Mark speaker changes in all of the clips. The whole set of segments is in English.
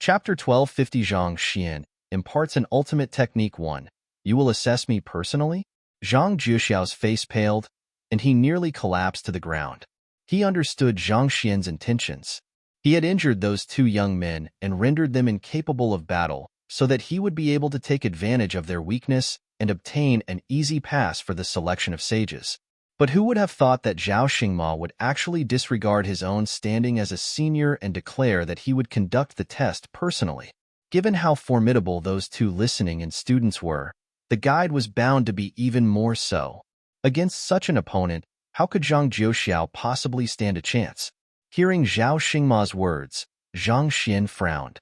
Speaker 1: Chapter 1250 Zhang Xian imparts an ultimate technique 1. You will assess me personally? Zhang Juxiao's face paled, and he nearly collapsed to the ground. He understood Zhang Xian's intentions. He had injured those two young men and rendered them incapable of battle so that he would be able to take advantage of their weakness and obtain an easy pass for the selection of sages. But who would have thought that Zhao Xingma would actually disregard his own standing as a senior and declare that he would conduct the test personally? Given how formidable those two listening and students were, the guide was bound to be even more so. Against such an opponent, how could Zhang Jiuxiao possibly stand a chance? Hearing Zhao Xingma's words, Zhang Xian frowned.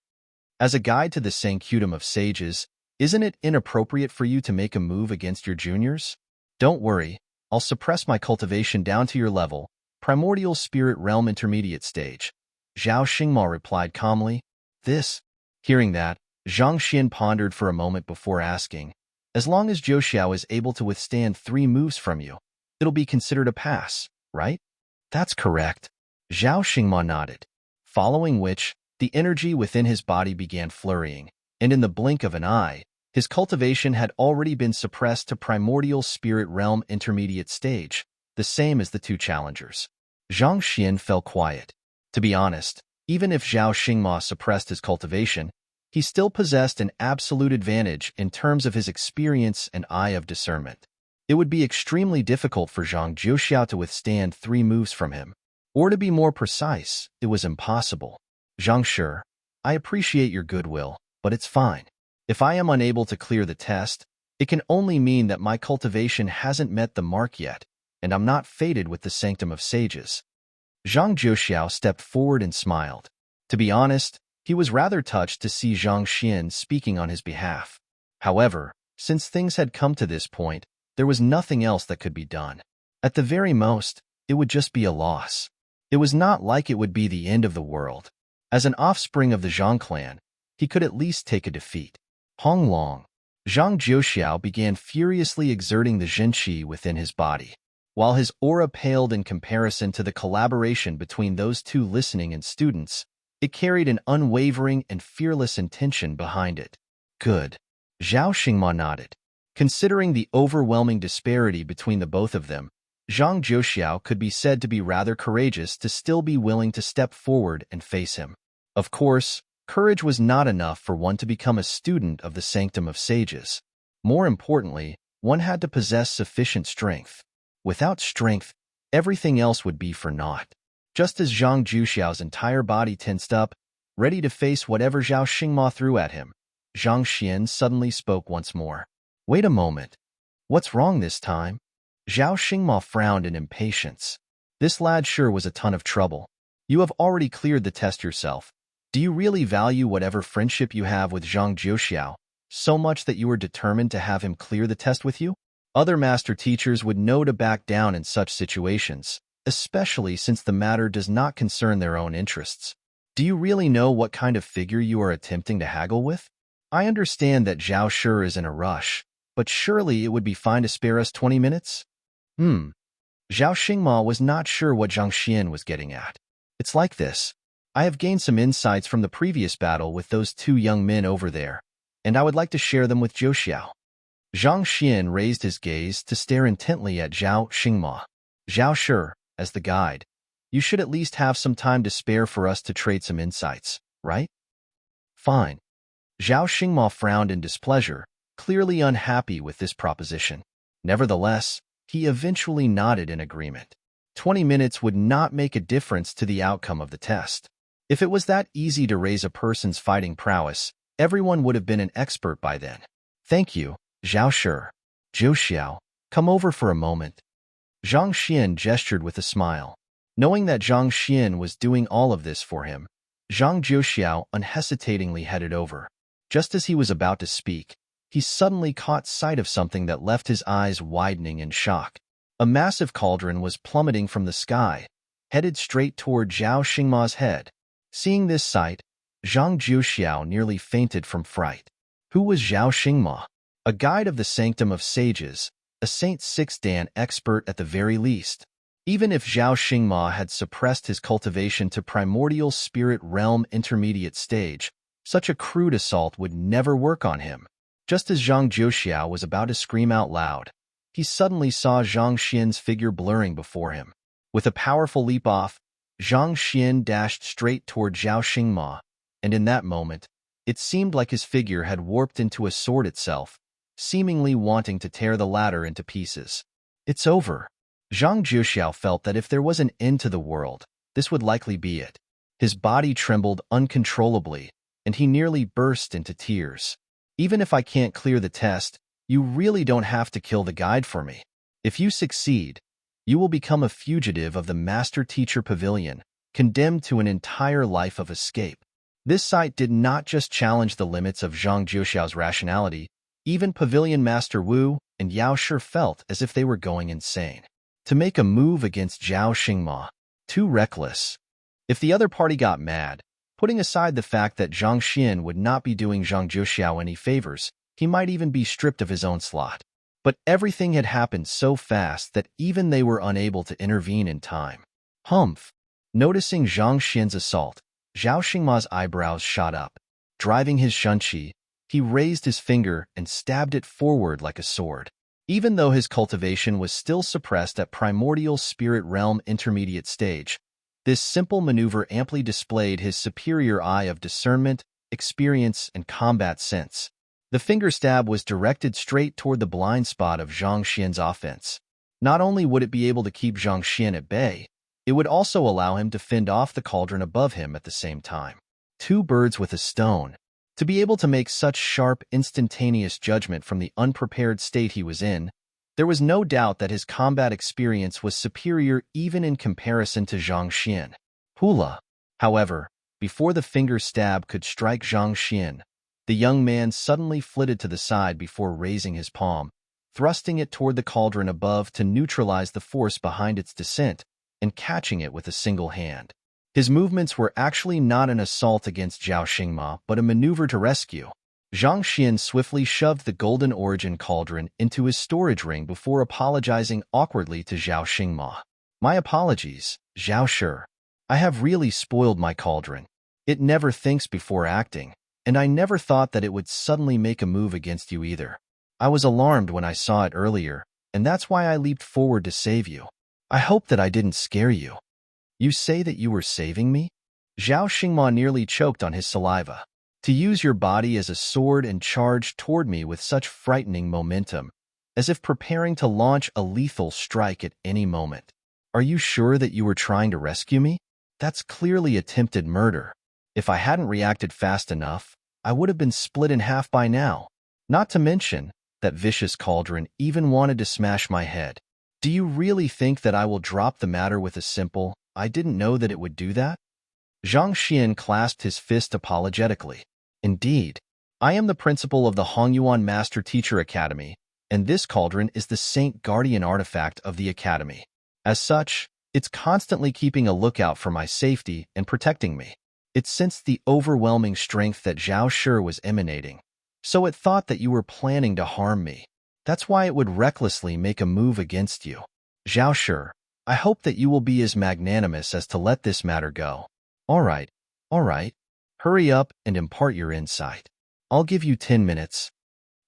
Speaker 1: As a guide to the sanctum of sages, isn't it inappropriate for you to make a move against your juniors? Don't worry, I'll suppress my cultivation down to your level, primordial spirit realm intermediate stage. Zhao Xingma replied calmly. Hearing that, Zhang Xian pondered for a moment before asking, as long as Zhou Xiao is able to withstand 3 moves from you, it'll be considered a pass, right? That's correct. Zhao Xingma nodded, following which, the energy within his body began flurrying, and in the blink of an eye, his cultivation had already been suppressed to primordial spirit realm intermediate stage, the same as the two challengers. Zhang Xian fell quiet. To be honest, even if Zhao Xingma suppressed his cultivation, he still possessed an absolute advantage in terms of his experience and eye of discernment. It would be extremely difficult for Zhang Jiuxiao to withstand 3 moves from him. Or to be more precise, it was impossible. Zhang Shi, I appreciate your goodwill, but it's fine. If I am unable to clear the test, it can only mean that my cultivation hasn't met the mark yet, and I'm not fated with the sanctum of sages. Zhang Jiuxiao stepped forward and smiled. To be honest, he was rather touched to see Zhang Xian speaking on his behalf. However, since things had come to this point, there was nothing else that could be done. At the very most, it would just be a loss. It was not like it would be the end of the world. As an offspring of the Zhang clan, he could at least take a defeat. Hong Long. Zhang Jiuxiao began furiously exerting the Zhenqi within his body. While his aura paled in comparison to the collaboration between those two listening and students, it carried an unwavering and fearless intention behind it. Good. Zhao Xingma nodded. Considering the overwhelming disparity between the both of them, Zhang Jiuxiao could be said to be rather courageous to still be willing to step forward and face him. Of course, courage was not enough for one to become a student of the sanctum of sages. More importantly, one had to possess sufficient strength. Without strength, everything else would be for naught. Just as Zhang Jiuxiao's entire body tensed up, ready to face whatever Zhao Xingma threw at him, Zhang Xian suddenly spoke once more. Wait a moment. What's wrong this time? Zhao Xingma frowned in impatience. This lad sure was a ton of trouble. You have already cleared the test yourself. Do you really value whatever friendship you have with Zhang Jiuxiao, so much that you are determined to have him clear the test with you? Other master teachers would know to back down in such situations, especially since the matter does not concern their own interests. Do you really know what kind of figure you are attempting to haggle with? I understand that Zhao Shi is in a rush, but surely it would be fine to spare us 20 minutes? Zhao Xingma was not sure what Zhang Xian was getting at. It's like this. I have gained some insights from the previous battle with those two young men over there, and I would like to share them with Zhou Xiao. Zhang Xian raised his gaze to stare intently at Zhao Xingma. Zhao Shi, as the guide, you should at least have some time to spare for us to trade some insights, right? Fine. Zhao Xingma frowned in displeasure, clearly unhappy with this proposition. Nevertheless, he eventually nodded in agreement. 20 minutes would not make a difference to the outcome of the test. If it was that easy to raise a person's fighting prowess, everyone would have been an expert by then. Thank you, Zhao Shi. Zhou Xiao, come over for a moment. Zhang Xian gestured with a smile. Knowing that Zhang Xian was doing all of this for him, Zhang Jiuxiao unhesitatingly headed over. Just as he was about to speak, he suddenly caught sight of something that left his eyes widening in shock. A massive cauldron was plummeting from the sky, headed straight toward Zhao Xingma's head. Seeing this sight, Zhang Jiuxiao nearly fainted from fright. Who was Zhao Xingma? A guide of the sanctum of sages, a Saint Six Dan expert at the very least. Even if Zhao Xingma had suppressed his cultivation to primordial spirit realm intermediate stage, Such a crude assault would never work on him. Just as Zhang Jiuxiao was about to scream out loud, he suddenly saw Zhang Xian's figure blurring before him. With a powerful leap off, Zhang Xian dashed straight toward Zhao Xingma, and in that moment, it seemed like his figure had warped into a sword itself, seemingly wanting to tear the latter into pieces. It's over. Zhang Jiuxiao felt that if there was an end to the world, this would likely be it. His body trembled uncontrollably, and he nearly burst into tears. Even if I can't clear the test, you really don't have to kill the guide for me. If you succeed, you will become a fugitive of the Master-Teacher Pavilion, condemned to an entire life of escape. This sight did not just challenge the limits of Zhang Jiuxiao's rationality, even Pavilion Master Wu and Yao Shi felt as if they were going insane. To make a move against Zhao Xingma, too reckless. If the other party got mad, putting aside the fact that Zhang Xian would not be doing Zhang Jiuxiao any favors, he might even be stripped of his own slot. But everything had happened so fast that even they were unable to intervene in time. Humph! Noticing Zhang Xian's assault, Zhao Xingma's eyebrows shot up. Driving his shunqi, he raised his finger and stabbed it forward like a sword. Even though his cultivation was still suppressed at primordial spirit realm intermediate stage, this simple maneuver amply displayed his superior eye of discernment, experience, and combat sense. The finger stab was directed straight toward the blind spot of Zhang Xian's offense. Not only would it be able to keep Zhang Xian at bay, it would also allow him to fend off the cauldron above him at the same time. Two birds with a stone. To be able to make such sharp, instantaneous judgment from the unprepared state he was in, there was no doubt that his combat experience was superior even in comparison to Zhang Xian. Hula. However, before the finger stab could strike Zhang Xian, the young man suddenly flitted to the side before raising his palm, thrusting it toward the cauldron above to neutralize the force behind its descent, and catching it with a single hand. His movements were actually not an assault against Zhao Xingma, but a maneuver to rescue. Zhang Xian swiftly shoved the golden origin cauldron into his storage ring before apologizing awkwardly to Zhao Xingma. My apologies, Zhao Shi. I have really spoiled my cauldron. It never thinks before acting, and I never thought that it would suddenly make a move against you either. I was alarmed when I saw it earlier, and that's why I leaped forward to save you. I hope that I didn't scare you. You say that you were saving me? Zhao Xingma nearly choked on his saliva. To use your body as a sword and charge toward me with such frightening momentum, as if preparing to launch a lethal strike at any moment. Are you sure that you were trying to rescue me? That's clearly attempted murder. If I hadn't reacted fast enough, I would have been split in half by now. Not to mention, that vicious cauldron even wanted to smash my head. Do you really think that I will drop the matter with a simple, I didn't know that it would do that? Zhang Xian clasped his fist apologetically. Indeed, I am the principal of the Hongyuan Master Teacher Academy, and this cauldron is the Saint Guardian artifact of the Academy. As such, it's constantly keeping a lookout for my safety and protecting me. It sensed the overwhelming strength that Zhao Shi was emanating, so it thought that you were planning to harm me. That's why it would recklessly make a move against you. Zhao Shi, I hope that you will be as magnanimous as to let this matter go. All right. Hurry up and impart your insight. I'll give you 10 minutes.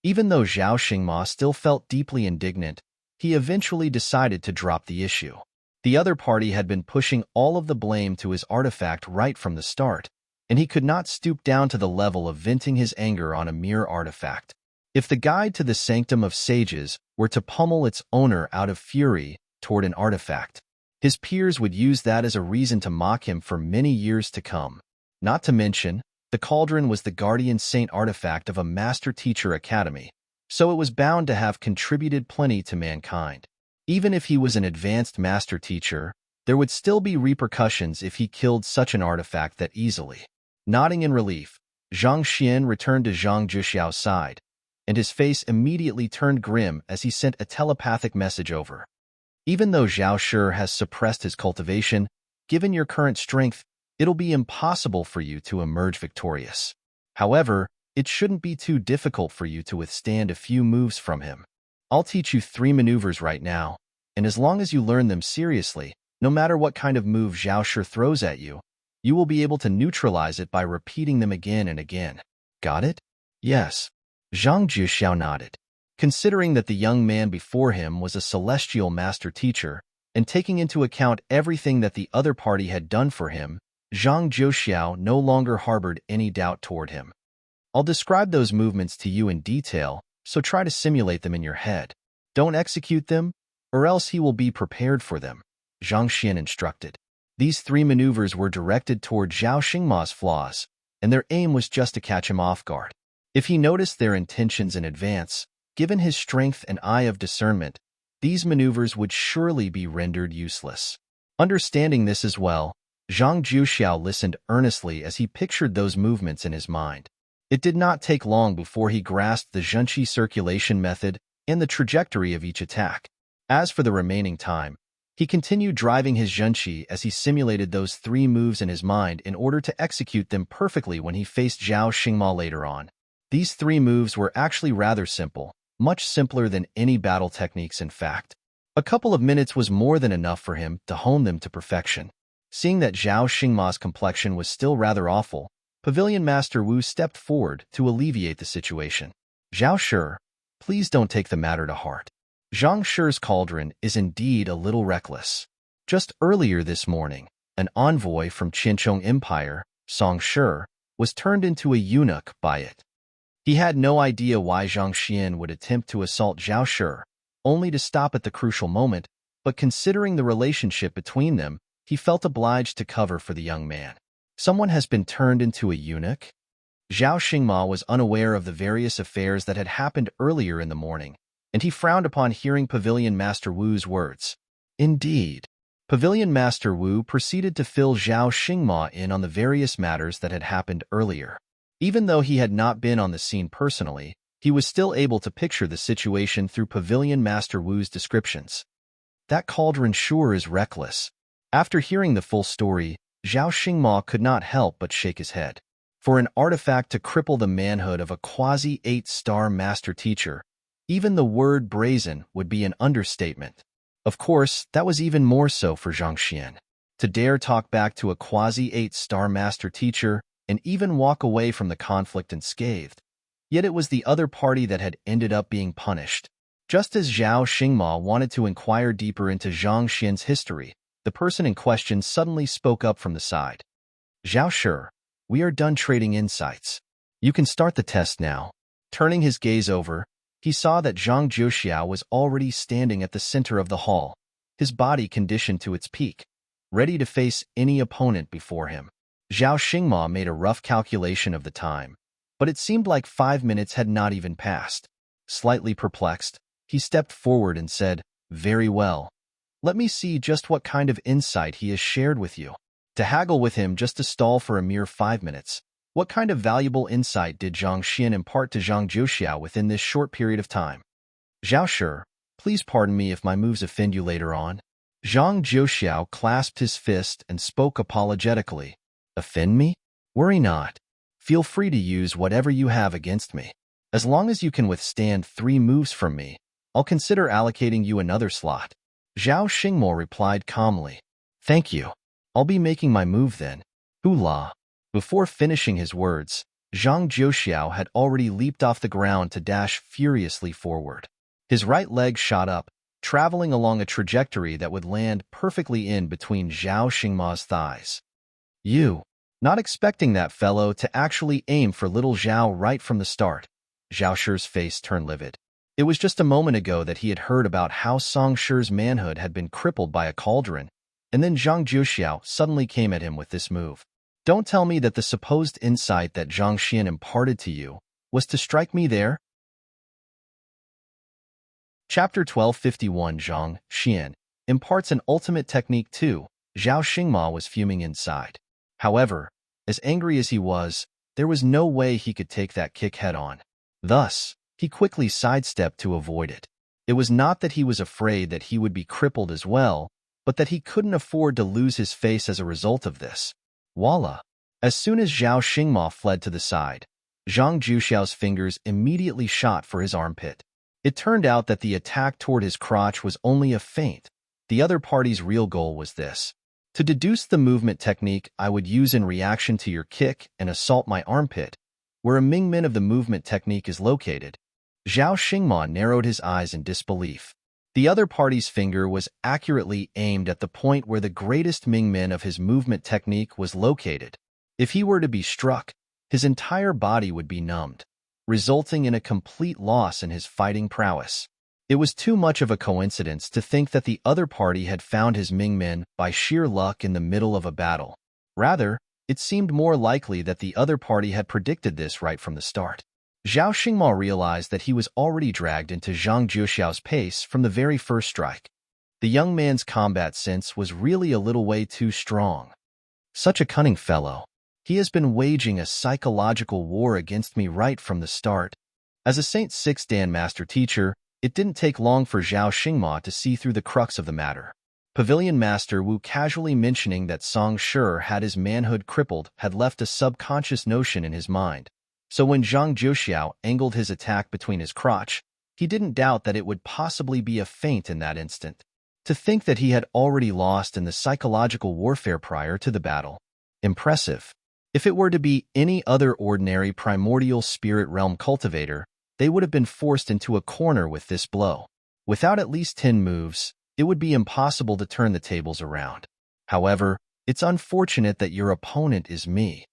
Speaker 1: Even though Zhao Xingma still felt deeply indignant, he eventually decided to drop the issue. The other party had been pushing all of the blame to his artifact right from the start, and he could not stoop down to the level of venting his anger on a mere artifact. If the guide to the Sanctum of Sages were to pummel its owner out of fury toward an artifact, his peers would use that as a reason to mock him for many years to come. Not to mention, the cauldron was the guardian saint artifact of a Master Teacher Academy, so it was bound to have contributed plenty to mankind. Even if he was an advanced Master Teacher, there would still be repercussions if he killed such an artifact that easily. Nodding in relief, Zhang Xian returned to Zhang Jiuxiao's side, and his face immediately turned grim as he sent a telepathic message over. Even though Zhao Shi has suppressed his cultivation, given your current strength, it'll be impossible for you to emerge victorious. However, it shouldn't be too difficult for you to withstand a few moves from him. I'll teach you 3 maneuvers right now, and as long as you learn them seriously, no matter what kind of move Zhao Shi throws at you, You will be able to neutralize it by repeating them again and again. Got it? Yes. Zhang Juxiao nodded. Considering that the young man before him was a celestial master teacher, and taking into account everything that the other party had done for him, Zhang Juxiao no longer harbored any doubt toward him. I'll describe those movements to you in detail, so try to simulate them in your head. Don't execute them, or else he will be prepared for them, Zhang Xian instructed. These 3 maneuvers were directed toward Zhao Xingma's flaws, and their aim was just to catch him off guard. If he noticed their intentions in advance, given his strength and eye of discernment, these maneuvers would surely be rendered useless. Understanding this as well, Zhang Juxiao listened earnestly as he pictured those movements in his mind. It did not take long before he grasped the zhenqi circulation method and the trajectory of each attack. As for the remaining time, he continued driving his zhenqi as he simulated those 3 moves in his mind in order to execute them perfectly when he faced Zhao Xingma later on. These 3 moves were actually rather simple, much simpler than any battle techniques in fact. A couple of minutes was more than enough for him to hone them to perfection. Seeing that Zhao Xingma's complexion was still rather awful, Pavilion Master Wu stepped forward to alleviate the situation. Zhao Shi, please don't take the matter to heart. Zhang Shi's cauldron is indeed a little reckless. Just earlier this morning, an envoy from Qinchong Empire, Song Shi, was turned into a eunuch by it. He had no idea why Zhang Xian would attempt to assault Zhao Shi, only to stop at the crucial moment, but considering the relationship between them, he felt obliged to cover for the young man. Someone has been turned into a eunuch? Zhao Xingma was unaware of the various affairs that had happened earlier in the morning, and he frowned upon hearing Pavilion Master Wu's words. Indeed. Pavilion Master Wu proceeded to fill Zhao Xingma in on the various matters that had happened earlier. Even though he had not been on the scene personally, he was still able to picture the situation through Pavilion Master Wu's descriptions. That cauldron sure is reckless. After hearing the full story, Zhao Xingma could not help but shake his head. For an artifact to cripple the manhood of a quasi-8-star master teacher, even the word brazen would be an understatement. Of course, that was even more so for Zhang Xian. To dare talk back to a quasi-8-star master teacher and even walk away from the conflict unscathed. Yet it was the other party that had ended up being punished. Just as Zhao Xingma wanted to inquire deeper into Zhang Xian's history, the person in question suddenly spoke up from the side. Zhao Shi, we are done trading insights. You can start the test now. Turning his gaze over, he saw that Zhang Juxiao was already standing at the center of the hall, his body conditioned to its peak, ready to face any opponent before him. Zhao Xingma made a rough calculation of the time, but it seemed like 5 minutes had not even passed. Slightly perplexed, he stepped forward and said, "Very well. Let me see just what kind of insight he has shared with you." To haggle with him just to stall for a mere 5 minutes, what kind of valuable insight did Zhang Xian impart to Zhang Juxiao within this short period of time? Zhao Shi, please pardon me if my moves offend you later on. Zhang Juxiao clasped his fist and spoke apologetically. Offend me? Worry not. Feel free to use whatever you have against me. As long as you can withstand 3 moves from me, I'll consider allocating you another slot. Zhao Xingmo replied calmly. Thank you. I'll be making my move then. Hula. Before finishing his words, Zhang Juxiao had already leaped off the ground to dash furiously forward. His right leg shot up, traveling along a trajectory that would land perfectly in between Zhao Xingma's thighs. You. Not expecting that fellow to actually aim for little Zhao right from the start. Zhao Shi's face turned livid. It was just a moment ago that he had heard about how Song Shi's manhood had been crippled by a cauldron, and then Zhang Juxiao suddenly came at him with this move. Don't tell me that the supposed insight that Zhang Xian imparted to you was to strike me there? Chapter 1251 Zhang Xian imparts an ultimate technique too. Zhao Xingma was fuming inside. However, as angry as he was, there was no way he could take that kick head-on. Thus, he quickly sidestepped to avoid it. It was not that he was afraid that he would be crippled as well, but that he couldn't afford to lose his face as a result of this. Voila! As soon as Zhao Xingma fled to the side, Zhang Juxiao's fingers immediately shot for his armpit. It turned out that the attack toward his crotch was only a feint. The other party's real goal was this: To deduce the movement technique I would use in reaction to your kick and assault my armpit, where a Mingmen of the movement technique is located, Zhao Xingma narrowed his eyes in disbelief. The other party's finger was accurately aimed at the point where the greatest Mingmen of his movement technique was located. If he were to be struck, his entire body would be numbed, resulting in a complete loss in his fighting prowess. It was too much of a coincidence to think that the other party had found his Mingmen by sheer luck in the middle of a battle. Rather, it seemed more likely that the other party had predicted this right from the start. Zhao Xingma realized that he was already dragged into Zhang Juxiao's pace from the very first strike. The young man's combat sense was really a little way too strong. Such a cunning fellow. He has been waging a psychological war against me right from the start. As a Saint Six Dan master teacher, it didn't take long for Zhao Xingma to see through the crux of the matter. Pavilion Master Wu casually mentioning that Song Shi had his manhood crippled had left a subconscious notion in his mind. So when Zhang Juxiao angled his attack between his crotch, he didn't doubt that it would possibly be a feint in that instant. To think that he had already lost in the psychological warfare prior to the battle. Impressive. If it were to be any other ordinary primordial spirit realm cultivator, they would have been forced into a corner with this blow. Without at least 10 moves, it would be impossible to turn the tables around. However, it's unfortunate that your opponent is me.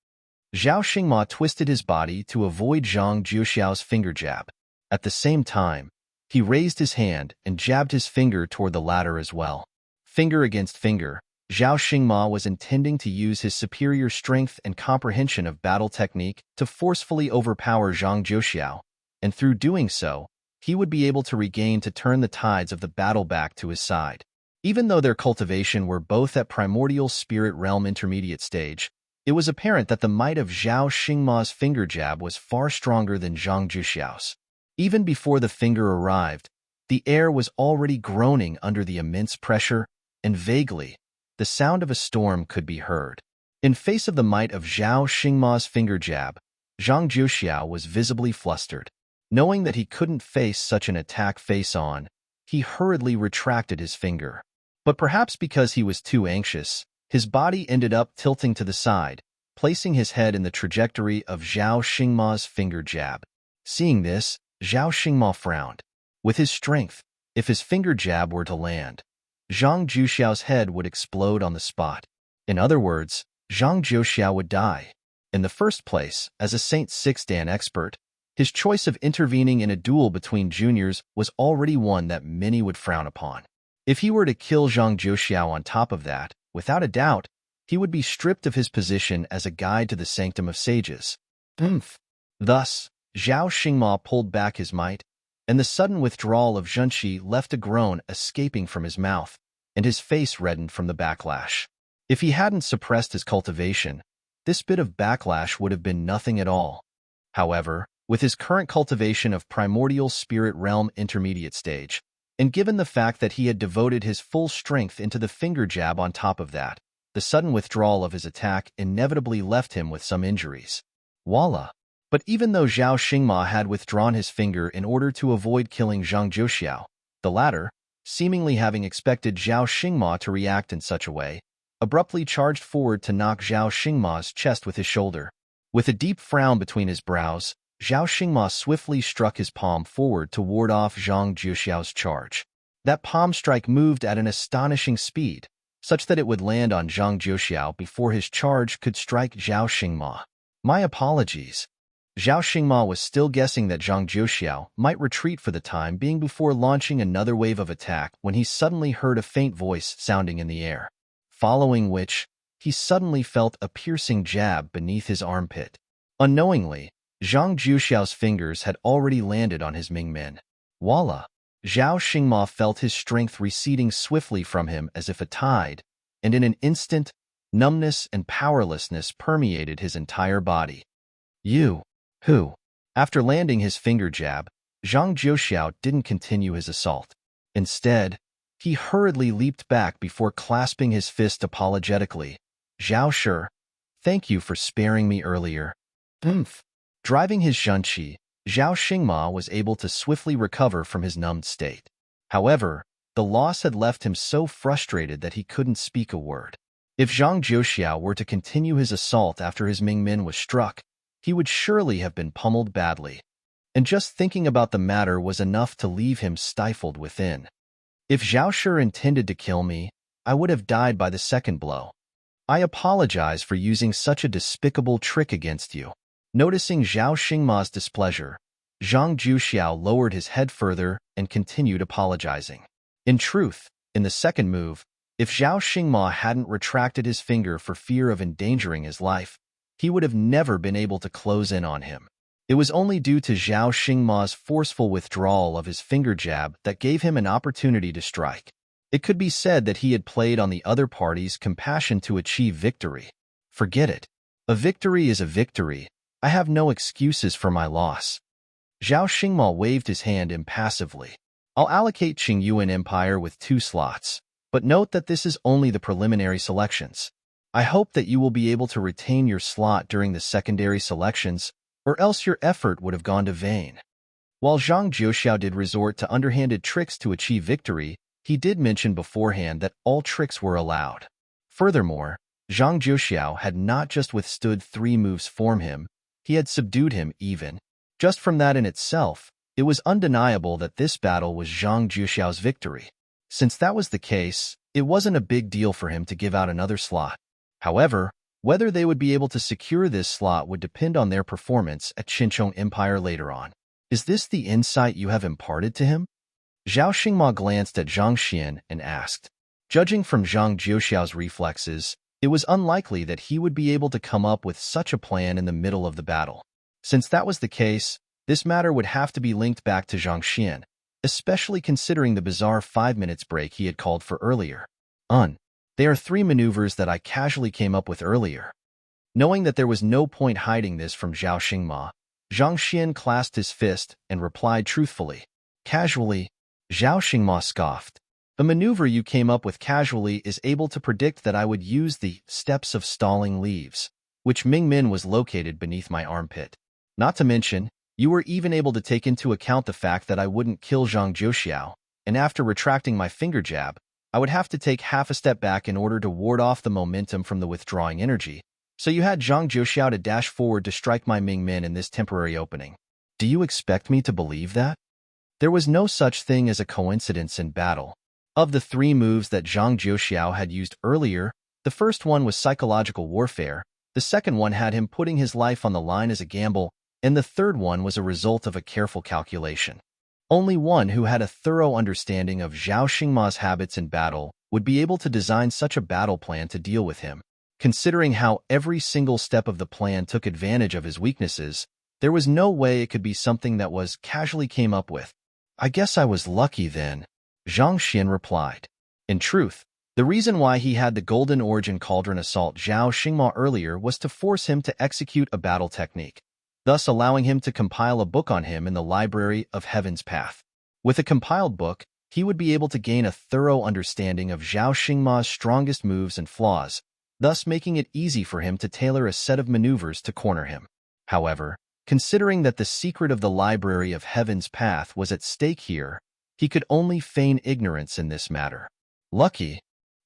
Speaker 1: Zhao Xingma twisted his body to avoid Zhang Juxiao's finger jab. At the same time, he raised his hand and jabbed his finger toward the latter as well. Finger against finger, Zhao Xingma was intending to use his superior strength and comprehension of battle technique to forcefully overpower Zhang Juxiao, and through doing so, he would be able to turn the tides of the battle back to his side. Even though their cultivation were both at primordial spirit realm intermediate stage, it was apparent that the might of Zhao Xingma's finger jab was far stronger than Zhang Juxiao's. Even before the finger arrived, the air was already groaning under the immense pressure, and vaguely, the sound of a storm could be heard. In face of the might of Zhao Xingma's finger jab, Zhang Juxiao was visibly flustered. Knowing that he couldn't face such an attack face-on, he hurriedly retracted his finger. But perhaps because he was too anxious, his body ended up tilting to the side, placing his head in the trajectory of Zhao Xingma's finger jab. Seeing this, Zhao Xingma frowned. With his strength, if his finger jab were to land, Zhang Juxiao's head would explode on the spot. In other words, Zhang Juxiao would die. In the first place, as a Saint Six Dan expert, his choice of intervening in a duel between juniors was already one that many would frown upon. If he were to kill Zhang Juxiao on top of that, without a doubt, he would be stripped of his position as a guide to the sanctum of sages. Thus, Zhao Xingma pulled back his might, and the sudden withdrawal of Zhenqi left a groan escaping from his mouth, and his face reddened from the backlash. If he hadn't suppressed his cultivation, this bit of backlash would have been nothing at all. However, with his current cultivation of primordial spirit realm intermediate stage, and given the fact that he had devoted his full strength into the finger jab on top of that, the sudden withdrawal of his attack inevitably left him with some injuries. Voila! But even though Zhao Xingma had withdrawn his finger in order to avoid killing Zhang Juxiao, the latter, seemingly having expected Zhao Xingma to react in such a way, abruptly charged forward to knock Zhao Xingma's chest with his shoulder. With a deep frown between his brows, Zhao Xingma swiftly struck his palm forward to ward off Zhang Juxiao's charge. That palm strike moved at an astonishing speed, such that it would land on Zhang Juxiao before his charge could strike Zhao Xingma. My apologies. Zhao Xingma was still guessing that Zhang Juxiao might retreat for the time being before launching another wave of attack when he suddenly heard a faint voice sounding in the air, following which, he suddenly felt a piercing jab beneath his armpit. Unknowingly, Zhang Juxiao's fingers had already landed on his Mingmen. Voila! Zhao Xingma felt his strength receding swiftly from him as if a tide, and in an instant, numbness and powerlessness permeated his entire body. Who? After landing his finger jab, Zhang Juxiao didn't continue his assault. Instead, he hurriedly leaped back before clasping his fist apologetically. Zhao Shi, thank you for sparing me earlier. Driving his Zhenqi, Zhao Xingma was able to swiftly recover from his numbed state. However, the loss had left him so frustrated that he couldn't speak a word. If Zhang Jiuxiao were to continue his assault after his Mingmin was struck, he would surely have been pummeled badly. And just thinking about the matter was enough to leave him stifled within. If Zhao Shi intended to kill me, I would have died by the second blow. I apologize for using such a despicable trick against you. Noticing Zhao Xingma's displeasure, Zhang Jiuxiao lowered his head further and continued apologizing. In truth, in the second move, if Zhao Xingma hadn't retracted his finger for fear of endangering his life, he would have never been able to close in on him. It was only due to Zhao Xingma's forceful withdrawal of his finger jab that gave him an opportunity to strike. It could be said that he had played on the other party's compassion to achieve victory. Forget it. A victory is a victory. I have no excuses for my loss. Zhao Xingma waved his hand impassively. I'll allocate Qingyuan Empire with 2 slots, but note that this is only the preliminary selections. I hope that you will be able to retain your slot during the secondary selections, or else your effort would have gone to vain. While Zhang Jiuxiao did resort to underhanded tricks to achieve victory, he did mention beforehand that all tricks were allowed. Furthermore, Zhang Jiuxiao had not just withstood 3 moves from him, he had subdued him even. Just from that in itself, it was undeniable that this battle was Zhang Jiuxiao's victory. Since that was the case, it wasn't a big deal for him to give out another slot. However, whether they would be able to secure this slot would depend on their performance at Qinchong Empire later on. Is this the insight you have imparted to him? Zhao Xingma glanced at Zhang Xian and asked. Judging from Zhang Jiuxiao's reflexes, it was unlikely that he would be able to come up with such a plan in the middle of the battle. Since that was the case, this matter would have to be linked back to Zhang Xian, especially considering the bizarre 5 minutes break he had called for earlier. They are 3 maneuvers that I casually came up with earlier. Knowing that there was no point hiding this from Zhao Xingma, Zhang Xian clasped his fist and replied truthfully. Casually, Zhao Xingma scoffed. The maneuver you came up with casually is able to predict that I would use the steps of stalling leaves, which Mingmin was located beneath my armpit. Not to mention, you were even able to take into account the fact that I wouldn't kill Zhang Jiuxiao, and after retracting my finger jab, I would have to take half a step back in order to ward off the momentum from the withdrawing energy, so you had Zhang Jiuxiao to dash forward to strike my Mingmin in this temporary opening. Do you expect me to believe that? There was no such thing as a coincidence in battle. Of the 3 moves that Zhang Jiuxiao had used earlier, the first one was psychological warfare, the second one had him putting his life on the line as a gamble, and the third one was a result of a careful calculation. Only one who had a thorough understanding of Zhao Xingma's habits in battle would be able to design such a battle plan to deal with him. Considering how every single step of the plan took advantage of his weaknesses, there was no way it could be something that was casually came up with. I guess I was lucky then, Zhang Xian replied. In truth, the reason why he had the Golden Origin Cauldron assault Zhao Xingma earlier was to force him to execute a battle technique, thus allowing him to compile a book on him in the Library of Heaven's Path. With a compiled book, he would be able to gain a thorough understanding of Zhao Xingma's strongest moves and flaws, thus making it easy for him to tailor a set of maneuvers to corner him. However, considering that the secret of the Library of Heaven's Path was at stake here, he could only feign ignorance in this matter. Lucky.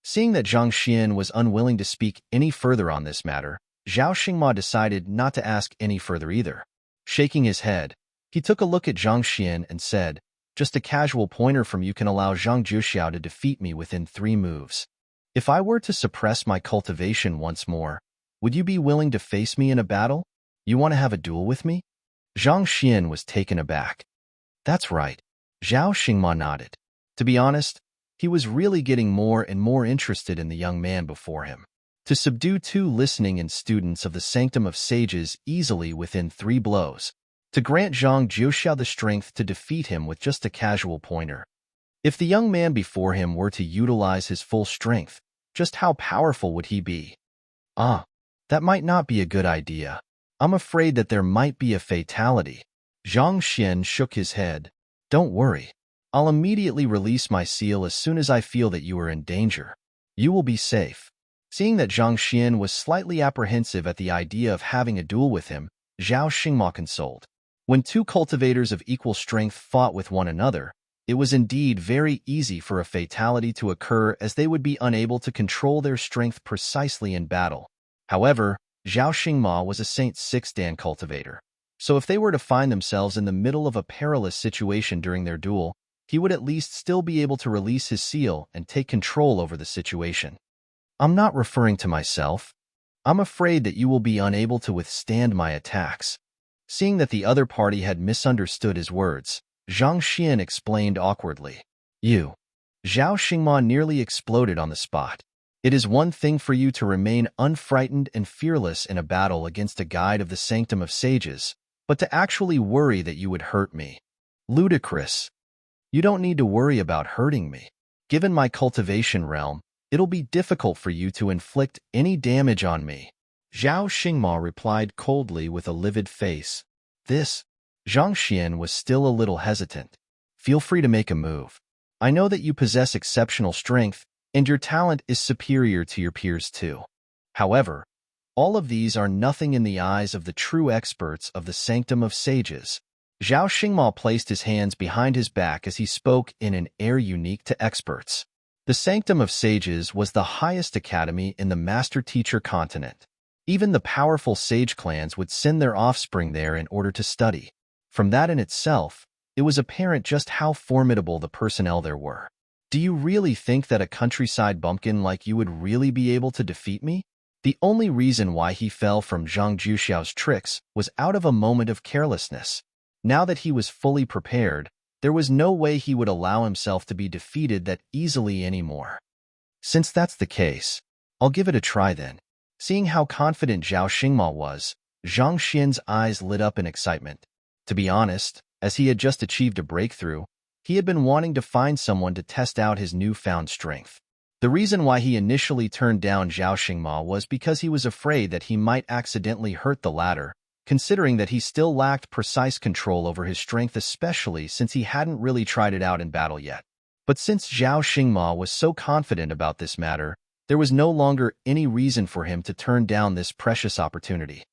Speaker 1: Seeing that Zhang Xian was unwilling to speak any further on this matter, Zhao Xingma decided not to ask any further either. Shaking his head, he took a look at Zhang Xian and said, just a casual pointer from you can allow Zhang Jiuxiao to defeat me within 3 moves. If I were to suppress my cultivation once more, would you be willing to face me in a battle? You want to have a duel with me? Zhang Xian was taken aback. That's right. Zhao Xingma nodded. To be honest, he was really getting more and more interested in the young man before him. To subdue 2 listening and students of the Sanctum of Sages easily within 3 blows. To grant Zhang Jiuxiao the strength to defeat him with just a casual pointer. If the young man before him were to utilize his full strength, just how powerful would he be? That might not be a good idea. I'm afraid that there might be a fatality. Zhang Xian shook his head. Don't worry. I'll immediately release my seal as soon as I feel that you are in danger. You will be safe. Seeing that Zhang Xian was slightly apprehensive at the idea of having a duel with him, Zhao Xingma consoled. When 2 cultivators of equal strength fought with one another, It was indeed very easy for a fatality to occur, as they would be unable to control their strength precisely in battle. However, Zhao Xingma was a Saint 6 Dan cultivator, so if they were to find themselves in the middle of a perilous situation during their duel, he would at least still be able to release his seal and take control over the situation. I'm not referring to myself. I'm afraid that you will be unable to withstand my attacks. Seeing that the other party had misunderstood his words, Zhang Xian explained awkwardly. You. Zhao Xingma nearly exploded on the spot. It is one thing for you to remain unfrightened and fearless in a battle against a guide of the Sanctum of Sages, but to actually worry that you would hurt me. Ludicrous. You don't need to worry about hurting me. Given my cultivation realm, it'll be difficult for you to inflict any damage on me. Zhao Xingma replied coldly with a livid face. This. Zhang Xian was still a little hesitant. Feel free to make a move. I know that you possess exceptional strength, and your talent is superior to your peers too. However, all of these are nothing in the eyes of the true experts of the Sanctum of Sages. Zhao Xingma placed his hands behind his back as he spoke in an air unique to experts. The Sanctum of Sages was the highest academy in the master-teacher continent. Even the powerful sage clans would send their offspring there in order to study. From that in itself, it was apparent just how formidable the personnel there were. Do you really think that a countryside bumpkin like you would really be able to defeat me? The only reason why he fell from Zhang Juxiao's tricks was out of a moment of carelessness. Now that he was fully prepared, there was no way he would allow himself to be defeated that easily anymore. Since that's the case, I'll give it a try then. Seeing how confident Zhao Xingma was, Zhang Xian's eyes lit up in excitement. To be honest, as he had just achieved a breakthrough, he had been wanting to find someone to test out his newfound strength. The reason why he initially turned down Zhao Xingma was because he was afraid that he might accidentally hurt the latter, considering that he still lacked precise control over his strength, especially since he hadn't really tried it out in battle yet. But since Zhao Xingma was so confident about this matter, there was no longer any reason for him to turn down this precious opportunity.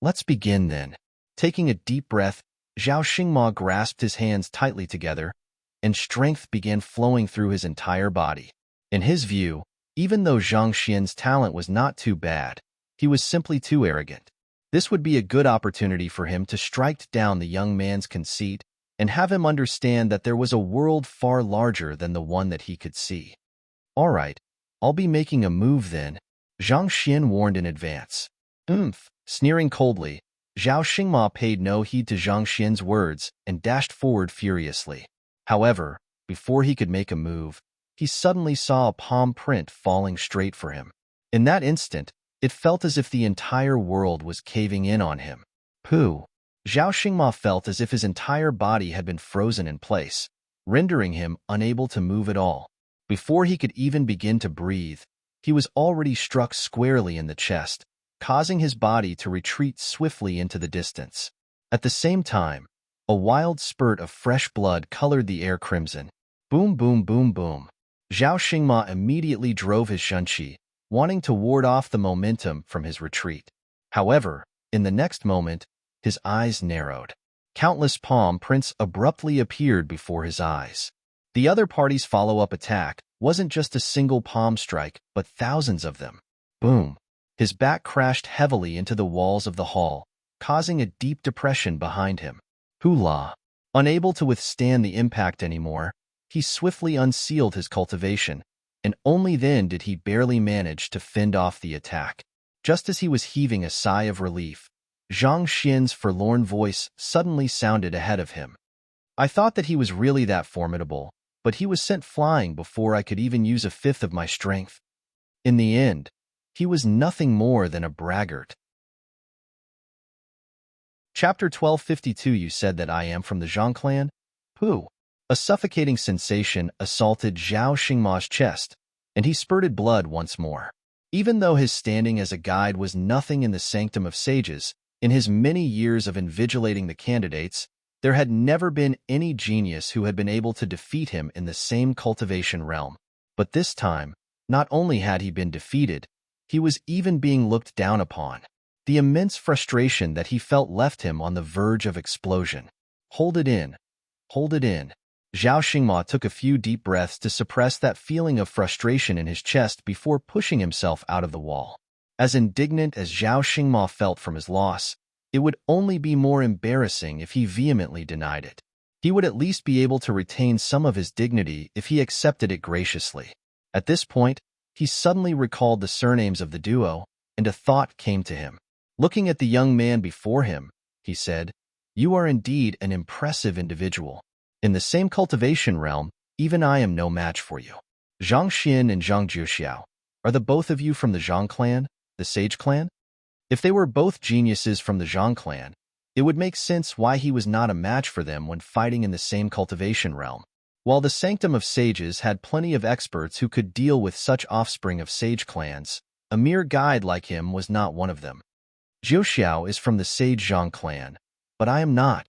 Speaker 1: Let's begin then. Taking a deep breath, Zhao Xingma grasped his hands tightly together, and strength began flowing through his entire body. In his view, even though Zhang Xian's talent was not too bad, he was simply too arrogant. This would be a good opportunity for him to strike down the young man's conceit and have him understand that there was a world far larger than the one that he could see. All right, I'll be making a move then, Zhang Xian warned in advance. Sneering coldly, Zhao Xingma paid no heed to Zhang Xian's words and dashed forward furiously. However, before he could make a move, he suddenly saw a palm print falling straight for him. In that instant, it felt as if the entire world was caving in on him. Pooh! Zhao Xingma felt as if his entire body had been frozen in place, rendering him unable to move at all. Before he could even begin to breathe, he was already struck squarely in the chest, causing his body to retreat swiftly into the distance. At the same time, a wild spurt of fresh blood colored the air crimson. Boom, boom, boom, boom. Zhao Xingma immediately drove his shunqi, wanting to ward off the momentum from his retreat. However, in the next moment, his eyes narrowed. Countless palm prints abruptly appeared before his eyes. The other party's follow-up attack wasn't just a single palm strike, but thousands of them. Boom! His back crashed heavily into the walls of the hall, causing a deep depression behind him. Hoolah! Unable to withstand the impact anymore, he swiftly unsealed his cultivation, and only then did he barely manage to fend off the attack. Just as he was heaving a sigh of relief, Zhang Xian's forlorn voice suddenly sounded ahead of him. I thought that he was really that formidable, but he was sent flying before I could even use a fifth of my strength. In the end, he was nothing more than a braggart. Chapter 1252. You said that I am from the Zhang clan? Pooh! A suffocating sensation assaulted Zhao Xingma's chest, and he spurted blood once more. Even though his standing as a guide was nothing in the Sanctum of Sages, in his many years of invigilating the candidates, there had never been any genius who had been able to defeat him in the same cultivation realm. But this time, not only had he been defeated, he was even being looked down upon. The immense frustration that he felt left him on the verge of explosion. Hold it in. Hold it in. Zhao Xingma took a few deep breaths to suppress that feeling of frustration in his chest before pushing himself out of the wall. As indignant as Zhao Xingma felt from his loss, it would only be more embarrassing if he vehemently denied it. He would at least be able to retain some of his dignity if he accepted it graciously. At this point, he suddenly recalled the surnames of the duo, and a thought came to him. Looking at the young man before him, he said, "You are indeed an impressive individual. In the same cultivation realm, even I am no match for you. Zhang Xian and Zhang Juxiao, are the both of you from the Zhang clan, the Sage clan?" If they were both geniuses from the Zhang clan, it would make sense why he was not a match for them when fighting in the same cultivation realm. While the Sanctum of Sages had plenty of experts who could deal with such offspring of sage clans, a mere guide like him was not one of them. Jiuxiao is from the Sage Zhang clan, but I am not.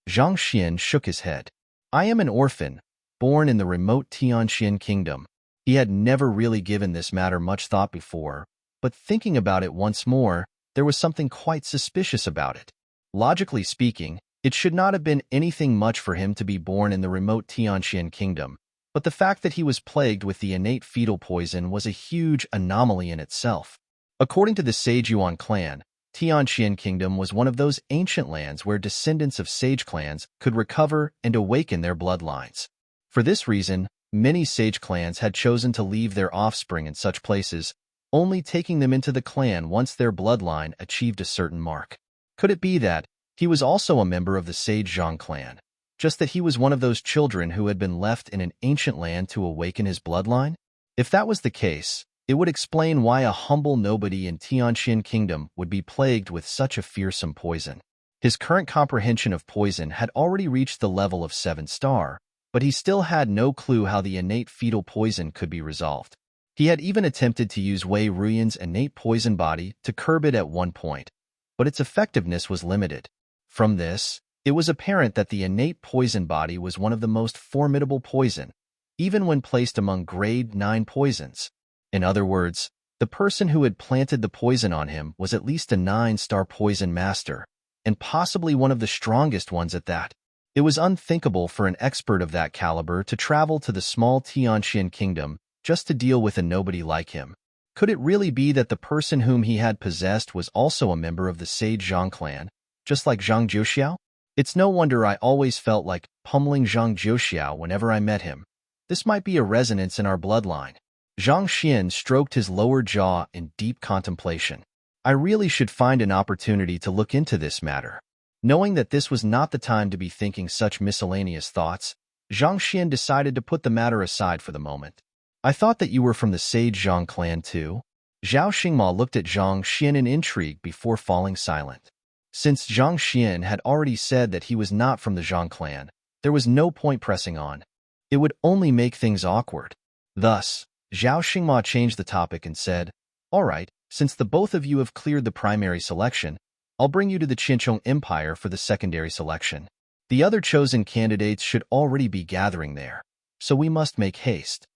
Speaker 1: Zhang Xian shook his head. I am an orphan, born in the remote Tianxian kingdom. He had never really given this matter much thought before, but thinking about it once more, there was something quite suspicious about it. Logically speaking, it should not have been anything much for him to be born in the remote Tianxian kingdom, but the fact that he was plagued with the innate fetal poison was a huge anomaly in itself. According to the Sage Yuan clan, Tianxian kingdom was one of those ancient lands where descendants of sage clans could recover and awaken their bloodlines. For this reason, many sage clans had chosen to leave their offspring in such places, only taking them into the clan once their bloodline achieved a certain mark. Could it be that he was also a member of the Sage Zhang clan, just that he was one of those children who had been left in an ancient land to awaken his bloodline? If that was the case, it would explain why a humble nobody in Tianxian kingdom would be plagued with such a fearsome poison. His current comprehension of poison had already reached the level of 7-star, but he still had no clue how the innate fetal poison could be resolved. He had even attempted to use Wei Ruyan's innate poison body to curb it at one point, but its effectiveness was limited. From this, it was apparent that the innate poison body was one of the most formidable poison, even when placed among grade 9 poisons. In other words, the person who had planted the poison on him was at least a 9-star poison master, and possibly one of the strongest ones at that. It was unthinkable for an expert of that caliber to travel to the small Tianxian kingdom just to deal with a nobody like him. Could it really be that the person whom he had possessed was also a member of the Sage Zhang clan, just like Zhang Juxiao? It's no wonder I always felt like pummeling Zhang Juxiao whenever I met him. This might be a resonance in our bloodline. Zhang Xian stroked his lower jaw in deep contemplation. I really should find an opportunity to look into this matter. Knowing that this was not the time to be thinking such miscellaneous thoughts, Zhang Xian decided to put the matter aside for the moment. I thought that you were from the Sage Zhang clan too. Zhao Xingma looked at Zhang Xian in intrigue before falling silent. Since Zhang Xian had already said that he was not from the Zhang clan, there was no point pressing on. It would only make things awkward. Thus, Zhao Xingma changed the topic and said, "All right, since the both of you have cleared the primary selection, I'll bring you to the Qinchong Empire for the secondary selection. The other chosen candidates should already be gathering there, so we must make haste."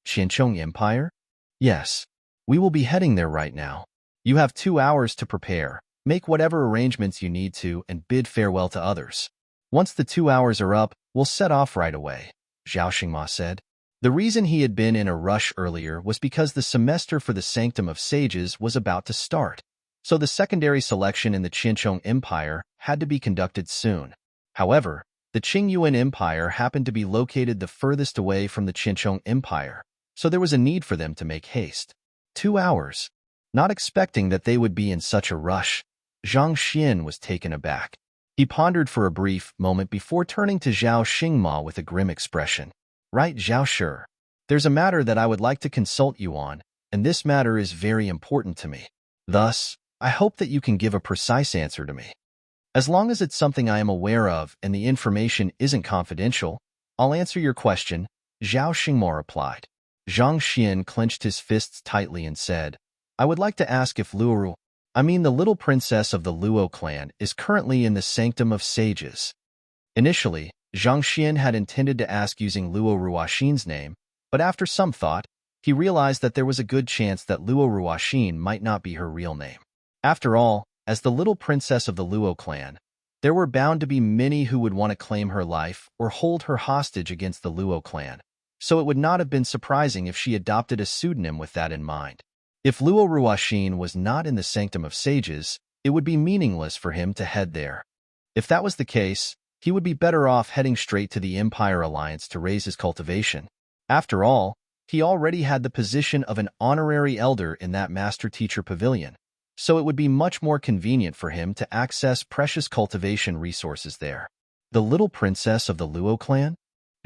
Speaker 1: Qinchong Empire? Yes. We will be heading there right now. You have 2 hours to prepare, make whatever arrangements you need to, and bid farewell to others. Once the 2 hours are up, we'll set off right away, Zhao Xingma said. The reason he had been in a rush earlier was because the semester for the Sanctum of Sages was about to start, so the secondary selection in the Qinchong Empire had to be conducted soon. However, the Qingyuan Empire happened to be located the furthest away from the Qinchong Empire, so there was a need for them to make haste. 2 hours. Not expecting that they would be in such a rush, Zhang Xian was taken aback. He pondered for a brief moment before turning to Zhao Xingma with a grim expression. Right, Zhao Shi. There's a matter that I would like to consult you on, and this matter is very important to me. Thus, I hope that you can give a precise answer to me. As long as it's something I am aware of and the information isn't confidential, I'll answer your question, Zhao Xingma replied. Zhang Xian clenched his fists tightly and said, I would like to ask if the little princess of the Luo clan, is currently in the Sanctum of Sages. Initially, Zhang Xian had intended to ask using Luo Ruoxin's name, but after some thought, he realized that there was a good chance that Luo Ruoxin might not be her real name. After all, as the little princess of the Luo clan, There were bound to be many who would want to claim her life or hold her hostage against the Luo clan, so it would not have been surprising if she adopted a pseudonym with that in mind. If Luo Ruoxin was not in the Sanctum of Sages, it would be meaningless for him to head there. If that was the case, he would be better off heading straight to the Empire Alliance to raise his cultivation. After all, he already had the position of an honorary elder in that master-teacher pavilion, so it would be much more convenient for him to access precious cultivation resources there. The little princess of the Luo clan?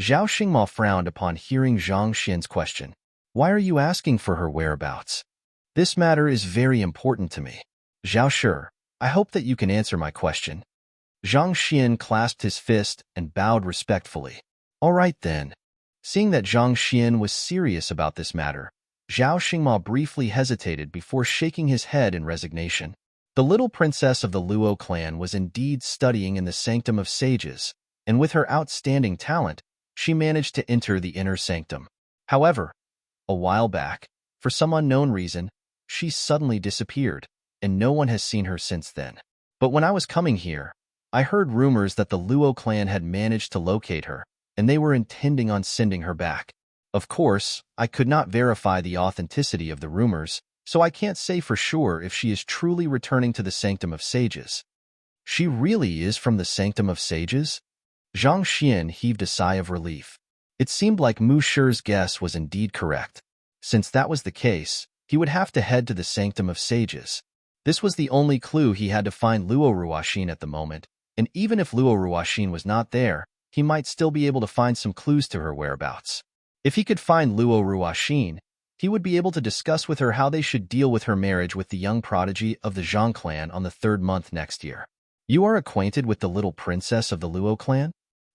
Speaker 1: Zhao Xingma frowned upon hearing Zhang Xian's question. Why are you asking for her whereabouts? This matter is very important to me. Zhao Shi, I hope that you can answer my question. Zhang Xian clasped his fist and bowed respectfully. All right then. Seeing that Zhang Xian was serious about this matter, Zhao Xingma briefly hesitated before shaking his head in resignation. The little princess of the Luo clan was indeed studying in the Sanctum of Sages, and with her outstanding talent, she managed to enter the inner sanctum. However, a while back, for some unknown reason, she suddenly disappeared, and no one has seen her since then. But when I was coming here, I heard rumors that the Luo clan had managed to locate her, and they were intending on sending her back. Of course, I could not verify the authenticity of the rumors, so I can't say for sure if she is truly returning to the Sanctum of Sages. She really is from the Sanctum of Sages? Zhang Xian heaved a sigh of relief. It seemed like Mu Shi's guess was indeed correct. Since that was the case, he would have to head to the Sanctum of Sages. This was the only clue he had to find Luo Ruoxin at the moment, and even if Luo Ruoxin was not there, he might still be able to find some clues to her whereabouts. If he could find Luo Ruoxin, he would be able to discuss with her how they should deal with her marriage with the young prodigy of the Zhang clan on the 3rd month next year. You are acquainted with the little princess of the Luo clan?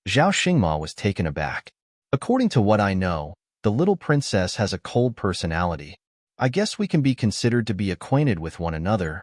Speaker 1: Zhao Xingma was taken aback. According to what I know, the little princess has a cold personality. I guess we can be considered to be acquainted with one another.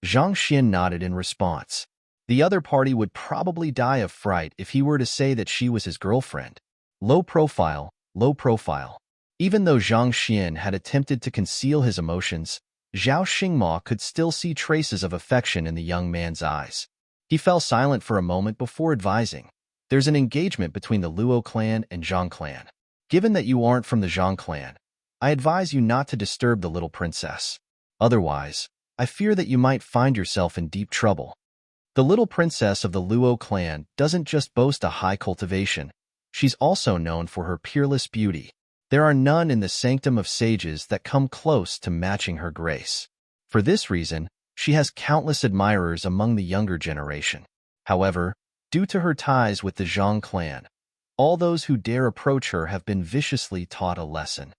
Speaker 1: Zhang Xian nodded in response. The other party would probably die of fright if he were to say that she was his girlfriend. Low profile, low profile. Even though Zhang Xian had attempted to conceal his emotions, Zhao Xingma could still see traces of affection in the young man's eyes. He fell silent for a moment before advising. There's an engagement between the Luo clan and Zhang clan. Given that you aren't from the Zhang clan, I advise you not to disturb the little princess. Otherwise, I fear that you might find yourself in deep trouble. The little princess of the Luo clan doesn't just boast a high cultivation. She's also known for her peerless beauty. There are none in the Sanctum of Sages that come close to matching her grace. For this reason, she has countless admirers among the younger generation. However, due to her ties with the Zhang clan, all those who dare approach her have been viciously taught a lesson.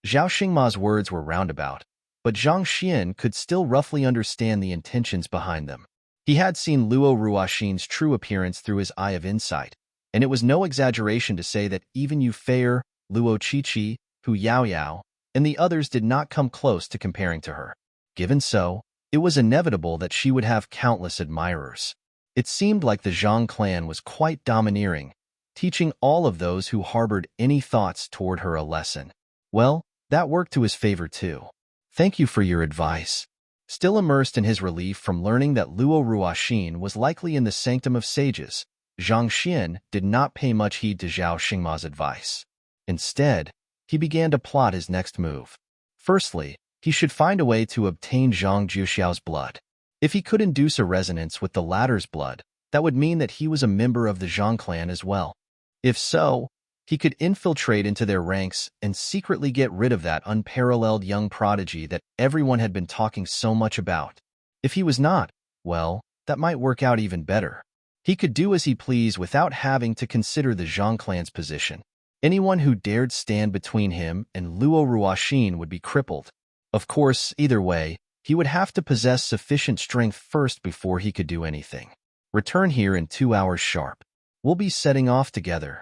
Speaker 1: Zhao Xingma's words were roundabout, but Zhang Xian could still roughly understand the intentions behind them. He had seen Luo Ruoxin's true appearance through his eye of insight, and it was no exaggeration to say that even Yu Feier, Luo Qiqi, Hu Yaoyao, and the others did not come close to comparing to her. Given so, it was inevitable that she would have countless admirers. It seemed like the Zhang clan was quite domineering, teaching all of those who harbored any thoughts toward her a lesson. Well, that worked to his favor too. Thank you for your advice. Still immersed in his relief from learning that Luo Ruoxin was likely in the Sanctum of Sages, Zhang Xian did not pay much heed to Zhao Xingma's advice. Instead, he began to plot his next move. Firstly, he should find a way to obtain Zhang Juxiao's blood. If he could induce a resonance with the latter's blood, that would mean that he was a member of the Zhang clan as well. If so, he could infiltrate into their ranks and secretly get rid of that unparalleled young prodigy that everyone had been talking so much about. If he was not, well, that might work out even better. He could do as he pleased without having to consider the Zhang clan's position. Anyone who dared stand between him and Luo Ruoxin would be crippled. Of course, either way, he would have to possess sufficient strength first before he could do anything. Return here in 2 hours sharp. We'll be setting off together.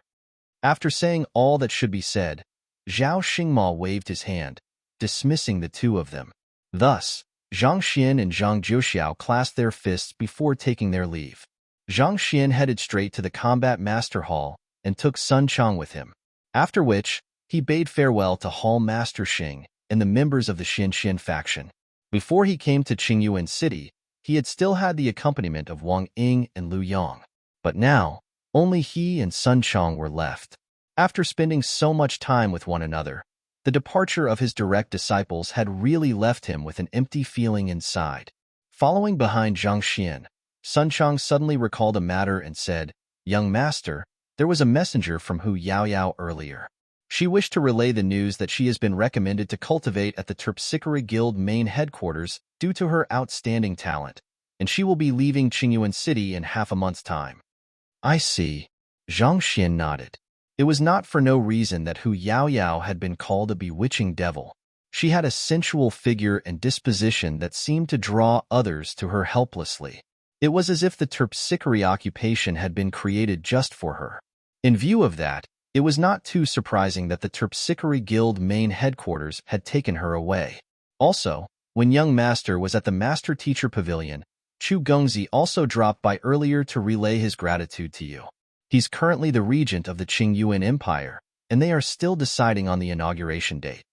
Speaker 1: After saying all that should be said, Zhao Xingma waved his hand, dismissing the two of them. Thus, Zhang Xian and Zhang Juxiao clasped their fists before taking their leave. Zhang Xian headed straight to the Combat Master Hall and took Sun Chang with him, after which he bade farewell to Hall Master Xing and the members of the Xin faction. Before he came to Qingyuan City, he had still had the accompaniment of Wang Ying and Lu Yong. But now, only he and Sun Chong were left. After spending so much time with one another, the departure of his direct disciples had really left him with an empty feeling inside. Following behind Zhang Xian, Sun Chong suddenly recalled a matter and said, "Young master, there was a messenger from Hu Yaoyao earlier. She wished to relay the news that she has been recommended to cultivate at the Terpsichore Guild main headquarters due to her outstanding talent, and she will be leaving Qingyuan City in half a month's time." "I see." Zhang Xian nodded. It was not for no reason that Hu Yaoyao had been called a bewitching devil. She had a sensual figure and disposition that seemed to draw others to her helplessly. It was as if the terpsichore occupation had been created just for her. In view of that, it was not too surprising that the Terpsichore Guild main headquarters had taken her away. Also, when young master was at the Master Teacher Pavilion, Chu Gongzi also dropped by earlier to relay his gratitude to you. He's currently the regent of the Qingyuan Empire, and they are still deciding on the inauguration date.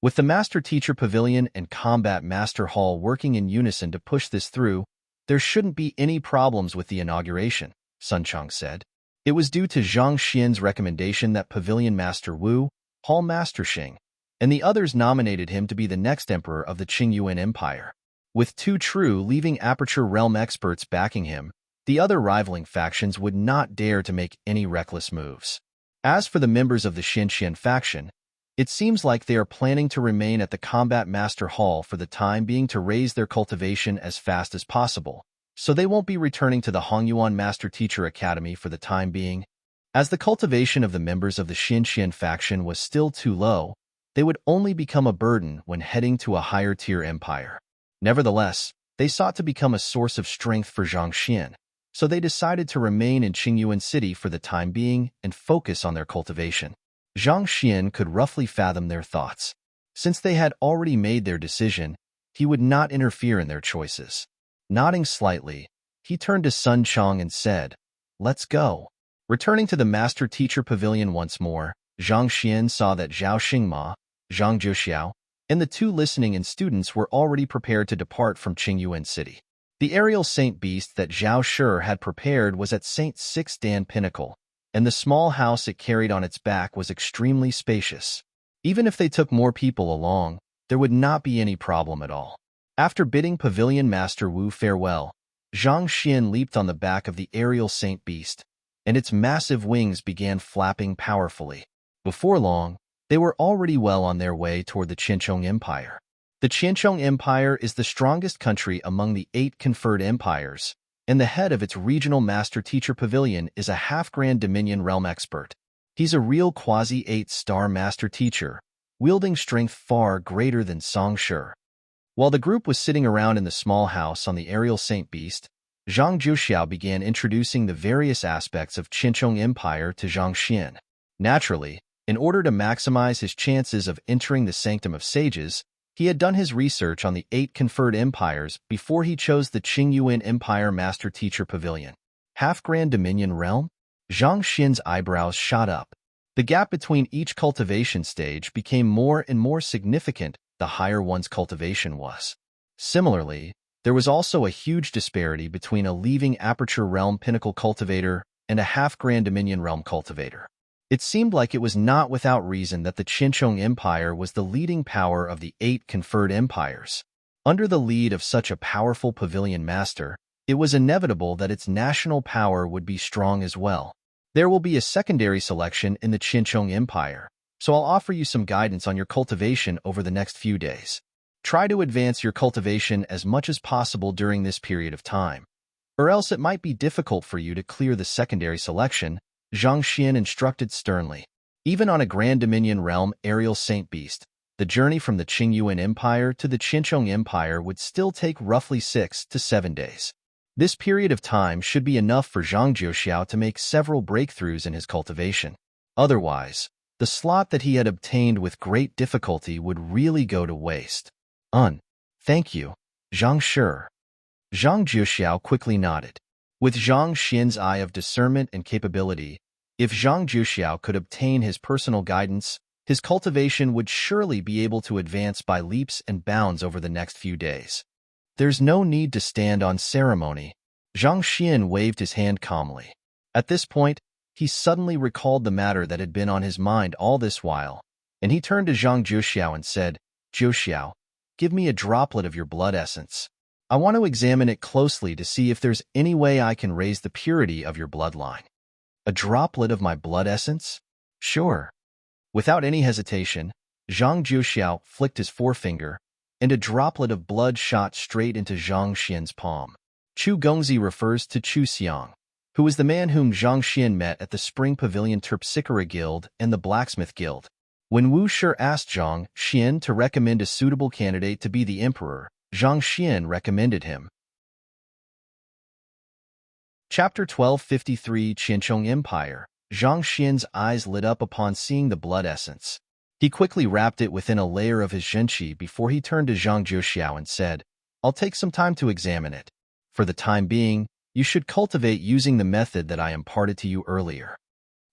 Speaker 1: With the Master Teacher Pavilion and Combat Master Hall working in unison to push this through, there shouldn't be any problems with the inauguration, Sun Chong said. It was due to Zhang Xian's recommendation that Pavilion Master Wu, Hall Master Xing, and the others nominated him to be the next emperor of the Qingyuan Empire. With two true leaving Aperture Realm experts backing him, the other rivaling factions would not dare to make any reckless moves. As for the members of the Xinxian faction, it seems like they are planning to remain at the Combat Master Hall for the time being to raise their cultivation as fast as possible, so they won't be returning to the Hongyuan Master Teacher Academy for the time being. As the cultivation of the members of the Xinxian faction was still too low, they would only become a burden when heading to a higher-tier empire. Nevertheless, they sought to become a source of strength for Zhang Xian, so they decided to remain in Qingyuan City for the time being and focus on their cultivation. Zhang Xian could roughly fathom their thoughts. Since they had already made their decision, he would not interfere in their choices. Nodding slightly, he turned to Sun Chong and said, "Let's go." Returning to the Master Teacher Pavilion once more, Zhang Xian saw that Zhao Xingma, Zhang Juxiao, and the two listening and students were already prepared to depart from Qingyuan City. The aerial Saint Beast that Zhao Shi had prepared was at Saint Six Dan Pinnacle, and the small house it carried on its back was extremely spacious. Even if they took more people along, there would not be any problem at all. After bidding Pavilion Master Wu farewell, Zhang Xian leaped on the back of the aerial Saint Beast, and its massive wings began flapping powerfully. Before long, they were already well on their way toward the Qinchong Empire. The Qinchong Empire is the strongest country among the 8 conferred empires, and the head of its regional Master Teacher Pavilion is a half-grand Dominion realm expert. He's a real quasi-8-star Master Teacher, wielding strength far greater than Song Shi. While the group was sitting around in the small house on the aerial Saint Beast, Zhang Juxiao began introducing the various aspects of Qinchong Empire to Zhang Xian. Naturally, in order to maximize his chances of entering the Sanctum of Sages, he had done his research on the 8 conferred empires before he chose the Qingyuan Empire Master Teacher Pavilion. Half-Grand Dominion Realm? Zhang Xian's eyebrows shot up. The gap between each cultivation stage became more and more significant the higher one's cultivation was. Similarly, there was also a huge disparity between a leaving Aperture Realm Pinnacle cultivator and a half-Grand Dominion Realm cultivator. It seemed like it was not without reason that the Qinchong Empire was the leading power of the 8 conferred empires. Under the lead of such a powerful pavilion master, it was inevitable that its national power would be strong as well. There will be a secondary selection in the Qinchong Empire, so I'll offer you some guidance on your cultivation over the next few days. Try to advance your cultivation as much as possible during this period of time, or else it might be difficult for you to clear the secondary selection, Zhang Xian instructed sternly. Even on a Grand Dominion Realm aerial Saint Beast, the journey from the Qingyuan Empire to the Qinchong Empire would still take roughly 6 to 7 days. This period of time should be enough for Zhang Juxiao to make several breakthroughs in his cultivation. Otherwise, the slot that he had obtained with great difficulty would really go to waste. Thank you, Zhang Shi. Zhang Juxiao quickly nodded. With Zhang Xian's eye of discernment and capability, if Zhang Juxiao could obtain his personal guidance, his cultivation would surely be able to advance by leaps and bounds over the next few days. There's no need to stand on ceremony. Zhang Xian waved his hand calmly. At this point, he suddenly recalled the matter that had been on his mind all this while, and he turned to Zhang Juxiao and said, Juxiao, give me a droplet of your blood essence. I want to examine it closely to see if there's any way I can raise the purity of your bloodline. A droplet of my blood essence? Sure. Without any hesitation, Zhang Juxiao flicked his forefinger, and a droplet of blood shot straight into Zhang Xian's palm. Chu Gongzi refers to Chu Xiang, who was the man whom Zhang Xian met at the Spring Pavilion Terpsichore Guild and the Blacksmith Guild. When Wu Shi asked Zhang Xian to recommend a suitable candidate to be the emperor, Zhang Xian recommended him. Chapter 1253 Qinchong Empire. Zhang Xian's eyes lit up upon seeing the blood essence. He quickly wrapped it within a layer of his zhenqi before he turned to Zhang Juxiao and said, I'll take some time to examine it. For the time being, you should cultivate using the method that I imparted to you earlier.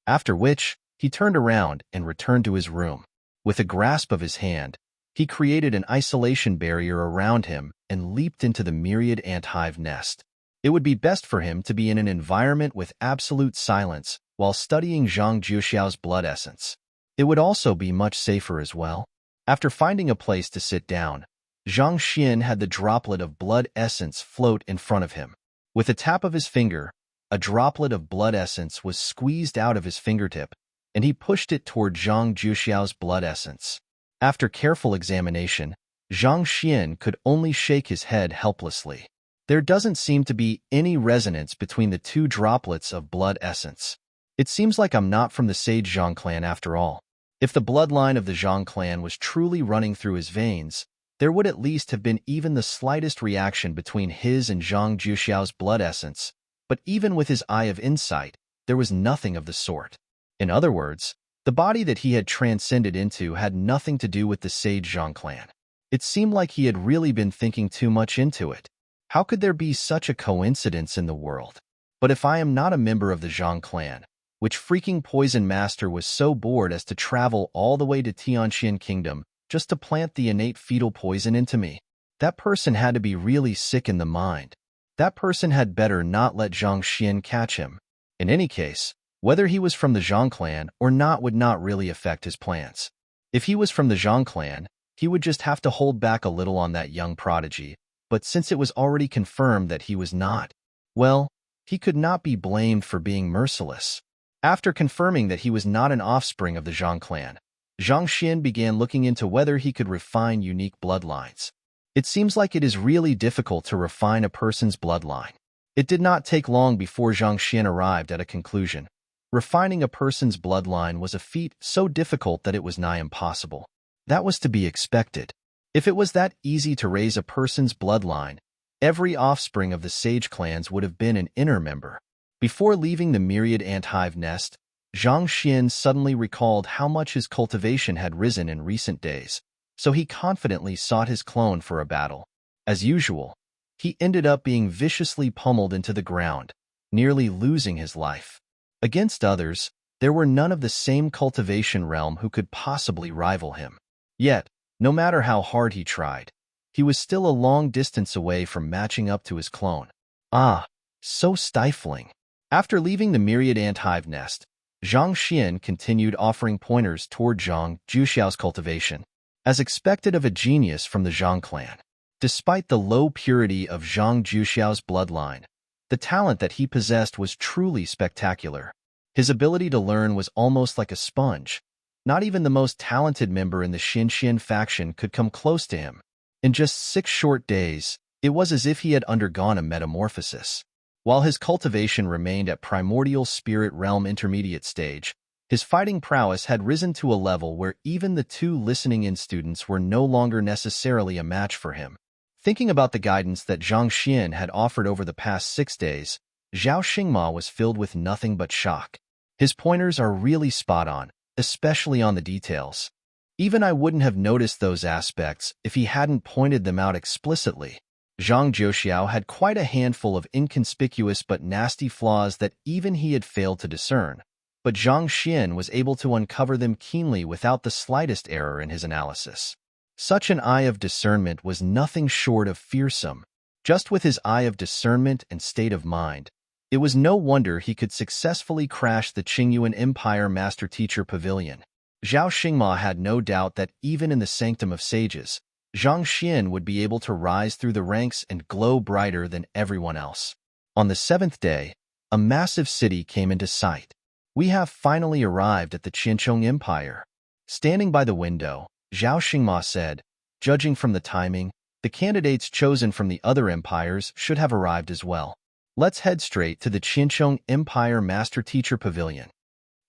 Speaker 1: After which, he turned around and returned to his room. With a grasp of his hand, he created an isolation barrier around him and leaped into the myriad ant hive nest. It would be best for him to be in an environment with absolute silence while studying Zhang Juxiao's blood essence. It would also be much safer as well. After finding a place to sit down, Zhang Xian had the droplet of blood essence float in front of him. With a tap of his finger, a droplet of blood essence was squeezed out of his fingertip, and he pushed it toward Zhang Juxiao's blood essence. After careful examination, Zhang Xian could only shake his head helplessly. There doesn't seem to be any resonance between the two droplets of blood essence. It seems like I'm not from the sage Zhang clan after all. If the bloodline of the Zhang clan was truly running through his veins, there would at least have been even the slightest reaction between his and Zhang Juxiao's blood essence, but even with his eye of insight, there was nothing of the sort. In other words, the body that he had transcended into had nothing to do with the sage Zhang clan. It seemed like he had really been thinking too much into it. How could there be such a coincidence in the world? But if I am not a member of the Zhang clan, which freaking poison master was so bored as to travel all the way to Tianxian Kingdom just to plant the innate fetal poison into me? That person had to be really sick in the mind. That person had better not let Zhang Xian catch him. In any case, whether he was from the Zhang clan or not would not really affect his plans. If he was from the Zhang clan, he would just have to hold back a little on that young prodigy, but since it was already confirmed that he was not, well, he could not be blamed for being merciless. After confirming that he was not an offspring of the Zhang clan, Zhang Xian began looking into whether he could refine unique bloodlines. It seems like it is really difficult to refine a person's bloodline. It did not take long before Zhang Xian arrived at a conclusion. Refining a person's bloodline was a feat so difficult that it was nigh impossible. That was to be expected. If it was that easy to raise a person's bloodline, every offspring of the sage clans would have been an inner member. Before leaving the myriad ant hive nest, Zhang Xian suddenly recalled how much his cultivation had risen in recent days, so he confidently sought his clone for a battle. As usual, he ended up being viciously pummeled into the ground, nearly losing his life. Against others, there were none of the same cultivation realm who could possibly rival him. Yet, no matter how hard he tried, he was still a long distance away from matching up to his clone. Ah, so stifling. After leaving the myriad ant hive nest, Zhang Xian continued offering pointers toward Zhang Juxiao's cultivation, as expected of a genius from the Zhang clan. Despite the low purity of Zhang Juxiao's bloodline, the talent that he possessed was truly spectacular. His ability to learn was almost like a sponge. Not even the most talented member in the Xinxian faction could come close to him. In just 6 short days, it was as if he had undergone a metamorphosis. While his cultivation remained at primordial spirit realm intermediate stage, his fighting prowess had risen to a level where even the 2 listening-in students were no longer necessarily a match for him. Thinking about the guidance that Zhang Xian had offered over the past 6 days, Zhao Xingma was filled with nothing but shock. His pointers are really spot on, especially on the details. Even I wouldn't have noticed those aspects if he hadn't pointed them out explicitly. Zhang Juxiao had quite a handful of inconspicuous but nasty flaws that even he had failed to discern, but Zhang Xian was able to uncover them keenly without the slightest error in his analysis. Such an eye of discernment was nothing short of fearsome. Just with his eye of discernment and state of mind, it was no wonder he could successfully crash the Qingyuan Empire Master-Teacher Pavilion. Zhao Xingma had no doubt that even in the Sanctum of Sages, Zhang Xian would be able to rise through the ranks and glow brighter than everyone else. On the 7th day, a massive city came into sight. We have finally arrived at the Qianchong Empire. Standing by the window, Zhao Xingma said, judging from the timing, the candidates chosen from the other empires should have arrived as well. Let's head straight to the Qianchong Empire Master-Teacher Pavilion.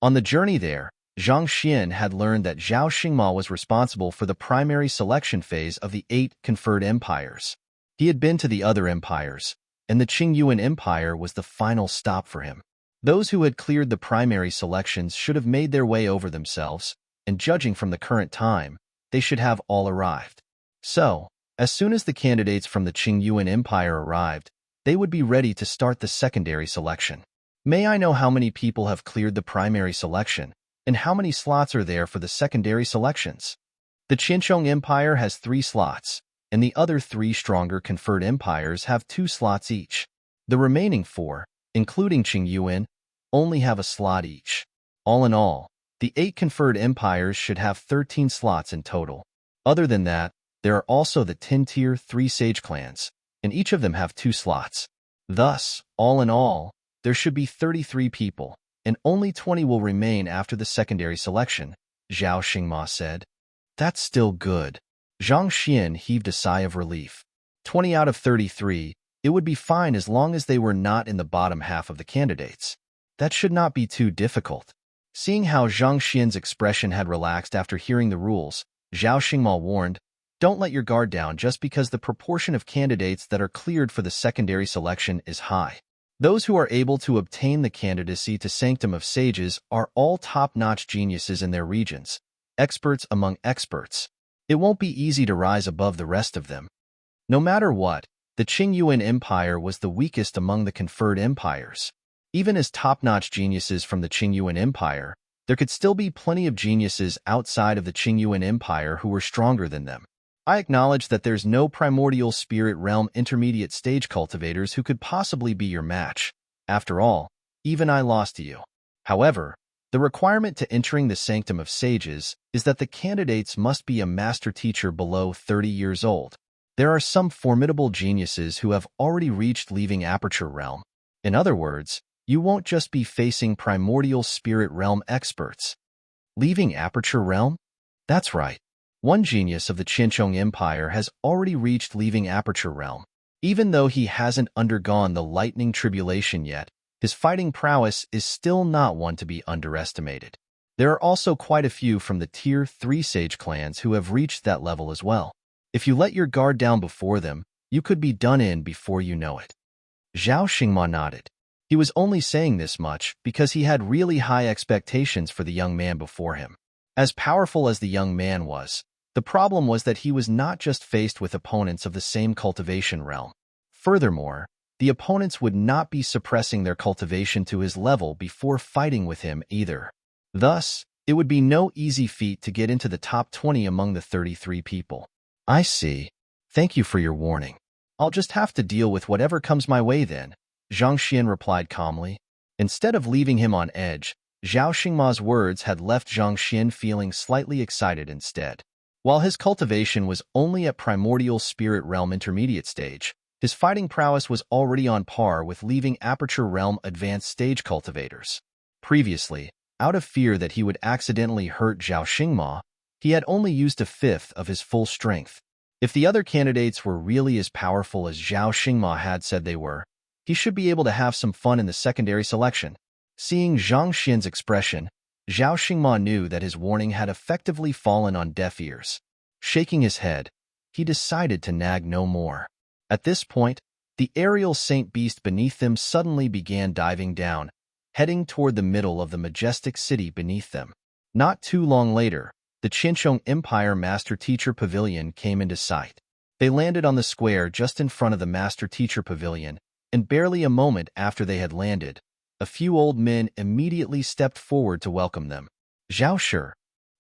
Speaker 1: On the journey there, Zhang Xian had learned that Zhao Xingma was responsible for the primary selection phase of the 8 conferred empires. He had been to the other empires, and the Qingyuan Empire was the final stop for him. Those who had cleared the primary selections should have made their way over themselves, and judging from the current time, they should have all arrived. So, as soon as the candidates from the Qingyuan Empire arrived, they would be ready to start the secondary selection. May I know how many people have cleared the primary selection, and how many slots are there for the secondary selections? The Qianchong Empire has 3 slots, and the other 3 stronger conferred empires have 2 slots each. The remaining 4, including Qingyuan, only have a slot each. All in all, the 8 conferred empires should have 13 slots in total. Other than that, there are also the 10-tier 3 sage clans, and each of them have 2 slots. Thus, all in all, there should be 33 people, and only 20 will remain after the secondary selection, Zhao Xingma said. That's still good. Zhang Xian heaved a sigh of relief. 20 out of 33, it would be fine as long as they were not in the bottom half of the candidates. That should not be too difficult. Seeing how Zhang Xian's expression had relaxed after hearing the rules, Zhao Xingma warned, don't let your guard down just because the proportion of candidates that are cleared for the secondary selection is high. Those who are able to obtain the candidacy to Sanctum of Sages are all top-notch geniuses in their regions, experts among experts. It won't be easy to rise above the rest of them. No matter what, the Qingyuan Empire was the weakest among the conferred empires. Even as top-notch geniuses from the Qingyuan Empire, there could still be plenty of geniuses outside of the Qingyuan Empire who were stronger than them. I acknowledge that there's no primordial spirit realm intermediate stage cultivators who could possibly be your match. After all, even I lost to you. However, the requirement to entering the Sanctum of Sages is that the candidates must be a master teacher below 30 years old. There are some formidable geniuses who have already reached leaving Aperture Realm. In other words, you won't just be facing primordial spirit realm experts. Leaving Aperture Realm? That's right. One genius of the Qianchong Empire has already reached leaving Aperture Realm. Even though he hasn't undergone the lightning tribulation yet, his fighting prowess is still not one to be underestimated. There are also quite a few from the Tier 3 Sage clans who have reached that level as well. If you let your guard down before them, you could be done in before you know it. Zhao Xingma nodded. He was only saying this much because he had really high expectations for the young man before him. As powerful as the young man was, the problem was that he was not just faced with opponents of the same cultivation realm. Furthermore, the opponents would not be suppressing their cultivation to his level before fighting with him either. Thus, it would be no easy feat to get into the top 20 among the 33 people. I see. Thank you for your warning. I'll just have to deal with whatever comes my way then, Zhang Xian replied calmly. Instead of leaving him on edge, Zhao Xingma's words had left Zhang Xian feeling slightly excited instead. While his cultivation was only at primordial spirit realm intermediate stage, his fighting prowess was already on par with leaving Aperture Realm advanced stage cultivators. Previously, out of fear that he would accidentally hurt Zhao Xingma, he had only used a fifth of his full strength. If the other candidates were really as powerful as Zhao Xingma had said they were, he should be able to have some fun in the secondary selection. Seeing Zhang Xian's expression, Zhao Xingma knew that his warning had effectively fallen on deaf ears. Shaking his head, he decided to nag no more. At this point, the aerial saint beast beneath them suddenly began diving down, heading toward the middle of the majestic city beneath them. Not too long later, the Qianchong Empire Master Teacher Pavilion came into sight. They landed on the square just in front of the Master Teacher Pavilion, and barely a moment after they had landed, a few old men immediately stepped forward to welcome them. Zhao Shi.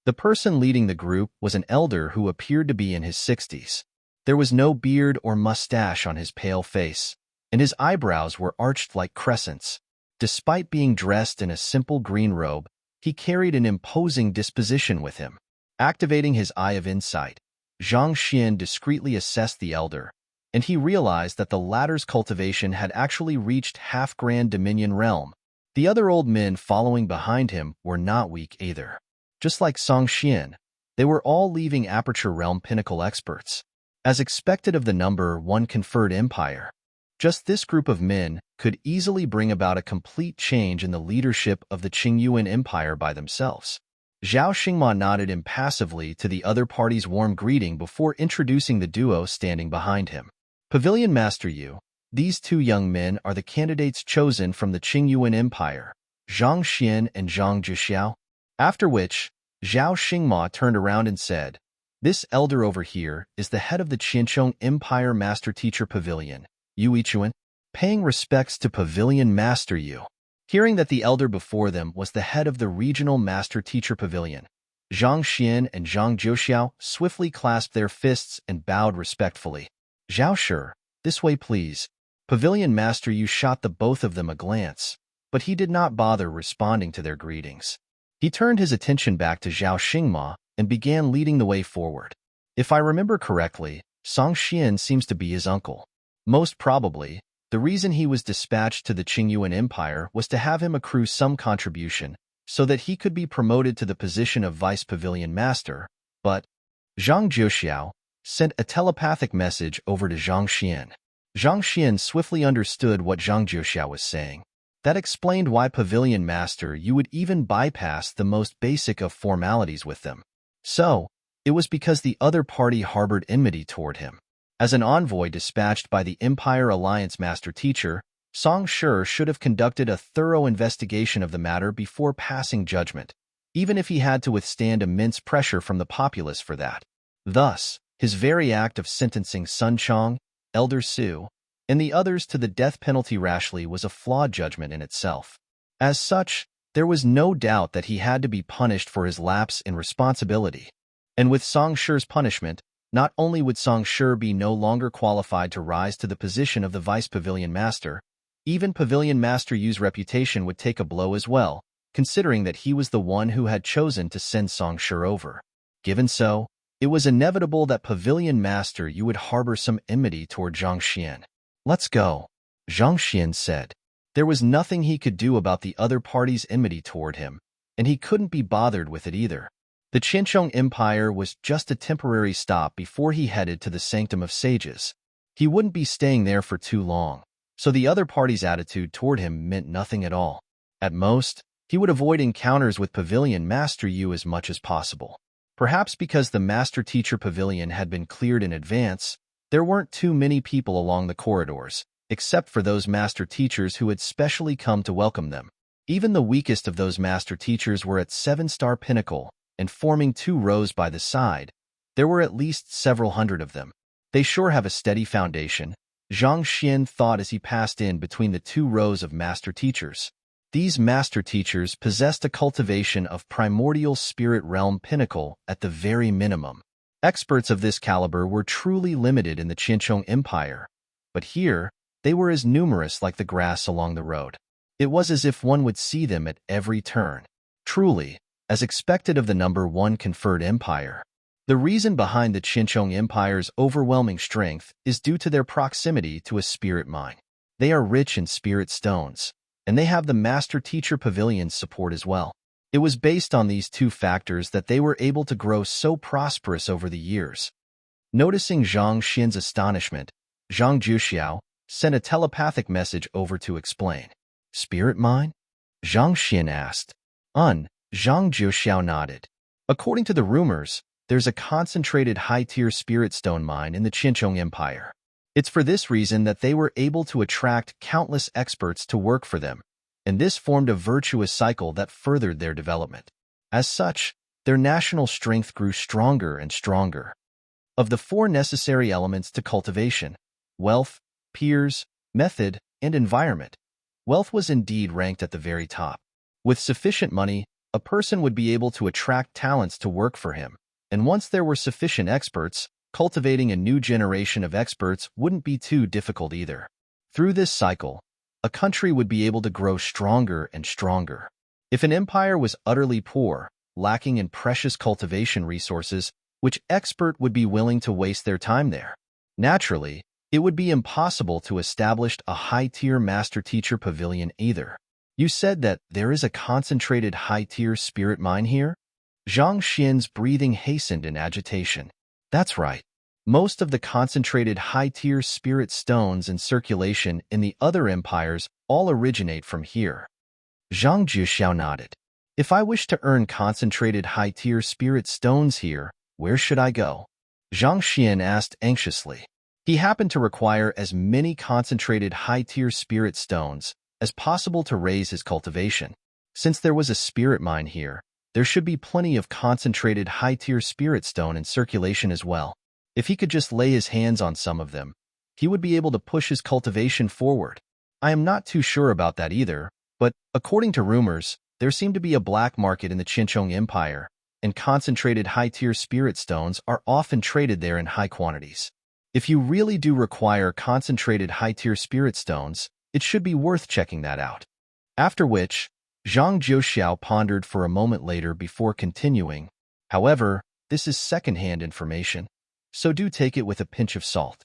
Speaker 1: The person leading the group was an elder who appeared to be in his 60s. There was no beard or mustache on his pale face, and his eyebrows were arched like crescents. Despite being dressed in a simple green robe, he carried an imposing disposition with him. Activating his eye of insight, Zhang Xian discreetly assessed the elder, and he realized that the latter's cultivation had actually reached half-grand dominion realm. The other old men following behind him were not weak either. Just like Zhang Xian, they were all leaving Aperture Realm pinnacle experts. As expected of the number one conferred empire, just this group of men could easily bring about a complete change in the leadership of the Qingyuan Empire by themselves. Zhao Xingma nodded impassively to the other party's warm greeting before introducing the duo standing behind him. Pavilion Master Yu, these two young men are the candidates chosen from the Qingyuan Empire, Zhang Xian and Zhang Zhixiao. After which, Zhao Xingma turned around and said, "This elder over here is the head of the Qianchong Empire Master Teacher Pavilion, Yu Yichuan." Paying respects to Pavilion Master Yu. Hearing that the elder before them was the head of the Regional Master Teacher Pavilion, Zhang Xian and Zhang Zhixiao swiftly clasped their fists and bowed respectfully. "Zhao Shi, this way please." Pavilion Master Yu shot the both of them a glance, but he did not bother responding to their greetings. He turned his attention back to Zhao Xingma and began leading the way forward. If I remember correctly, Zhang Xian seems to be his uncle. Most probably, the reason he was dispatched to the Qingyuan Empire was to have him accrue some contribution so that he could be promoted to the position of Vice Pavilion Master, but Zhang Zhixiao sent a telepathic message over to Zhang Xian. Zhang Xian swiftly understood what Zhang Zhixiao was saying. That explained why Pavilion Master you would even bypass the most basic of formalities with them. So, it was because the other party harbored enmity toward him. As an envoy dispatched by the Empire Alliance Master Teacher, Zhang Shi should have conducted a thorough investigation of the matter before passing judgment, even if he had to withstand immense pressure from the populace for that. Thus, his very act of sentencing Sun Chong, Elder Su, and the others to the death penalty rashly was a flawed judgment in itself. As such, there was no doubt that he had to be punished for his lapse in responsibility. And with Zhang Shi's punishment, not only would Zhang Shi be no longer qualified to rise to the position of the Vice Pavilion Master, even Pavilion Master Yu's reputation would take a blow as well, considering that he was the one who had chosen to send Zhang Shi over. Given so, it was inevitable that Pavilion Master Yu would harbor some enmity toward Zhang Xian. "Let's go," Zhang Xian said. There was nothing he could do about the other party's enmity toward him, and he couldn't be bothered with it either. The Qianchong Empire was just a temporary stop before he headed to the Sanctum of Sages. He wouldn't be staying there for too long, so the other party's attitude toward him meant nothing at all. At most, he would avoid encounters with Pavilion Master Yu as much as possible. Perhaps because the Master Teacher Pavilion had been cleared in advance, there weren't too many people along the corridors, except for those Master Teachers who had specially come to welcome them. Even the weakest of those Master Teachers were at 7-star pinnacle, and forming 2 rows by the side, there were at least several hundred of them. They sure have a steady foundation, Zhang Xian thought as he passed in between the 2 rows of Master Teachers. These Master Teachers possessed a cultivation of primordial spirit realm pinnacle at the very minimum. Experts of this caliber were truly limited in the Qianchong Empire, but here, they were as numerous like the grass along the road. It was as if one would see them at every turn. Truly, as expected of the number one conferred empire. The reason behind the Qianchong Empire's overwhelming strength is due to their proximity to a spirit mine. They are rich in spirit stones, and they have the Master Teacher Pavilion's support as well. It was based on these 2 factors that they were able to grow so prosperous over the years. Noticing Zhang Xian's astonishment, Zhang Zhixiao sent a telepathic message over to explain. "Spirit mine?" Zhang Xian asked. Zhang Zhixiao nodded. According to the rumors, there's a concentrated high-tier spirit stone mine in the Qianchong Empire. It's for this reason that they were able to attract countless experts to work for them, and this formed a virtuous cycle that furthered their development. As such, their national strength grew stronger and stronger. Of the 4 necessary elements to cultivation, wealth, peers, method, and environment, wealth was indeed ranked at the very top. With sufficient money, a person would be able to attract talents to work for him, and once there were sufficient experts, cultivating a new generation of experts wouldn't be too difficult either. Through this cycle, a country would be able to grow stronger and stronger. If an empire was utterly poor, lacking in precious cultivation resources, which expert would be willing to waste their time there? Naturally, it would be impossible to establish a high-tier master-teacher pavilion either. You said that there is a concentrated high-tier spirit mine here? Zhang Xian's breathing hastened in agitation. That's right. Most of the concentrated high-tier spirit stones in circulation in the other empires all originate from here. Zhang Juxiao nodded. If I wish to earn concentrated high-tier spirit stones here, where should I go? Zhang Xian asked anxiously. He happened to require as many concentrated high-tier spirit stones as possible to raise his cultivation. Since there was a spirit mine here, there should be plenty of concentrated high-tier spirit stone in circulation as well. If he could just lay his hands on some of them, he would be able to push his cultivation forward. I am not too sure about that either, but according to rumors, there seemed to be a black market in the Qinchong Empire, and concentrated high-tier spirit stones are often traded there in high quantities. If you really do require concentrated high-tier spirit stones, it should be worth checking that out. After which, Zhang Juxiao pondered for a moment later before continuing. However, this is second-hand information, so do take it with a pinch of salt.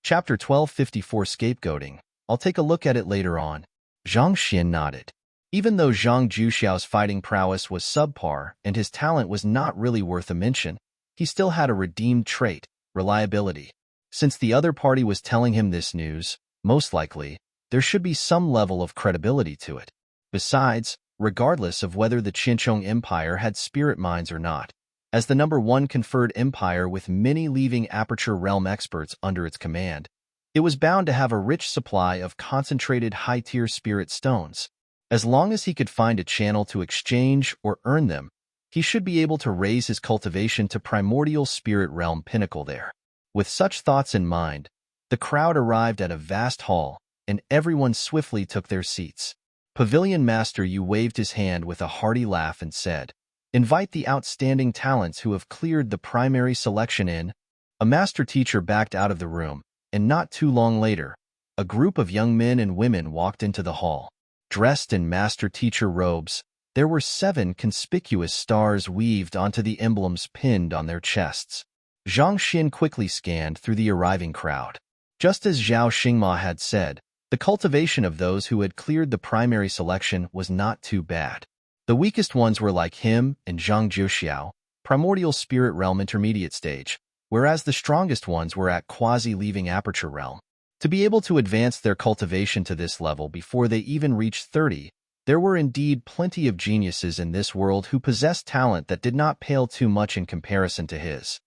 Speaker 1: Chapter 1254 Scapegoating. I'll take a look at it later on. Zhang Xian nodded. Even though Zhang Juxiao's fighting prowess was subpar and his talent was not really worth a mention, he still had a redeemed trait, reliability. Since the other party was telling him this news, most likely, there should be some level of credibility to it. Besides, regardless of whether the Qinchong Empire had spirit mines or not, as the #1 conferred empire with many leaving Aperture Realm experts under its command, it was bound to have a rich supply of concentrated high-tier spirit stones. As long as he could find a channel to exchange or earn them, he should be able to raise his cultivation to primordial spirit realm pinnacle there. With such thoughts in mind, the crowd arrived at a vast hall, and everyone swiftly took their seats. Pavilion Master Yu waved his hand with a hearty laugh and said, "Invite the outstanding talents who have cleared the primary selection in." A master teacher backed out of the room, and not too long later, a group of young men and women walked into the hall. Dressed in master teacher robes, there were 7 conspicuous stars weaved onto the emblems pinned on their chests. Zhang Xian quickly scanned through the arriving crowd. Just as Zhao Xingma had said, the cultivation of those who had cleared the primary selection was not too bad. The weakest ones were like him and Zhang Juxiao, primordial spirit realm intermediate stage, whereas the strongest ones were at quasi-leaving aperture realm. To be able to advance their cultivation to this level before they even reached 30, there were indeed plenty of geniuses in this world who possessed talent that did not pale too much in comparison to his.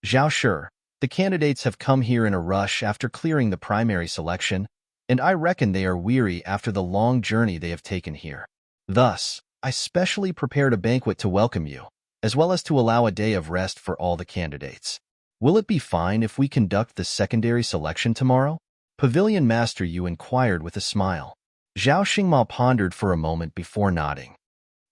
Speaker 1: Zhao Shi, the candidates have come here in a rush after clearing the primary selection, and I reckon they are weary after the long journey they have taken here. Thus, I specially prepared a banquet to welcome you, as well as to allow a day of rest for all the candidates. Will it be fine if we conduct the secondary selection tomorrow? Pavilion Master Yu inquired with a smile. Zhao Xingma pondered for a moment before nodding.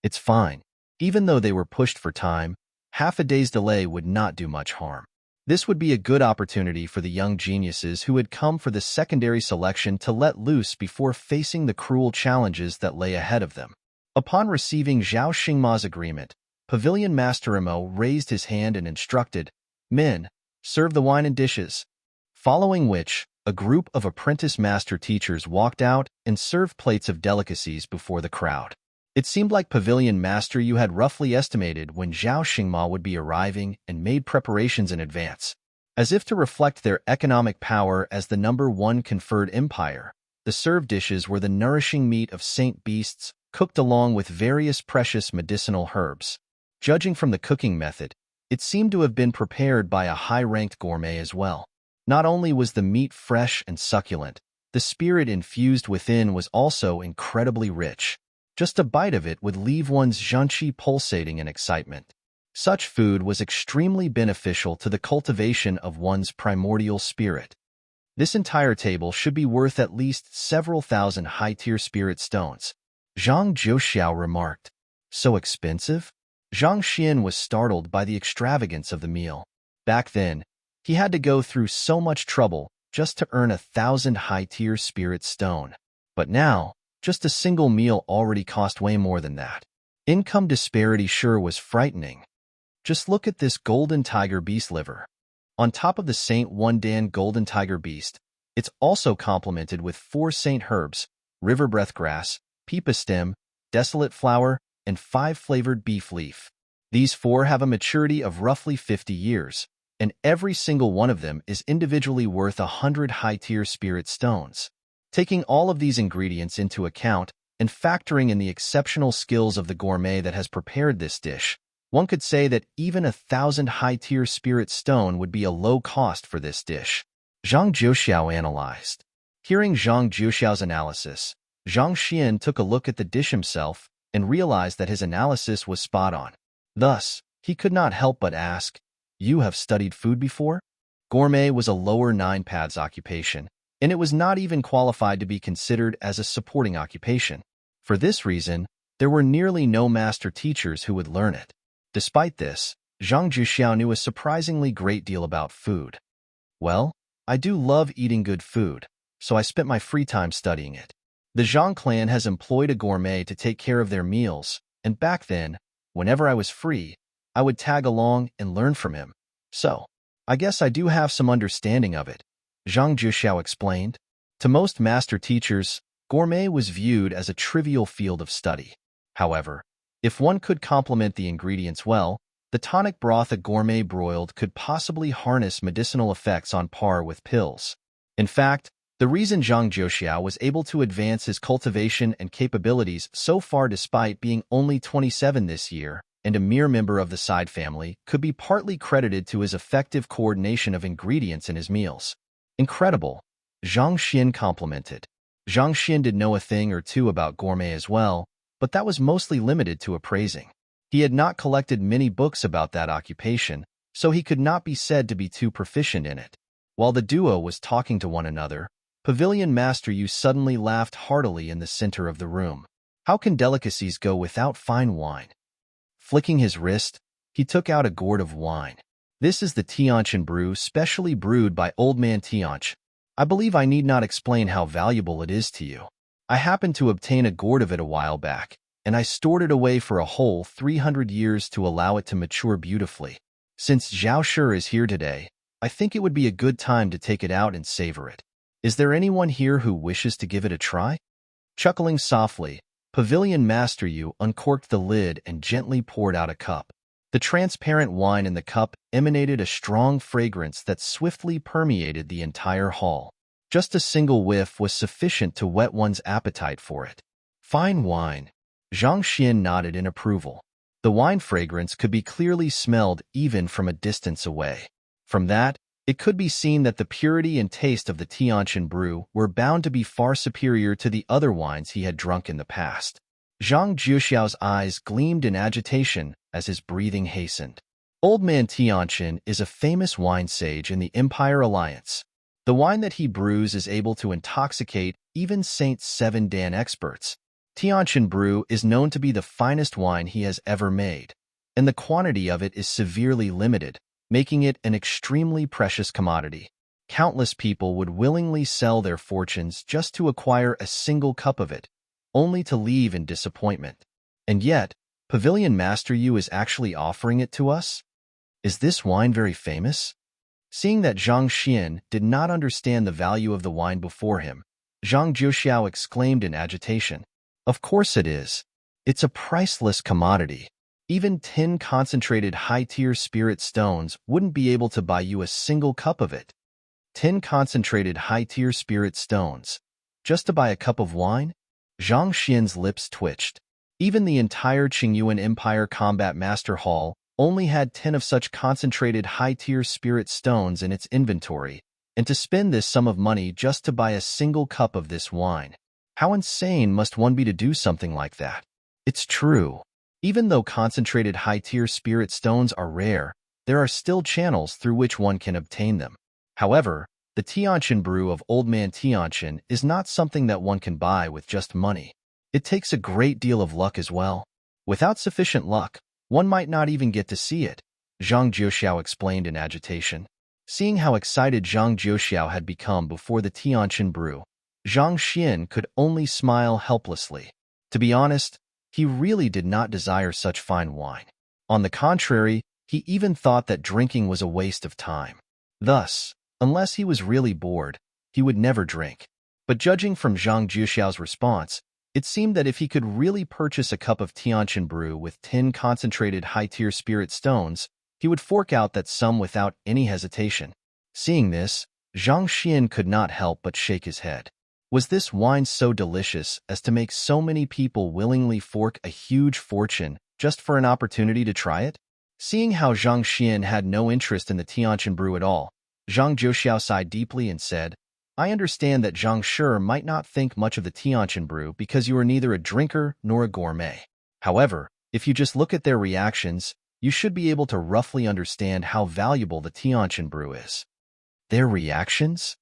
Speaker 1: It's fine. Even though they were pushed for time, half a day's delay would not do much harm. This would be a good opportunity for the young geniuses who had come for the secondary selection to let loose before facing the cruel challenges that lay ahead of them. Upon receiving Zhao Xingma's agreement, Pavilion Master Imo raised his hand and instructed, "Men, serve the wine and dishes." Following which, a group of apprentice master teachers walked out and served plates of delicacies before the crowd. It seemed like Pavilion Master Yu had roughly estimated when Zhao Xingma would be arriving and made preparations in advance. As if to reflect their economic power as the #1 conferred empire, the served dishes were the nourishing meat of saint beasts, cooked along with various precious medicinal herbs. Judging from the cooking method, it seemed to have been prepared by a high-ranked gourmet as well. Not only was the meat fresh and succulent, the spirit infused within was also incredibly rich. Just a bite of it would leave one's zhanqi pulsating in excitement. Such food was extremely beneficial to the cultivation of one's primordial spirit. This entire table should be worth at least several thousand high-tier spirit stones. Zhang Juxiao remarked. So expensive? Zhang Xian was startled by the extravagance of the meal. Back then, he had to go through so much trouble just to earn 1,000 high-tier spirit stone. But now, just a single meal already cost way more than that. Income disparity sure was frightening. Just look at this golden tiger beast liver. On top of the Saint One Dan golden tiger beast, it's also complemented with 4 saint herbs, river breath grass, peepa stem, desolate flower, and 5 flavored beef leaf. These 4 have a maturity of roughly 50 years, and every single one of them is individually worth 100 high-tier spirit stones. Taking all of these ingredients into account and factoring in the exceptional skills of the gourmet that has prepared this dish, one could say that even 1,000 high-tier spirit stone would be a low cost for this dish. Zhang Jiuxiao analyzed. Hearing Zhang Jiuxiao's analysis, Zhang Xian took a look at the dish himself and realized that his analysis was spot on. Thus, he could not help but ask, "You have studied food before?" Gourmet was a lower 9 paths occupation, and it was not even qualified to be considered as a supporting occupation. For this reason, there were nearly no master teachers who would learn it. Despite this, Zhang Jiuxiao knew a surprisingly great deal about food. "Well, I do love eating good food, so I spent my free time studying it. The Zhang clan has employed a gourmet to take care of their meals, and back then, whenever I was free, I would tag along and learn from him. So, I guess I do have some understanding of it," Zhang Jiuxiao explained. To most master teachers, gourmet was viewed as a trivial field of study. However, if one could complement the ingredients well, the tonic broth a gourmet broiled could possibly harness medicinal effects on par with pills. In fact, the reason Zhang Jiuxiao was able to advance his cultivation and capabilities so far despite being only 27 this year and a mere member of the Side family could be partly credited to his effective coordination of ingredients in his meals. "Incredible," Zhang Xian complimented. Zhang Xian did know a thing or two about gourmet as well, but that was mostly limited to appraising. He had not collected many books about that occupation, so he could not be said to be too proficient in it. While the duo was talking to one another, Pavilion Master Yu suddenly laughed heartily in the center of the room. How can delicacies go without fine wine? Flicking his wrist, he took out a gourd of wine. "This is the Tianqian brew specially brewed by Old Man Tianch. I believe I need not explain how valuable it is to you. I happened to obtain a gourd of it a while back, and I stored it away for a whole 300 years to allow it to mature beautifully. Since Zhao Shi is here today, I think it would be a good time to take it out and savor it. Is there anyone here who wishes to give it a try?" Chuckling softly, Pavilion Master Yu uncorked the lid and gently poured out a cup. The transparent wine in the cup emanated a strong fragrance that swiftly permeated the entire hall. Just a single whiff was sufficient to whet one's appetite for it. "Fine wine." Zhang Xian nodded in approval. The wine fragrance could be clearly smelled even from a distance away. From that, it could be seen that the purity and taste of the Tianqian brew were bound to be far superior to the other wines he had drunk in the past. Zhang Jiuxiao's eyes gleamed in agitation as his breathing hastened. Old Man Tianqian is a famous wine sage in the Empire Alliance. The wine that he brews is able to intoxicate even Saint Seven Dan experts. Tianqian brew is known to be the finest wine he has ever made, and the quantity of it is severely limited, making it an extremely precious commodity. Countless people would willingly sell their fortunes just to acquire a single cup of it, only to leave in disappointment. And yet, Pavilion Master Yu is actually offering it to us? Is this wine very famous? Seeing that Zhang Xian did not understand the value of the wine before him, Zhang Jiuxiao exclaimed in agitation, "Of course it is. It's a priceless commodity. Even 10 concentrated high-tier spirit stones wouldn't be able to buy you a single cup of it." 10 concentrated high-tier spirit stones, just to buy a cup of wine? Zhang Xian's lips twitched. Even the entire Qingyuan Empire Combat Master Hall only had 10 of such concentrated high-tier spirit stones in its inventory, and to spend this sum of money just to buy a single cup of this wine. How insane must one be to do something like that? It's true. Even though concentrated high-tier spirit stones are rare, there are still channels through which one can obtain them. However, the Tianqian brew of Old Man Tianqian is not something that one can buy with just money. It takes a great deal of luck as well. Without sufficient luck, One might not even get to see it, Zhang Jiuxiao explained in agitation. Seeing how excited Zhang Jiuxiao had become before the Tianqin brew, Zhang Xian could only smile helplessly. To be honest, he really did not desire such fine wine. On the contrary, he even thought that drinking was a waste of time. Thus, unless he was really bored, he would never drink. But judging from Zhang Jiuxiao's response, it seemed that if he could really purchase a cup of Tianqin brew with 10 concentrated high-tier spirit stones, he would fork out that sum without any hesitation. Seeing this, Zhang Xian could not help but shake his head. Was this wine so delicious as to make so many people willingly fork a huge fortune just for an opportunity to try it? Seeing how Zhang Xian had no interest in the Tianqin brew at all, Zhang Jiuxiao sighed deeply and said, I understand that Zhang Shi might not think much of the Tianqin brew because you are neither a drinker nor a gourmet. However, if you just look at their reactions, you should be able to roughly understand how valuable the Tianqin brew is. Their reactions?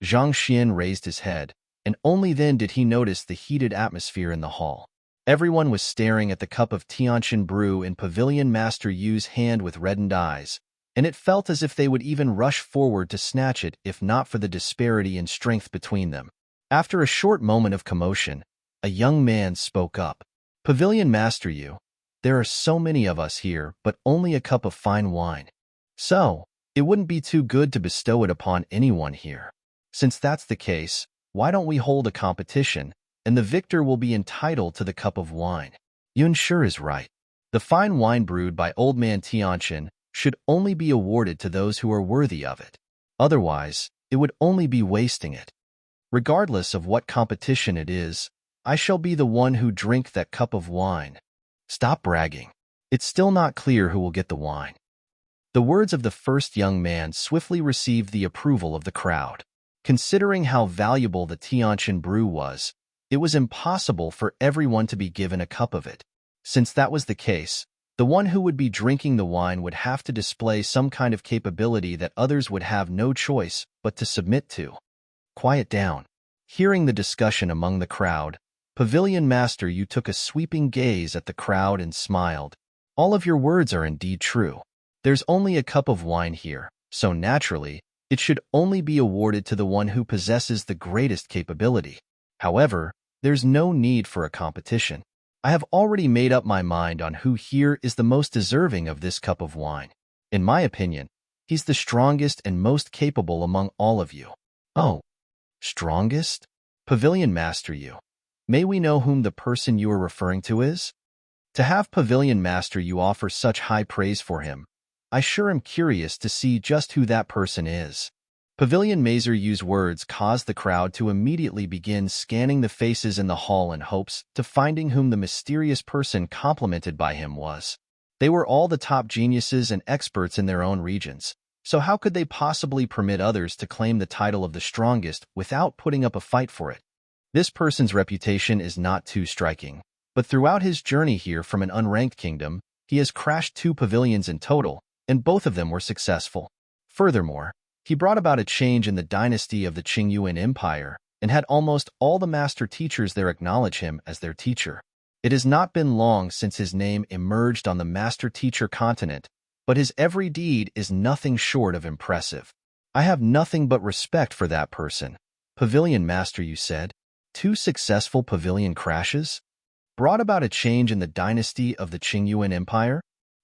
Speaker 1: Zhang Xian raised his head, and only then did he notice the heated atmosphere in the hall. Everyone was staring at the cup of Tianqin brew in Pavilion Master Yu's hand with reddened eyes, and it felt as if they would even rush forward to snatch it if not for the disparity in strength between them. After a short moment of commotion, a young man spoke up. Pavilion Master Yu, there are so many of us here, but only a cup of fine wine. So, it wouldn't be too good to bestow it upon anyone here. Since that's the case, why don't we hold a competition, and the victor will be entitled to the cup of wine? Yun sure is right. The fine wine brewed by Old Man Tianqin should only be awarded to those who are worthy of it. Otherwise, it would only be wasting it. Regardless of what competition it is, I shall be the one who drink that cup of wine. Stop bragging. It's still not clear who will get the wine. The words of the first young man swiftly received the approval of the crowd. Considering how valuable the Tianqin brew was, it was impossible for everyone to be given a cup of it. Since that was the case, the one who would be drinking the wine would have to display some kind of capability that others would have no choice but to submit to. Quiet down. Hearing the discussion among the crowd, Pavilion Master Yu took a sweeping gaze at the crowd and smiled. All of your words are indeed true. There's only a cup of wine here, so naturally, it should only be awarded to the one who possesses the greatest capability. However, there's no need for a competition. I have already made up my mind on who here is the most deserving of this cup of wine. In my opinion, he's the strongest and most capable among all of you. Oh, strongest? Pavilion Master Yu. May we know whom the person you are referring to is? To have Pavilion Master Yu offer such high praise for him, I sure am curious to see just who that person is. Pavilion Master Yu's words caused the crowd to immediately begin scanning the faces in the hall in hopes to finding whom the mysterious person complimented by him was. They were all the top geniuses and experts in their own regions, so how could they possibly permit others to claim the title of the strongest without putting up a fight for it? This person's reputation is not too striking, but throughout his journey here from an unranked kingdom, he has crashed 2 pavilions in total, and both of them were successful. Furthermore, he brought about a change in the dynasty of the Qingyuan Empire and had almost all the master teachers there acknowledge him as their teacher. It has not been long since his name emerged on the master teacher continent, but his every deed is nothing short of impressive. I have nothing but respect for that person. Pavilion Master Yu said. 2 successful pavilion crashes? Brought about a change in the dynasty of the Qingyuan Empire?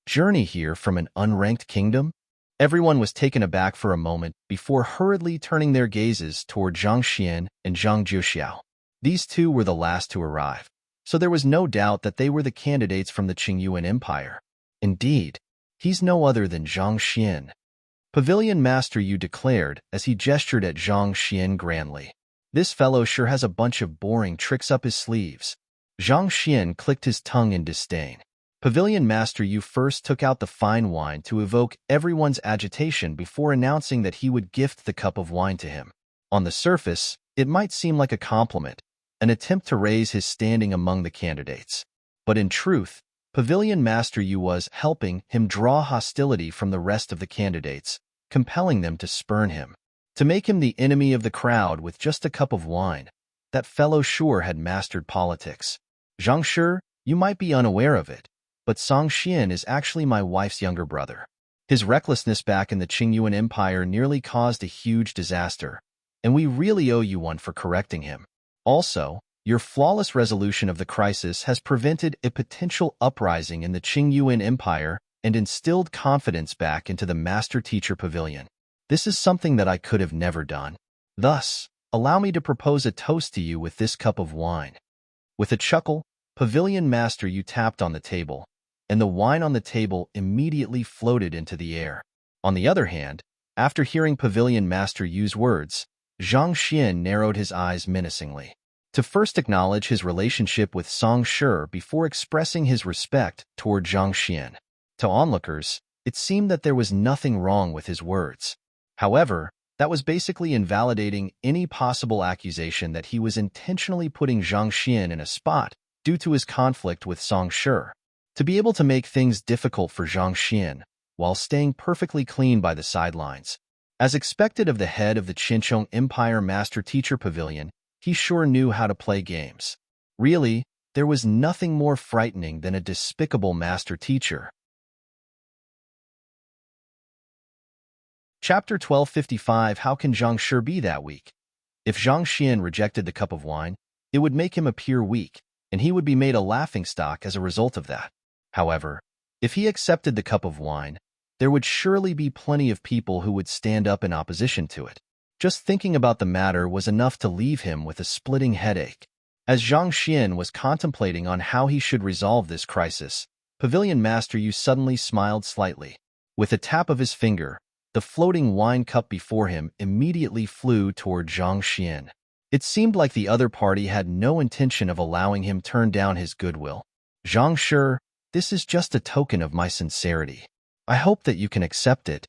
Speaker 1: Journey here from an unranked kingdom? Everyone was taken aback for a moment before hurriedly turning their gazes toward Zhang Xian and Zhang Jiuxiao. These 2 were the last to arrive, so there was no doubt that they were the candidates from the Qingyuan Empire. Indeed, he's no other than Zhang Xian. Pavilion Master Yu declared as he gestured at Zhang Xian grandly. This fellow sure has a bunch of boring tricks up his sleeves. Zhang Xian clicked his tongue in disdain. Pavilion Master Yu first took out the fine wine to evoke everyone's agitation before announcing that he would gift the cup of wine to him. On the surface, it might seem like a compliment, an attempt to raise his standing among the candidates. But in truth, Pavilion Master Yu was helping him draw hostility from the rest of the candidates, compelling them to spurn him. To make him the enemy of the crowd with just a cup of wine, that fellow sure had mastered politics. Zhang Shi, you might be unaware of it, but Song Xian is actually my wife's younger brother. His recklessness back in the Qingyuan Empire nearly caused a huge disaster, and we really owe you one for correcting him. Also, your flawless resolution of the crisis has prevented a potential uprising in the Qingyuan Empire and instilled confidence back into the Master-Teacher Pavilion. This is something that I could have never done. Thus, allow me to propose a toast to you with this cup of wine." With a chuckle, Pavilion Master Yu tapped on the table, and the wine on the table immediately floated into the air. On the other hand, after hearing Pavilion Master Yu's words, Zhang Xian narrowed his eyes menacingly. To first acknowledge his relationship with Song Shi before expressing his respect toward Zhang Xian. To onlookers, it seemed that there was nothing wrong with his words. However, that was basically invalidating any possible accusation that he was intentionally putting Zhang Xian in a spot due to his conflict with Song Shi. To be able to make things difficult for Zhang Xian, while staying perfectly clean by the sidelines. As expected of the head of the Qinchong Empire Master-Teacher Pavilion, he sure knew how to play games. Really, there was nothing more frightening than a despicable master-teacher. Chapter 1255. How can Zhang Shi be that weak? If Zhang Xian rejected the cup of wine, it would make him appear weak, and he would be made a laughingstock as a result of that. However, if he accepted the cup of wine, there would surely be plenty of people who would stand up in opposition to it. Just thinking about the matter was enough to leave him with a splitting headache. As Zhang Xian was contemplating on how he should resolve this crisis, Pavilion Master Yu suddenly smiled slightly. With a tap of his finger, the floating wine cup before him immediately flew toward Zhang Xian. It seemed like the other party had no intention of allowing him turn down his goodwill. "Zhang Shi, this is just a token of my sincerity. I hope that you can accept it."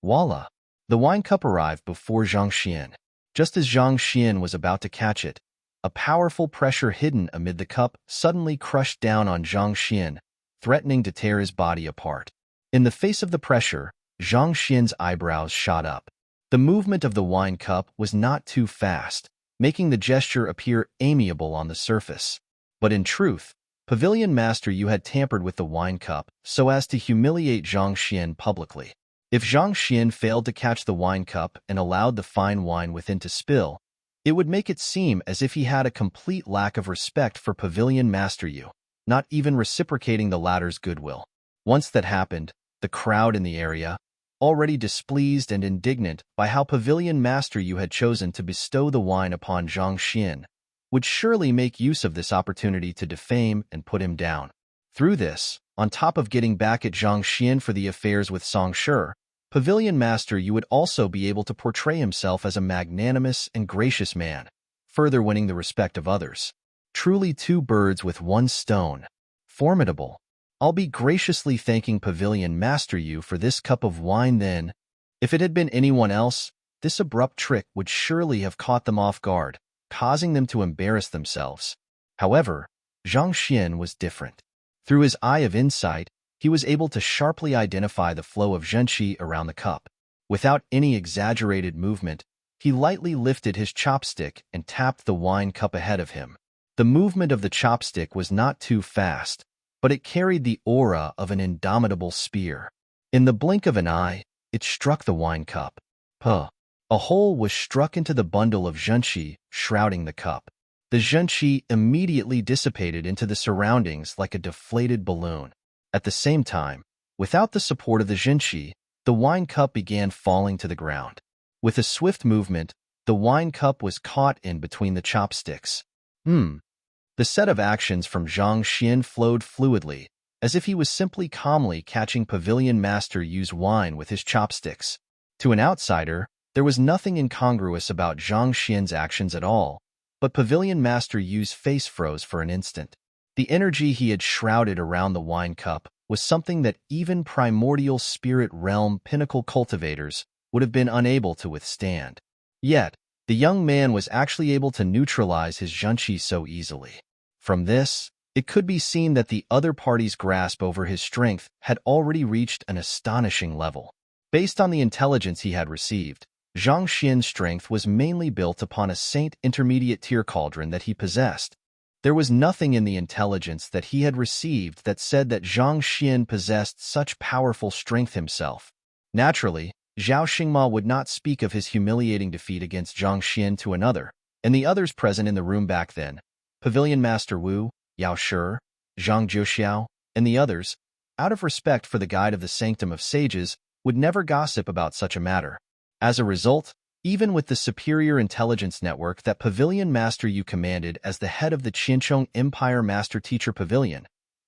Speaker 1: Voila! The wine cup arrived before Zhang Xian. Just as Zhang Xian was about to catch it, a powerful pressure hidden amid the cup suddenly crushed down on Zhang Xian, threatening to tear his body apart. In the face of the pressure, Zhang Xian's eyebrows shot up. The movement of the wine cup was not too fast, making the gesture appear amiable on the surface. But in truth, Pavilion Master Yu had tampered with the wine cup so as to humiliate Zhang Xian publicly. If Zhang Xian failed to catch the wine cup and allowed the fine wine within to spill, it would make it seem as if he had a complete lack of respect for Pavilion Master Yu, not even reciprocating the latter's goodwill. Once that happened, the crowd in the area, already displeased and indignant by how Pavilion Master Yu had chosen to bestow the wine upon Zhang Xian, would surely make use of this opportunity to defame and put him down. Through this, on top of getting back at Zhang Xian for the affairs with Song Shi, Pavilion Master Yu would also be able to portray himself as a magnanimous and gracious man, further winning the respect of others. Truly two birds with one stone. Formidable. I'll be graciously thanking Pavilion Master Yu for this cup of wine then. If it had been anyone else, this abrupt trick would surely have caught them off guard, causing them to embarrass themselves. However, Zhang Xian was different. Through his eye of insight, he was able to sharply identify the flow of zhenqi around the cup. Without any exaggerated movement, he lightly lifted his chopstick and tapped the wine cup ahead of him. The movement of the chopstick was not too fast, but it carried the aura of an indomitable spear. In the blink of an eye, it struck the wine cup. Puh! A hole was struck into the bundle of zhenqi shrouding the cup. The zhenqi immediately dissipated into the surroundings like a deflated balloon. At the same time, without the support of the zhenqi, the wine cup began falling to the ground. With a swift movement, the wine cup was caught in between the chopsticks. The set of actions from Zhang Xian flowed fluidly, as if he was simply calmly catching Pavilion Master Yu's wine with his chopsticks. To an outsider, there was nothing incongruous about Zhang Xian's actions at all, but Pavilion Master Yu's face froze for an instant. The energy he had shrouded around the wine cup was something that even primordial spirit realm pinnacle cultivators would have been unable to withstand. Yet, the young man was actually able to neutralize his zhenqi so easily. From this, it could be seen that the other party's grasp over his strength had already reached an astonishing level. Based on the intelligence he had received, Zhang Xian's strength was mainly built upon a Saint intermediate tier cauldron that he possessed. There was nothing in the intelligence that he had received that said that Zhang Xian possessed such powerful strength himself. Naturally, Zhao Xingma would not speak of his humiliating defeat against Zhang Xian to another, and the others present in the room back then, Pavilion Master Wu, Yao Shi, Zhang Juxiao, and the others, out of respect for the guide of the Sanctum of Sages, would never gossip about such a matter. As a result, even with the superior intelligence network that Pavilion Master Yu commanded as the head of the Qinchong Empire Master Teacher Pavilion,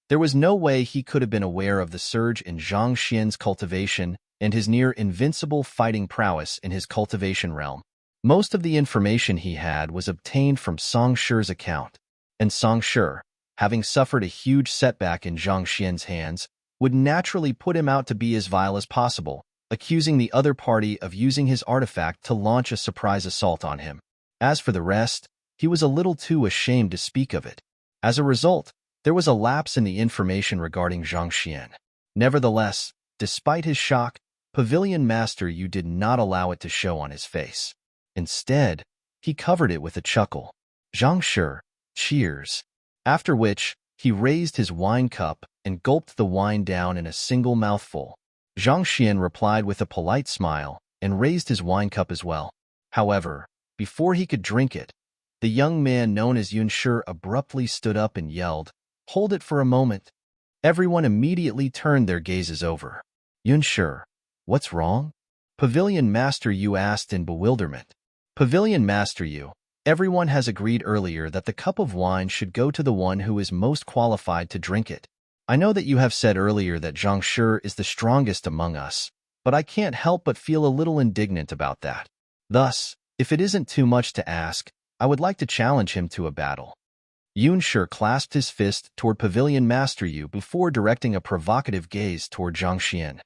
Speaker 1: there was no way he could have been aware of the surge in Zhang Xian's cultivation and his near-invincible fighting prowess in his cultivation realm. Most of the information he had was obtained from Song Shi's account, and Song Shi, having suffered a huge setback in Zhang Xian's hands, would naturally put him out to be as vile as possible, accusing the other party of using his artifact to launch a surprise assault on him. As for the rest, he was a little too ashamed to speak of it. As a result, there was a lapse in the information regarding Zhang Xian. Nevertheless, despite his shock, Pavilion Master Yu did not allow it to show on his face. Instead, he covered it with a chuckle. Zhang Shi, cheers. After which, he raised his wine cup and gulped the wine down in a single mouthful. Zhang Xian replied with a polite smile and raised his wine cup as well. However, before he could drink it, the young man known as Yun Shi abruptly stood up and yelled, "Hold it for a moment." Everyone immediately turned their gazes over. Yun Shi, what's wrong? Pavilion Master Yu asked in bewilderment. Pavilion Master Yu, everyone has agreed earlier that the cup of wine should go to the one who is most qualified to drink it. I know that you have said earlier that Zhang Shi is the strongest among us, but I can't help but feel a little indignant about that. Thus, if it isn't too much to ask, I would like to challenge him to a battle. Yun Shi clasped his fist toward Pavilion Master Yu before directing a provocative gaze toward Zhang Xian.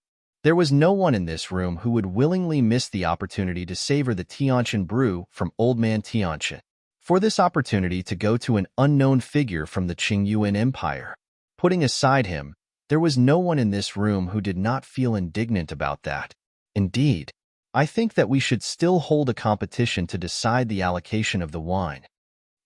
Speaker 1: There was no one in this room who would willingly miss the opportunity to savor the Tianqian brew from Old Man Tianqian. For this opportunity to go to an unknown figure from the Qingyuan Empire. Putting aside him, there was no one in this room who did not feel indignant about that. Indeed, I think that we should still hold a competition to decide the allocation of the wine.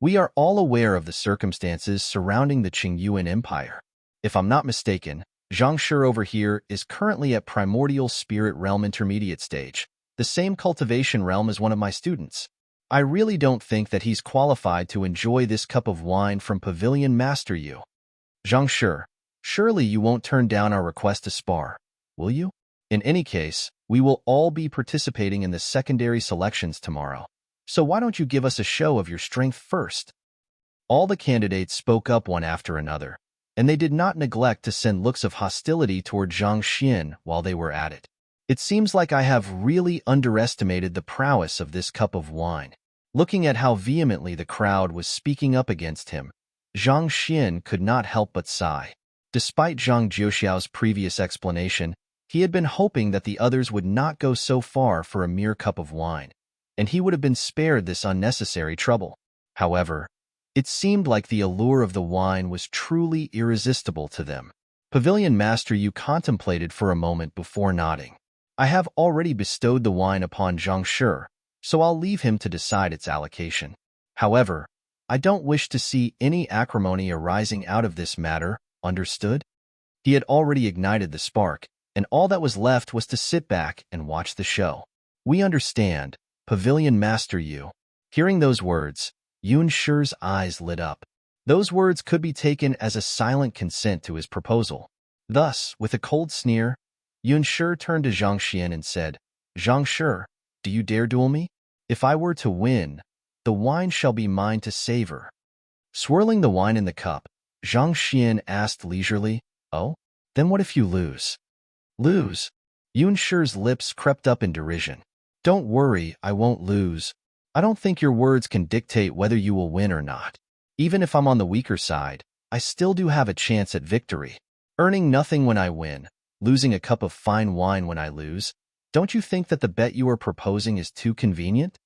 Speaker 1: We are all aware of the circumstances surrounding the Qingyuan Empire. If I'm not mistaken, Zhang Shi over here is currently at Primordial Spirit Realm Intermediate Stage, the same cultivation realm as one of my students. I really don't think that he's qualified to enjoy this cup of wine from Pavilion Master Yu. Zhang Shi, surely you won't turn down our request to spar, will you? In any case, we will all be participating in the secondary selections tomorrow. So why don't you give us a show of your strength first? All the candidates spoke up one after another, and they did not neglect to send looks of hostility toward Zhang Xian while they were at it. It seems like I have really underestimated the prowess of this cup of wine. Looking at how vehemently the crowd was speaking up against him, Zhang Xian could not help but sigh. Despite Zhang Juxiao's previous explanation, he had been hoping that the others would not go so far for a mere cup of wine, and he would have been spared this unnecessary trouble. However, it seemed like the allure of the wine was truly irresistible to them. Pavilion Master Yu contemplated for a moment before nodding. I have already bestowed the wine upon Zhang Shi, so I'll leave him to decide its allocation. However, I don't wish to see any acrimony arising out of this matter, understood? He had already ignited the spark, and all that was left was to sit back and watch the show. We understand, Pavilion Master Yu. Hearing those words, Yun Shi's eyes lit up. Those words could be taken as a silent consent to his proposal. Thus, with a cold sneer, Yun Shi turned to Zhang Xian and said, "Zhang Shi, do you dare duel me? If I were to win, the wine shall be mine to savor." Swirling the wine in the cup, Zhang Xian asked leisurely, "Oh, then what if you lose?" "Lose?" Yun Shi's lips crept up in derision. "Don't worry, I won't lose. I don't think your words can dictate whether you will win or not. Even if I'm on the weaker side, I still do have a chance at victory. Earning nothing when I win, losing a cup of fine wine when I lose. Don't you think that the bet you are proposing is too convenient?"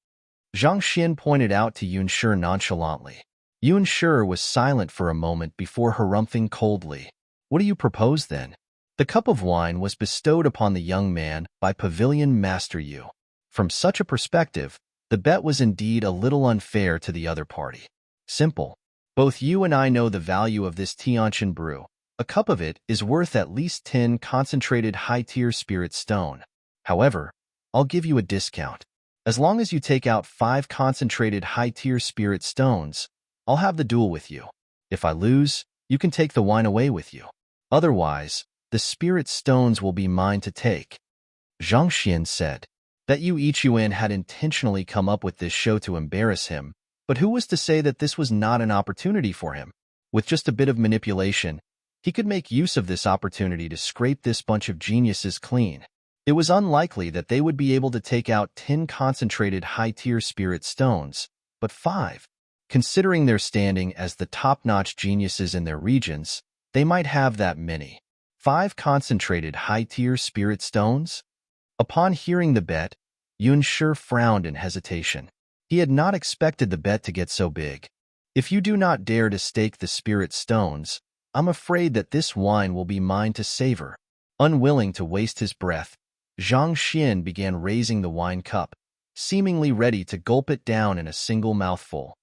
Speaker 1: Zhang Xian pointed out to Yun Shi nonchalantly. Yun Shi was silent for a moment before harumphing coldly. "What do you propose then?" The cup of wine was bestowed upon the young man by Pavilion Master Yu. From such a perspective, the bet was indeed a little unfair to the other party. Simple. Both you and I know the value of this Tianqian brew. A cup of it is worth at least 10 concentrated high-tier spirit stone. However, I'll give you a discount. As long as you take out 5 concentrated high-tier spirit stones, I'll have the duel with you. If I lose, you can take the wine away with you. Otherwise, the spirit stones will be mine to take. Zhang Xian said. That Yu Ichuan had intentionally come up with this show to embarrass him, but who was to say that this was not an opportunity for him? With just a bit of manipulation, he could make use of this opportunity to scrape this bunch of geniuses clean. It was unlikely that they would be able to take out 10 concentrated high-tier spirit stones, but 5. Considering their standing as the top-notch geniuses in their regions, they might have that many. 5 concentrated high-tier spirit stones? Upon hearing the bet, Yun Shi frowned in hesitation. He had not expected the bet to get so big. If you do not dare to stake the spirit stones, I'm afraid that this wine will be mine to savor. Unwilling to waste his breath, Zhang Xian began raising the wine cup, seemingly ready to gulp it down in a single mouthful.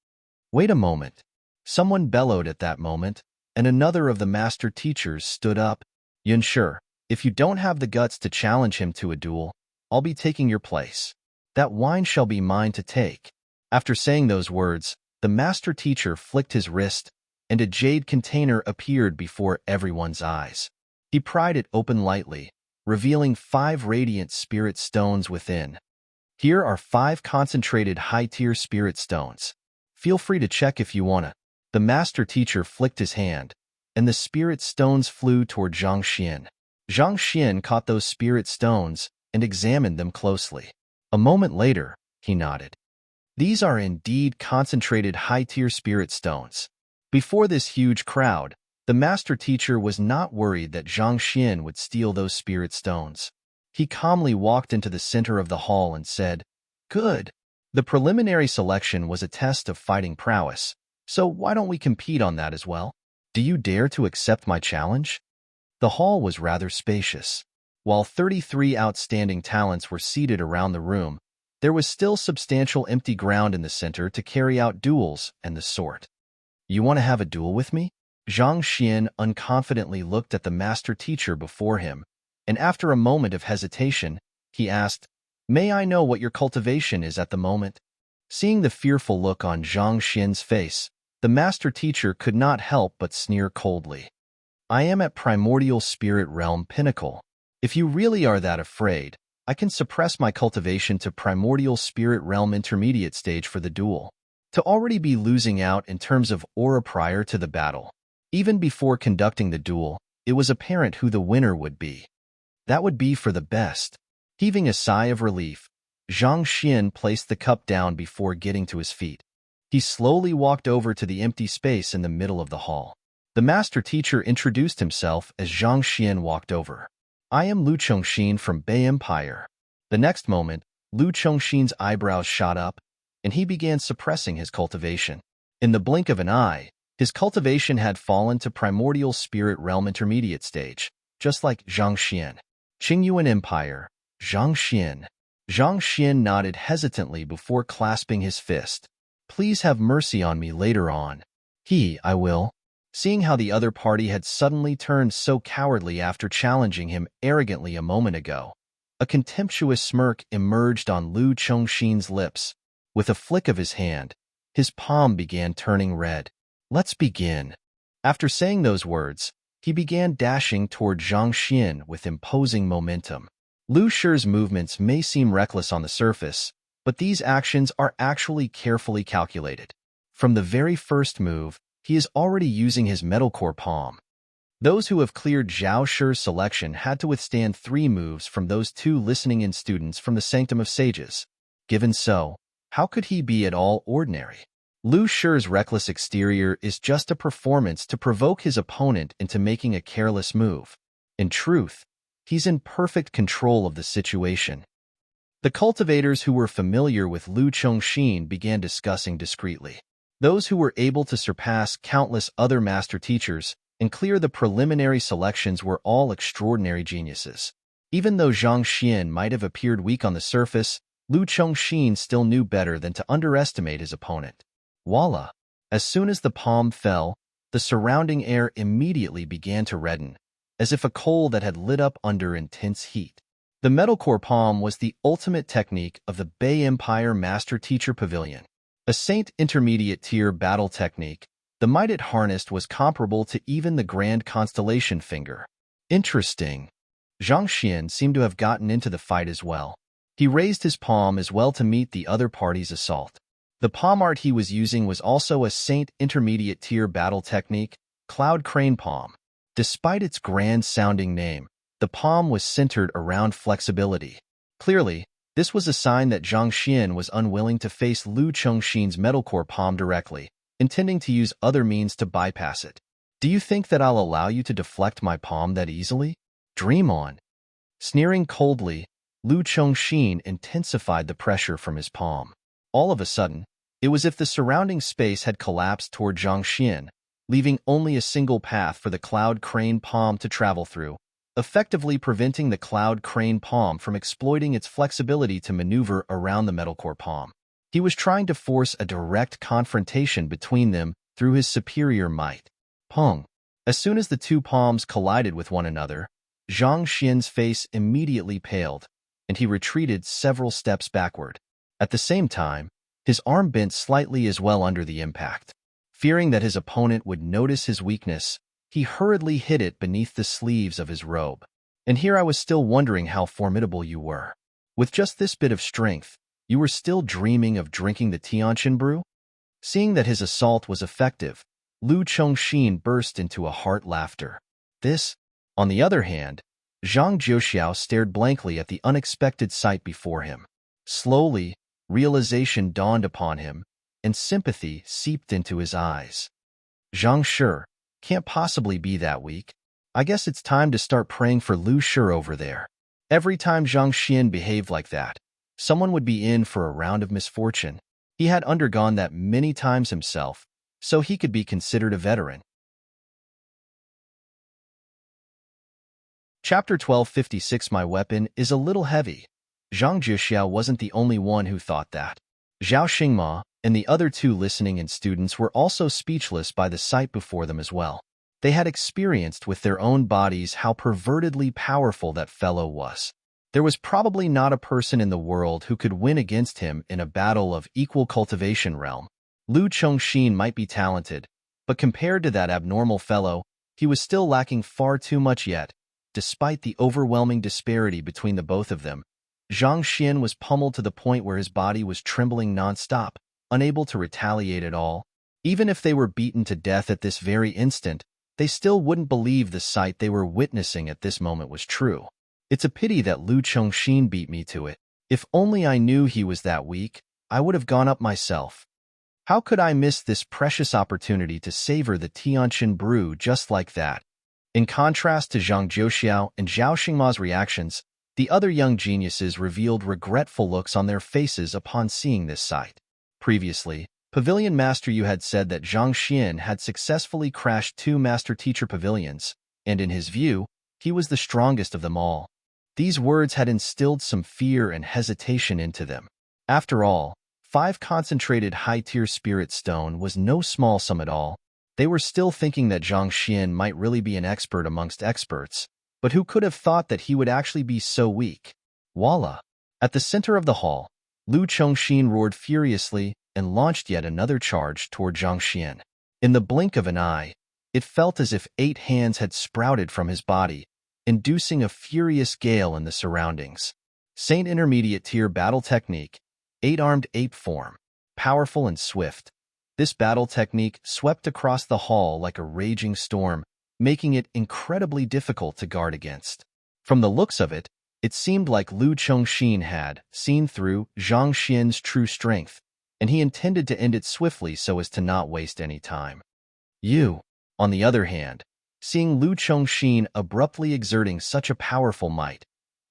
Speaker 1: Wait a moment. Someone bellowed at that moment, and another of the master teachers stood up. Yun Shi, if you don't have the guts to challenge him to a duel, I'll be taking your place. That wine shall be mine to take. After saying those words, the master teacher flicked his wrist, and a jade container appeared before everyone's eyes. He pried it open lightly, revealing 5 radiant spirit stones within. Here are 5 concentrated high-tier spirit stones. Feel free to check if you wanna. The master teacher flicked his hand, and the spirit stones flew toward Zhang Xian. Zhang Xian caught those spirit stones and examined them closely. A moment later, he nodded. These are indeed concentrated high-tier spirit stones. Before this huge crowd, the master teacher was not worried that Zhang Xian would steal those spirit stones. He calmly walked into the center of the hall and said, "Good. The preliminary selection was a test of fighting prowess, so why don't we compete on that as well? Do you dare to accept my challenge?" The hall was rather spacious. While 33 outstanding talents were seated around the room, there was still substantial empty ground in the center to carry out duels and the sort. You want to have a duel with me? Zhang Xian unconfidently looked at the master teacher before him, and after a moment of hesitation, he asked, "May I know what your cultivation is at the moment?" Seeing the fearful look on Zhang Xian's face, the master teacher could not help but sneer coldly. "I am at Primordial Spirit Realm Pinnacle. If you really are that afraid, I can suppress my cultivation to Primordial Spirit Realm Intermediate stage for the duel. To already be losing out in terms of aura prior to the battle. Even before conducting the duel, it was apparent who the winner would be. That would be for the best." Heaving a sigh of relief, Zhang Xian placed the cup down before getting to his feet. He slowly walked over to the empty space in the middle of the hall. The master teacher introduced himself as Zhang Xian walked over. "I am Lu Chongxin from Bei Empire." The next moment, Lu Chongxin's eyebrows shot up, and he began suppressing his cultivation. In the blink of an eye, his cultivation had fallen to Primordial Spirit Realm Intermediate stage, just like Zhang Xian. Qingyuan Empire, Zhang Xian. Zhang Xian nodded hesitantly before clasping his fist. "Please have mercy on me later on." I will. Seeing how the other party had suddenly turned so cowardly after challenging him arrogantly a moment ago, a contemptuous smirk emerged on Lu Chongxin's lips. With a flick of his hand, his palm began turning red. "Let's begin." After saying those words, he began dashing toward Zhang Xian with imposing momentum. Lu Shi's movements may seem reckless on the surface, but these actions are actually carefully calculated. From the very first move, he is already using his metalcore palm. Those who have cleared Zhao Shi's selection had to withstand 3 moves from those 2 listening-in students from the Sanctum of Sages. Given so, how could he be at all ordinary? Lu Shi's reckless exterior is just a performance to provoke his opponent into making a careless move. In truth, he's in perfect control of the situation. The cultivators who were familiar with Lu Chongxin began discussing discreetly. Those who were able to surpass countless other master teachers and clear the preliminary selections were all extraordinary geniuses. Even though Zhang Xian might have appeared weak on the surface, Lu Chongxin still knew better than to underestimate his opponent. Voila! As soon as the palm fell, the surrounding air immediately began to redden, as if a coal that had lit up under intense heat. The metalcore palm was the ultimate technique of the Bei Empire Master Teacher Pavilion. A Saint Intermediate Tier battle technique, the might it harnessed was comparable to even the Grand Constellation Finger. Interesting. Zhang Xian seemed to have gotten into the fight as well. He raised his palm as well to meet the other party's assault. The palm art he was using was also a Saint Intermediate Tier battle technique, Cloud Crane Palm. Despite its grand-sounding name, the palm was centered around flexibility. Clearly, this was a sign that Zhang Xian was unwilling to face Lu Chengxin's metalcore palm directly, intending to use other means to bypass it. Do you think that I'll allow you to deflect my palm that easily? Dream on. Sneering coldly, Lu Chengxin intensified the pressure from his palm. All of a sudden, it was as if the surrounding space had collapsed toward Zhang Xian, leaving only a single path for the Cloud Crane Palm to travel through, effectively preventing the Cloud Crane Palm from exploiting its flexibility to maneuver around the metalcore palm. He was trying to force a direct confrontation between them through his superior might. Pong! As soon as the two palms collided with one another, Zhang Xian's face immediately paled, and he retreated several steps backward. At the same time, his arm bent slightly as well under the impact. Fearing that his opponent would notice his weakness, he hurriedly hid it beneath the sleeves of his robe. And here I was still wondering how formidable you were. With just this bit of strength, you were still dreaming of drinking the Tianqin brew? Seeing that his assault was effective, Lu Chengxin burst into a heart laughter. This, on the other hand, Zhang Jiuxiao stared blankly at the unexpected sight before him. Slowly, realization dawned upon him, and sympathy seeped into his eyes. Zhang Shi can't possibly be that weak. I guess it's time to start praying for Lu Shi over there. Every time Zhang Xian behaved like that, someone would be in for a round of misfortune. He had undergone that many times himself, so he could be considered a veteran. Chapter 1256. My weapon is a little heavy. Zhang Jiuxiao wasn't the only one who thought that. Zhao Xingma and the other two listening and students were also speechless by the sight before them as well. They had experienced with their own bodies how pervertedly powerful that fellow was. There was probably not a person in the world who could win against him in a battle of equal cultivation realm. Lu Chengxin might be talented, but compared to that abnormal fellow, he was still lacking far too much yet. Despite the overwhelming disparity between the both of them, Zhang Xian was pummeled to the point where his body was trembling nonstop, unable to retaliate at all. Even if they were beaten to death at this very instant, they still wouldn't believe the sight they were witnessing at this moment was true. It's a pity that Lu Chengxin beat me to it. If only I knew he was that weak, I would have gone up myself. How could I miss this precious opportunity to savor the Tianqin brew just like that? In contrast to Zhang Jiuxiao and Zhao Xingma's reactions, the other young geniuses revealed regretful looks on their faces upon seeing this sight. Previously, Pavilion Master Yu had said that Zhang Xian had successfully crashed 2 master-teacher pavilions, and in his view, he was the strongest of them all. These words had instilled some fear and hesitation into them. After all, 5 concentrated high-tier spirit stone was no small sum at all. They were still thinking that Zhang Xian might really be an expert amongst experts, but who could have thought that he would actually be so weak? Voila! At the center of the hall, Lu Chengxin roared furiously and launched yet another charge toward Zhang Xian. In the blink of an eye, it felt as if 8 hands had sprouted from his body, inducing a furious gale in the surroundings. Saint Intermediate Tier Battle Technique, 8-armed ape form, powerful and swift. This battle technique swept across the hall like a raging storm, making it incredibly difficult to guard against. From the looks of it, it seemed like Lu Chengxin had seen through Zhang Xian's true strength, and he intended to end it swiftly so as to not waste any time. You, on the other hand, seeing Lu Chengxin abruptly exerting such a powerful might,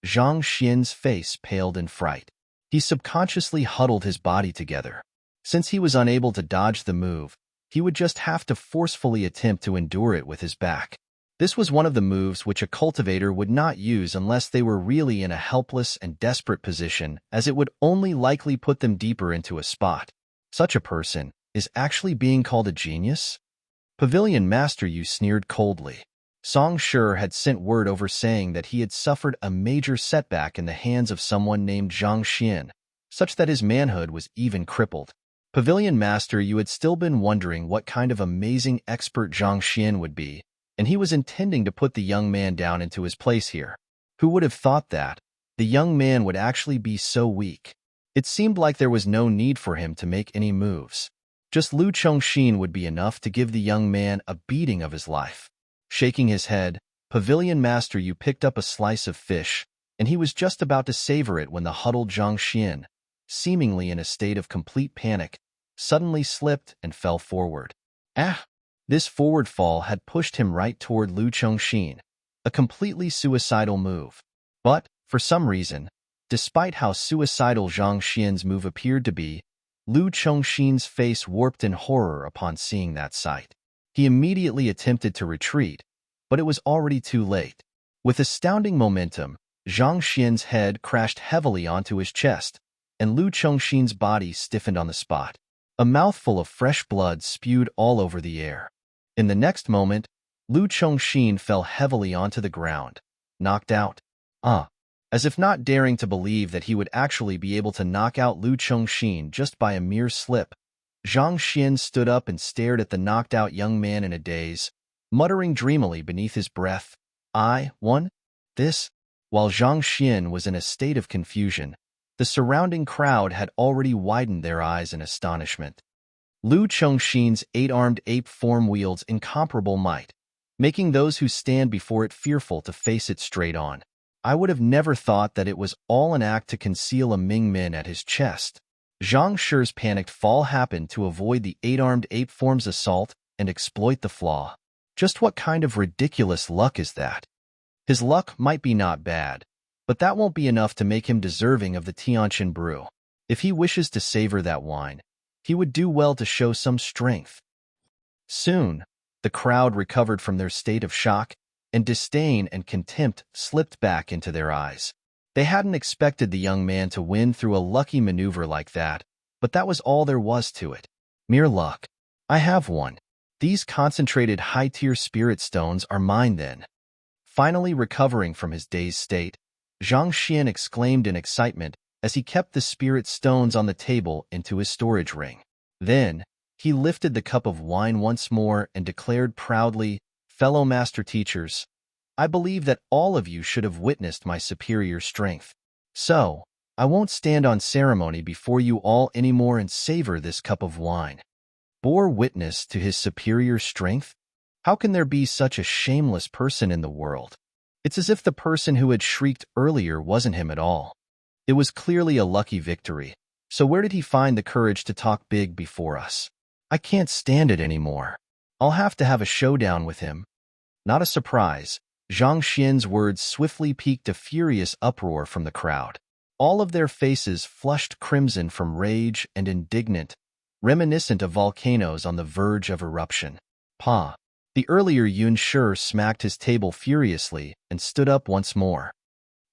Speaker 1: Zhang Xian's face paled in fright. He subconsciously huddled his body together. Since he was unable to dodge the move, he would just have to forcefully attempt to endure it with his back. This was one of the moves which a cultivator would not use unless they were really in a helpless and desperate position, as it would only likely put them deeper into a spot. Such a person is actually being called a genius? Pavilion Master Yu sneered coldly. Song Shi had sent word over saying that he had suffered a major setback in the hands of someone named Zhang Xian, such that his manhood was even crippled. Pavilion Master Yu had still been wondering what kind of amazing expert Zhang Xian would be, and he was intending to put the young man down into his place here. Who would have thought that the young man would actually be so weak? It seemed like there was no need for him to make any moves. Just Lu Chongxin would be enough to give the young man a beating of his life. Shaking his head, Pavilion Master Yu picked up a slice of fish, and he was just about to savor it when the huddled Zhang Xian, seemingly in a state of complete panic, suddenly slipped and fell forward. Ah! This forward fall had pushed him right toward Lu Chongxin, a completely suicidal move. But, for some reason, despite how suicidal Zhang Xian's move appeared to be, Lu Chongxin's face warped in horror upon seeing that sight. He immediately attempted to retreat, but it was already too late. With astounding momentum, Zhang Xian's head crashed heavily onto his chest, and Lu Chongxin's body stiffened on the spot. A mouthful of fresh blood spewed all over the air. In the next moment, Lu Chongxin fell heavily onto the ground, knocked out. As if not daring to believe that he would actually be able to knock out Lu Chongxin just by a mere slip, Zhang Xian stood up and stared at the knocked-out young man in a daze, muttering dreamily beneath his breath, "I won? This?" While Zhang Xian was in a state of confusion, the surrounding crowd had already widened their eyes in astonishment. Lu Chongxin's eight-armed ape form wields incomparable might, making those who stand before it fearful to face it straight on. I would have never thought that it was all an act to conceal a Ming Min at his chest. Zhang Shi's panicked fall happened to avoid the eight-armed ape form's assault and exploit the flaw. Just what kind of ridiculous luck is that? His luck might be not bad, but that won't be enough to make him deserving of the Tianqian brew. If he wishes to savor that wine, he would do well to show some strength. Soon, the crowd recovered from their state of shock, and disdain and contempt slipped back into their eyes. They hadn't expected the young man to win through a lucky maneuver like that, but that was all there was to it. Mere luck. I have one. These concentrated high-tier spirit stones are mine then. Finally recovering from his dazed state, Zhang Xian exclaimed in excitement as he kept the spirit stones on the table into his storage ring. Then, he lifted the cup of wine once more and declared proudly, "Fellow master teachers, I believe that all of you should have witnessed my superior strength. So, I won't stand on ceremony before you all anymore and savor this cup of wine." Bore witness to his superior strength? How can there be such a shameless person in the world? It's as if the person who had shrieked earlier wasn't him at all. It was clearly a lucky victory, so where did he find the courage to talk big before us? I can't stand it anymore. I'll have to have a showdown with him. Not a surprise, Zhang Xian's words swiftly piqued a furious uproar from the crowd. All of their faces flushed crimson from rage and indignant, reminiscent of volcanoes on the verge of eruption. "Pa!" The earlier Yun Shi smacked his table furiously and stood up once more.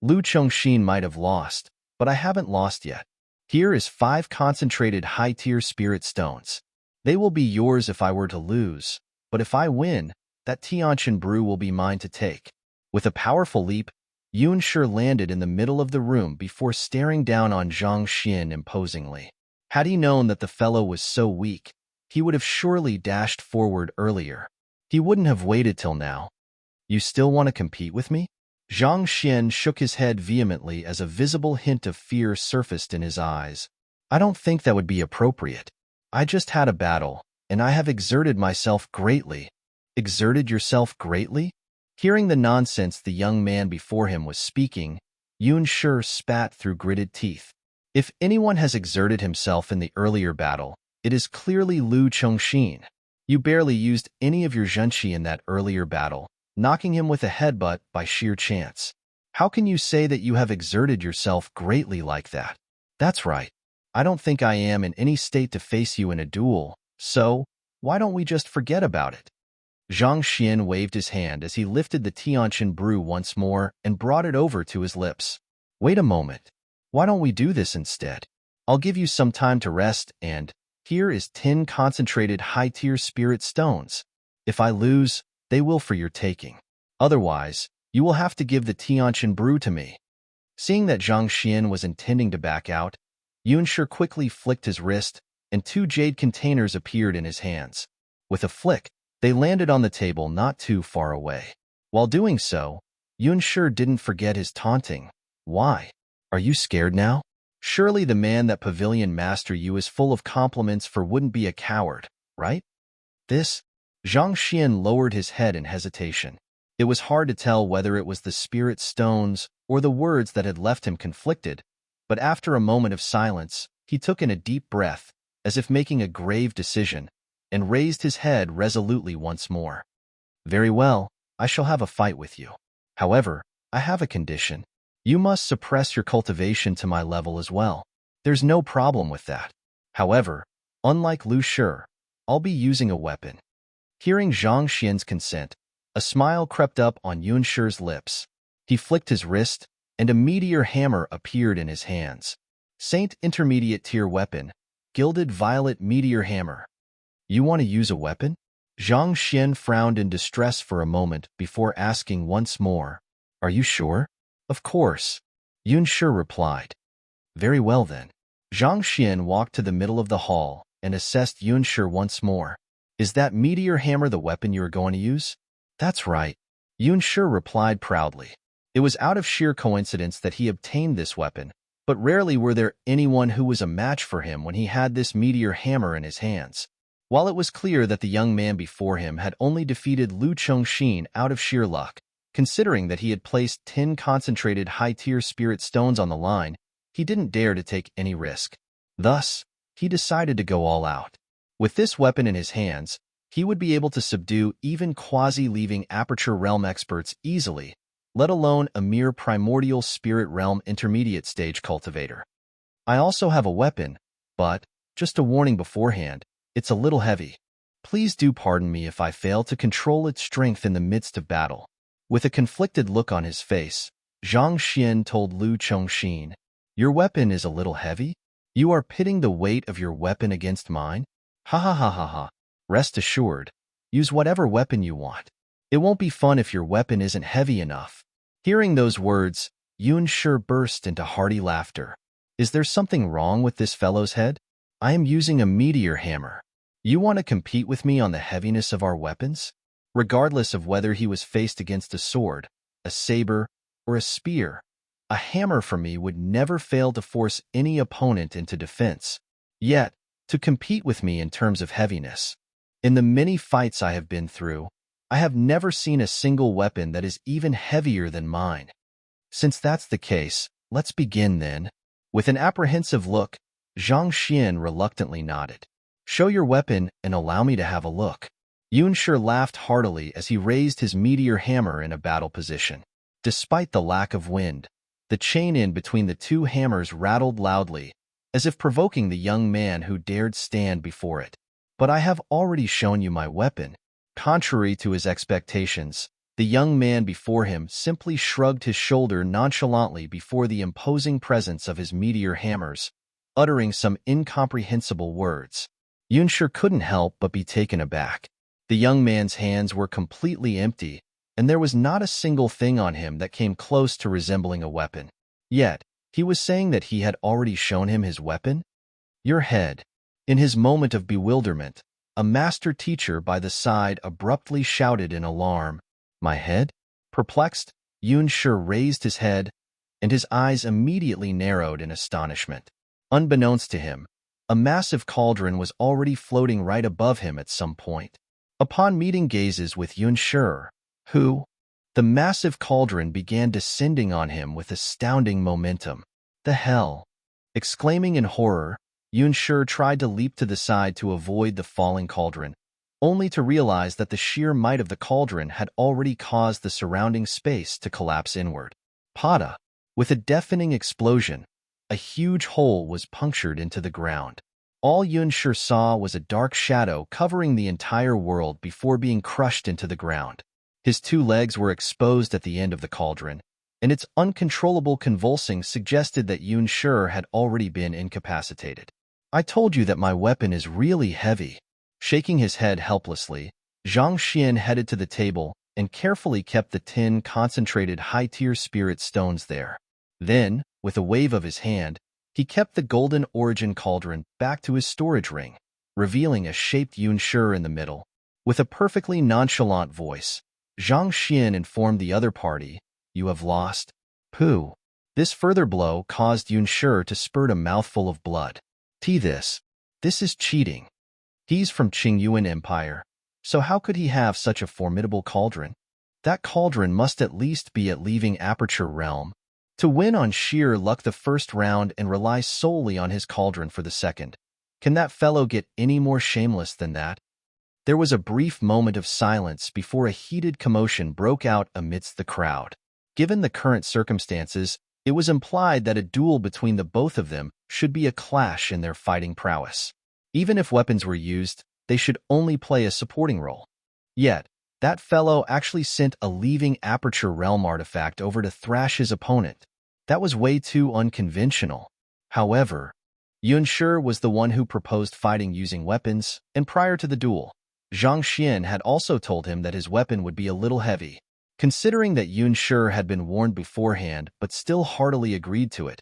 Speaker 1: "Lu Chongxin might have lost, but I haven't lost yet. Here is 5 concentrated high-tier spirit stones. They will be yours if I were to lose, but if I win, that Tianqian brew will be mine to take." With a powerful leap, Yun Shi landed in the middle of the room before staring down on Zhang Xian imposingly. Had he known that the fellow was so weak, he would have surely dashed forward earlier. He wouldn't have waited till now. "You still want to compete with me?" Zhang Xian shook his head vehemently as a visible hint of fear surfaced in his eyes. "I don't think that would be appropriate. I just had a battle, and I have exerted myself greatly." "Exerted yourself greatly?" Hearing the nonsense the young man before him was speaking, Yun Shi spat through gritted teeth. If anyone has exerted himself in the earlier battle, it is clearly Lu Chongxin. You barely used any of your zhenqi in that earlier battle, knocking him with a headbutt by sheer chance. How can you say that you have exerted yourself greatly like that? That's right. I don't think I am in any state to face you in a duel, so why don't we just forget about it? Zhang Xian waved his hand as he lifted the Tianqian brew once more and brought it over to his lips. "Wait a moment. Why don't we do this instead? I'll give you some time to rest and, Here is 10 concentrated high-tier spirit stones. If I lose, they will for your taking. Otherwise, you will have to give the Tianqian brew to me." Seeing that Zhang Xian was intending to back out, Yunshi quickly flicked his wrist, and 2 jade containers appeared in his hands. With a flick, they landed on the table not too far away. While doing so, Yunshi didn't forget his taunting. "Why? Are you scared now? Surely the man that pavilion master you is full of compliments for wouldn't be a coward, right?" This, Zhang Xian lowered his head in hesitation. It was hard to tell whether it was the spirit stones or the words that had left him conflicted, but after a moment of silence, he took in a deep breath, as if making a grave decision, and raised his head resolutely once more. "Very well, I shall have a fight with you. However, I have a condition. You must suppress your cultivation to my level as well. There's no problem with that. However, unlike Lu Shi, I'll be using a weapon." Hearing Zhang Xian's consent, a smile crept up on Yunshi's lips. He flicked his wrist, and a meteor hammer appeared in his hands. Saint Intermediate Tier Weapon, Gilded Violet Meteor Hammer. "You want to use a weapon?" Zhang Xian frowned in distress for a moment before asking once more, "Are you sure?" "Of course," Yunshi replied. "Very well then." Zhang Xian walked to the middle of the hall and assessed Yunshi once more. "Is that meteor hammer the weapon you are going to use?" "That's right," Yunshi replied proudly. It was out of sheer coincidence that he obtained this weapon, but rarely were there anyone who was a match for him when he had this meteor hammer in his hands. While it was clear that the young man before him had only defeated Lu Chongxin out of sheer luck, considering that he had placed 10 concentrated high-tier spirit stones on the line, he didn't dare to take any risk. Thus, he decided to go all out. With this weapon in his hands, he would be able to subdue even quasi-leaving Aperture Realm experts easily, let alone a mere primordial spirit realm intermediate stage cultivator. "I also have a weapon, but, just a warning beforehand, it's a little heavy. Please do pardon me if I fail to control its strength in the midst of battle." With a conflicted look on his face, Zhang Xian told Lu Chongxin, "Your weapon is a little heavy? You are pitting the weight of your weapon against mine? Ha ha ha ha ha. Rest assured, use whatever weapon you want. It won't be fun if your weapon isn't heavy enough." Hearing those words, Yunshi burst into hearty laughter. "Is there something wrong with this fellow's head? I am using a meteor hammer. You want to compete with me on the heaviness of our weapons?" Regardless of whether he was faced against a sword, a saber, or a spear, a hammer for me would never fail to force any opponent into defense. Yet, to compete with me in terms of heaviness. In the many fights I have been through, I have never seen a single weapon that is even heavier than mine. Since that's the case, let's begin then. With an apprehensive look, Zhang Xian reluctantly nodded. "Show your weapon and allow me to have a look." Yunshi laughed heartily as he raised his meteor hammer in a battle position. Despite the lack of wind, the chain in between the 2 hammers rattled loudly, as if provoking the young man who dared stand before it. "But I have already shown you my weapon." Contrary to his expectations, the young man before him simply shrugged his shoulder nonchalantly before the imposing presence of his meteor hammers, uttering some incomprehensible words. Yunshi couldn't help but be taken aback. The young man's hands were completely empty, and there was not a single thing on him that came close to resembling a weapon. Yet, he was saying that he had already shown him his weapon? "Your head." In his moment of bewilderment, a master teacher by the side abruptly shouted in alarm, "My head?" Perplexed, Yunshi raised his head, and his eyes immediately narrowed in astonishment. Unbeknownst to him, a massive cauldron was already floating right above him at some point. Upon meeting gazes with Yunshi, the massive cauldron began descending on him with astounding momentum. "The hell?" Exclaiming in horror, Yunshi tried to leap to the side to avoid the falling cauldron, only to realize that the sheer might of the cauldron had already caused the surrounding space to collapse inward. Pada! With a deafening explosion, a huge hole was punctured into the ground. All Yunshi saw was a dark shadow covering the entire world before being crushed into the ground. His 2 legs were exposed at the end of the cauldron, and its uncontrollable convulsing suggested that Yunshi had already been incapacitated. I told you that my weapon is really heavy. Shaking his head helplessly, Zhang Xian headed to the table and carefully kept the 10 concentrated high-tier spirit stones there. Then, with a wave of his hand, he kept the golden origin cauldron back to his storage ring, revealing a shaped yunshu in the middle. With a perfectly nonchalant voice, Zhang Xian informed the other party, "You have lost." Pooh. This further blow caused yunshu to spurt a mouthful of blood. This is cheating. He's from Qingyuan Empire, so how could he have such a formidable cauldron? That cauldron must at least be at leaving Aperture Realm. To win on sheer luck the first round and rely solely on his cauldron for the second. Can that fellow get any more shameless than that? There was a brief moment of silence before a heated commotion broke out amidst the crowd. Given the current circumstances, it was implied that a duel between the both of them should be a clash in their fighting prowess. Even if weapons were used, they should only play a supporting role. Yet, that fellow actually sent a leaving Aperture Realm artifact over to thrash his opponent. That was way too unconventional. However, yunshu was the one who proposed fighting using weapons, and prior to the duel, Zhang Xian had also told him that his weapon would be a little heavy. Considering that yunshu had been warned beforehand but still heartily agreed to it,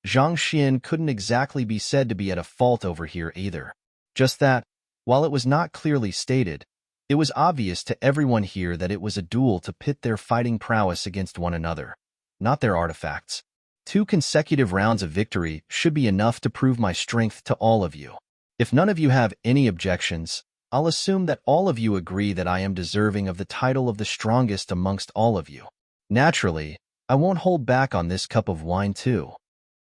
Speaker 1: Zhang Xian couldn't exactly be said to be at a fault over here either. Just that, while it was not clearly stated, it was obvious to everyone here that it was a duel to pit their fighting prowess against one another, not their artifacts. 2 consecutive rounds of victory should be enough to prove my strength to all of you. If none of you have any objections, I'll assume that all of you agree that I am deserving of the title of the strongest amongst all of you. Naturally, I won't hold back on this cup of wine too.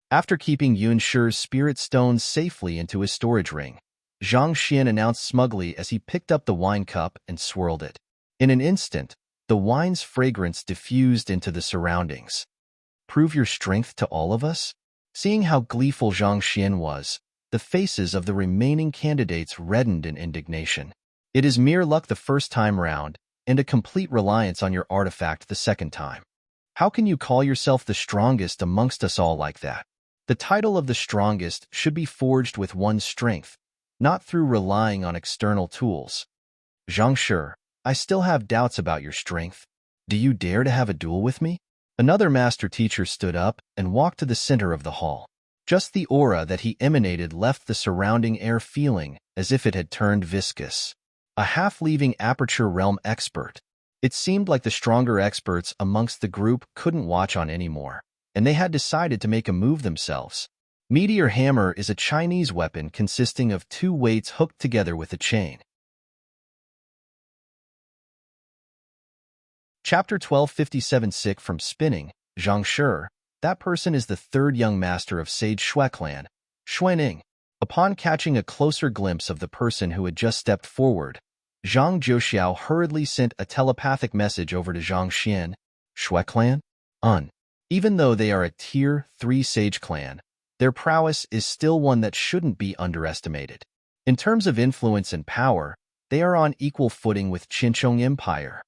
Speaker 1: After keeping yunshu's spirit stones safely into his storage ring, Zhang Xian announced smugly as he picked up the wine cup and swirled it. In an instant, the wine's fragrance diffused into the surroundings. Prove your strength to all of us? Seeing how gleeful Zhang Xian was, the faces of the remaining candidates reddened in indignation. It is mere luck the first time round, and a complete reliance on your artifact the second time. How can you call yourself the strongest amongst us all like that? The title of the strongest should be forged with one's strength, not through relying on external tools. Zhang, I still have doubts about your strength. Do you dare to have a duel with me? Another master teacher stood up and walked to the center of the hall. Just the aura that he emanated left the surrounding air feeling as if it had turned viscous. A half-leaving Aperture Realm expert. It seemed like the stronger experts amongst the group couldn't watch on anymore, and they had decided to make a move themselves. Meteor Hammer is a Chinese weapon consisting of 2 weights hooked together with a chain. Chapter 1257 Sick from Spinning, Zhang, that person is the 3rd young master of Sage Shui clan, Xuanning. Upon catching a closer glimpse of the person who had just stepped forward, Zhang Jiuxiao hurriedly sent a telepathic message over to Zhang Xian. Shui clan? Even though they are a Tier 3 Sage clan, their prowess is still one that shouldn't be underestimated. In terms of influence and power, they are on equal footing with Qinchong Empire.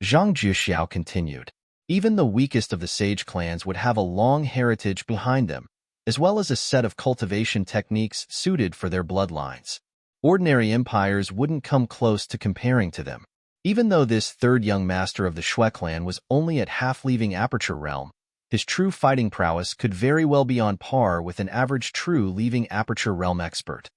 Speaker 1: Zhang Jiuxiao continued. Even the weakest of the sage clans would have a long heritage behind them, as well as a set of cultivation techniques suited for their bloodlines. Ordinary empires wouldn't come close to comparing to them. Even though this 3rd young master of the Shui clan was only at half-leaving Aperture Realm, his true fighting prowess could very well be on par with an average true leaving Aperture Realm expert.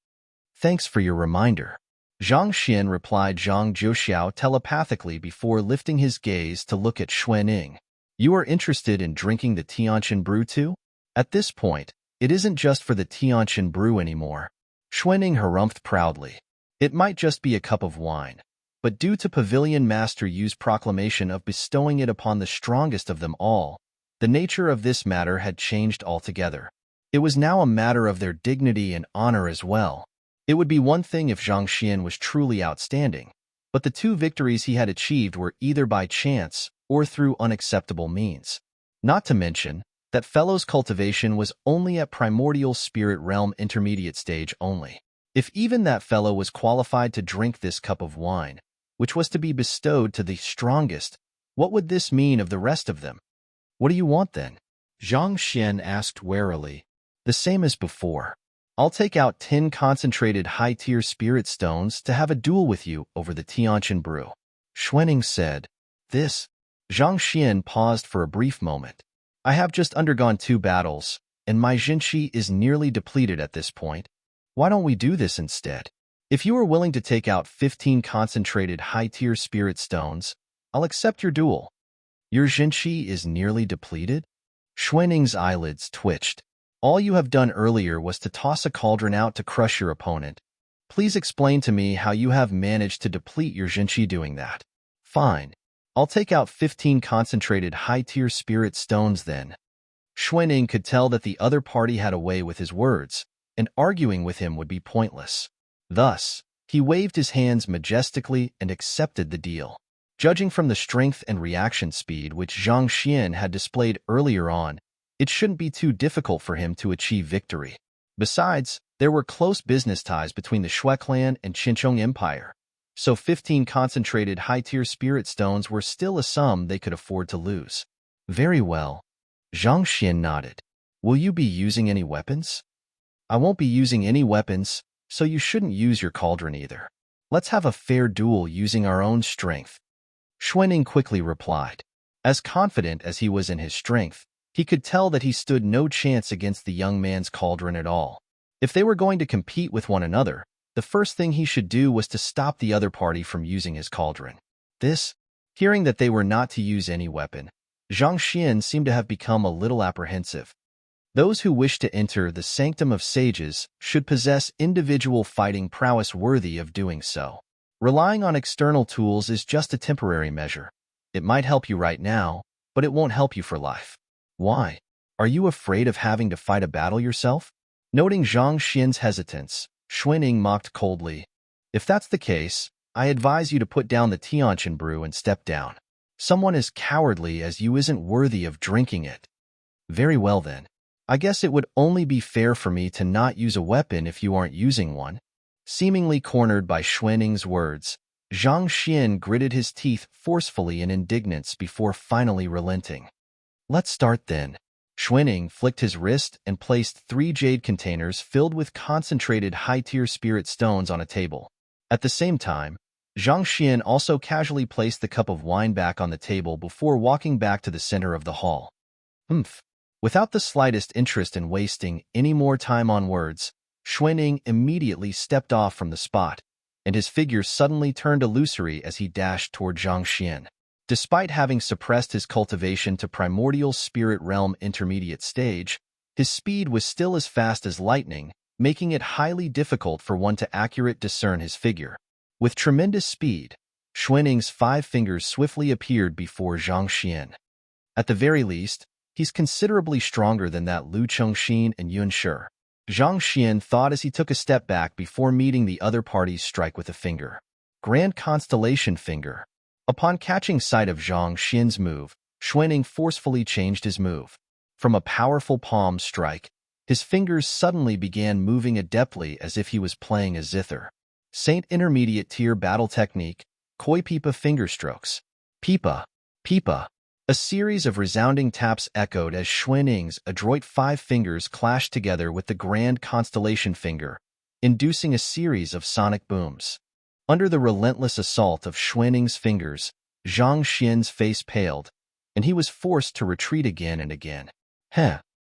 Speaker 1: Thanks for your reminder. Zhang Xian replied Zhang Jiuxiao telepathically before lifting his gaze to look at Xuanning. You are interested in drinking the Tianqian brew too? At this point, it isn't just for the Tianqian brew anymore. Xuanning harumphed proudly. It might just be a cup of wine, but due to Pavilion Master Yu's proclamation of bestowing it upon the strongest of them all, the nature of this matter had changed altogether. It was now a matter of their dignity and honor as well. It would be one thing if Zhang Xian was truly outstanding, but the 2 victories he had achieved were either by chance or through unacceptable means. Not to mention that fellow's cultivation was only at primordial spirit realm intermediate stage only. If even that fellow was qualified to drink this cup of wine, which was to be bestowed to the strongest, what would this mean of the rest of them? What do you want then? Zhang Xian asked warily. The same as before. I'll take out 10 concentrated high-tier spirit stones to have a duel with you over the Tianqian brew. Xuanning said. This? Zhang Xian paused for a brief moment. I have just undergone 2 battles, and my Jinqi is nearly depleted at this point. Why don't we do this instead? If you are willing to take out 15 concentrated high-tier spirit stones, I'll accept your duel. Your Jinqi is nearly depleted? Xuaning's eyelids twitched. All you have done earlier was to toss a cauldron out to crush your opponent. Please explain to me how you have managed to deplete your Jinqi doing that. Fine. I'll take out 15 concentrated high-tier spirit stones then. Xuaning could tell that the other party had a way with his words, and arguing with him would be pointless. Thus, he waved his hands majestically and accepted the deal. Judging from the strength and reaction speed which Zhang Xian had displayed earlier on, it shouldn't be too difficult for him to achieve victory. Besides, there were close business ties between the Shui clan and Qinchong Empire, so 15 concentrated high-tier spirit stones were still a sum they could afford to lose. Very well. Zhang Xian nodded. Will you be using any weapons? I won't be using any weapons, so you shouldn't use your cauldron either. Let's have a fair duel using our own strength. Xuanning quickly replied. As confident as he was in his strength, he could tell that he stood no chance against the young man's cauldron at all. If they were going to compete with one another, the first thing he should do was to stop the other party from using his cauldron. Hearing that they were not to use any weapon, Zhang Xian seemed to have become a little apprehensive. Those who wish to enter the sanctum of sages should possess individual fighting prowess worthy of doing so. Relying on external tools is just a temporary measure. It might help you right now, but it won't help you for life. Why? Are you afraid of having to fight a battle yourself? Noting Zhang Xian's hesitance, Xuanning mocked coldly. If that's the case, I advise you to put down the Tianqian brew and step down. Someone as cowardly as you isn't worthy of drinking it. Very well then. I guess it would only be fair for me to not use a weapon if you aren't using one. Seemingly cornered by Xuaning's words, Zhang Xian gritted his teeth forcefully in indignance before finally relenting. Let's start then. Xuanning flicked his wrist and placed 3 jade containers filled with concentrated high-tier spirit stones on a table. At the same time, Zhang Xian also casually placed the cup of wine back on the table before walking back to the center of the hall. Without the slightest interest in wasting any more time on words, Xuanning immediately stepped off from the spot, and his figure suddenly turned illusory as he dashed toward Zhang Xian. Despite having suppressed his cultivation to primordial spirit realm intermediate stage, his speed was still as fast as lightning, making it highly difficult for one to accurately discern his figure. With tremendous speed, Xuaning's 5 fingers swiftly appeared before Zhang Xian. At the very least, he's considerably stronger than that Lu Chengxin and Yun Shi. Zhang Xian thought as he took a step back before meeting the other party's strike with a finger. Grand Constellation Finger. Upon catching sight of Zhang Xian's move, Xuanning forcefully changed his move. From a powerful palm strike, his fingers suddenly began moving adeptly as if he was playing a zither. Saint Intermediate Tier Battle Technique, Koi Pipa Finger Strokes. Pipa, Pipa. A series of resounding taps echoed as Xuaning's adroit 5 fingers clashed together with the Grand Constellation Finger, inducing a series of sonic booms. Under the relentless assault of Xuaning's fingers, Zhang Xian's face paled, and he was forced to retreat again and again.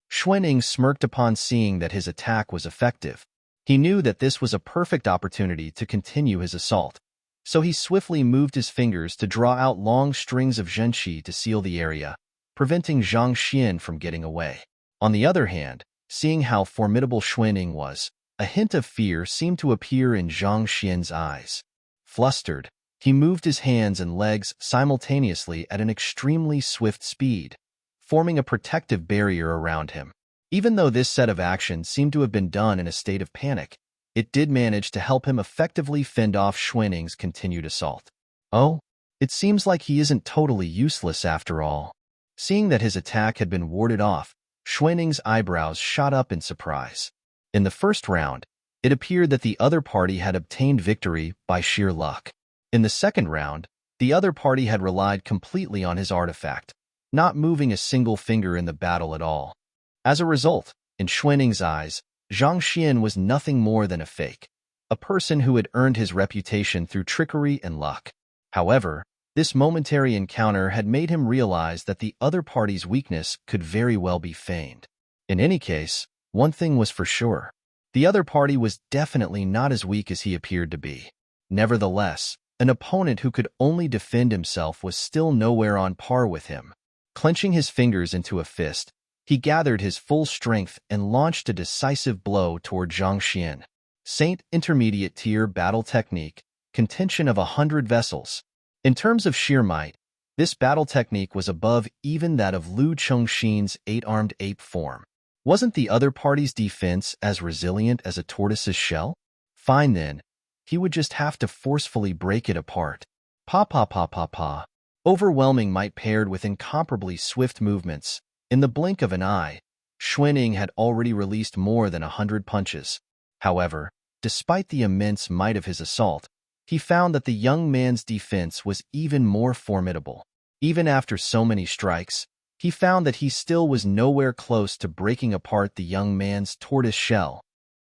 Speaker 1: Xuanning smirked upon seeing that his attack was effective. He knew that this was a perfect opportunity to continue his assault, so he swiftly moved his fingers to draw out long strings of zhenqi to seal the area, preventing Zhang Xian from getting away. On the other hand, seeing how formidable Xuanning was, a hint of fear seemed to appear in Zhang Xian's eyes. Flustered, he moved his hands and legs simultaneously at an extremely swift speed, forming a protective barrier around him. Even though this set of actions seemed to have been done in a state of panic, it did manage to help him effectively fend off Xuaning's continued assault. Oh, it seems like he isn't totally useless after all. Seeing that his attack had been warded off, Xuaning's eyebrows shot up in surprise. In the first round, it appeared that the other party had obtained victory by sheer luck. In the second round, the other party had relied completely on his artifact, not moving a single finger in the battle at all. As a result, in Xuaning's eyes, Zhang Xian was nothing more than a fake, a person who had earned his reputation through trickery and luck. However, this momentary encounter had made him realize that the other party's weakness could very well be feigned. In any case, one thing was for sure. The other party was definitely not as weak as he appeared to be. Nevertheless, an opponent who could only defend himself was still nowhere on par with him. Clenching his fingers into a fist, he gathered his full strength and launched a decisive blow toward Zhang Xian. Saint Intermediate Tier Battle Technique, Contention of 100 Vessels. In terms of sheer might, this battle technique was above even that of Lu Chengxin's 8-armed ape form. Wasn't the other party's defense as resilient as a tortoise's shell? Fine then, he would just have to forcefully break it apart. Pa. Overwhelming might paired with incomparably swift movements. In the blink of an eye, Xuanning had already released more than 100 punches. However, despite the immense might of his assault, he found that the young man's defense was even more formidable. Even after so many strikes, he found that he still was nowhere close to breaking apart the young man's tortoise shell.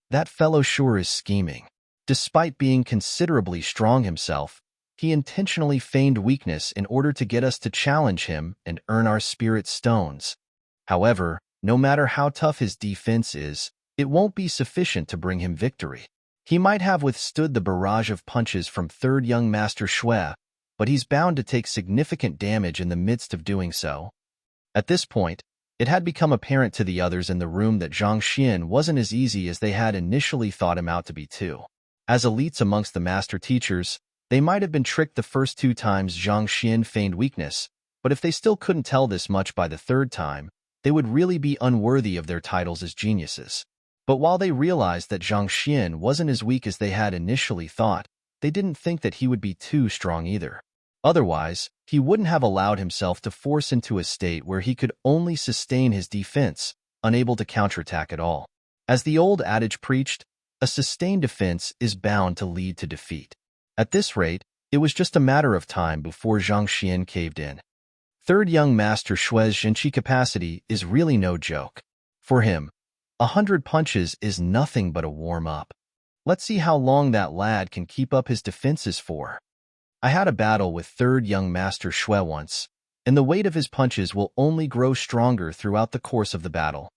Speaker 1: That fellow sure is scheming. Despite being considerably strong himself, he intentionally feigned weakness in order to get us to challenge him and earn our spirit stones. However, no matter how tough his defense is, it won't be sufficient to bring him victory. He might have withstood the barrage of punches from third young Master Shui, but he's bound to take significant damage in the midst of doing so. At this point, it had become apparent to the others in the room that Zhang Xian wasn't as easy as they had initially thought him out to be too. As elites amongst the master teachers, they might have been tricked the first 2 times Zhang Xian feigned weakness, but if they still couldn't tell this much by the 3rd time, they would really be unworthy of their titles as geniuses. But while they realized that Zhang Xian wasn't as weak as they had initially thought, they didn't think that he would be too strong either. Otherwise, he wouldn't have allowed himself to force into a state where he could only sustain his defense, unable to counterattack at all. As the old adage preached, a sustained defense is bound to lead to defeat. At this rate, it was just a matter of time before Zhang Xian caved in. Third young Master Shui's Zhenqi capacity is really no joke. For him, 100 punches is nothing but a warm-up. Let's see how long that lad can keep up his defenses for. I had a battle with third young Master Shui once, and the weight of his punches will only grow stronger throughout the course of the battle.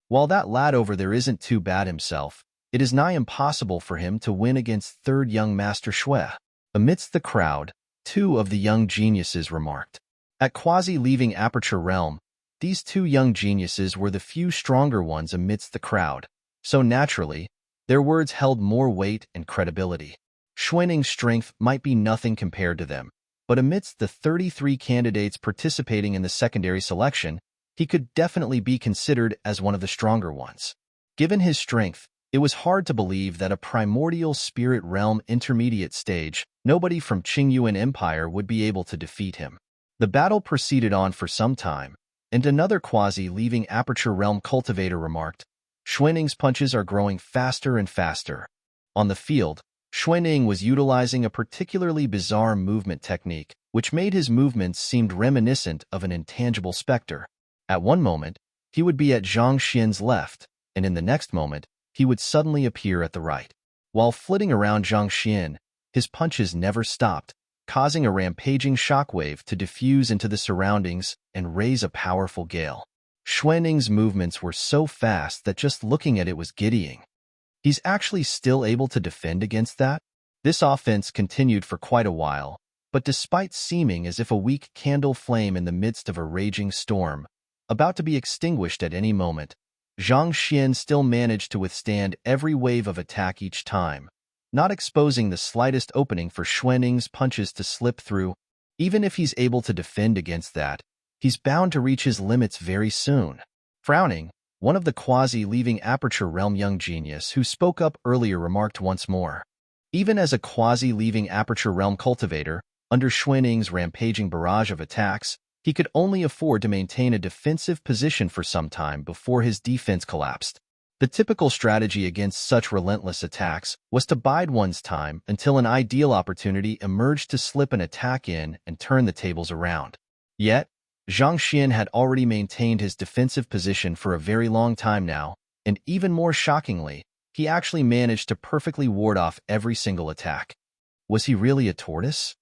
Speaker 1: While that lad over there isn't too bad himself, it is nigh impossible for him to win against third young Master Shui. Amidst the crowd, 2 of the young geniuses remarked. At quasi-leaving Aperture Realm, these 2 young geniuses were the few stronger ones amidst the crowd, so naturally, their words held more weight and credibility. Xuanning's strength might be nothing compared to them, but amidst the 33 candidates participating in the secondary selection, he could definitely be considered as one of the stronger ones. Given his strength, it was hard to believe that a primordial spirit realm intermediate stage, nobody from Qingyuan Empire would be able to defeat him. The battle proceeded on for some time, and another quasi-leaving Aperture Realm cultivator remarked, Xuanning's punches are growing faster and faster. On the field, Xuanning was utilizing a particularly bizarre movement technique, which made his movements seem reminiscent of an intangible specter. At one moment, he would be at Zhang Xian's left, and in the next moment, he would suddenly appear at the right. While flitting around Zhang Xian, his punches never stopped, causing a rampaging shockwave to diffuse into the surroundings and raise a powerful gale. Xuanning's movements were so fast that just looking at it was giddying. He's actually still able to defend against that? This offense continued for quite a while, but despite seeming as if a weak candle flame in the midst of a raging storm, about to be extinguished at any moment, Zhang Xian still managed to withstand every wave of attack each time, not exposing the slightest opening for Xuanning's punches to slip through. Even if he's able to defend against that, he's bound to reach his limits very soon. Frowning, one of the quasi-leaving Aperture Realm young genius who spoke up earlier remarked once more. Even as a quasi-leaving Aperture Realm cultivator, under Xuanning's rampaging barrage of attacks, he could only afford to maintain a defensive position for some time before his defense collapsed. The typical strategy against such relentless attacks was to bide one's time until an ideal opportunity emerged to slip an attack in and turn the tables around. Yet, Zhang Xian had already maintained his defensive position for a very long time now, And even more shockingly, he actually managed to perfectly ward off every single attack. Was he really a tortoise?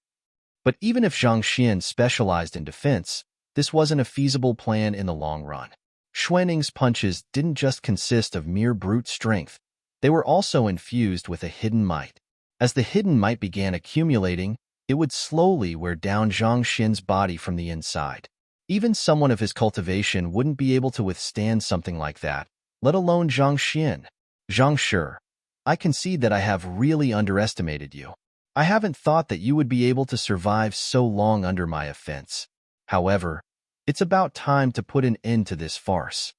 Speaker 1: But even if Zhang Xian specialized in defense, this wasn't a feasible plan in the long run. Xuaning's punches didn't just consist of mere brute strength. They were also infused with a hidden might. As the hidden might began accumulating, it would slowly wear down Zhang Xian's body from the inside. Even someone of his cultivation wouldn't be able to withstand something like that, let alone Zhang Xian. Zhang Shi, I concede that I have really underestimated you. I haven't thought that you would be able to survive so long under my offense. However, it's about time to put an end to this farce.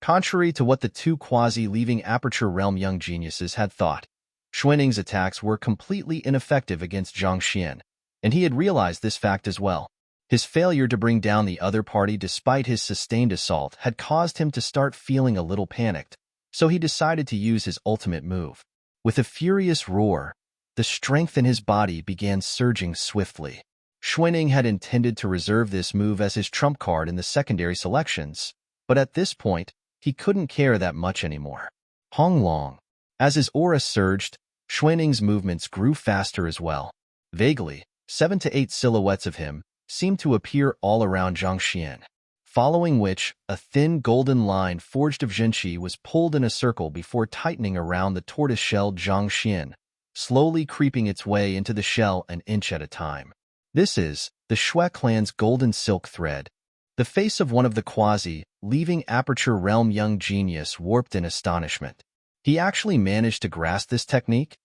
Speaker 1: Contrary to what the two quasi-leaving Aperture Realm young geniuses had thought, Xuaning's attacks were completely ineffective against Zhang Xian, and he had realized this fact as well. His failure to bring down the other party despite his sustained assault had caused him to start feeling a little panicked, so he decided to use his ultimate move. With a furious roar, the strength in his body began surging swiftly. Xuaning had intended to reserve this move as his trump card in the secondary selections, but at this point, he couldn't care that much anymore. Hong Long. As his aura surged, Xuaning's movements grew faster as well. Vaguely, 7 to 8 silhouettes of him seemed to appear all around Zhang Xian, following which a thin golden line forged of Zhenqi was pulled in a circle before tightening around the tortoise-shelled Zhang Xian, slowly creeping its way into the shell an inch at a time. This is the Shui clan's golden silk thread. The face of one of the quasi-leaving Aperture Realm young genius warped in astonishment. He actually managed to grasp this technique?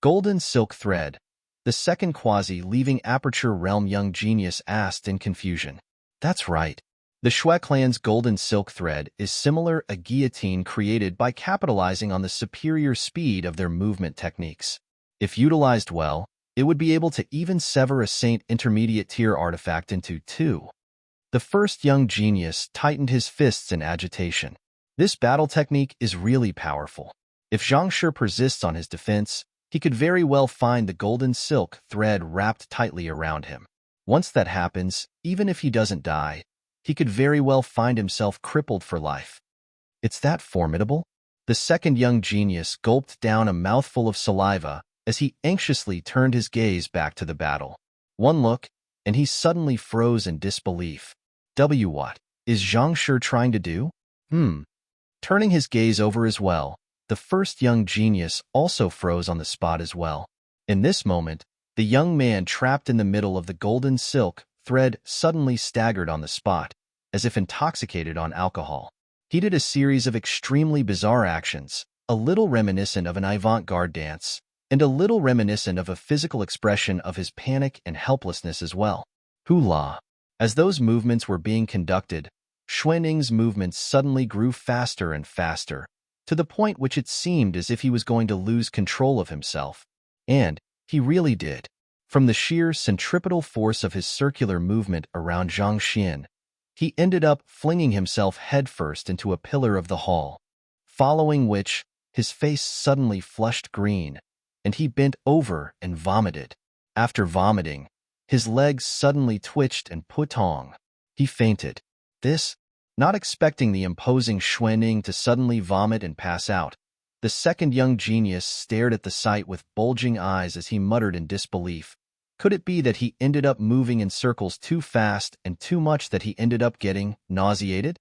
Speaker 1: Golden silk thread. The second quasi-leaving Aperture Realm young genius asked in confusion. That's right. The Shui clan's golden silk thread is similar a guillotine created by capitalizing on the superior speed of their movement techniques. If utilized well, it would be able to even sever a Saint Intermediate tier artifact into two. The first young genius tightened his fists in agitation. This battle technique is really powerful. If Zhang Shi persists on his defense, he could very well find the golden silk thread wrapped tightly around him. Once that happens, even if he doesn't die, he could very well find himself crippled for life. It's that formidable? The second young genius gulped down a mouthful of saliva as he anxiously turned his gaze back to the battle. One look, and he suddenly froze in disbelief. What is Zhang Shi trying to do? Turning his gaze over as well, the first young genius also froze on the spot as well. In this moment, the young man trapped in the middle of the golden silk thread suddenly staggered on the spot, as if intoxicated on alcohol. He did a series of extremely bizarre actions, a little reminiscent of an avant-garde dance, and a little reminiscent of a physical expression of his panic and helplessness as well. Hula! As those movements were being conducted, Xuaning's movements suddenly grew faster and faster, to the point which it seemed as if he was going to lose control of himself. And he really did. From the sheer centripetal force of his circular movement around Zhang Xian, he ended up flinging himself headfirst into a pillar of the hall, following which his face suddenly flushed green, and he bent over and vomited. After vomiting, his legs suddenly twitched and putong. He fainted. This, not expecting the imposing Xuaning to suddenly vomit and pass out, the second young genius stared at the sight with bulging eyes as he muttered in disbelief. Could it be that he ended up moving in circles too fast and too much that he ended up getting nauseated?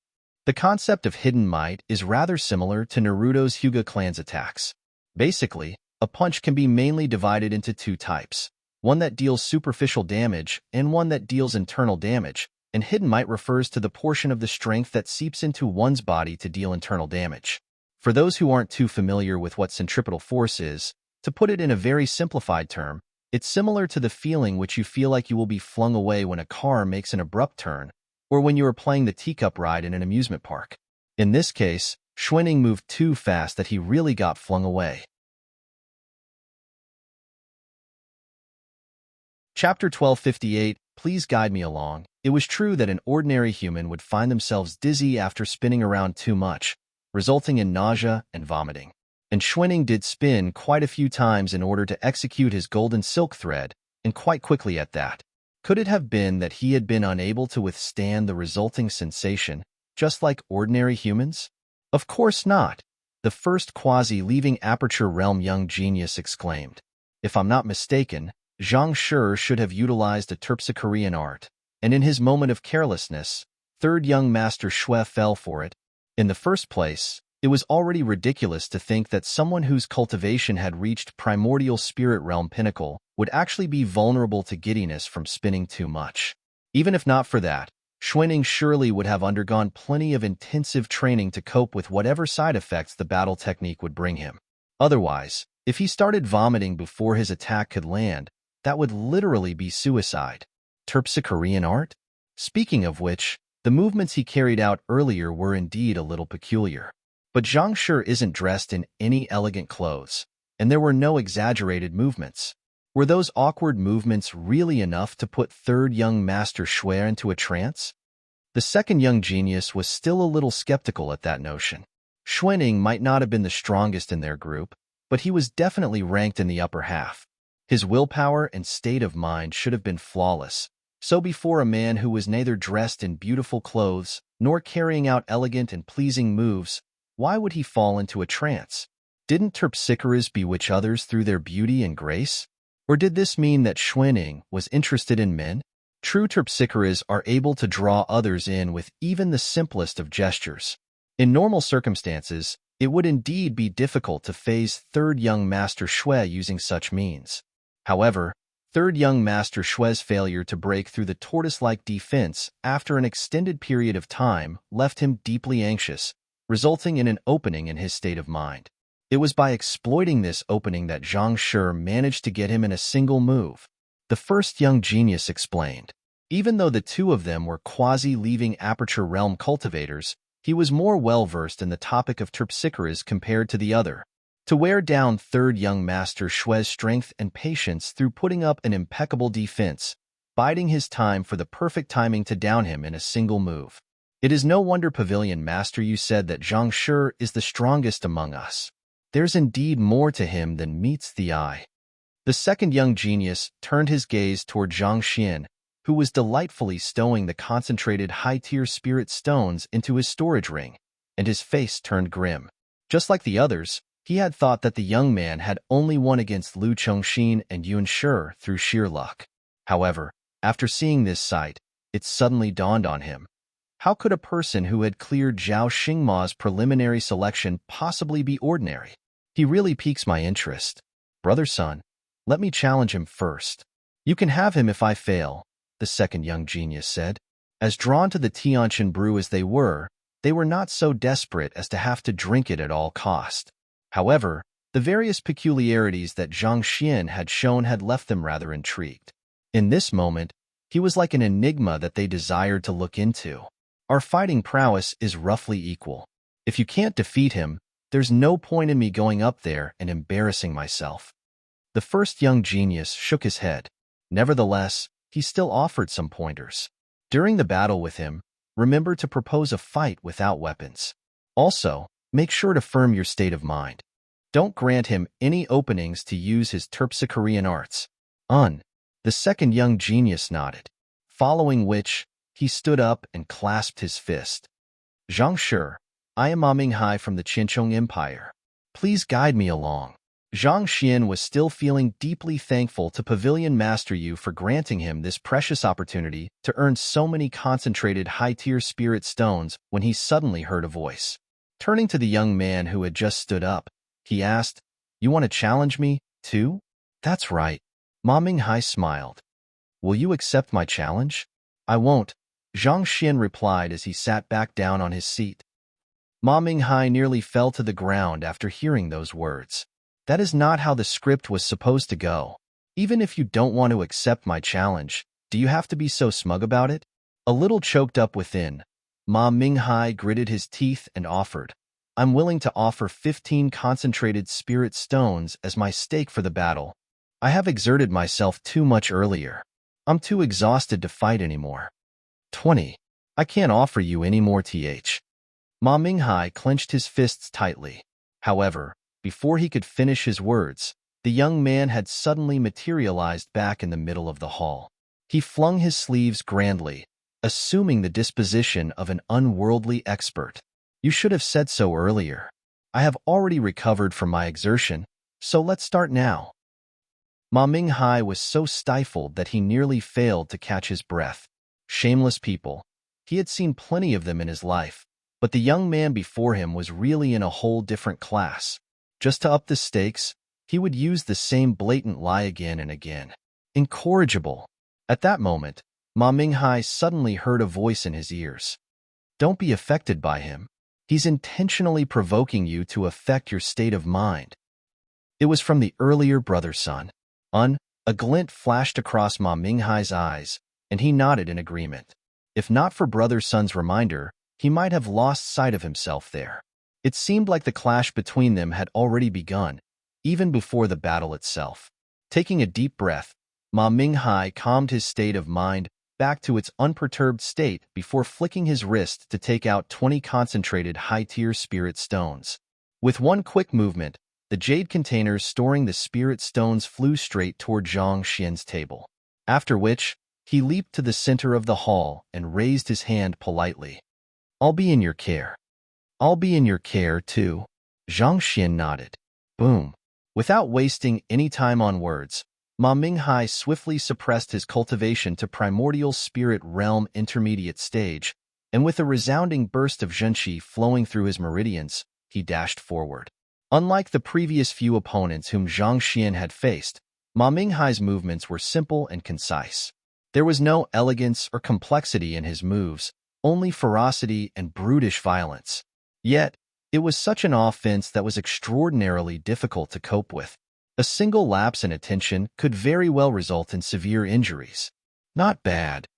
Speaker 1: The concept of hidden might is rather similar to Naruto's Hyuga clan's attacks. Basically, a punch can be mainly divided into two types. One that deals superficial damage and one that deals internal damage, and hidden might refers to the portion of the strength that seeps into one's body to deal internal damage. For those who aren't too familiar with what centripetal force is, to put it in a very simplified term, it's similar to the feeling which you feel like you will be flung away when a car makes an abrupt turn, or when you are playing the teacup ride in an amusement park. In this case, Xuaning moved too fast that he really got flung away. Chapter 1258, Please guide me along. It was true that an ordinary human would find themselves dizzy after spinning around too much, resulting in nausea and vomiting. And Xuaning did spin quite a few times in order to execute his golden silk thread, and quite quickly at that. Could it have been that he had been unable to withstand the resulting sensation, just like ordinary humans? Of course not. The first quasi-leaving aperture realm young genius exclaimed. If I'm not mistaken, Zhang Shi should have utilized a terpsichorean art, and in his moment of carelessness, third young master Shui fell for it. In the first place, it was already ridiculous to think that someone whose cultivation had reached primordial spirit realm pinnacle would actually be vulnerable to giddiness from spinning too much. Even if not for that, Xuanning surely would have undergone plenty of intensive training to cope with whatever side effects the battle technique would bring him. Otherwise, if he started vomiting before his attack could land, that would literally be suicide. Terpsichorean art? Speaking of which, the movements he carried out earlier were indeed a little peculiar. But Zhang Shi isn't dressed in any elegant clothes, and there were no exaggerated movements. Were those awkward movements really enough to put third young master Shui into a trance? The second young genius was still a little skeptical at that notion. Xuanning might not have been the strongest in their group, but he was definitely ranked in the upper half. His willpower and state of mind should have been flawless. So before a man who was neither dressed in beautiful clothes nor carrying out elegant and pleasing moves, why would he fall into a trance? Didn't terpsichores bewitch others through their beauty and grace? Or did this mean that Xuanning was interested in men? True terpsichores are able to draw others in with even the simplest of gestures. In normal circumstances, it would indeed be difficult to phase third young master Shui using such means. However, third young master Shui's failure to break through the tortoise-like defense after an extended period of time left him deeply anxious, resulting in an opening in his state of mind. It was by exploiting this opening that Zhang Shi managed to get him in a single move. The first young genius explained. Even though the two of them were quasi-leaving aperture realm cultivators, he was more well-versed in the topic of terpsichores compared to the other. To wear down third young master Shui's strength and patience through putting up an impeccable defense, biding his time for the perfect timing to down him in a single move. It is no wonder, Pavilion Master, you said that Zhang Shi is the strongest among us. There's indeed more to him than meets the eye. The second young genius turned his gaze toward Zhang Xian, who was delightfully stowing the concentrated high-tier spirit stones into his storage ring, and his face turned grim. Just like the others, he had thought that the young man had only won against Lu Chongxin and Yun Shi through sheer luck. However, after seeing this sight, it suddenly dawned on him. How could a person who had cleared Zhao Xingma's preliminary selection possibly be ordinary? He really piques my interest. Brother Sun, let me challenge him first. You can have him if I fail, the second young genius said. As drawn to the Tianqian brew as they were not so desperate as to have to drink it at all cost. However, the various peculiarities that Zhang Xian had shown had left them rather intrigued. In this moment, he was like an enigma that they desired to look into. Our fighting prowess is roughly equal. If you can't defeat him, there's no point in me going up there and embarrassing myself. The first young genius shook his head. Nevertheless, he still offered some pointers. During the battle with him, remember to propose a fight without weapons. Also, make sure to firm your state of mind. Don't grant him any openings to use his terpsichorean arts. The second young genius nodded, following which, he stood up and clasped his fist. Zhang Shi, I am Ma Minghai from the Qinchong Empire. Please guide me along. Zhang Xian was still feeling deeply thankful to Pavilion Master Yu for granting him this precious opportunity to earn so many concentrated high-tier spirit stones when he suddenly heard a voice. Turning to the young man who had just stood up, he asked, You want to challenge me, too? That's right. Ma Minghai smiled. Will you accept my challenge? I won't, Zhang Xian replied as he sat back down on his seat. Ma Minghai nearly fell to the ground after hearing those words. That is not how the script was supposed to go. Even if you don't want to accept my challenge, do you have to be so smug about it? A little choked up within, Ma Minghai gritted his teeth and offered, I'm willing to offer 15 concentrated spirit stones as my stake for the battle. I have exerted myself too much earlier. I'm too exhausted to fight anymore. 20. I can't offer you any more th. Ma Minghai clenched his fists tightly. However, before he could finish his words, the young man had suddenly materialized back in the middle of the hall. He flung his sleeves grandly, assuming the disposition of an unworldly expert. You should have said so earlier. I have already recovered from my exertion, so let's start now. Ma Minghai was so stifled that he nearly failed to catch his breath. Shameless people. He had seen plenty of them in his life, but the young man before him was really in a whole different class. Just to up the stakes, he would use the same blatant lie again and again. Incorrigible. At that moment, Ma Minghai suddenly heard a voice in his ears. Don't be affected by him. He's intentionally provoking you to affect your state of mind. It was from the earlier brother Sun. A glint flashed across Ma Minghai's eyes, and he nodded in agreement. If not for brother Sun's reminder, he might have lost sight of himself there. It seemed like the clash between them had already begun, even before the battle itself. Taking a deep breath, Ma Minghai calmed his state of mind back to its unperturbed state before flicking his wrist to take out 20 concentrated high-tier spirit stones. With one quick movement, the jade containers storing the spirit stones flew straight toward Zhang Xian's table, after which he leaped to the center of the hall and raised his hand politely. I'll be in your care. I'll be in your care, too. Zhang Xian nodded. Boom. Without wasting any time on words, Ma Minghai swiftly suppressed his cultivation to primordial spirit realm intermediate stage, and with a resounding burst of zhenqi flowing through his meridians, he dashed forward. Unlike the previous few opponents whom Zhang Xian had faced, Ma Minghai's movements were simple and concise. There was no elegance or complexity in his moves, only ferocity and brutish violence. Yet, it was such an offense that was extraordinarily difficult to cope with. A single lapse in attention could very well result in severe injuries. Not bad,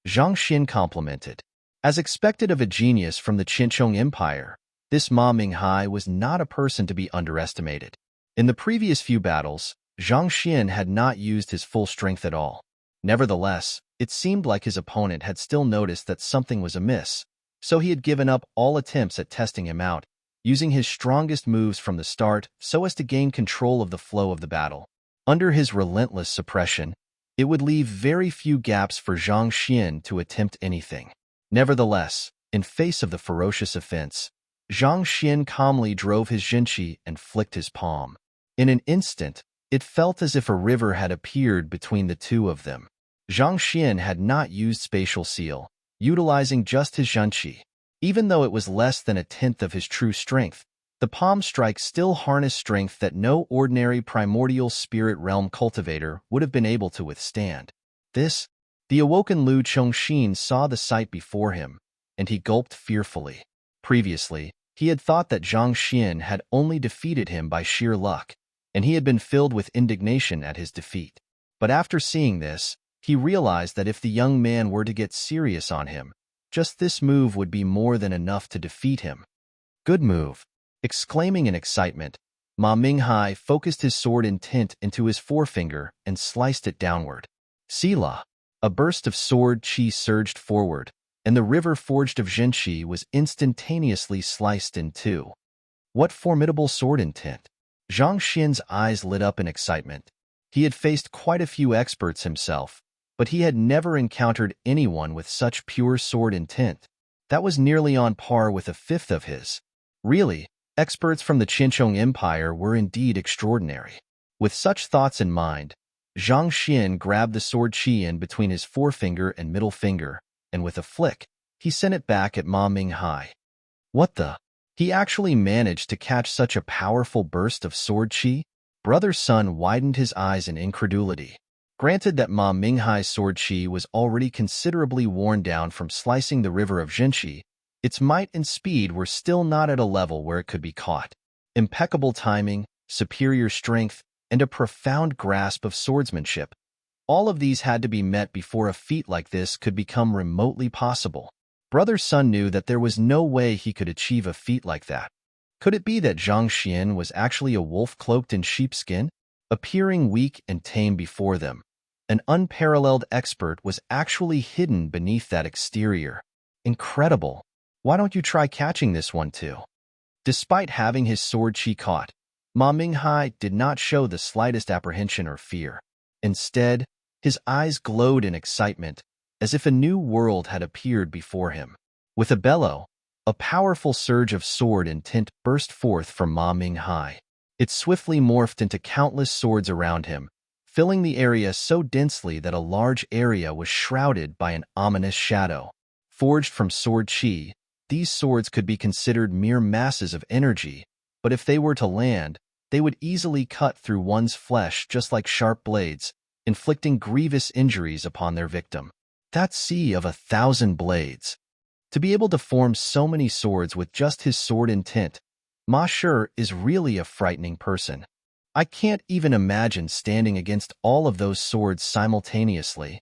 Speaker 1: Zhang Xian complimented. As expected of a genius from the Qinchong Empire, this Ma Minghai was not a person to be underestimated. In the previous few battles, Zhang Xian had not used his full strength at all. Nevertheless, it seemed like his opponent had still noticed that something was amiss, so he had given up all attempts at testing him out, using his strongest moves from the start so as to gain control of the flow of the battle. Under his relentless suppression, it would leave very few gaps for Zhang Xian to attempt anything. Nevertheless, in face of the ferocious offense, Zhang Xian calmly drove his zhenqi and flicked his palm. In an instant, it felt as if a river had appeared between the two of them. Zhang Xian had not used spatial seal, utilizing just his zhenqi. Even though it was less than a tenth of his true strength, the palm strike still harnessed strength that no ordinary primordial spirit realm cultivator would have been able to withstand. The awoken Lu Chongxin saw the sight before him, and he gulped fearfully. Previously, he had thought that Zhang Xian had only defeated him by sheer luck, and he had been filled with indignation at his defeat. But after seeing this, he realized that if the young man were to get serious on him, just this move would be more than enough to defeat him. Good move. Exclaiming in excitement, Ma Minghai focused his sword intent into his forefinger and sliced it downward. Sila. A burst of sword qi surged forward, and the river forged of zhenqi was instantaneously sliced in two. What formidable sword intent! Zhang Xian's eyes lit up in excitement. He had faced quite a few experts himself, but he had never encountered anyone with such pure sword intent. That was nearly on par with a fifth of his. Really, experts from the Qinchong Empire were indeed extraordinary. With such thoughts in mind, Zhang Xian grabbed the sword qi in between his forefinger and middle finger, and with a flick, he sent it back at Ma Minghai. What the? He actually managed to catch such a powerful burst of sword qi? Brother Sun widened his eyes in incredulity. Granted that Ma Minghai's sword qi was already considerably worn down from slicing the river of zhenqi, its might and speed were still not at a level where it could be caught. Impeccable timing, superior strength, and a profound grasp of swordsmanship. All of these had to be met before a feat like this could become remotely possible. Brother Sun knew that there was no way he could achieve a feat like that. Could it be that Zhang Xian was actually a wolf cloaked in sheepskin? Appearing weak and tame before them, an unparalleled expert was actually hidden beneath that exterior. Incredible. Why don't you try catching this one too? Despite having his sword qi caught, Ma Minghai did not show the slightest apprehension or fear. Instead, his eyes glowed in excitement, as if a new world had appeared before him. With a bellow, A powerful surge of sword intent burst forth from Ma Minghai. It swiftly morphed into countless swords around him, filling the area so densely that a large area was shrouded by an ominous shadow. Forged from sword chi, these swords could be considered mere masses of energy, but if they were to land, they would easily cut through one's flesh just like sharp blades, inflicting grievous injuries upon their victim. That sea of 1,000 blades. To be able to form so many swords with just his sword intent, Ma Shi is really a frightening person. I can't even imagine standing against all of those swords simultaneously.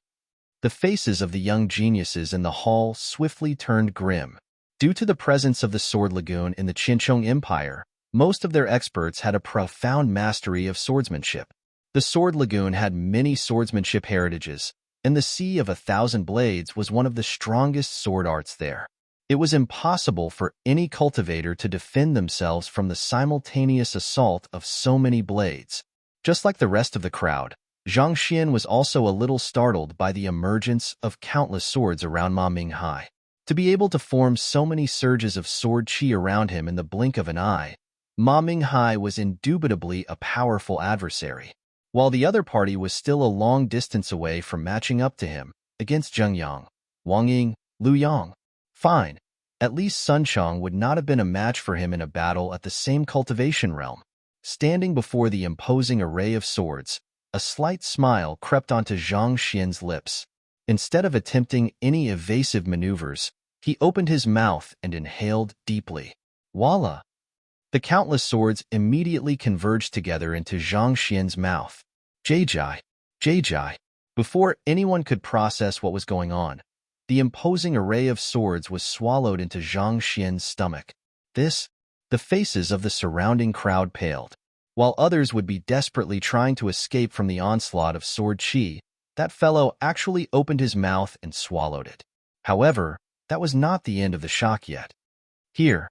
Speaker 1: The faces of the young geniuses in the hall swiftly turned grim. Due to the presence of the Sword Lagoon in the Qinchong Empire, most of their experts had a profound mastery of swordsmanship. The Sword Lagoon had many swordsmanship heritages, and the Sea of 1,000 Blades was one of the strongest sword arts there. It was impossible for any cultivator to defend themselves from the simultaneous assault of so many blades. Just like the rest of the crowd, Zhang Xian was also a little startled by the emergence of countless swords around Ma Minghai. To be able to form so many surges of sword chi around him in the blink of an eye, Ma Minghai was indubitably a powerful adversary, while the other party was still a long distance away from matching up to him against Zheng Yang, Wang Ying, Lu Yang. Fine. At least Sun Chong would not have been a match for him in a battle at the same cultivation realm. Standing before the imposing array of swords, a slight smile crept onto Zhang Xian's lips. Instead of attempting any evasive maneuvers, he opened his mouth and inhaled deeply. Voila! The countless swords immediately converged together into Zhang Xian's mouth. Jai. Before anyone could process what was going on, the imposing array of swords was swallowed into Zhang Xian's stomach. The faces of the surrounding crowd paled. While others would be desperately trying to escape from the onslaught of sword chi, that fellow actually opened his mouth and swallowed it. However, that was not the end of the shock yet. Here,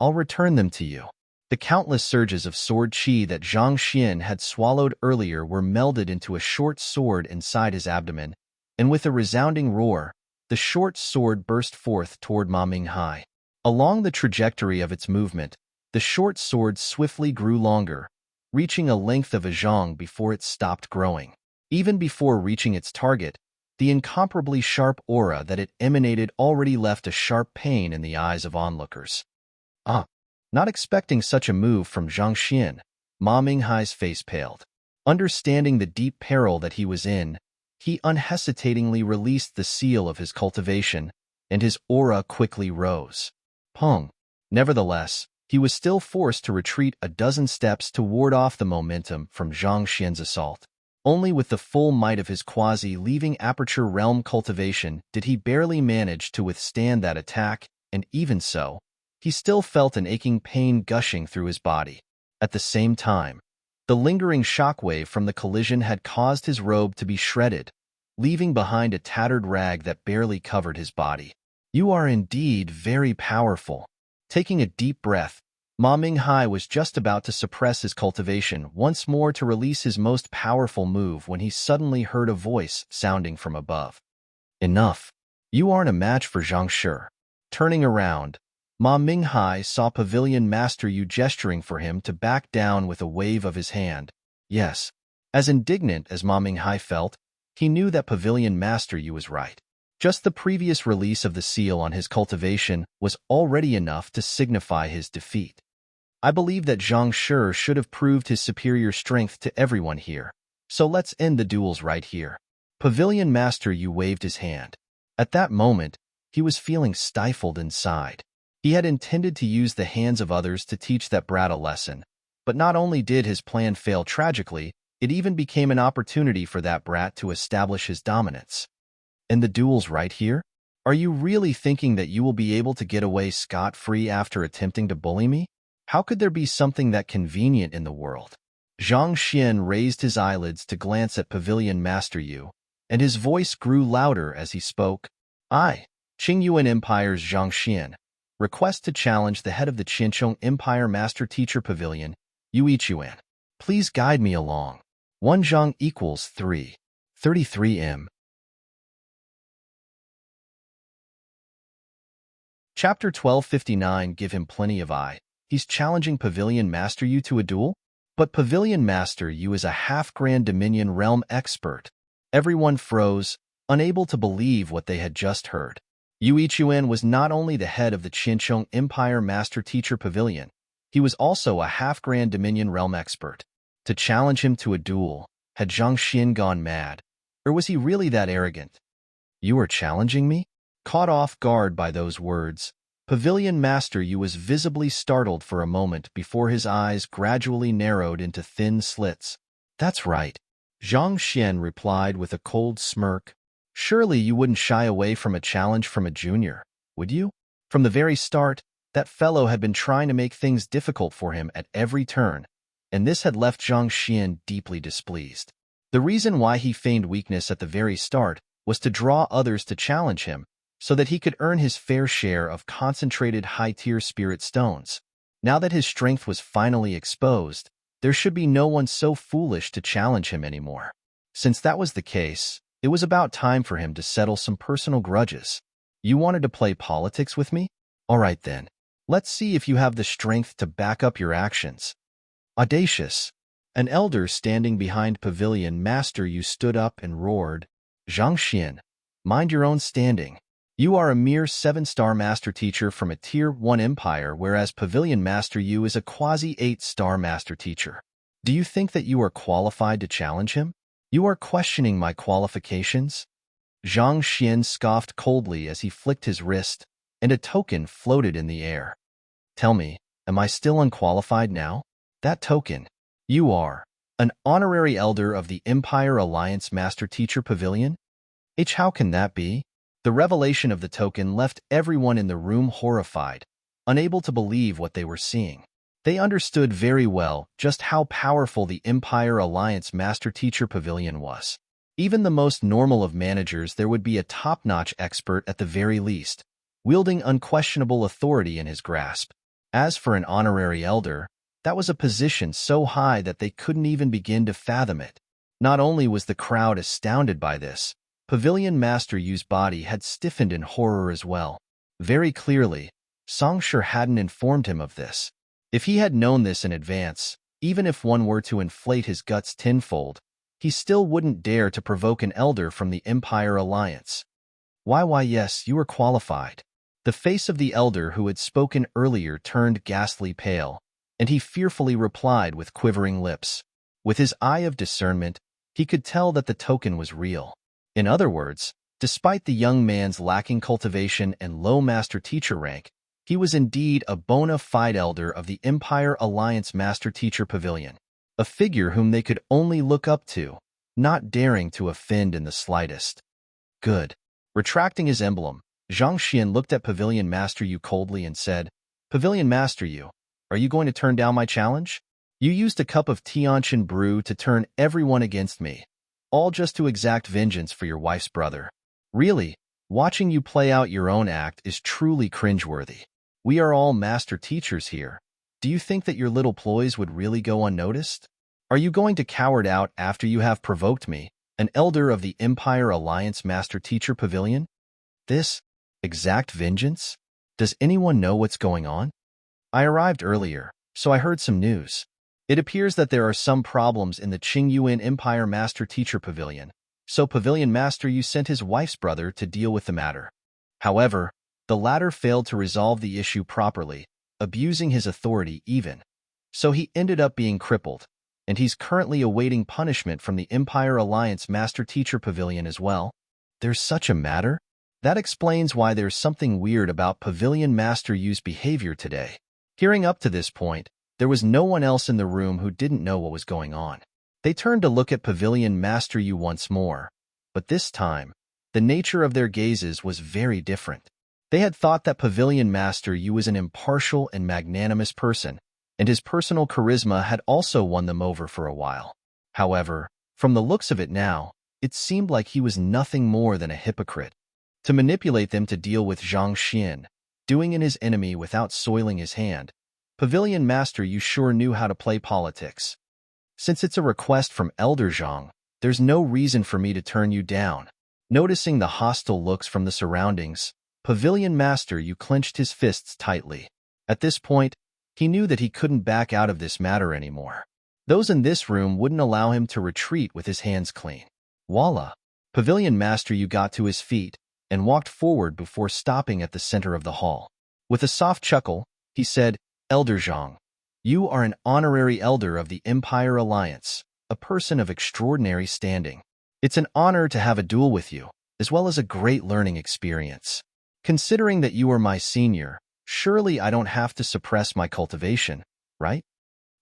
Speaker 1: I'll return them to you. The countless surges of sword chi that Zhang Xian had swallowed earlier were melded into a short sword inside his abdomen, and with a resounding roar, the short sword burst forth toward Ma Minghai. Along the trajectory of its movement, the short sword swiftly grew longer, reaching a length of a zhang before it stopped growing. Even before reaching its target, the incomparably sharp aura that it emanated already left a sharp pain in the eyes of onlookers. Not expecting such a move from Zhang Xian, Ma Minghai's face paled. Understanding the deep peril that he was in, he unhesitatingly released the seal of his cultivation, and his aura quickly rose. Pong. Nevertheless, he was still forced to retreat a dozen steps to ward off the momentum from Zhang Xian's assault. Only with the full might of his quasi-leaving aperture realm cultivation did he barely manage to withstand that attack, and even so, he still felt an aching pain gushing through his body. At the same time, the lingering shockwave from the collision had caused his robe to be shredded, leaving behind a tattered rag that barely covered his body. You are indeed very powerful. Taking a deep breath, Ma Minghai was just about to suppress his cultivation once more to release his most powerful move when he suddenly heard a voice sounding from above. Enough. You aren't a match for Zhang Shi. Turning around, Ma Minghai saw Pavilion Master Yu gesturing for him to back down with a wave of his hand. Yes, as indignant as Ma Minghai felt, he knew that Pavilion Master Yu was right. Just the previous release of the seal on his cultivation was already enough to signify his defeat. I believe that Zhang Shi should have proved his superior strength to everyone here, so let's end the duels right here. Pavilion Master Yu waved his hand. At that moment, he was feeling stifled inside. He had intended to use the hands of others to teach that brat a lesson, but not only did his plan fail tragically, it even became an opportunity for that brat to establish his dominance. And the duels right here? Are you really thinking that you will be able to get away scot-free after attempting to bully me? How could there be something that convenient in the world? Zhang Xian raised his eyelids to glance at Pavilion Master Yu, and his voice grew louder as he spoke. I, Qingyuan Empire's Zhang Xian, request to challenge the head of the Qinchong Empire Master Teacher Pavilion, Yu Ichuan. Please guide me along. 1 zhang equals 3. 33 m. Chapter 1259 Give him plenty of eye. He's challenging Pavilion Master Yu to a duel? But Pavilion Master Yu is a half-grand Dominion realm expert. Everyone froze, unable to believe what they had just heard. Yu Ichuan was not only the head of the Qinchong Empire Master Teacher Pavilion, he was also a half-grand Dominion realm expert. To challenge him to a duel, had Zhang Xin gone mad? Or was he really that arrogant? You are challenging me? Caught off guard by those words, Pavilion Master Yu was visibly startled for a moment before his eyes gradually narrowed into thin slits. That's right, Zhang Xian replied with a cold smirk. Surely you wouldn't shy away from a challenge from a junior, would you? From the very start, that fellow had been trying to make things difficult for him at every turn, and this had left Zhang Xian deeply displeased. The reason why he feigned weakness at the very start was to draw others to challenge him, so that he could earn his fair share of concentrated high-tier spirit stones. Now that his strength was finally exposed, there should be no one so foolish to challenge him anymore. Since that was the case, it was about time for him to settle some personal grudges. You wanted to play politics with me? All right then. Let's see if you have the strength to back up your actions. Audacious. An elder standing behind Pavilion Master Yu stood up and roared, Zhang Xian, mind your own standing. You are a mere 7-star master teacher from a Tier 1 empire, whereas Pavilion Master Yu is a quasi-8-star master teacher. Do you think that you are qualified to challenge him? You are questioning my qualifications? Zhang Xian scoffed coldly as he flicked his wrist, and a token floated in the air. Tell me, am I still unqualified now? That token. You are an honorary elder of the Empire Alliance Master Teacher Pavilion? How can that be? The revelation of the token left everyone in the room horrified, unable to believe what they were seeing. They understood very well just how powerful the Empire Alliance Master Teacher Pavilion was. Even the most normal of managers, there would be a top-notch expert at the very least, wielding unquestionable authority in his grasp. As for an honorary elder, that was a position so high that they couldn't even begin to fathom it. Not only was the crowd astounded by this, Pavilion Master Yu's body had stiffened in horror as well. Very clearly, Songshur hadn't informed him of this. If he had known this in advance, even if one were to inflate his guts tenfold, he still wouldn't dare to provoke an elder from the Empire Alliance. Why yes, you are qualified. The face of the elder who had spoken earlier turned ghastly pale, and he fearfully replied with quivering lips. With his eye of discernment, he could tell that the token was real. In other words, despite the young man's lacking cultivation and low master teacher rank, he was indeed a bona fide elder of the Empire Alliance Master Teacher Pavilion, a figure whom they could only look up to, not daring to offend in the slightest. Good. Retracting his emblem, Zhang Xian looked at Pavilion Master Yu coldly and said, Pavilion Master Yu, are you going to turn down my challenge? You used a cup of Tianqian brew to turn everyone against me, all just to exact vengeance for your wife's brother. Really, watching you play out your own act is truly cringeworthy. We are all master teachers here. Do you think that your little ploys would really go unnoticed? Are you going to coward out after you have provoked me, an elder of the Empire Alliance Master Teacher Pavilion? This exact vengeance? Does anyone know what's going on? I arrived earlier, so I heard some news. It appears that there are some problems in the Qingyuan Empire Master Teacher Pavilion, so Pavilion Master Yu sent his wife's brother to deal with the matter. However, the latter failed to resolve the issue properly, abusing his authority even. So he ended up being crippled, and he's currently awaiting punishment from the Empire Alliance Master Teacher Pavilion as well. There's such a matter? That explains why there's something weird about Pavilion Master Yu's behavior today. Hearing up to this point, there was no one else in the room who didn't know what was going on. They turned to look at Pavilion Master Yu once more, but this time, the nature of their gazes was very different. They had thought that Pavilion Master Yu was an impartial and magnanimous person, and his personal charisma had also won them over for a while. However, from the looks of it now, it seemed like he was nothing more than a hypocrite. To manipulate them to deal with Zhang Xian, doing in his enemy without soiling his hand, Pavilion Master Yu sure knew how to play politics. Since it's a request from Elder Zhang, there's no reason for me to turn you down. Noticing the hostile looks from the surroundings, Pavilion Master Yu clenched his fists tightly. At this point, he knew that he couldn't back out of this matter anymore. Those in this room wouldn't allow him to retreat with his hands clean. Voila! Pavilion Master Yu got to his feet and walked forward before stopping at the center of the hall. With a soft chuckle, he said, "Elder Zhang, you are an honorary elder of the Empire Alliance, a person of extraordinary standing. It's an honor to have a duel with you, as well as a great learning experience. Considering that you are my senior, surely I don't have to suppress my cultivation, right?"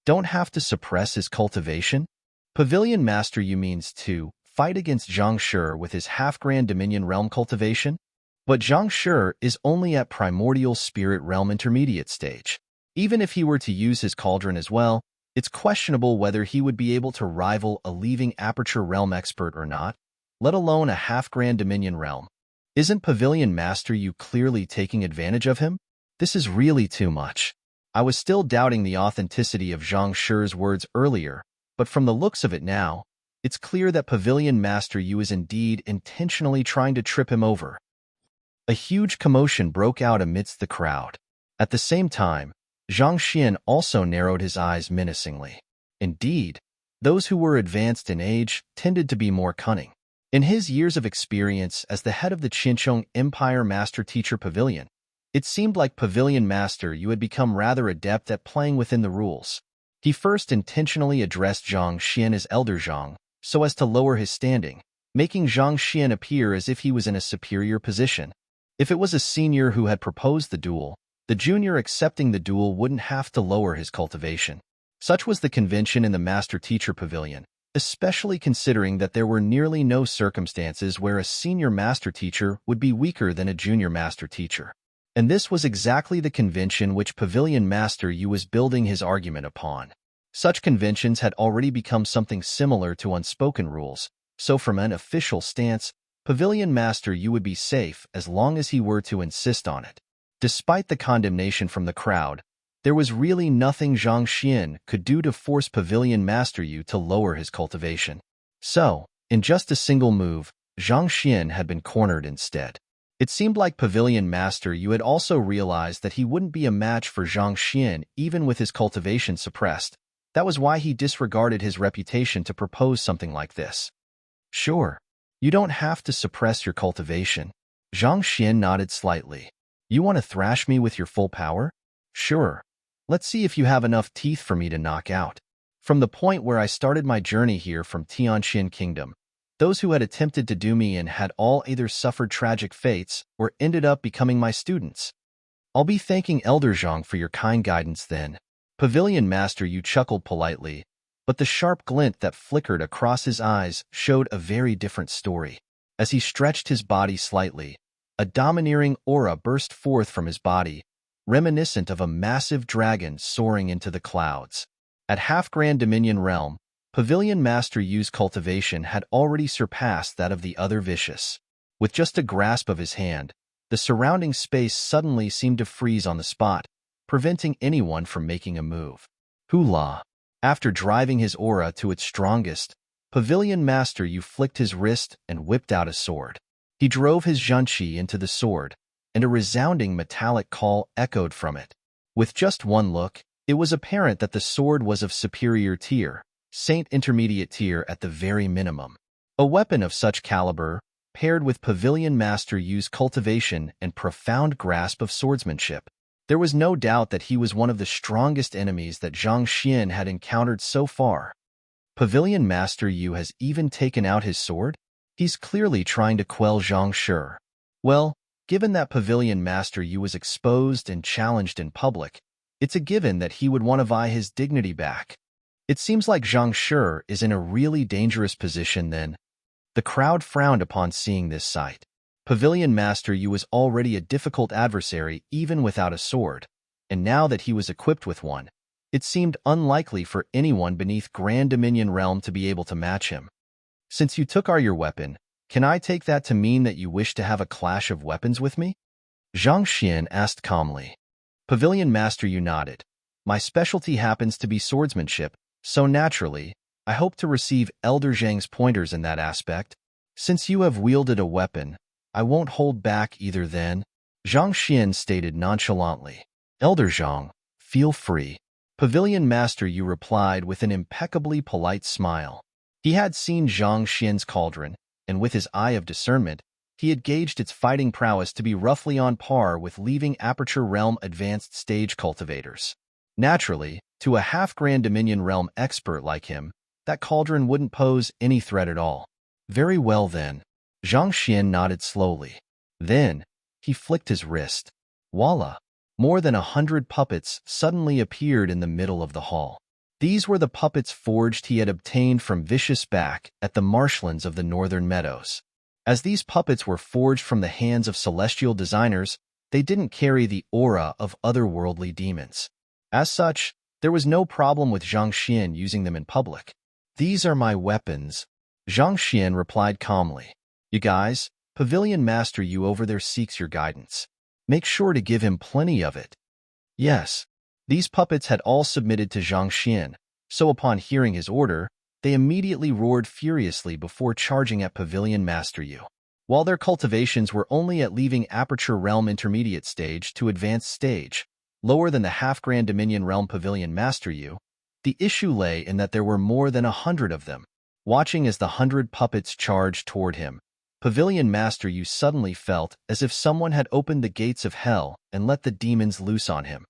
Speaker 1: Don't have to suppress his cultivation? Pavilion Master Yu means to fight against Zhang Shi with his half-grand Dominion Realm cultivation? But Zhang Shi is only at Primordial Spirit Realm Intermediate stage. Even if he were to use his cauldron as well, it's questionable whether he would be able to rival a leaving Aperture Realm expert or not, let alone a half-grand Dominion Realm. Isn't Pavilion Master Yu clearly taking advantage of him? This is really too much. I was still doubting the authenticity of Zhang Shi's words earlier, but from the looks of it now, it's clear that Pavilion Master Yu is indeed intentionally trying to trip him over. A huge commotion broke out amidst the crowd. At the same time, Zhang Xian also narrowed his eyes menacingly. Indeed, those who were advanced in age tended to be more cunning. In his years of experience as the head of the Qinchong Empire Master Teacher Pavilion, it seemed like Pavilion Master Yu had become rather adept at playing within the rules. He first intentionally addressed Zhang Xian as Elder Zhang, so as to lower his standing, making Zhang Xian appear as if he was in a superior position. If it was a senior who had proposed the duel, the junior accepting the duel wouldn't have to lower his cultivation. Such was the convention in the Master Teacher Pavilion, especially considering that there were nearly no circumstances where a senior Master Teacher would be weaker than a junior Master Teacher. And this was exactly the convention which Pavilion Master Yu was building his argument upon. Such conventions had already become something similar to unspoken rules, so from an official stance, Pavilion Master Yu would be safe as long as he were to insist on it. Despite the condemnation from the crowd, there was really nothing Zhang Xian could do to force Pavilion Master Yu to lower his cultivation. So, in just a single move, Zhang Xian had been cornered instead. It seemed like Pavilion Master Yu had also realized that he wouldn't be a match for Zhang Xian even with his cultivation suppressed. That was why he disregarded his reputation to propose something like this. "Sure, you don't have to suppress your cultivation." Zhang Xian nodded slightly. "You want to thrash me with your full power? Sure. Let's see if you have enough teeth for me to knock out." From the point where I started my journey here from Tianqian Kingdom, those who had attempted to do me in had all either suffered tragic fates or ended up becoming my students. I'll be thanking Elder Zhang for your kind guidance then. Pavilion Master Yu chuckled politely, but the sharp glint that flickered across his eyes showed a very different story. As he stretched his body slightly, a domineering aura burst forth from his body, reminiscent of a massive dragon soaring into the clouds. At half-grand Dominion Realm, Pavilion Master Yu's cultivation had already surpassed that of the other vicious. With just a grasp of his hand, the surrounding space suddenly seemed to freeze on the spot, preventing anyone from making a move. Hula! After driving his aura to its strongest, Pavilion Master Yu flicked his wrist and whipped out a sword. He drove his Zhanqi into the sword, and a resounding metallic call echoed from it. With just one look, it was apparent that the sword was of superior tier, Saint Intermediate tier at the very minimum. A weapon of such caliber, paired with Pavilion Master Yu's cultivation and profound grasp of swordsmanship. There was no doubt that he was one of the strongest enemies that Zhang Xian had encountered so far. Pavilion Master Yu has even taken out his sword? He's clearly trying to quell Zhang Shi. Well, given that Pavilion Master Yu was exposed and challenged in public, it's a given that he would want to vie his dignity back. It seems like Zhang Shi is in a really dangerous position then. The crowd frowned upon seeing this sight. Pavilion Master Yu was already a difficult adversary even without a sword, and now that he was equipped with one, it seemed unlikely for anyone beneath Grand Dominion Realm to be able to match him. "Since you took your weapon, can I take that to mean that you wish to have a clash of weapons with me?" Zhang Xian asked calmly. Pavilion Master Yu nodded. "My specialty happens to be swordsmanship, so naturally, I hope to receive Elder Zhang's pointers in that aspect. Since you have wielded a weapon, I won't hold back either then." Zhang Xian stated nonchalantly. Elder Zhang, feel free. Pavilion Master Yu replied with an impeccably polite smile. He had seen Zhang Xian's cauldron, and with his eye of discernment, he had gauged its fighting prowess to be roughly on par with leaving Aperture Realm advanced stage cultivators. Naturally, to a half-Grand Dominion Realm expert like him, that cauldron wouldn't pose any threat at all. Very well then. Zhang Xian nodded slowly. Then, he flicked his wrist. Voila! More than 100 puppets suddenly appeared in the middle of the hall. These were the puppets forged he had obtained from Vicious Back at the marshlands of the Northern Meadows. As these puppets were forged from the hands of celestial designers, they didn't carry the aura of otherworldly demons. As such, there was no problem with Zhang Xian using them in public. These are my weapons, Zhang Xian replied calmly. You guys, Pavilion Master Yu over there seeks your guidance. Make sure to give him plenty of it. Yes. These puppets had all submitted to Zhang Xian, so upon hearing his order, they immediately roared furiously before charging at Pavilion Master Yu. While their cultivations were only at leaving Aperture Realm Intermediate Stage to Advanced Stage, lower than the half-Grand Dominion Realm Pavilion Master Yu, the issue lay in that there were more than 100 of them. Watching as the 100 puppets charged toward him, Pavilion Master Yu suddenly felt as if someone had opened the gates of hell and let the demons loose on him.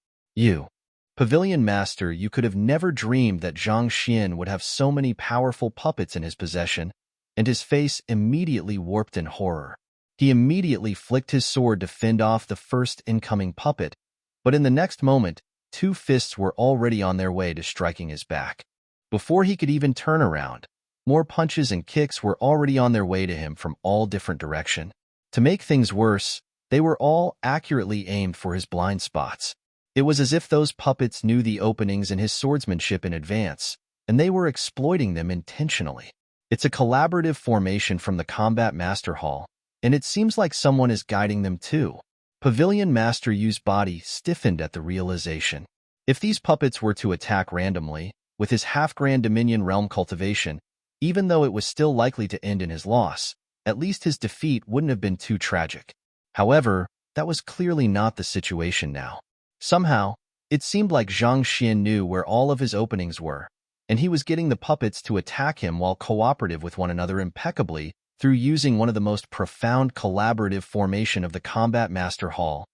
Speaker 1: Pavilion Master Yu could have never dreamed that Zhang Xian would have so many powerful puppets in his possession, and his face immediately warped in horror. He immediately flicked his sword to fend off the first incoming puppet, but in the next moment, 2 fists were already on their way to striking his back. Before he could even turn around, more punches and kicks were already on their way to him from all different directions. To make things worse, they were all accurately aimed for his blind spots. It was as if those puppets knew the openings in his swordsmanship in advance, and they were exploiting them intentionally. It's a collaborative formation from the Combat Master Hall, and it seems like someone is guiding them too. Pavilion Master Yu's body stiffened at the realization. If these puppets were to attack randomly, with his half-Grand Dominion Realm cultivation, even though it was still likely to end in his loss, at least his defeat wouldn't have been too tragic. However, that was clearly not the situation now. Somehow, it seemed like Zhang Xian knew where all of his openings were, and he was getting the puppets to attack him while cooperative with one another impeccably through using one of the most profound collaborative formation of the Combat Master Hall.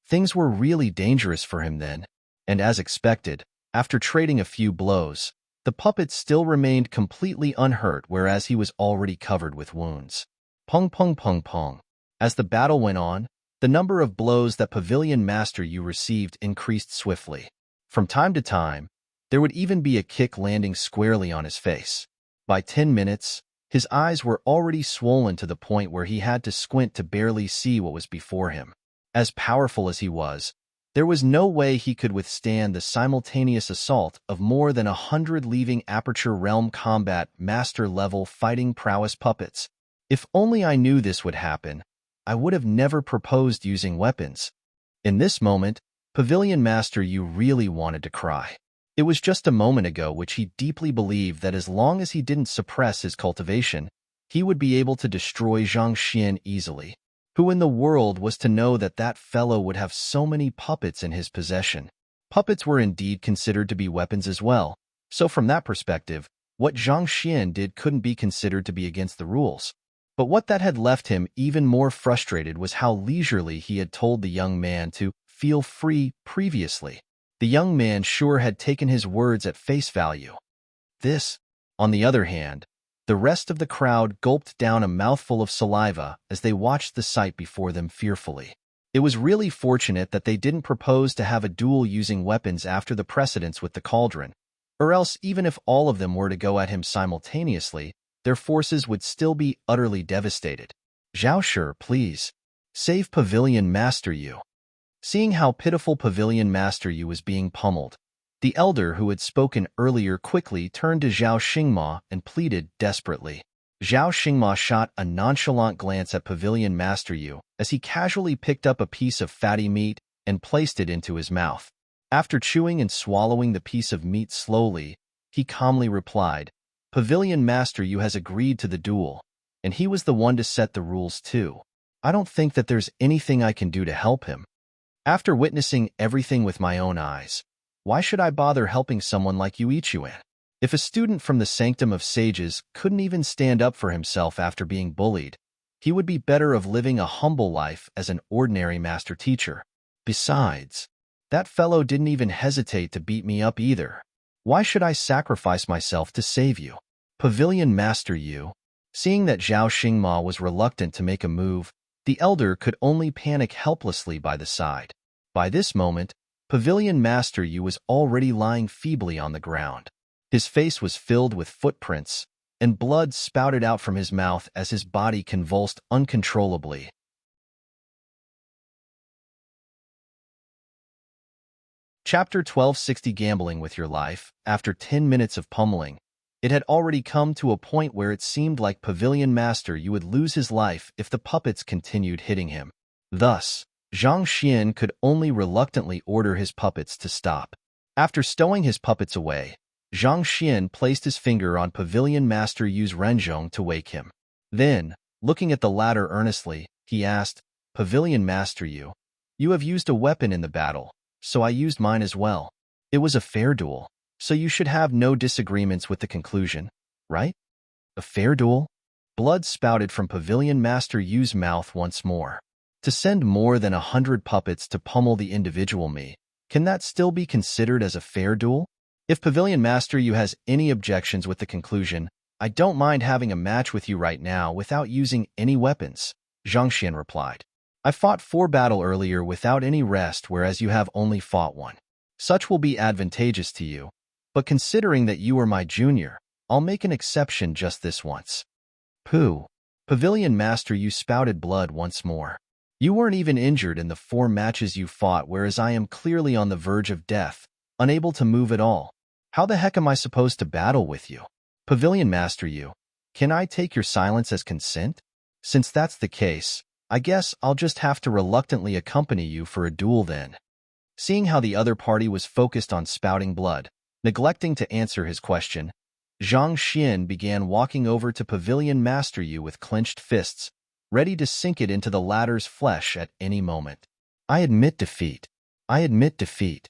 Speaker 1: Things were really dangerous for him then, and as expected, after trading a few blows, the puppet still remained completely unhurt whereas he was already covered with wounds. Pung pung pung pung. As the battle went on, the number of blows that Pavilion Master Yu received increased swiftly. From time to time, there would even be a kick landing squarely on his face. By 10 minutes, his eyes were already swollen to the point where he had to squint to barely see what was before him. As powerful as he was, there was no way he could withstand the simultaneous assault of more than 100 leaving Aperture Realm Combat Master-level fighting prowess puppets. If only I knew this would happen, I would have never proposed using weapons. In this moment, Pavilion Master Yu really wanted to cry. It was just a moment ago which he deeply believed that as long as he didn't suppress his cultivation, he would be able to destroy Zhang Xian easily. Who in the world was to know that that fellow would have so many puppets in his possession? Puppets were indeed considered to be weapons as well, so from that perspective, what Zhang Xian did couldn't be considered to be against the rules. But what that had left him even more frustrated was how leisurely he had told the young man to feel free previously. The young man sure had taken his words at face value. This, on the other hand, the rest of the crowd gulped down a mouthful of saliva as they watched the sight before them fearfully. It was really fortunate that they didn't propose to have a duel using weapons after the precedents with the cauldron, or else even if all of them were to go at him simultaneously, their forces would still be utterly devastated. Zhao Shi, please. Save Pavilion Master Yu. Seeing how pitiful Pavilion Master Yu was being pummeled, the elder who had spoken earlier quickly turned to Zhao Xingma and pleaded desperately. Zhao Xingma shot a nonchalant glance at Pavilion Master Yu as he casually picked up a piece of fatty meat and placed it into his mouth. After chewing and swallowing the piece of meat slowly, he calmly replied, Pavilion Master Yu has agreed to the duel, and he was the one to set the rules too. I don't think that there's anything I can do to help him. After witnessing everything with my own eyes, why should I bother helping someone like you, Ichuan? If a student from the Sanctum of Sages couldn't even stand up for himself after being bullied, he would be better of living a humble life as an ordinary master teacher. Besides, that fellow didn't even hesitate to beat me up either. Why should I sacrifice myself to save you? Pavilion Master Yu. Seeing that Zhao Xingma was reluctant to make a move, the elder could only panic helplessly by the side. By this moment, Pavilion Master Yu was already lying feebly on the ground. His face was filled with footprints, and blood spouted out from his mouth as his body convulsed uncontrollably. Chapter 1260 Gambling with Your Life. After 10 minutes of pummeling, it had already come to a point where it seemed like Pavilion Master Yu would lose his life if the puppets continued hitting him. Thus, Zhang Xian could only reluctantly order his puppets to stop. After stowing his puppets away, Zhang Xian placed his finger on Pavilion Master Yu's renzhong to wake him. Then, looking at the latter earnestly, he asked, Pavilion Master Yu, you have used a weapon in the battle, so I used mine as well. It was a fair duel, so you should have no disagreements with the conclusion, right? A fair duel? Blood spouted from Pavilion Master Yu's mouth once more. To send more than 100 puppets to pummel the individual me, can that still be considered as a fair duel? If Pavilion Master Yu has any objections with the conclusion, I don't mind having a match with you right now without using any weapons, Zhang Xian replied. I fought 4 battles earlier without any rest, whereas you have only fought 1. Such will be advantageous to you, but considering that you are my junior, I'll make an exception just this once. Pooh. Pavilion Master Yu spouted blood once more. You weren't even injured in the 4 matches you fought, whereas I am clearly on the verge of death, unable to move at all. How the heck am I supposed to battle with you? Pavilion Master Yu, can I take your silence as consent? Since that's the case, I guess I'll just have to reluctantly accompany you for a duel then. Seeing how the other party was focused on spouting blood, neglecting to answer his question, Zhang Xian began walking over to Pavilion Master Yu with clenched fists, ready to sink it into the latter's flesh at any moment. I admit defeat. I admit defeat.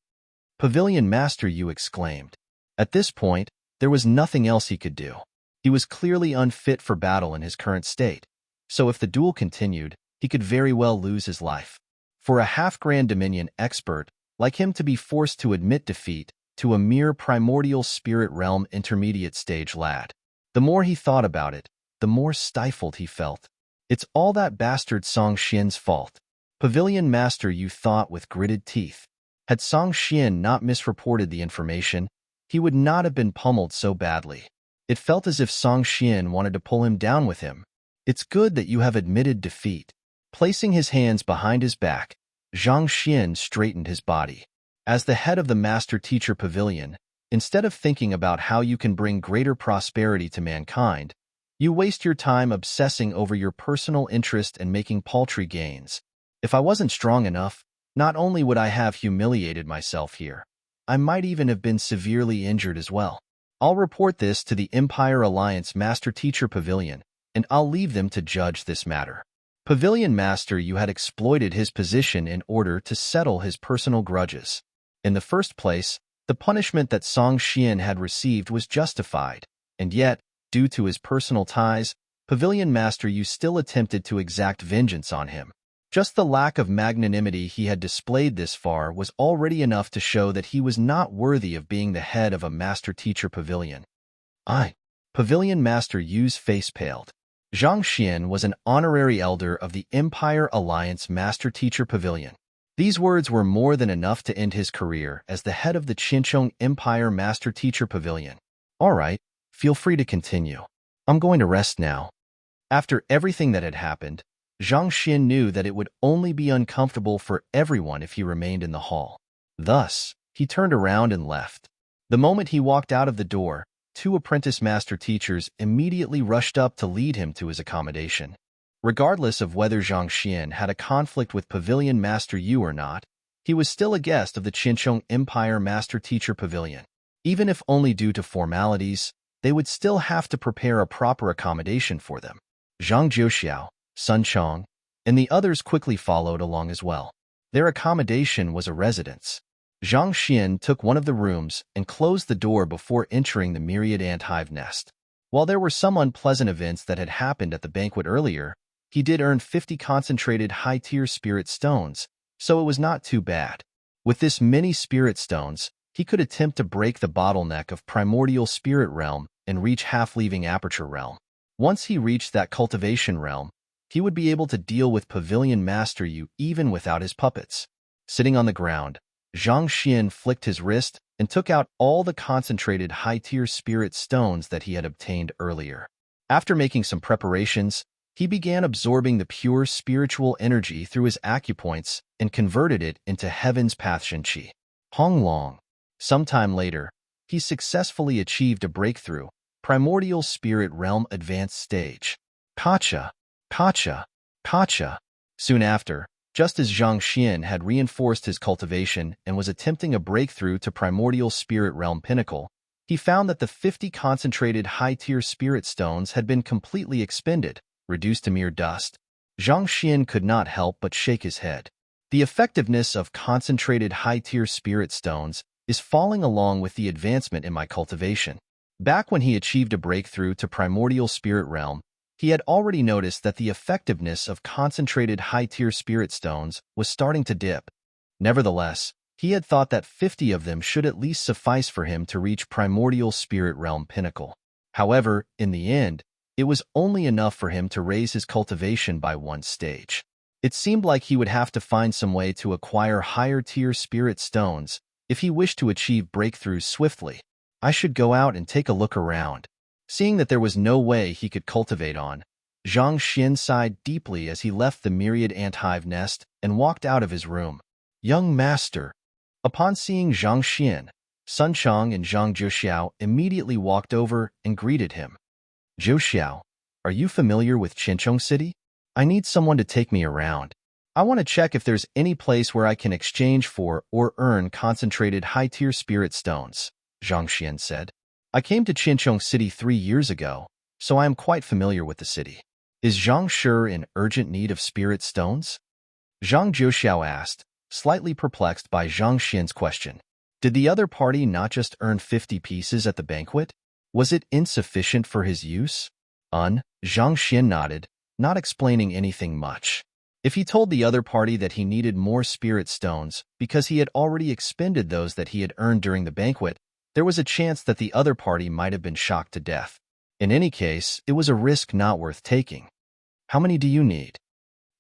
Speaker 1: Pavilion Master Yu exclaimed. At this point, there was nothing else he could do. He was clearly unfit for battle in his current state, so if the duel continued, he could very well lose his life. For a half-Grand Dominion expert like him to be forced to admit defeat to a mere primordial spirit realm intermediate stage lad. The more he thought about it, the more stifled he felt. It's all that bastard Song Xian's fault. Pavilion Master Yu thought with gritted teeth. Had Song Xian not misreported the information, he would not have been pummeled so badly. It felt as if Song Xian wanted to pull him down with him. It's good that you have admitted defeat. Placing his hands behind his back, Zhang Xian straightened his body. As the head of the Master Teacher Pavilion, instead of thinking about how you can bring greater prosperity to mankind, you waste your time obsessing over your personal interest and making paltry gains. If I wasn't strong enough, not only would I have humiliated myself here, I might even have been severely injured as well. I'll report this to the Empire Alliance Master Teacher Pavilion, and I'll leave them to judge this matter. Pavilion Master Yu had exploited his position in order to settle his personal grudges. In the first place, the punishment that Song Xian had received was justified, and yet, due to his personal ties, Pavilion Master Yu still attempted to exact vengeance on him. Just the lack of magnanimity he had displayed this far was already enough to show that he was not worthy of being the head of a Master Teacher Pavilion. Pavilion Master Yu's face paled. Zhang Xian was an honorary elder of the Empire Alliance Master Teacher Pavilion. These words were more than enough to end his career as the head of the Qinchong Empire Master Teacher Pavilion. All right, feel free to continue. I'm going to rest now. After everything that had happened, Zhang Xian knew that it would only be uncomfortable for everyone if he remained in the hall. Thus, he turned around and left. The moment he walked out of the door, 2 apprentice master teachers immediately rushed up to lead him to his accommodation. Regardless of whether Zhang Xian had a conflict with Pavilion Master Yu or not, he was still a guest of the Qinchong Empire Master Teacher Pavilion. Even if only due to formalities, they would still have to prepare a proper accommodation for them. Zhang Jiuxiao, Sun Chong, and the others quickly followed along as well. Their accommodation was a residence. Zhang Xian took one of the rooms and closed the door before entering the myriad ant hive nest. While there were some unpleasant events that had happened at the banquet earlier, he did earn 50 concentrated high-tier spirit stones, so it was not too bad. With this many spirit stones, he could attempt to break the bottleneck of primordial spirit realm and reach half-leaving aperture realm. Once he reached that cultivation realm, he would be able to deal with Pavilion Master Yu even without his puppets. Sitting on the ground, Zhang Xian flicked his wrist and took out all the concentrated high-tier spirit stones that he had obtained earlier. After making some preparations, he began absorbing the pure spiritual energy through his acupoints and converted it into Heaven's Path Shenqi. Hong Long. Sometime later, he successfully achieved a breakthrough, Primordial Spirit Realm Advanced Stage. Pacha, Pacha, Pacha. Soon after, just as Zhang Xian had reinforced his cultivation and was attempting a breakthrough to Primordial Spirit Realm Pinnacle, he found that the 50 concentrated high-tier spirit stones had been completely expended, reduced to mere dust. Zhang Xian could not help but shake his head. The effectiveness of concentrated high-tier spirit stones is falling along with the advancement in my cultivation. Back when he achieved a breakthrough to Primordial Spirit Realm, he had already noticed that the effectiveness of concentrated high-tier spirit stones was starting to dip. Nevertheless, he had thought that 50 of them should at least suffice for him to reach Primordial Spirit Realm Pinnacle. However, in the end, it was only enough for him to raise his cultivation by one stage. It seemed like he would have to find some way to acquire higher-tier spirit stones if he wished to achieve breakthroughs swiftly. I should go out and take a look around. Seeing that there was no way he could cultivate on, Zhang Xian sighed deeply as he left the myriad ant hive nest and walked out of his room. Young master. Upon seeing Zhang Xian, Sun Chang and Zhang Zhuxiao immediately walked over and greeted him. Zhuxiao, are you familiar with Qinchong City? I need someone to take me around. I want to check if there's any place where I can exchange for or earn concentrated high-tier spirit stones, Zhang Xian said. I came to Qinchong City 3 years ago, so I am quite familiar with the city. Is Zhang Shi in urgent need of spirit stones? Zhang Zhuxiao asked, slightly perplexed by Zhang Xian's question. Did the other party not just earn 50 pieces at the banquet? Was it insufficient for his use? Zhang Xian nodded, not explaining anything much. If he told the other party that he needed more spirit stones because he had already expended those that he had earned during the banquet, there was a chance that the other party might have been shocked to death. In any case, it was a risk not worth taking. How many do you need?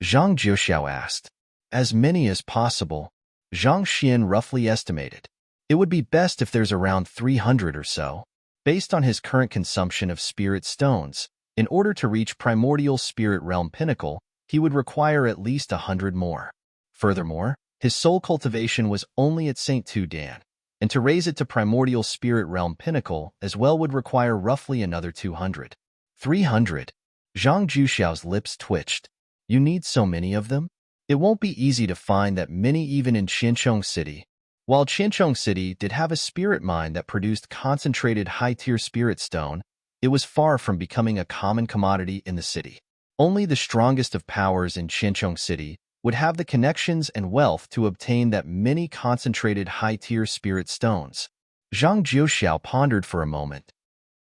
Speaker 1: Zhang Zhuxiao asked. As many as possible, Zhang Xian roughly estimated. It would be best if there's around 300 or so. Based on his current consumption of spirit stones, in order to reach Primordial Spirit Realm Pinnacle, he would require at least 100 more. Furthermore, his soul cultivation was only at St. Tudan, and to raise it to Primordial Spirit Realm Pinnacle as well would require roughly another 200. 300. Zhang Zhuxiao's lips twitched. You need so many of them? It won't be easy to find that many even in Qinchong City. While Qinchong City did have a spirit mine that produced concentrated high-tier spirit stone, it was far from becoming a common commodity in the city. Only the strongest of powers in Qinchong City would have the connections and wealth to obtain that many concentrated high-tier spirit stones. Zhang Zhuxiao pondered for a moment.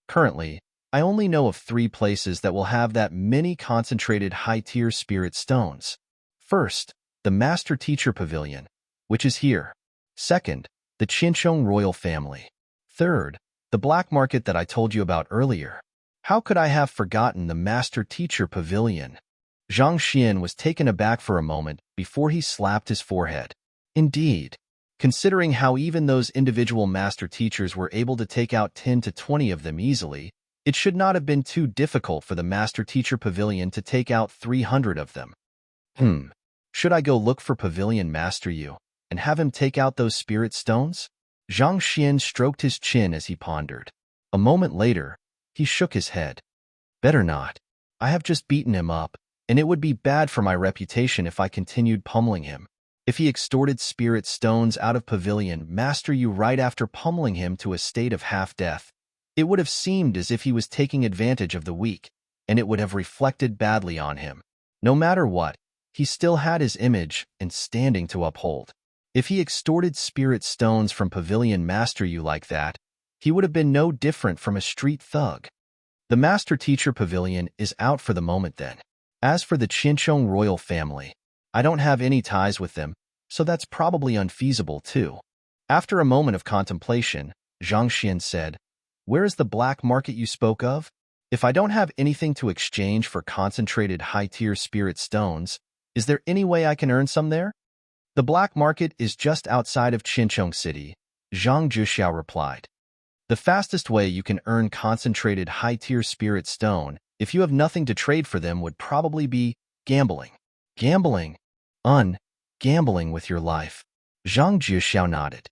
Speaker 1: Currently, I only know of 3 places that will have that many concentrated high-tier spirit stones. First, the Master Teacher Pavilion, which is here. Second, the Qinchong Royal Family. Third, the black market that I told you about earlier. How could I have forgotten the Master Teacher Pavilion? Zhang Xian was taken aback for a moment before he slapped his forehead. Indeed, considering how even those individual master teachers were able to take out 10 to 20 of them easily, it should not have been too difficult for the Master Teacher Pavilion to take out 300 of them. Should I go look for Pavilion Master Yu and have him take out those spirit stones? Zhang Xian stroked his chin as he pondered. A moment later, he shook his head. Better not. I have just beaten him up, and it would be bad for my reputation if I continued pummeling him. If he extorted spirit stones out of Pavilion Master Yu right after pummeling him to a state of half-death, it would have seemed as if he was taking advantage of the weak, and it would have reflected badly on him. No matter what, he still had his image and standing to uphold. If he extorted spirit stones from Pavilion Master Yu like that, he would have been no different from a street thug. The Master Teacher Pavilion is out for the moment then. As for the Qinchong royal family, I don't have any ties with them, so that's probably unfeasible too. After a moment of contemplation, Zhang Xian said, "Where is the black market you spoke of? If I don't have anything to exchange for concentrated high-tier spirit stones, is there any way I can earn some there?" "The black market is just outside of Qinchong City," Zhang Zhixiao replied. "The fastest way you can earn concentrated high-tier spirit stone, if you have nothing to trade for them, would probably be gambling." "Gambling? Gambling with your life." Zhang Zhixiao nodded.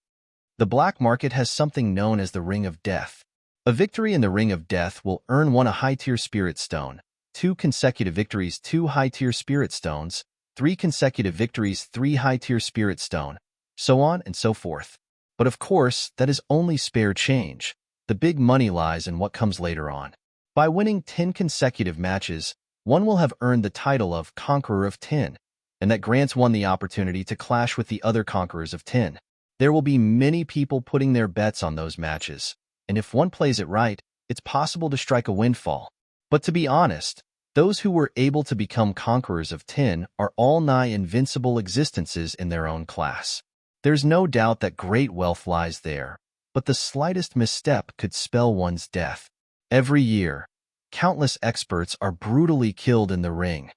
Speaker 1: "The black market has something known as the Ring of Death. A victory in the Ring of Death will earn one a high-tier spirit stone, 2 consecutive victories 2 high-tier spirit stones, 3 consecutive victories 3 high-tier spirit stone, so on and so forth. But of course, that is only spare change. The big money lies in what comes later on. By winning 10 consecutive matches, one will have earned the title of Conqueror of 10, and that grants one the opportunity to clash with the other Conquerors of 10. There will be many people putting their bets on those matches, and if one plays it right, it's possible to strike a windfall. But to be honest, those who were able to become Conquerors of 10 are all nigh invincible existences in their own class. There's no doubt that great wealth lies there, but the slightest misstep could spell one's death. Every year, countless experts are brutally killed in the ring."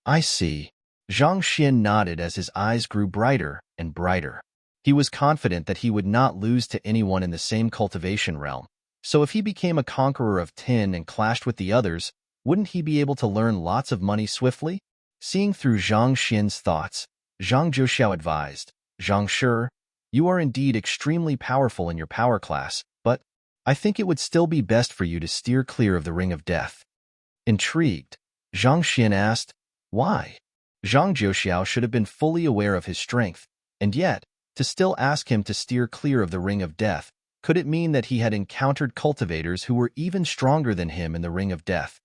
Speaker 1: "I see." Zhang Xian nodded as his eyes grew brighter and brighter. He was confident that he would not lose to anyone in the same cultivation realm, so if he became a Conqueror of 10 and clashed with the others, wouldn't he be able to learn lots of money swiftly? Seeing through Zhang Xian's thoughts, Zhang Zhixiao advised, "Zhang Shi, you are indeed extremely powerful in your power class, but I think it would still be best for you to steer clear of the Ring of Death." Intrigued, Zhang Xian asked, "Why?" Zhang Zhixiao should have been fully aware of his strength, and yet, to still ask him to steer clear of the Ring of Death, could it mean that he had encountered cultivators who were even stronger than him in the Ring of Death?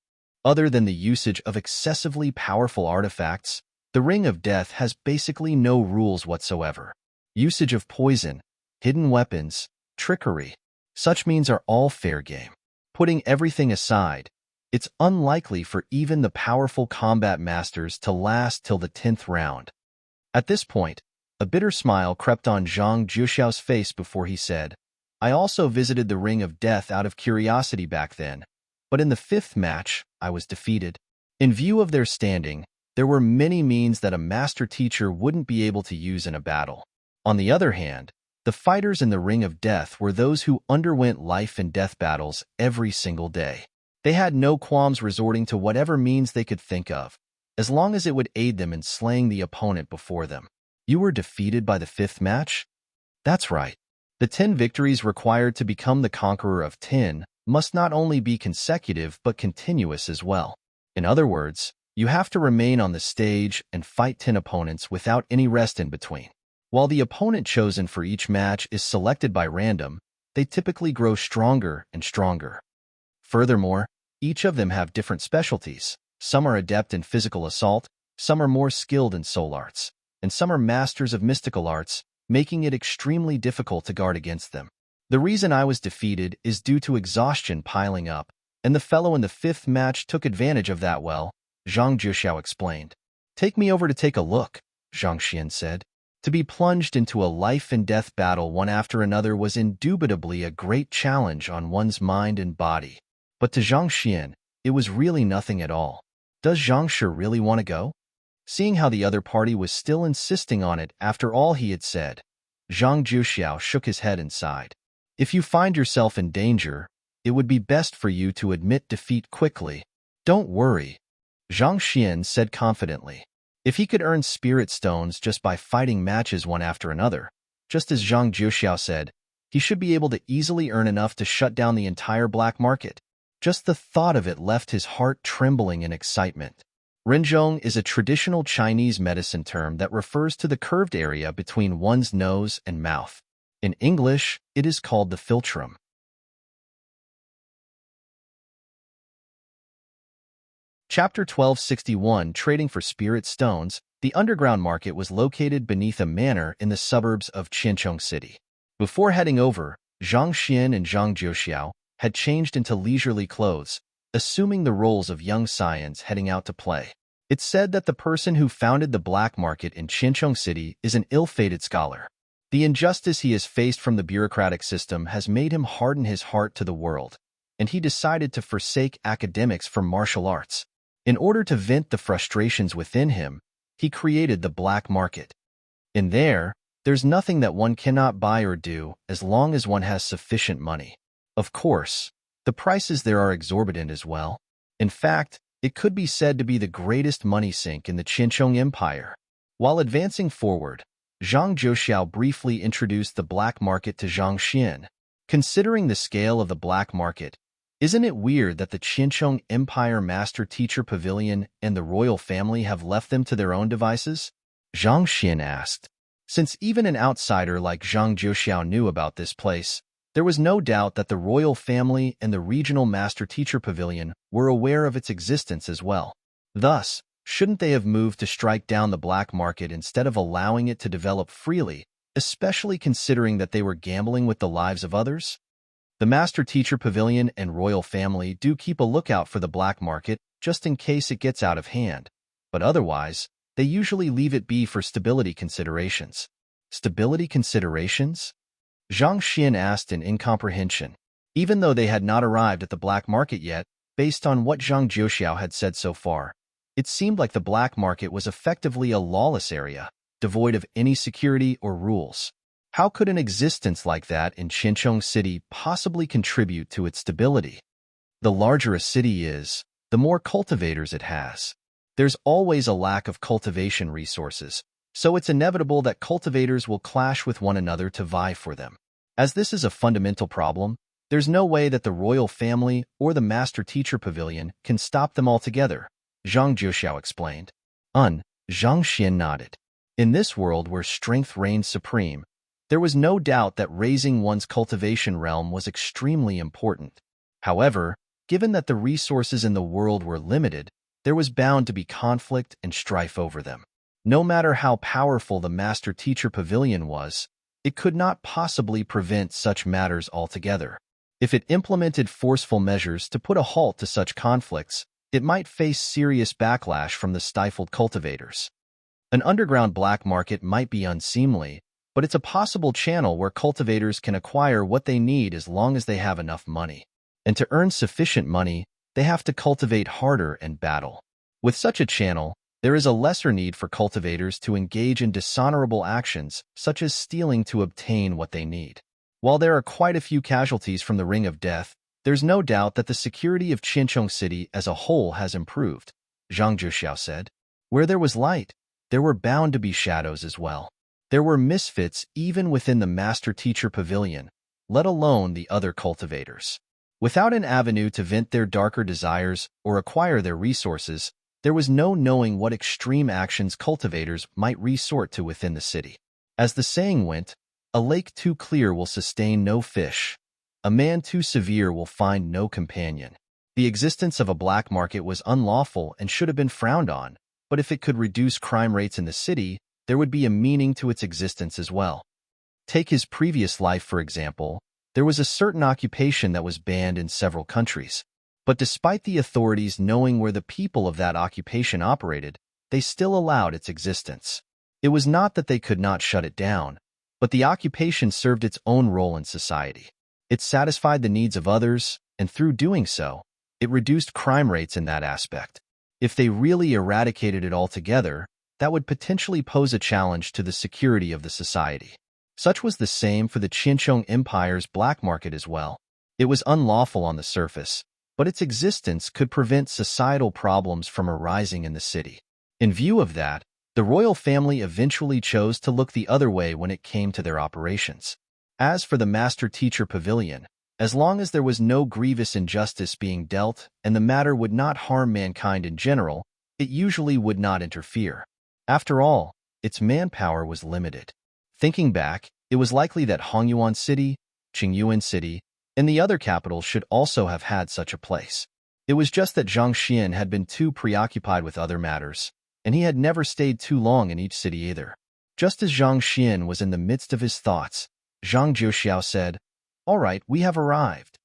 Speaker 1: Other than the usage of excessively powerful artifacts, the Ring of Death has basically no rules whatsoever. Usage of poison, hidden weapons, trickery, such means are all fair game. Putting everything aside, it's unlikely for even the powerful combat masters to last till the 10th round. At this point, a bitter smile crept on Zhang Zhixiao's face before he said, "I also visited the Ring of Death out of curiosity back then, but in the 5th match, I was defeated. In view of their standing, there were many means that a master teacher wouldn't be able to use in a battle. On the other hand, the fighters in the Ring of Death were those who underwent life and death battles every single day. They had no qualms resorting to whatever means they could think of, as long as it would aid them in slaying the opponent before them." "You were defeated by the 5th match?" "That's right. The 10 victories required to become the Conqueror of 10 must not only be consecutive but continuous as well. In other words, you have to remain on the stage and fight 10 opponents without any rest in between. While the opponent chosen for each match is selected by random, they typically grow stronger and stronger. Furthermore, each of them have different specialties. Some are adept in physical assault, some are more skilled in soul arts, and some are masters of mystical arts, making it extremely difficult to guard against them. The reason I was defeated is due to exhaustion piling up, and the fellow in the 5th match took advantage of that well," Zhang Zhixiao explained. "Take me over to take a look," Zhang Xian said. To be plunged into a life-and-death battle one after another was indubitably a great challenge on one's mind and body. But to Zhang Xian, it was really nothing at all. Does Zhang Shi really want to go? Seeing how the other party was still insisting on it after all he had said, Zhang Zhixiao shook his head and sighed. "If you find yourself in danger, it would be best for you to admit defeat quickly." "Don't worry," Zhang Xian said confidently. If he could earn spirit stones just by fighting matches one after another, just as Zhang Zhixiao said, he should be able to easily earn enough to shut down the entire black market. Just the thought of it left his heart trembling in excitement. Renzhong is a traditional Chinese medicine term that refers to the curved area between one's nose and mouth. In English, it is called the philtrum. Chapter 1261, Trading for Spirit Stones, The underground market was located beneath a manor in the suburbs of Qincheng City. Before heading over, Zhang Xian and Zhang Jiuxiao had changed into leisurely clothes, assuming the roles of young scions heading out to play. It's said that the person who founded the black market in Qincheng City is an ill-fated scholar. The injustice he has faced from the bureaucratic system has made him harden his heart to the world, and he decided to forsake academics for martial arts. In order to vent the frustrations within him, he created the black market. In there's nothing that one cannot buy or do as long as one has sufficient money. Of course, the prices there are exorbitant as well. In fact, it could be said to be the greatest money sink in the Qincheng Empire. While advancing forward, Zhang Jiuxiao briefly introduced the black market to Zhang Xian. Considering the scale of the black market, isn't it weird that the Qincheng Empire Master Teacher Pavilion and the royal family have left them to their own devices? Zhang Xian asked. Since even an outsider like Zhang Jiuxiao knew about this place, there was no doubt that the royal family and the regional Master Teacher Pavilion were aware of its existence as well. Thus, shouldn't they have moved to strike down the black market instead of allowing it to develop freely, especially considering that they were gambling with the lives of others? The Master Teacher Pavilion and royal family do keep a lookout for the black market just in case it gets out of hand, but otherwise, they usually leave it be for stability considerations. Stability considerations? Zhang Xian asked in incomprehension. Even though they had not arrived at the black market yet, based on what Zhang Jiuxiao had said so far, it seemed like the black market was effectively a lawless area, devoid of any security or rules. How could an existence like that in Qincheng City possibly contribute to its stability? The larger a city is, the more cultivators it has. There's always a lack of cultivation resources, so it's inevitable that cultivators will clash with one another to vie for them. As this is a fundamental problem, there's no way that the royal family or the Master Teacher Pavilion can stop them altogether, Zhang Jiuxiao explained. Zhang Xian nodded. In this world where strength reigns supreme, there was no doubt that raising one's cultivation realm was extremely important. However, given that the resources in the world were limited, there was bound to be conflict and strife over them. No matter how powerful the Master Teacher Pavilion was, it could not possibly prevent such matters altogether. If it implemented forceful measures to put a halt to such conflicts, it might face serious backlash from the stifled cultivators. An underground black market might be unseemly, but it's a possible channel where cultivators can acquire what they need as long as they have enough money. And to earn sufficient money, they have to cultivate harder and battle. With such a channel, there is a lesser need for cultivators to engage in dishonorable actions, such as stealing to obtain what they need. While there are quite a few casualties from the Ring of Death, there's no doubt that the security of Qincheng City as a whole has improved, Zhang Jiuxiao said. Where there was light, there were bound to be shadows as well. There were misfits even within the Master Teacher Pavilion, let alone the other cultivators. Without an avenue to vent their darker desires or acquire their resources, there was no knowing what extreme actions cultivators might resort to within the city. As the saying went, a lake too clear will sustain no fish. A man too severe will find no companion. The existence of a black market was unlawful and should have been frowned on, but if it could reduce crime rates in the city, there would be a meaning to its existence as well. Take his previous life, for example. There was a certain occupation that was banned in several countries. But despite the authorities knowing where the people of that occupation operated, they still allowed its existence. It was not that they could not shut it down, but the occupation served its own role in society. It satisfied the needs of others, and through doing so, it reduced crime rates in that aspect. If they really eradicated it altogether, that would potentially pose a challenge to the security of the society. Such was the same for the Qincheng Empire's black market as well. It was unlawful on the surface, but its existence could prevent societal problems from arising in the city. In view of that, the royal family eventually chose to look the other way when it came to their operations. As for the Master Teacher Pavilion, as long as there was no grievous injustice being dealt and the matter would not harm mankind in general, it usually would not interfere. After all, its manpower was limited. Thinking back, it was likely that Hongyuan City, Qingyuan City, and the other capitals should also have had such a place. It was just that Zhang Xian had been too preoccupied with other matters, and he had never stayed too long in each city either. Just as Zhang Xian was in the midst of his thoughts, Zhang Juxiao said, "All right, we have arrived."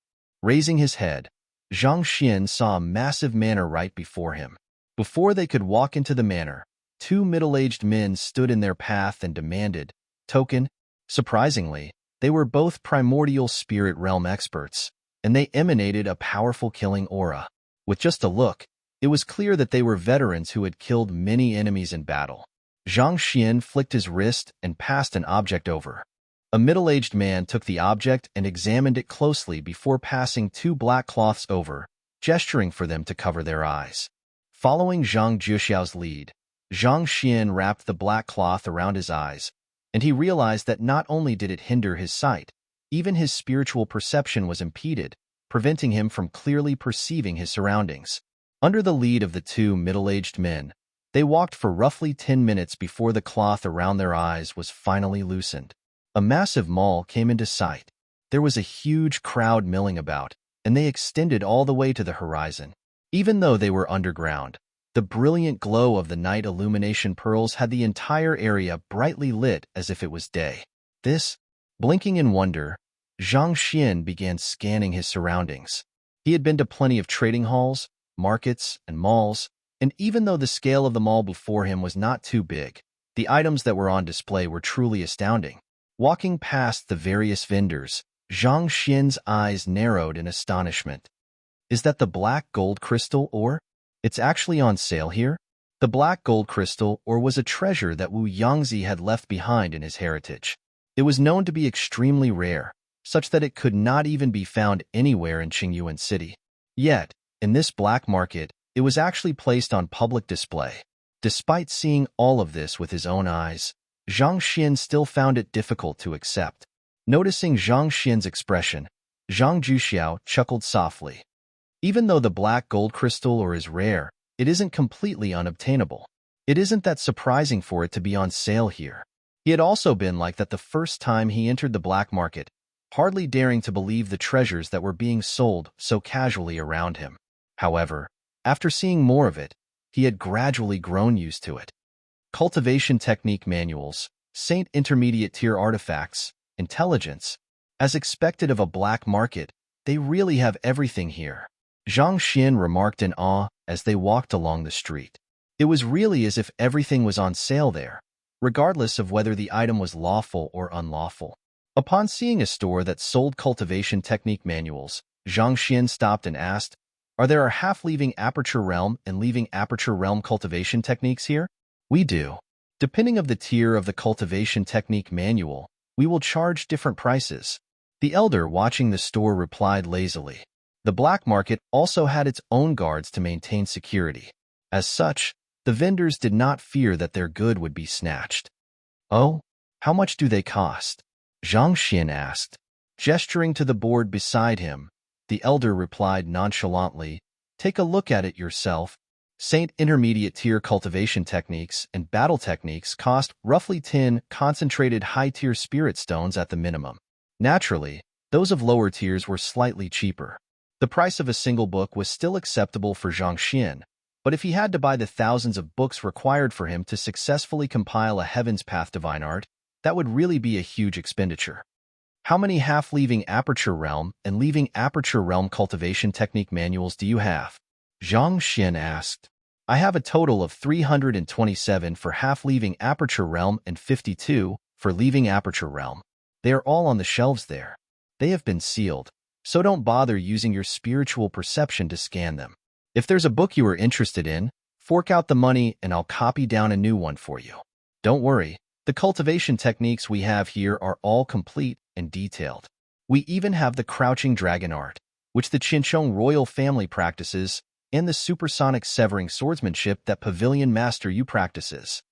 Speaker 1: Raising his head, Zhang Xian saw a massive manor right before him. Before they could walk into the manor, two middle-aged men stood in their path and demanded, "Token." Surprisingly, they were both primordial spirit realm experts, and they emanated a powerful killing aura. With just a look, it was clear that they were veterans who had killed many enemies in battle. Zhang Xian flicked his wrist and passed an object over. A middle-aged man took the object and examined it closely before passing two black cloths over, gesturing for them to cover their eyes. Following Zhang Juxiao's lead, Zhang Xian wrapped the black cloth around his eyes, and he realized that not only did it hinder his sight, even his spiritual perception was impeded, preventing him from clearly perceiving his surroundings. Under the lead of the two middle-aged men, they walked for roughly 10 minutes before the cloth around their eyes was finally loosened. A massive mall came into sight. There was a huge crowd milling about, and they extended all the way to the horizon. Even though they were underground, the brilliant glow of the night illumination pearls had the entire area brightly lit as if it was day. Blinking in wonder, Zhang Xian began scanning his surroundings. He had been to plenty of trading halls, markets, and malls, and even though the scale of the mall before him was not too big, the items that were on display were truly astounding. Walking past the various vendors, Zhang Xian's eyes narrowed in astonishment. "Is that the black gold crystal ore? It's actually on sale here?" The black gold crystal ore was a treasure that Wu Yangzi had left behind in his heritage. It was known to be extremely rare, such that it could not even be found anywhere in Qingyuan City. Yet, in this black market, it was actually placed on public display. Despite seeing all of this with his own eyes, Zhang Xian still found it difficult to accept. Noticing Zhang Xian's expression, Zhang Juxiao chuckled softly. "Even though the black gold crystal ore is rare, it isn't completely unobtainable. It isn't that surprising for it to be on sale here." He had also been like that the first time he entered the black market, hardly daring to believe the treasures that were being sold so casually around him. However, after seeing more of it, he had gradually grown used to it. Cultivation technique manuals, Saint intermediate tier artifacts, intelligence. As expected of a black market, they really have everything here. Zhang Xian remarked in awe as they walked along the street. It was really as if everything was on sale there, regardless of whether the item was lawful or unlawful. Upon seeing a store that sold cultivation technique manuals, Zhang Xian stopped and asked, "Are there half-leaving aperture realm and leaving aperture realm cultivation techniques here?" "We do. Depending of the tier of the cultivation technique manual, we will charge different prices." The elder watching the store replied lazily. The black market also had its own guards to maintain security. As such, the vendors did not fear that their good would be snatched. "Oh, how much do they cost?" Zhang Xian asked. Gesturing to the board beside him, the elder replied nonchalantly, "Take a look at it yourself. Saint intermediate tier cultivation techniques and battle techniques cost roughly 10 concentrated high-tier spirit stones at the minimum. Naturally, those of lower tiers were slightly cheaper. The price of a single book was still acceptable for Zhang Xian, but if he had to buy the thousands of books required for him to successfully compile a Heaven's Path divine art, that would really be a huge expenditure. "How many half-leaving aperture realm and leaving aperture realm cultivation technique manuals do you have?" Zhang Xian asked. "I have a total of 327 for half-leaving aperture realm and 52 for leaving aperture realm. They are all on the shelves there. They have been sealed, so don't bother using your spiritual perception to scan them. If there's a book you are interested in, fork out the money and I'll copy down a new one for you. Don't worry, the cultivation techniques we have here are all complete and detailed. We even have the crouching dragon art, which the Qinchong royal family practices, and the supersonic severing swordsmanship that Pavilion Master Yu practices.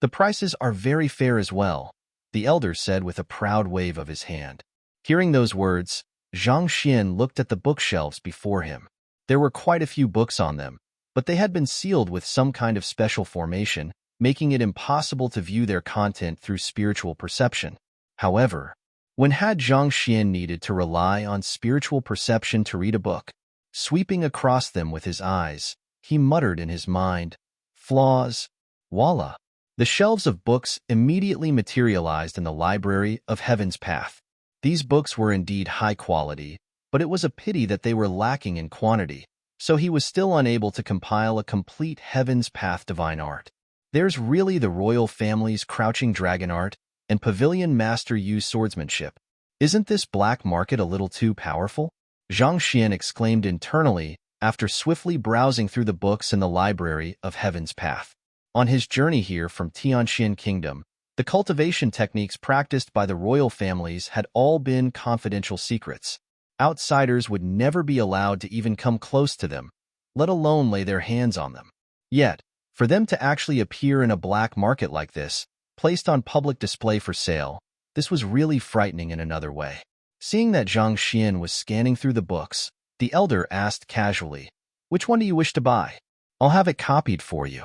Speaker 1: The prices are very fair as well," the elder said with a proud wave of his hand. Hearing those words, Zhang Xian looked at the bookshelves before him. There were quite a few books on them, but they had been sealed with some kind of special formation, making it impossible to view their content through spiritual perception. However, when had Zhang Xian needed to rely on spiritual perception to read a book? Sweeping across them with his eyes, he muttered in his mind, "Flaws." Voila! The shelves of books immediately materialized in the library of Heaven's Path. These books were indeed high quality, but it was a pity that they were lacking in quantity, so he was still unable to compile a complete Heaven's Path divine art. There's really the royal family's crouching dragon art and pavilion master Yu swordsmanship. Isn't this black market a little too powerful? Zhang Xian exclaimed internally after swiftly browsing through the books in the library of Heaven's Path. On his journey here from Tianxian Kingdom, the cultivation techniques practiced by the royal families had all been confidential secrets. Outsiders would never be allowed to even come close to them, let alone lay their hands on them. Yet, for them to actually appear in a black market like this, placed on public display for sale, this was really frightening in another way. Seeing that Zhang Xian was scanning through the books, the elder asked casually, "Which one do you wish to buy? I'll have it copied for you."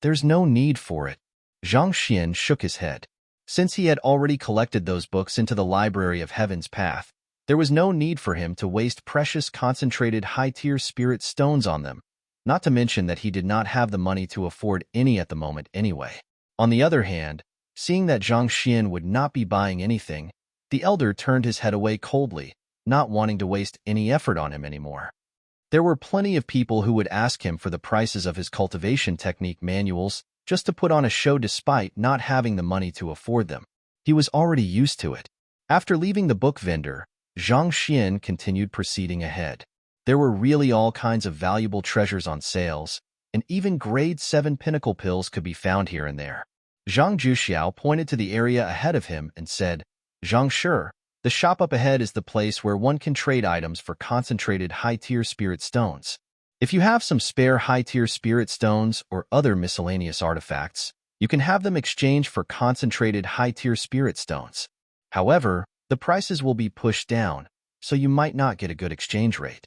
Speaker 1: "There's no need for it." Zhang Xian shook his head. Since he had already collected those books into the library of Heaven's Path, there was no need for him to waste precious concentrated high-tier spirit stones on them, not to mention that he did not have the money to afford any at the moment anyway. On the other hand, seeing that Zhang Xian would not be buying anything, the elder turned his head away coldly, not wanting to waste any effort on him anymore. There were plenty of people who would ask him for the prices of his cultivation technique manuals just to put on a show despite not having the money to afford them. He was already used to it. After leaving the book vendor, Zhang Xian continued proceeding ahead. There were really all kinds of valuable treasures on sales, and even grade 7 pinnacle pills could be found here and there. Zhang Juxiao pointed to the area ahead of him and said, "Zhang Shi, the shop up ahead is the place where one can trade items for concentrated high-tier spirit stones. If you have some spare high-tier spirit stones or other miscellaneous artifacts, you can have them exchanged for concentrated high-tier spirit stones. However, the prices will be pushed down, so you might not get a good exchange rate."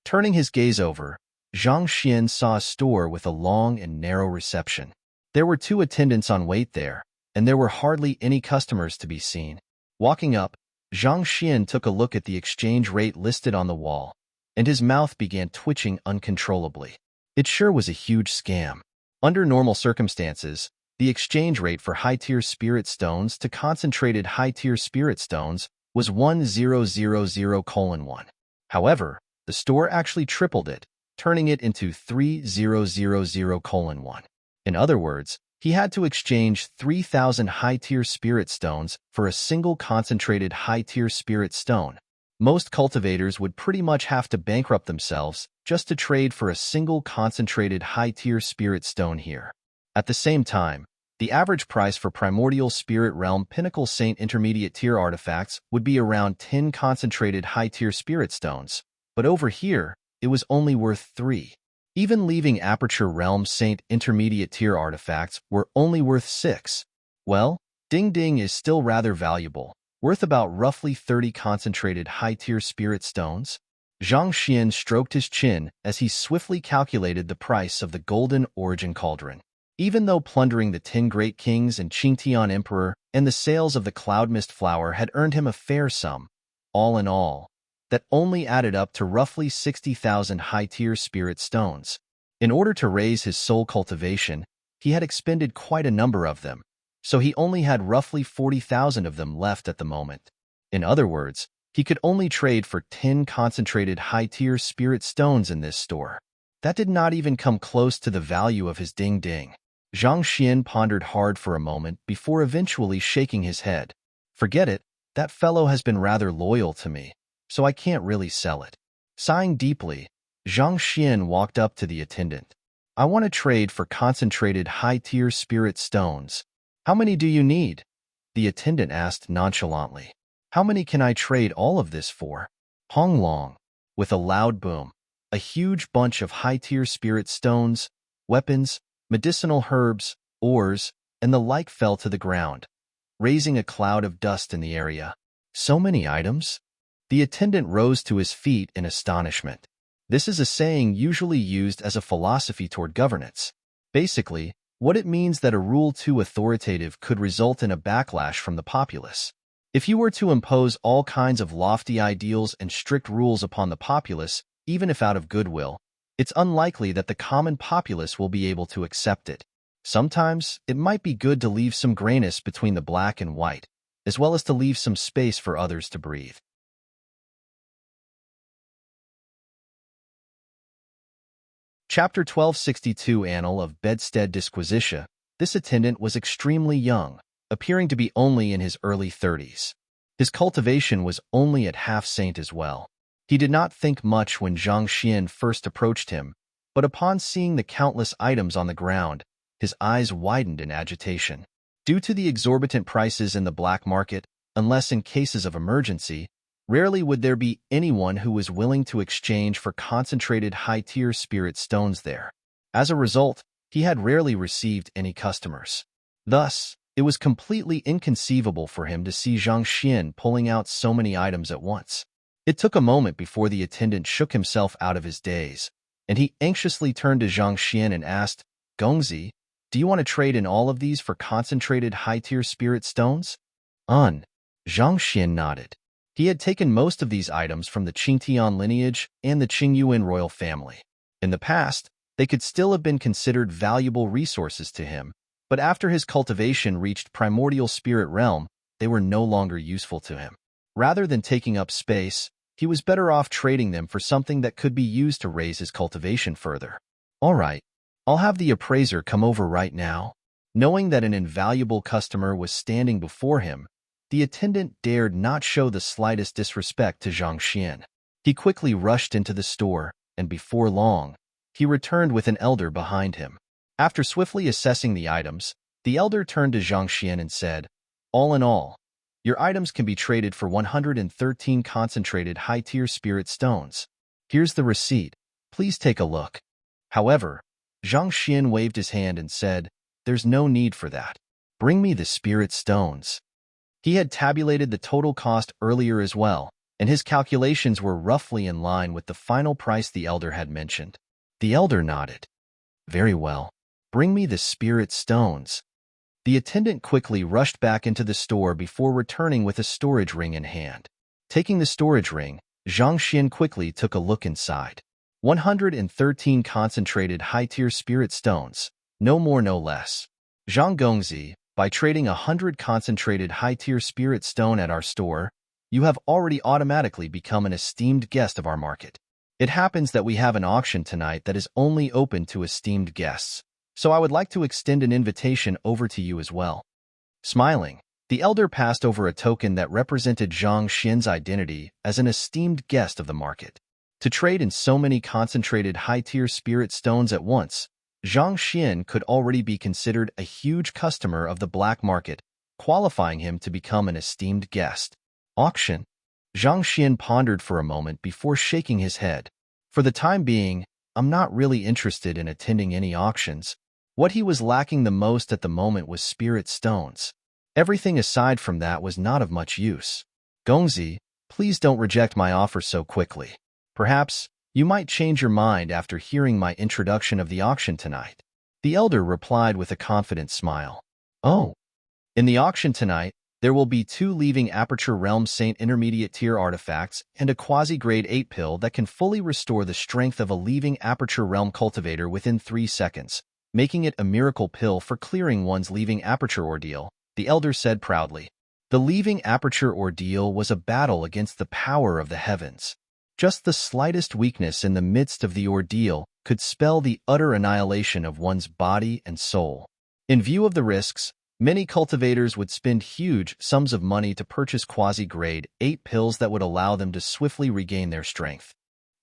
Speaker 1: Turning his gaze over, Zhang Xian saw a store with a long and narrow reception. There were 2 attendants on wait there, and there were hardly any customers to be seen. Walking up, Zhang Xian took a look at the exchange rate listed on the wall, and his mouth began twitching uncontrollably. It sure was a huge scam. Under normal circumstances, the exchange rate for high-tier spirit stones to concentrated high-tier spirit stones was 1000:1. However, the store actually tripled it, turning it into 3000:1. In other words, he had to exchange 3,000 high-tier spirit stones for a single concentrated high-tier spirit stone. Most cultivators would pretty much have to bankrupt themselves just to trade for a single concentrated high-tier spirit stone here. At the same time, the average price for primordial spirit realm pinnacle saint intermediate tier artifacts would be around 10 concentrated high-tier spirit stones, but over here, it was only worth 3. Even leaving aperture realm saint intermediate tier artifacts were only worth 6. Well, Ding Ding is still rather valuable, worth about roughly 30 concentrated high-tier spirit stones. Zhang Xian stroked his chin as he swiftly calculated the price of the golden origin cauldron. Even though plundering the 10 great kings and Qingtian emperor and the sales of the cloud mist flower had earned him a fair sum, all in all, that only added up to roughly 60,000 high-tier spirit stones. In order to raise his soul cultivation, he had expended quite a number of them, so he only had roughly 40,000 of them left at the moment. In other words, he could only trade for 10 concentrated high-tier spirit stones in this store. That did not even come close to the value of his Ding Ding. Zhang Xian pondered hard for a moment before eventually shaking his head. "Forget it, that fellow has been rather loyal to me, so I can't really sell it." Sighing deeply, Zhang Xian walked up to the attendant. "I want to trade for concentrated high-tier spirit stones. How many do you need?" The attendant asked nonchalantly. "How many can I trade all of this for?" Hong Long. With a loud boom, a huge bunch of high-tier spirit stones, weapons, medicinal herbs, ores, and the like fell to the ground, raising a cloud of dust in the area. So many items? The attendant rose to his feet in astonishment. This is a saying usually used as a philosophy toward governance. Basically, what it means that a rule too authoritative could result in a backlash from the populace. If you were to impose all kinds of lofty ideals and strict rules upon the populace, even if out of goodwill, it's unlikely that the common populace will be able to accept it. Sometimes, it might be good to leave some grayness between the black and white, as well as to leave some space for others to breathe. Chapter 1262 Annal of Bedstead Disquisitia. This attendant was extremely young, appearing to be only in his early 30s. His cultivation was only at half-saint as well. He did not think much when Zhang Xian first approached him, but upon seeing the countless items on the ground, his eyes widened in agitation. Due to the exorbitant prices in the black market, unless in cases of emergency, rarely would there be anyone who was willing to exchange for concentrated high-tier spirit stones there. As a result, he had rarely received any customers. Thus, it was completely inconceivable for him to see Zhang Xian pulling out so many items at once. It took a moment before the attendant shook himself out of his daze, and he anxiously turned to Zhang Xian and asked, "Gongzi, do you want to trade in all of these for concentrated high-tier spirit stones?" Zhang Xian nodded. He had taken most of these items from the Qingtian lineage and the Qingyuan royal family. In the past, they could still have been considered valuable resources to him, but after his cultivation reached primordial spirit realm, they were no longer useful to him. Rather than taking up space, he was better off trading them for something that could be used to raise his cultivation further. All right, I'll have the appraiser come over right now. Knowing that an invaluable customer was standing before him, the attendant dared not show the slightest disrespect to Zhang Xian. He quickly rushed into the store, and before long, he returned with an elder behind him. After swiftly assessing the items, the elder turned to Zhang Xian and said, "All in all, your items can be traded for 113 concentrated high-tier spirit stones. Here's the receipt. Please take a look." However, Zhang Xian waved his hand and said, "There's no need for that. Bring me the spirit stones." He had tabulated the total cost earlier as well, and his calculations were roughly in line with the final price the elder had mentioned. The elder nodded. "Very well. Bring me the spirit stones." The attendant quickly rushed back into the store before returning with a storage ring in hand. Taking the storage ring, Zhang Xian quickly took a look inside. 113 concentrated high-tier spirit stones, no more no less. "Zhang Gongzi, by trading 100 concentrated high-tier spirit stone at our store, you have already automatically become an esteemed guest of our market. It happens that we have an auction tonight that is only open to esteemed guests, so I would like to extend an invitation over to you as well." Smiling, the elder passed over a token that represented Zhang Xian's identity as an esteemed guest of the market. To trade in so many concentrated high-tier spirit stones at once, Zhang Xian could already be considered a huge customer of the black market, qualifying him to become an esteemed guest. Auction? Zhang Xian pondered for a moment before shaking his head. For the time being, I'm not really interested in attending any auctions. What he was lacking the most at the moment was spirit stones. Everything aside from that was not of much use. "Gongzi, please don't reject my offer so quickly. Perhaps you might change your mind after hearing my introduction of the auction tonight." The elder replied with a confident smile. "Oh, in the auction tonight, there will be 2 leaving Aperture Realm Saint intermediate tier artifacts and a quasi-grade 8 pill that can fully restore the strength of a leaving Aperture Realm cultivator within 3 seconds, making it a miracle pill for clearing one's leaving Aperture ordeal," the elder said proudly. The leaving Aperture ordeal was a battle against the power of the heavens. Just the slightest weakness in the midst of the ordeal could spell the utter annihilation of one's body and soul. In view of the risks, many cultivators would spend huge sums of money to purchase quasi-grade 8 pills that would allow them to swiftly regain their strength.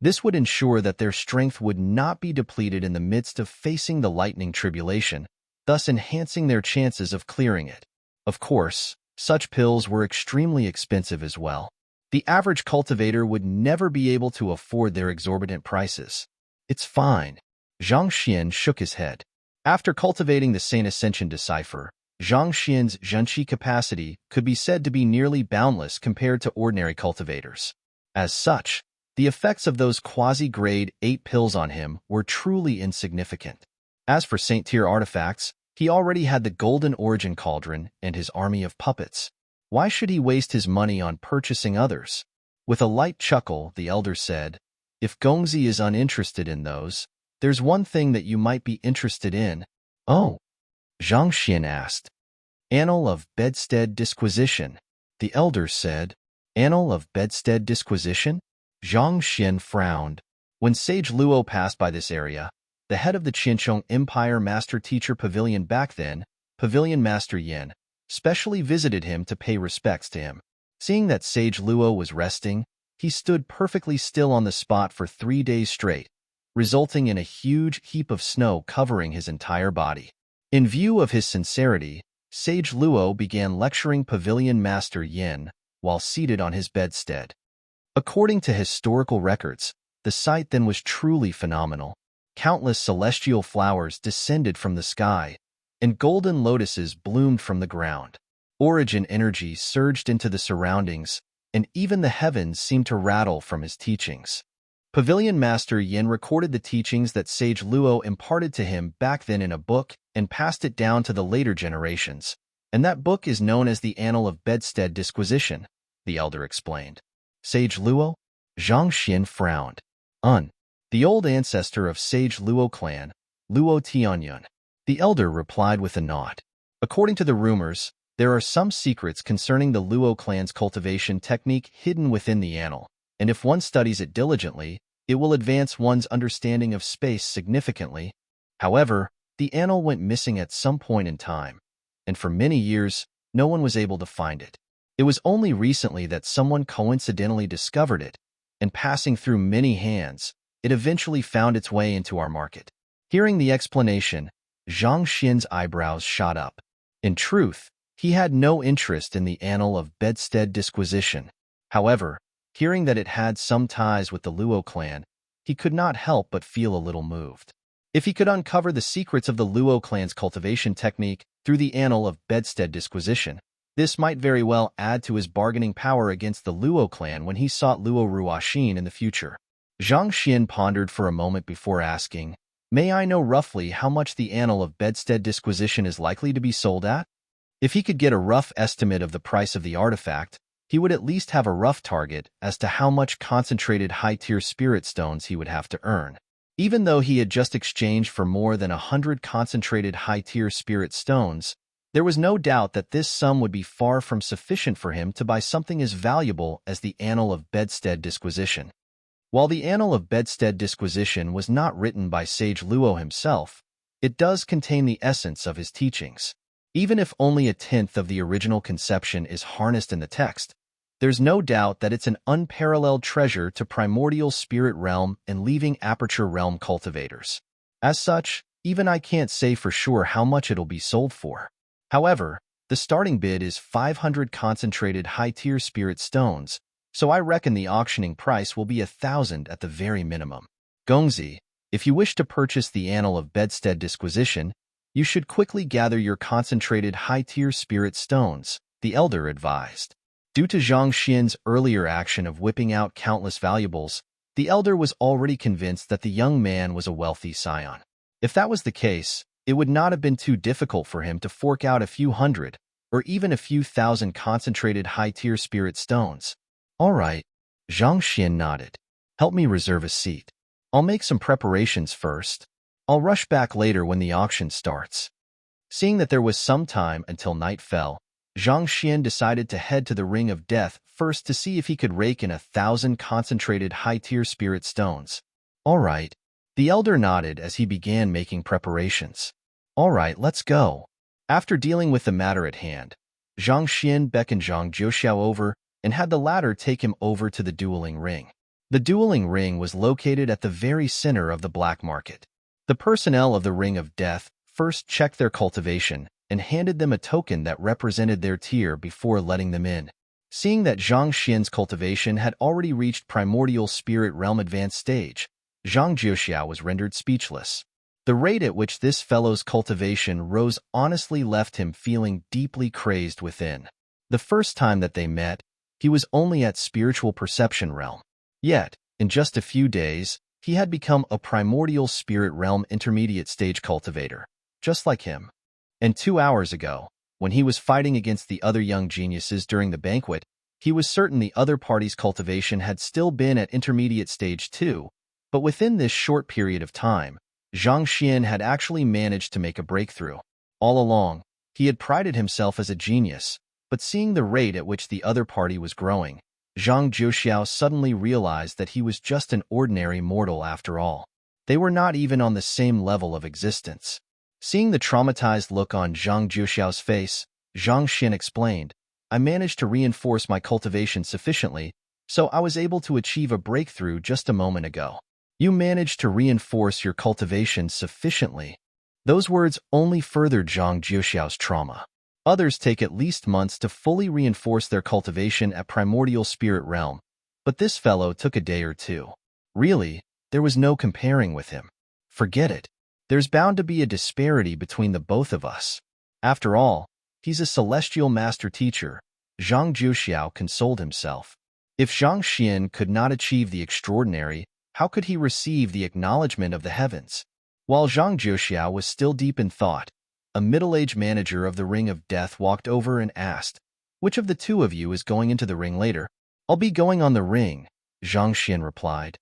Speaker 1: This would ensure that their strength would not be depleted in the midst of facing the lightning tribulation, thus enhancing their chances of clearing it. Of course, such pills were extremely expensive as well. The average cultivator would never be able to afford their exorbitant prices. "It's fine." Zhang Xian shook his head. After cultivating the Saint Ascension Decipher, Zhang Xian's zhenqi capacity could be said to be nearly boundless compared to ordinary cultivators. As such, the effects of those quasi-grade 8 pills on him were truly insignificant. As for Saint-tier artifacts, he already had the Golden Origin Cauldron and his army of puppets. Why should he waste his money on purchasing others? With a light chuckle, the elder said, "If Gongzi is uninterested in those, there's one thing that you might be interested in." "Oh, Zhang Xian asked. Annal of Bedstead Disquisition, the elder said. Annal of Bedstead Disquisition? Zhang Xian frowned. When Sage Luo passed by this area, the head of the Qinchong Empire Master Teacher Pavilion back then, Pavilion Master Yin, specially visited him to pay respects to him. Seeing that Sage Luo was resting, he stood perfectly still on the spot for 3 days straight, resulting in a huge heap of snow covering his entire body. In view of his sincerity, Sage Luo began lecturing Pavilion Master Yin while seated on his bedstead. According to historical records, the sight then was truly phenomenal. Countless celestial flowers descended from the sky, and golden lotuses bloomed from the ground. Origin energy surged into the surroundings, and even the heavens seemed to rattle from his teachings. Pavilion Master Yin recorded the teachings that Sage Luo imparted to him back then in a book and passed it down to the later generations, and that book is known as the Annal of Bedstead Disquisition, the elder explained. Sage Luo? Zhang Xian frowned. The old ancestor of Sage Luo clan, Luo Tianyun. The elder replied with a nod. According to the rumors, there are some secrets concerning the Luo clan's cultivation technique hidden within the annal, and if one studies it diligently, it will advance one's understanding of space significantly. However, the annal went missing at some point in time, and for many years, no one was able to find it. It was only recently that someone coincidentally discovered it, and passing through many hands, it eventually found its way into our market. Hearing the explanation, Zhang Xian's eyebrows shot up. In truth, he had no interest in the Annal of Bedstead Disquisition. However, hearing that it had some ties with the Luo clan, he could not help but feel a little moved. If he could uncover the secrets of the Luo clan's cultivation technique through the Annal of Bedstead Disquisition, this might very well add to his bargaining power against the Luo clan when he sought Luo Ruoxin in the future. Zhang Xian pondered for a moment before asking, "May I know roughly how much the Annal of Bedstead Disquisition is likely to be sold at?" If he could get a rough estimate of the price of the artifact, he would at least have a rough target as to how much concentrated high-tier spirit stones he would have to earn. Even though he had just exchanged for more than 100 concentrated high-tier spirit stones, there was no doubt that this sum would be far from sufficient for him to buy something as valuable as the Annal of Bedstead Disquisition. While the Annal of Bedstead Disquisition was not written by Sage Luo himself, it does contain the essence of his teachings. Even if only a tenth of the original conception is harnessed in the text, there's no doubt that it's an unparalleled treasure to primordial spirit realm and leaving aperture realm cultivators. As such, even I can't say for sure how much it'll be sold for. However, the starting bid is 500 concentrated high-tier spirit stones, so I reckon the auctioning price will be 1,000 at the very minimum. Gongzi, if you wish to purchase the Annal of Bedstead Disquisition, you should quickly gather your concentrated high-tier spirit stones, the elder advised. Due to Zhang Xian's earlier action of whipping out countless valuables, the elder was already convinced that the young man was a wealthy scion. If that was the case, it would not have been too difficult for him to fork out a few hundred, or even a few thousand concentrated high-tier spirit stones. All right, Zhang Xian nodded. Help me reserve a seat. I'll make some preparations first. I'll rush back later when the auction starts. Seeing that there was some time until night fell, Zhang Xian decided to head to the Ring of Death first to see if he could rake in 1,000 concentrated high-tier spirit stones. All right. The elder nodded as he began making preparations. All right, let's go. After dealing with the matter at hand, Zhang Xian beckoned Zhang Jiuxiao over and had the latter take him over to the dueling ring. The dueling ring was located at the very center of the black market. The personnel of the Ring of Death first checked their cultivation and handed them a token that represented their tier before letting them in. Seeing that Zhang Xian's cultivation had already reached primordial spirit realm advanced stage, Zhang Jiuxiao was rendered speechless. The rate at which this fellow's cultivation rose honestly left him feeling deeply crazed within. The first time that they met, he was only at spiritual perception realm. Yet, in just a few days, he had become a primordial spirit realm intermediate stage cultivator, just like him. And 2 hours ago, when he was fighting against the other young geniuses during the banquet, he was certain the other party's cultivation had still been at intermediate stage 2, but within this short period of time, Zhang Xian had actually managed to make a breakthrough. All along, he had prided himself as a genius, but seeing the rate at which the other party was growing, Zhang Juxiao suddenly realized that he was just an ordinary mortal after all. They were not even on the same level of existence. Seeing the traumatized look on Zhang Juxiao's face, Zhang Xin explained, I managed to reinforce my cultivation sufficiently, so I was able to achieve a breakthrough just a moment ago. You managed to reinforce your cultivation sufficiently. Those words only furthered Zhang Juxiao's trauma. Others take at least months to fully reinforce their cultivation at primordial spirit realm, but this fellow took a day or two. Really, there was no comparing with him. Forget it. There's bound to be a disparity between the both of us. After all, he's a celestial master teacher, Zhang Juxiao consoled himself. If Zhang Xian could not achieve the extraordinary, how could he receive the acknowledgement of the heavens? While Zhang Juxiao was still deep in thought, a middle-aged manager of the Ring of Death walked over and asked, Which of the two of you is going into the ring later? I'll be going on the ring, Zhang Xian replied.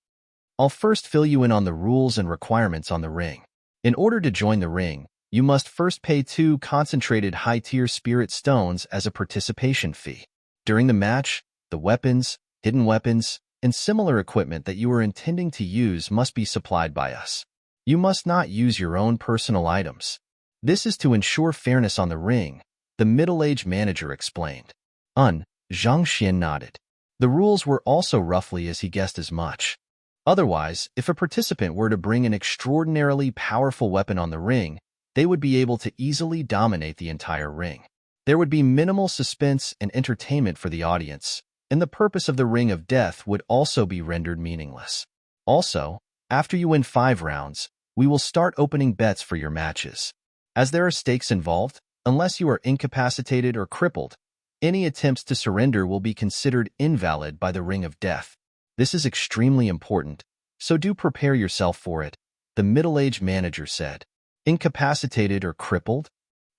Speaker 1: I'll first fill you in on the rules and requirements on the ring. In order to join the ring, you must first pay 2 concentrated high-tier spirit stones as a participation fee. During the match, the weapons, hidden weapons, and similar equipment that you are intending to use must be supplied by us. You must not use your own personal items. This is to ensure fairness on the ring, the middle-aged manager explained. Zhang Xian nodded. The rules were also roughly as he guessed as much. Otherwise, if a participant were to bring an extraordinarily powerful weapon on the ring, they would be able to easily dominate the entire ring. There would be minimal suspense and entertainment for the audience, and the purpose of the Ring of Death would also be rendered meaningless. Also, after you win 5 rounds, we will start opening bets for your matches. As there are stakes involved, unless you are incapacitated or crippled, any attempts to surrender will be considered invalid by the Ring of Death. This is extremely important, so do prepare yourself for it, the middle-aged manager said. Incapacitated or crippled?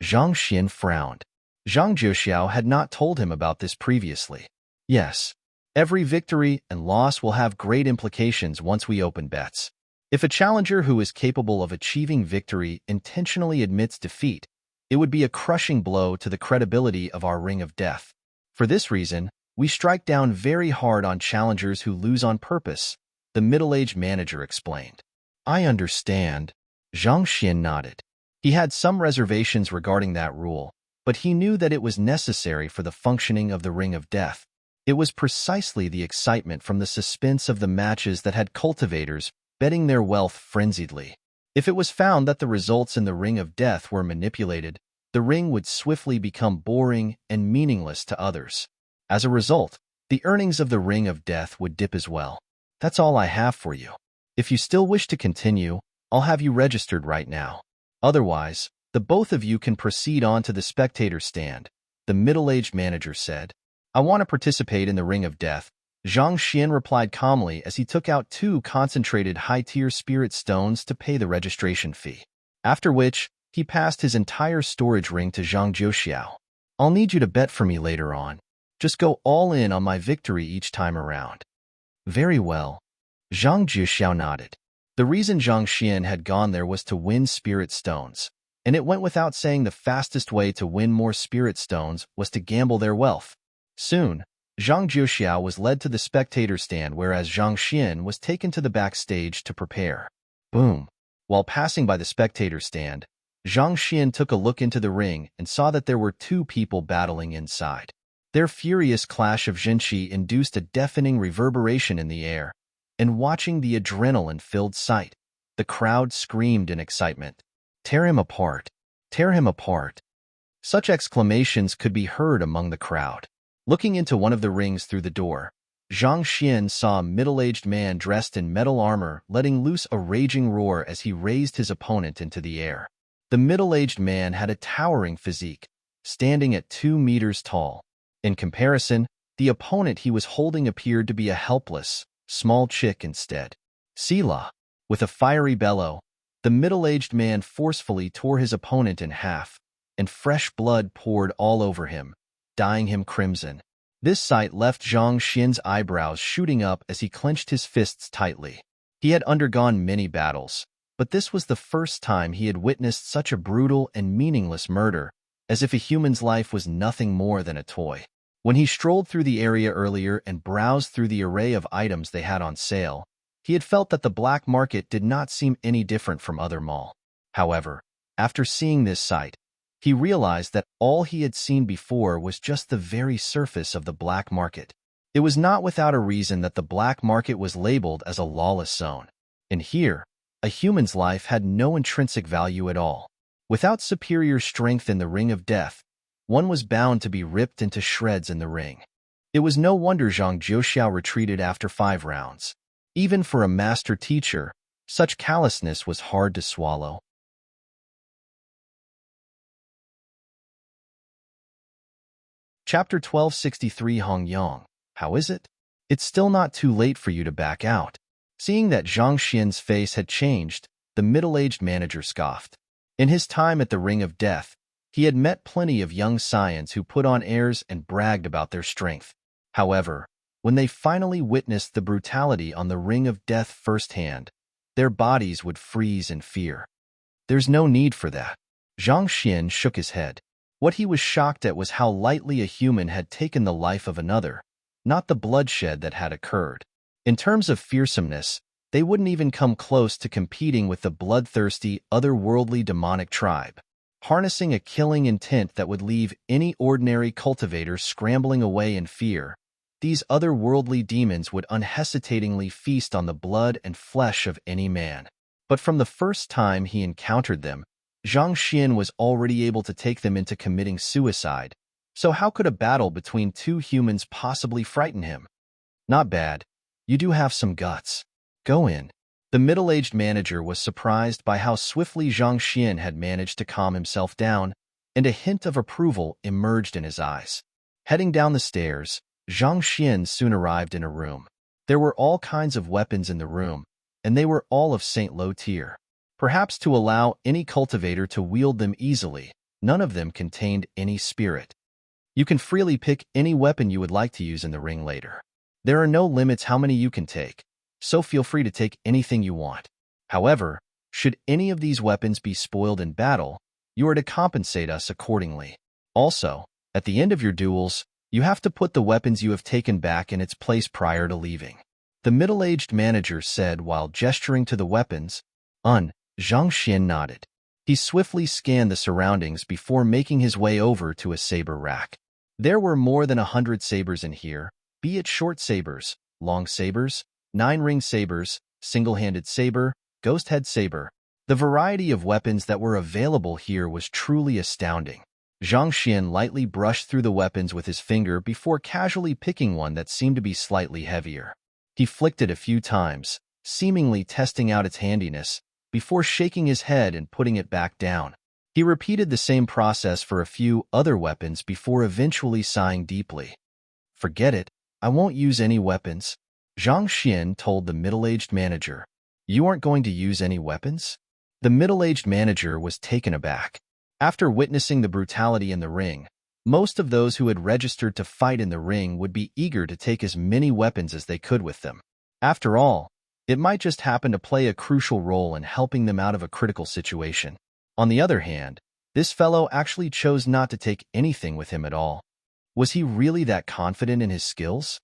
Speaker 1: Zhang Xian frowned. Zhang Juxiao had not told him about this previously. Yes, every victory and loss will have great implications once we open bets. If a challenger who is capable of achieving victory intentionally admits defeat, it would be a crushing blow to the credibility of our Ring of Death. For this reason, we strike down very hard on challengers who lose on purpose, the middle-aged manager explained. I understand. Zhang Xian nodded. He had some reservations regarding that rule, but he knew that it was necessary for the functioning of the Ring of Death. It was precisely the excitement from the suspense of the matches that had cultivators betting their wealth frenziedly. If it was found that the results in the Ring of Death were manipulated, the ring would swiftly become boring and meaningless to others. As a result, the earnings of the Ring of Death would dip as well. That's all I have for you. If you still wish to continue, I'll have you registered right now. Otherwise, the both of you can proceed on to the spectator stand, the middle-aged manager said. I want to participate in the Ring of Death, Zhang Xian replied calmly as he took out 2 concentrated high-tier spirit stones to pay the registration fee. After which, he passed his entire storage ring to Zhang Juxiao. I'll need you to bet for me later on. Just go all in on my victory each time around. Very well. Zhang Juxiao nodded. The reason Zhang Xian had gone there was to win spirit stones, and it went without saying the fastest way to win more spirit stones was to gamble their wealth. Soon, Zhang Juxiao was led to the spectator stand, whereas Zhang Xian was taken to the backstage to prepare. Boom! While passing by the spectator stand, Zhang Xian took a look into the ring and saw that there were 2 people battling inside. Their furious clash of zhenqi induced a deafening reverberation in the air, and watching the adrenaline-filled sight, the crowd screamed in excitement. Tear him apart! Tear him apart! Such exclamations could be heard among the crowd. Looking into one of the rings through the door, Zhang Xian saw a middle-aged man dressed in metal armor letting loose a raging roar as he raised his opponent into the air. The middle-aged man had a towering physique, standing at 2 meters tall. In comparison, the opponent he was holding appeared to be a helpless, small chick instead. Sila! With a fiery bellow, the middle-aged man forcefully tore his opponent in half, and fresh blood poured all over him, dyeing him crimson. This sight left Zhang Xian's eyebrows shooting up as he clenched his fists tightly. He had undergone many battles, but this was the first time he had witnessed such a brutal and meaningless murder, as if a human's life was nothing more than a toy. When he strolled through the area earlier and browsed through the array of items they had on sale, he had felt that the black market did not seem any different from other malls. However, after seeing this sight, he realized that all he had seen before was just the very surface of the black market. It was not without a reason that the black market was labeled as a lawless zone. And here, a human's life had no intrinsic value at all. Without superior strength in the ring of death, one was bound to be ripped into shreds in the ring. It was no wonder Zhang Jiuxiao retreated after 5 rounds. Even for a master teacher, such callousness was hard to swallow. Chapter 1263 Hong Yang. How is it? It's still not too late for you to back out. Seeing that Zhang Xian's face had changed, the middle-aged manager scoffed. In his time at the Ring of Death, he had met plenty of young scions who put on airs and bragged about their strength. However, when they finally witnessed the brutality on the Ring of Death firsthand, their bodies would freeze in fear. There's no need for that. Zhang Xian shook his head. What he was shocked at was how lightly a human had taken the life of another, not the bloodshed that had occurred. In terms of fearsomeness, they wouldn't even come close to competing with the bloodthirsty, otherworldly demonic tribe, harnessing a killing intent that would leave any ordinary cultivator scrambling away in fear. These otherworldly demons would unhesitatingly feast on the blood and flesh of any man. But from the first time he encountered them, Zhang Xian was already able to take them into committing suicide, so how could a battle between 2 humans possibly frighten him? Not bad. You do have some guts. Go in. The middle-aged manager was surprised by how swiftly Zhang Xian had managed to calm himself down, and a hint of approval emerged in his eyes. Heading down the stairs, Zhang Xian soon arrived in a room. There were all kinds of weapons in the room, and they were all of Saint Low tier. Perhaps to allow any cultivator to wield them easily, none of them contained any spirit. You can freely pick any weapon you would like to use in the ring later. There are no limits how many you can take, so feel free to take anything you want. However, should any of these weapons be spoiled in battle, you are to compensate us accordingly. Also, at the end of your duels, you have to put the weapons you have taken back in its place prior to leaving. The middle-aged manager said while gesturing to the weapons. Zhang Xian nodded. He swiftly scanned the surroundings before making his way over to a saber rack. There were more than 100 sabers in here, be it short sabers, long sabers, 9-ring sabers, single-handed saber, ghost-head saber. The variety of weapons that were available here was truly astounding. Zhang Xian lightly brushed through the weapons with his finger before casually picking one that seemed to be slightly heavier. He flicked it a few times, seemingly testing out its handiness, before shaking his head and putting it back down. He repeated the same process for a few other weapons before eventually sighing deeply. Forget it, I won't use any weapons. Zhang Xian told the middle-aged manager. You aren't going to use any weapons? The middle-aged manager was taken aback. After witnessing the brutality in the ring, most of those who had registered to fight in the ring would be eager to take as many weapons as they could with them. After all, it might just happen to play a crucial role in helping them out of a critical situation. On the other hand, this fellow actually chose not to take anything with him at all. Was he really that confident in his skills?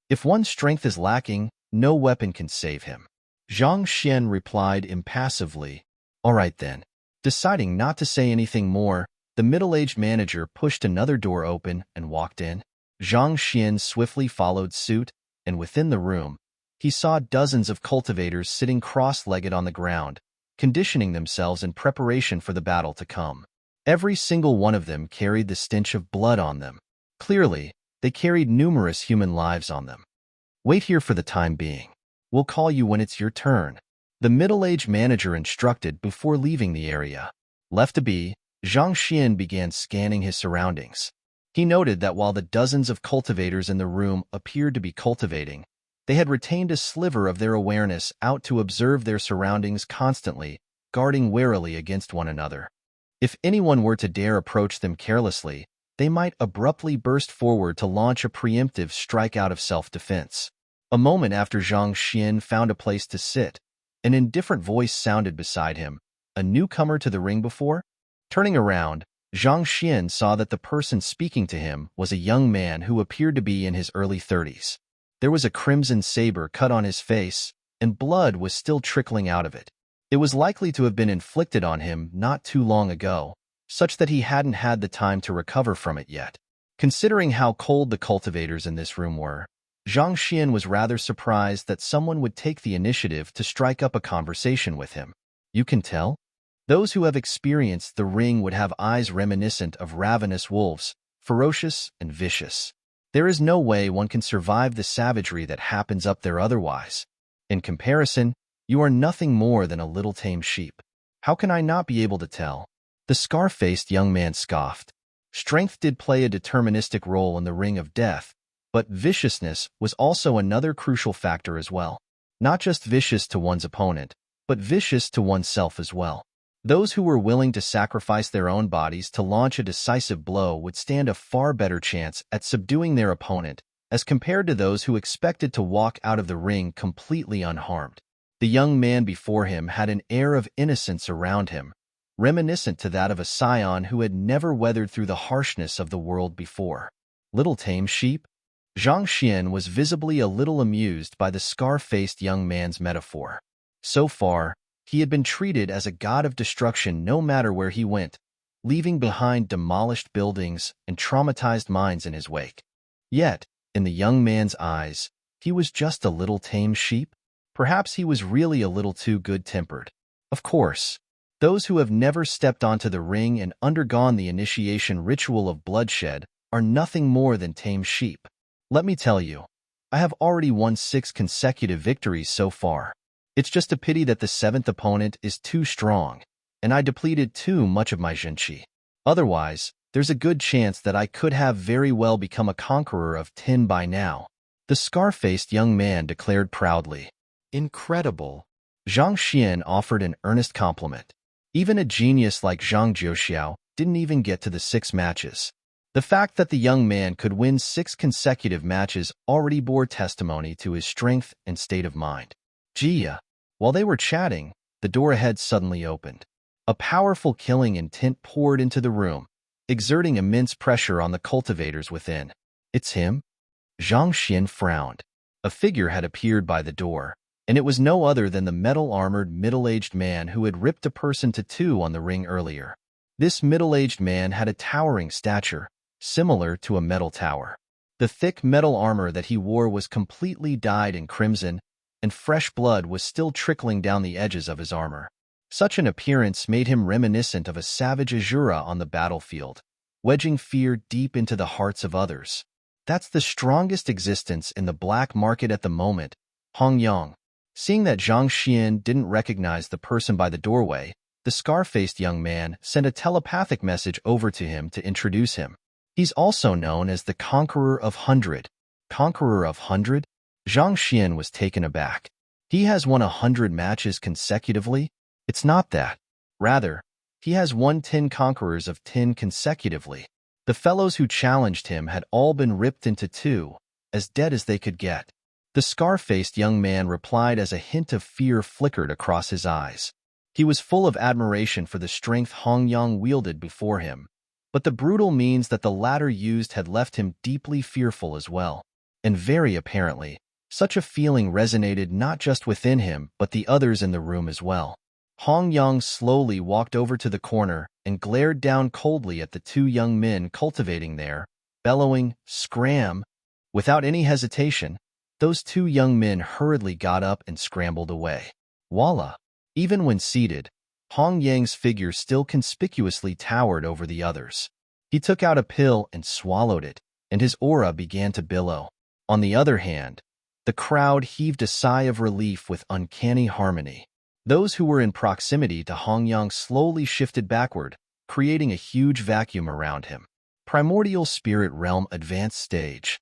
Speaker 1: If one's strength is lacking, no weapon can save him. Zhang Xian replied impassively. All right then. Deciding not to say anything more, the middle-aged manager pushed another door open and walked in. Zhang Xian swiftly followed suit, and within the room, he saw dozens of cultivators sitting cross-legged on the ground, conditioning themselves in preparation for the battle to come. Every single one of them carried the stench of blood on them. Clearly, they carried numerous human lives on them. Wait here for the time being. We'll call you when it's your turn. The middle-aged manager instructed before leaving the area. Left to be, Zhang Xian began scanning his surroundings. He noted that while the dozens of cultivators in the room appeared to be cultivating, they had retained a sliver of their awareness out to observe their surroundings constantly, guarding warily against one another. If anyone were to dare approach them carelessly, they might abruptly burst forward to launch a preemptive strike out of self-defense. A moment after Zhang Xian found a place to sit, An indifferent voice sounded beside him. A newcomer to the ring before? Turning around, Zhang Xian saw that the person speaking to him was a young man who appeared to be in his early 30s. There was a crimson saber cut on his face, and blood was still trickling out of it. It was likely to have been inflicted on him not too long ago, such that he hadn't had the time to recover from it yet. Considering how cold the cultivators in this room were, Zhang Xian was rather surprised that someone would take the initiative to strike up a conversation with him. You can tell? Those who have experienced the ring would have eyes reminiscent of ravenous wolves, ferocious and vicious. There is no way one can survive the savagery that happens up there otherwise. In comparison, you are nothing more than a little tame sheep. How can I not be able to tell? The scar-faced young man scoffed. Strength did play a deterministic role in the ring of death, but viciousness was also another crucial factor as well. Not just vicious to one's opponent, but vicious to oneself as well. Those who were willing to sacrifice their own bodies to launch a decisive blow would stand a far better chance at subduing their opponent as compared to those who expected to walk out of the ring completely unharmed. The young man before him had an air of innocence around him, reminiscent to that of a scion who had never weathered through the harshness of the world before. Little tame sheep? Zhang Xian was visibly a little amused by the scar-faced young man's metaphor. So far, he had been treated as a god of destruction no matter where he went, leaving behind demolished buildings and traumatized minds in his wake. Yet, in the young man's eyes, he was just a little tame sheep. Perhaps he was really a little too good-tempered. Of course, those who have never stepped onto the ring and undergone the initiation ritual of bloodshed are nothing more than tame sheep. Let me tell you, I have already won 6 consecutive victories so far. It's just a pity that the 7th opponent is too strong, and I depleted too much of my zhenqi. Otherwise, there's a good chance that I could have very well become a conqueror of 10 by now. The scar-faced young man declared proudly. Incredible. Zhang Xian offered an earnest compliment. Even a genius like Zhang Jiuxiao didn't even get to the 6 matches. The fact that the young man could win 6 consecutive matches already bore testimony to his strength and state of mind. Jia. While they were chatting, the door ahead suddenly opened. A powerful killing intent poured into the room, exerting immense pressure on the cultivators within. It's him? Zhang Xian frowned. A figure had appeared by the door, and it was no other than the metal-armored middle-aged man who had ripped a person to 2 on the ring earlier. This middle-aged man had a towering stature, similar to a metal tower. The thick metal armor that he wore was completely dyed in crimson, and fresh blood was still trickling down the edges of his armor. Such an appearance made him reminiscent of a savage Azura on the battlefield, wedging fear deep into the hearts of others. That's the strongest existence in the black market at the moment, Hong Yang. Seeing that Zhang Xian didn't recognize the person by the doorway, the scar-faced young man sent a telepathic message over to him to introduce him. He's also known as the Conqueror of 100. Conqueror of 100? Zhang Xian was taken aback. He has won 100 matches consecutively? It's not that. Rather, he has won 10 conquerors of 10 consecutively. The fellows who challenged him had all been ripped into 2, as dead as they could get. The scar-faced young man replied as a hint of fear flickered across his eyes. He was full of admiration for the strength Hong Yang wielded before him, but the brutal means that the latter used had left him deeply fearful as well. And very apparently, such a feeling resonated not just within him, but the others in the room as well. Hong Yang slowly walked over to the corner and glared down coldly at the 2 young men cultivating there, bellowing, "Scram!" Without any hesitation, those 2 young men hurriedly got up and scrambled away. Voila! Even when seated, Hong Yang's figure still conspicuously towered over the others. He took out a pill and swallowed it, and his aura began to billow. On the other hand, the crowd heaved a sigh of relief with uncanny harmony. Those who were in proximity to Hong Yang slowly shifted backward, creating a huge vacuum around him. Primordial Spirit Realm Advanced Stage.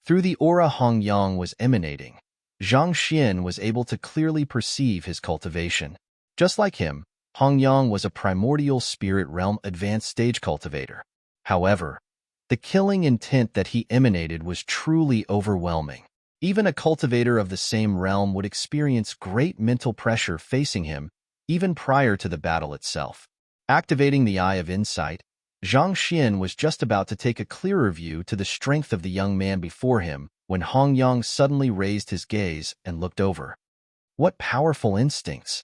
Speaker 1: Through the aura Hong Yang was emanating, Zhang Xian was able to clearly perceive his cultivation. Just like him, Hong Yang was a Primordial Spirit Realm Advanced Stage cultivator. However, the killing intent that he emanated was truly overwhelming. Even a cultivator of the same realm would experience great mental pressure facing him, even prior to the battle itself. Activating the Eye of Insight, Zhang Xian was just about to take a clearer view to the strength of the young man before him when Hong Yang suddenly raised his gaze and looked over. What powerful instincts!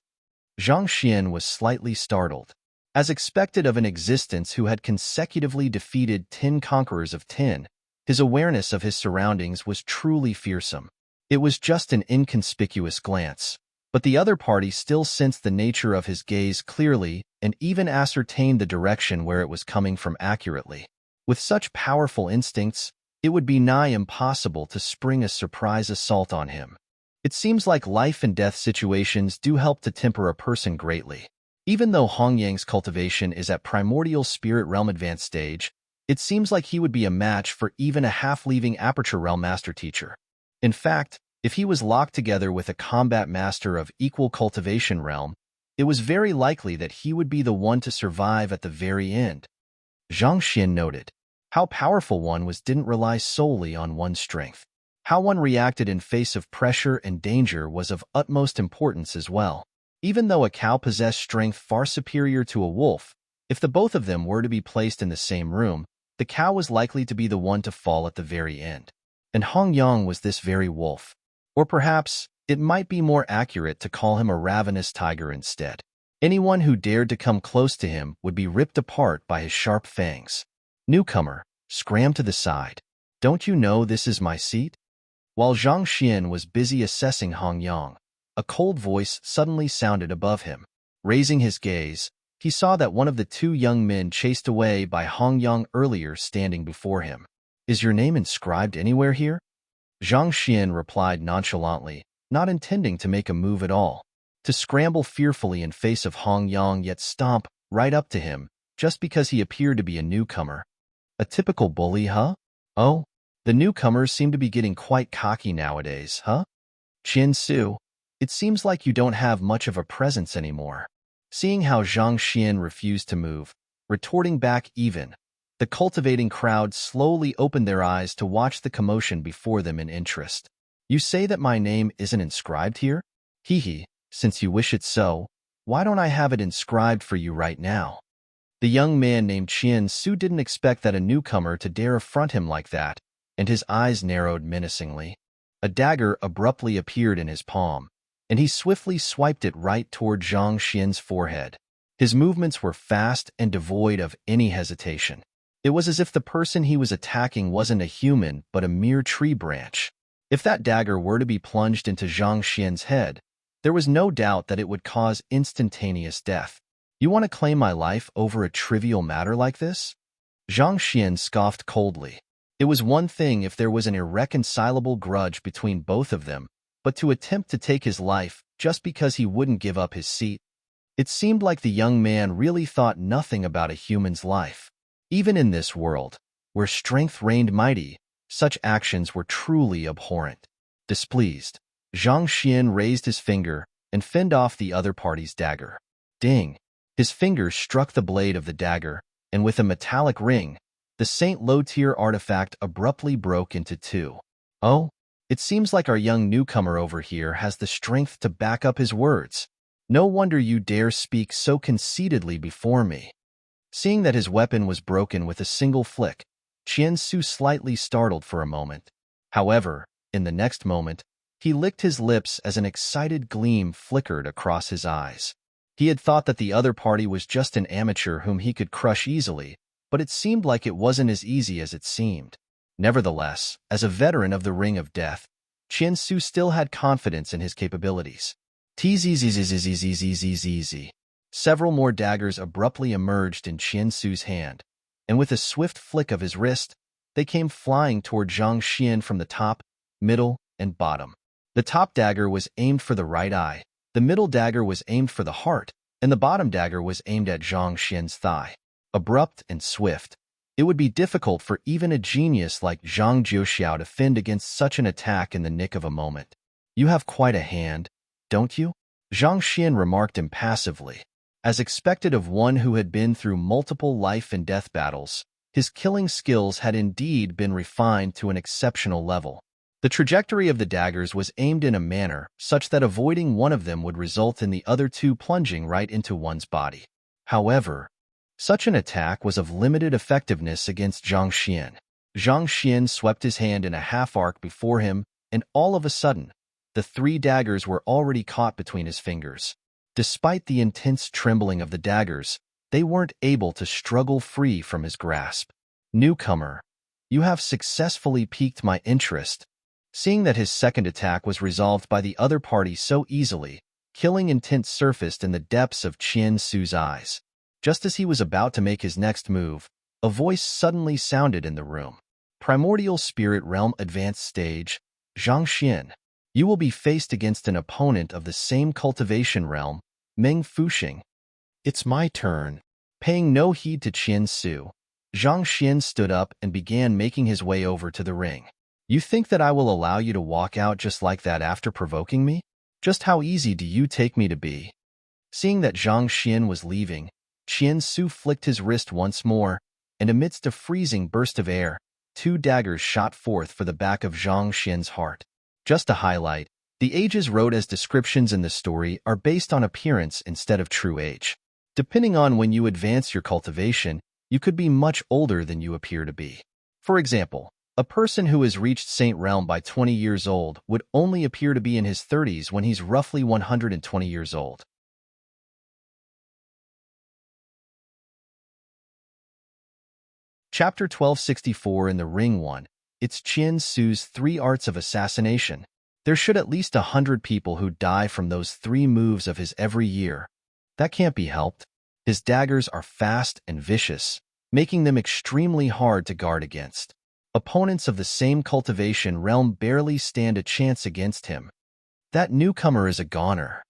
Speaker 1: Zhang Xian was slightly startled. As expected of an existence who had consecutively defeated 10 conquerors of 10, his awareness of his surroundings was truly fearsome. It was just an inconspicuous glance, but the other party still sensed the nature of his gaze clearly and even ascertained the direction where it was coming from accurately. With such powerful instincts, it would be nigh impossible to spring a surprise assault on him. It seems like life and death situations do help to temper a person greatly. Even though Hong Yang's cultivation is at primordial spirit realm advanced stage, it seems like he would be a match for even a half-leaving aperture realm master teacher. In fact, if he was locked together with a combat master of equal cultivation realm, it was very likely that he would be the one to survive at the very end. Zhang Xian noted. How powerful one was didn't rely solely on one's strength. How one reacted in face of pressure and danger was of utmost importance as well. Even though a cow possessed strength far superior to a wolf, if the both of them were to be placed in the same room, the cow was likely to be the one to fall at the very end. And Hong Yang was this very wolf. Or perhaps, it might be more accurate to call him a ravenous tiger instead. Anyone who dared to come close to him would be ripped apart by his sharp fangs. Newcomer, scram to the side. Don't you know this is my seat? While Zhang Xian was busy assessing Hong Yang, a cold voice suddenly sounded above him. Raising his gaze, he saw that one of the 2 young men chased away by Hong Yang earlier standing before him. Is your name inscribed anywhere here? Zhang Xian replied nonchalantly, not intending to make a move at all. To scramble fearfully in face of Hong Yang yet stomp right up to him, just because he appeared to be a newcomer. A typical bully, huh? Oh, the newcomers seem to be getting quite cocky nowadays, huh? Qian Su, it seems like you don't have much of a presence anymore. Seeing how Zhang Xian refused to move, retorting back even, the cultivating crowd slowly opened their eyes to watch the commotion before them in interest. You say that my name isn't inscribed here? Hee, since you wish it so, why don't I have it inscribed for you right now? The young man named Qian Su didn't expect that a newcomer to dare affront him like that, and his eyes narrowed menacingly. A dagger abruptly appeared in his palm, and he swiftly swiped it right toward Zhang Xian's forehead. His movements were fast and devoid of any hesitation. It was as if the person he was attacking wasn't a human but a mere tree branch. If that dagger were to be plunged into Zhang Xian's head, there was no doubt that it would cause instantaneous death. You want to claim my life over a trivial matter like this? Zhang Xian scoffed coldly. It was one thing if there was an irreconcilable grudge between both of them, but to attempt to take his life just because he wouldn't give up his seat. It seemed like the young man really thought nothing about a human's life. Even in this world, where strength reigned mighty, such actions were truly abhorrent. Displeased, Zhang Xian raised his finger and fended off the other party's dagger. Ding! His fingers struck the blade of the dagger, and with a metallic ring, the Saint Low-tier artifact abruptly broke into 2. Oh, it seems like our young newcomer over here has the strength to back up his words. No wonder you dare speak so conceitedly before me. Seeing that his weapon was broken with a single flick, Qian Su slightly startled for a moment. However, in the next moment, he licked his lips as an excited gleam flickered across his eyes. He had thought that the other party was just an amateur whom he could crush easily, but it seemed like it wasn't as easy as it seemed. Nevertheless, as a veteran of the Ring of Death, Qian Su still had confidence in his capabilities. Tzzzzzzzzzzzzzz. Several more daggers abruptly emerged in Qian Su's hand, and with a swift flick of his wrist, they came flying toward Zhang Xian from the top, middle, and bottom. The top dagger was aimed for the right eye, the middle dagger was aimed for the heart, and the bottom dagger was aimed at Zhang Xian's thigh. Abrupt and swift, it would be difficult for even a genius like Zhang Jiuxiao to fend against such an attack in the nick of a moment. You have quite a hand, don't you? Zhang Xian remarked impassively. As expected of one who had been through multiple life and death battles, his killing skills had indeed been refined to an exceptional level. The trajectory of the daggers was aimed in a manner such that avoiding one of them would result in the other two plunging right into one's body. However, such an attack was of limited effectiveness against Zhang Xian. Zhang Xian swept his hand in a half-arc before him, and all of a sudden, the three daggers were already caught between his fingers. Despite the intense trembling of the daggers, they weren't able to struggle free from his grasp. Newcomer, you have successfully piqued my interest. Seeing that his second attack was resolved by the other party so easily, killing intent surfaced in the depths of Qian Su's eyes. Just as he was about to make his next move, a voice suddenly sounded in the room. Primordial Spirit Realm Advanced Stage, Zhang Xian. You will be faced against an opponent of the same cultivation realm, Meng Fuxing. It's my turn. Paying no heed to Qian Su, Zhang Xian stood up and began making his way over to the ring. You think that I will allow you to walk out just like that after provoking me? Just how easy do you take me to be? Seeing that Zhang Xian was leaving, Qian Su flicked his wrist once more, and amidst a freezing burst of air, two daggers shot forth for the back of Zhang Xian's heart. Just to highlight, the ages wrote as descriptions in the story are based on appearance instead of true age. Depending on when you advance your cultivation, you could be much older than you appear to be. For example, a person who has reached Saint Realm by 20 years old would only appear to be in his 30s when he's roughly 120 years old. Chapter 1264 in the Ring 1. It's Qian Su's 3 Arts of Assassination. There should at least 100 people who die from those 3 moves of his every year. That can't be helped. His daggers are fast and vicious, making them extremely hard to guard against. Opponents of the same cultivation realm barely stand a chance against him. That newcomer is a goner.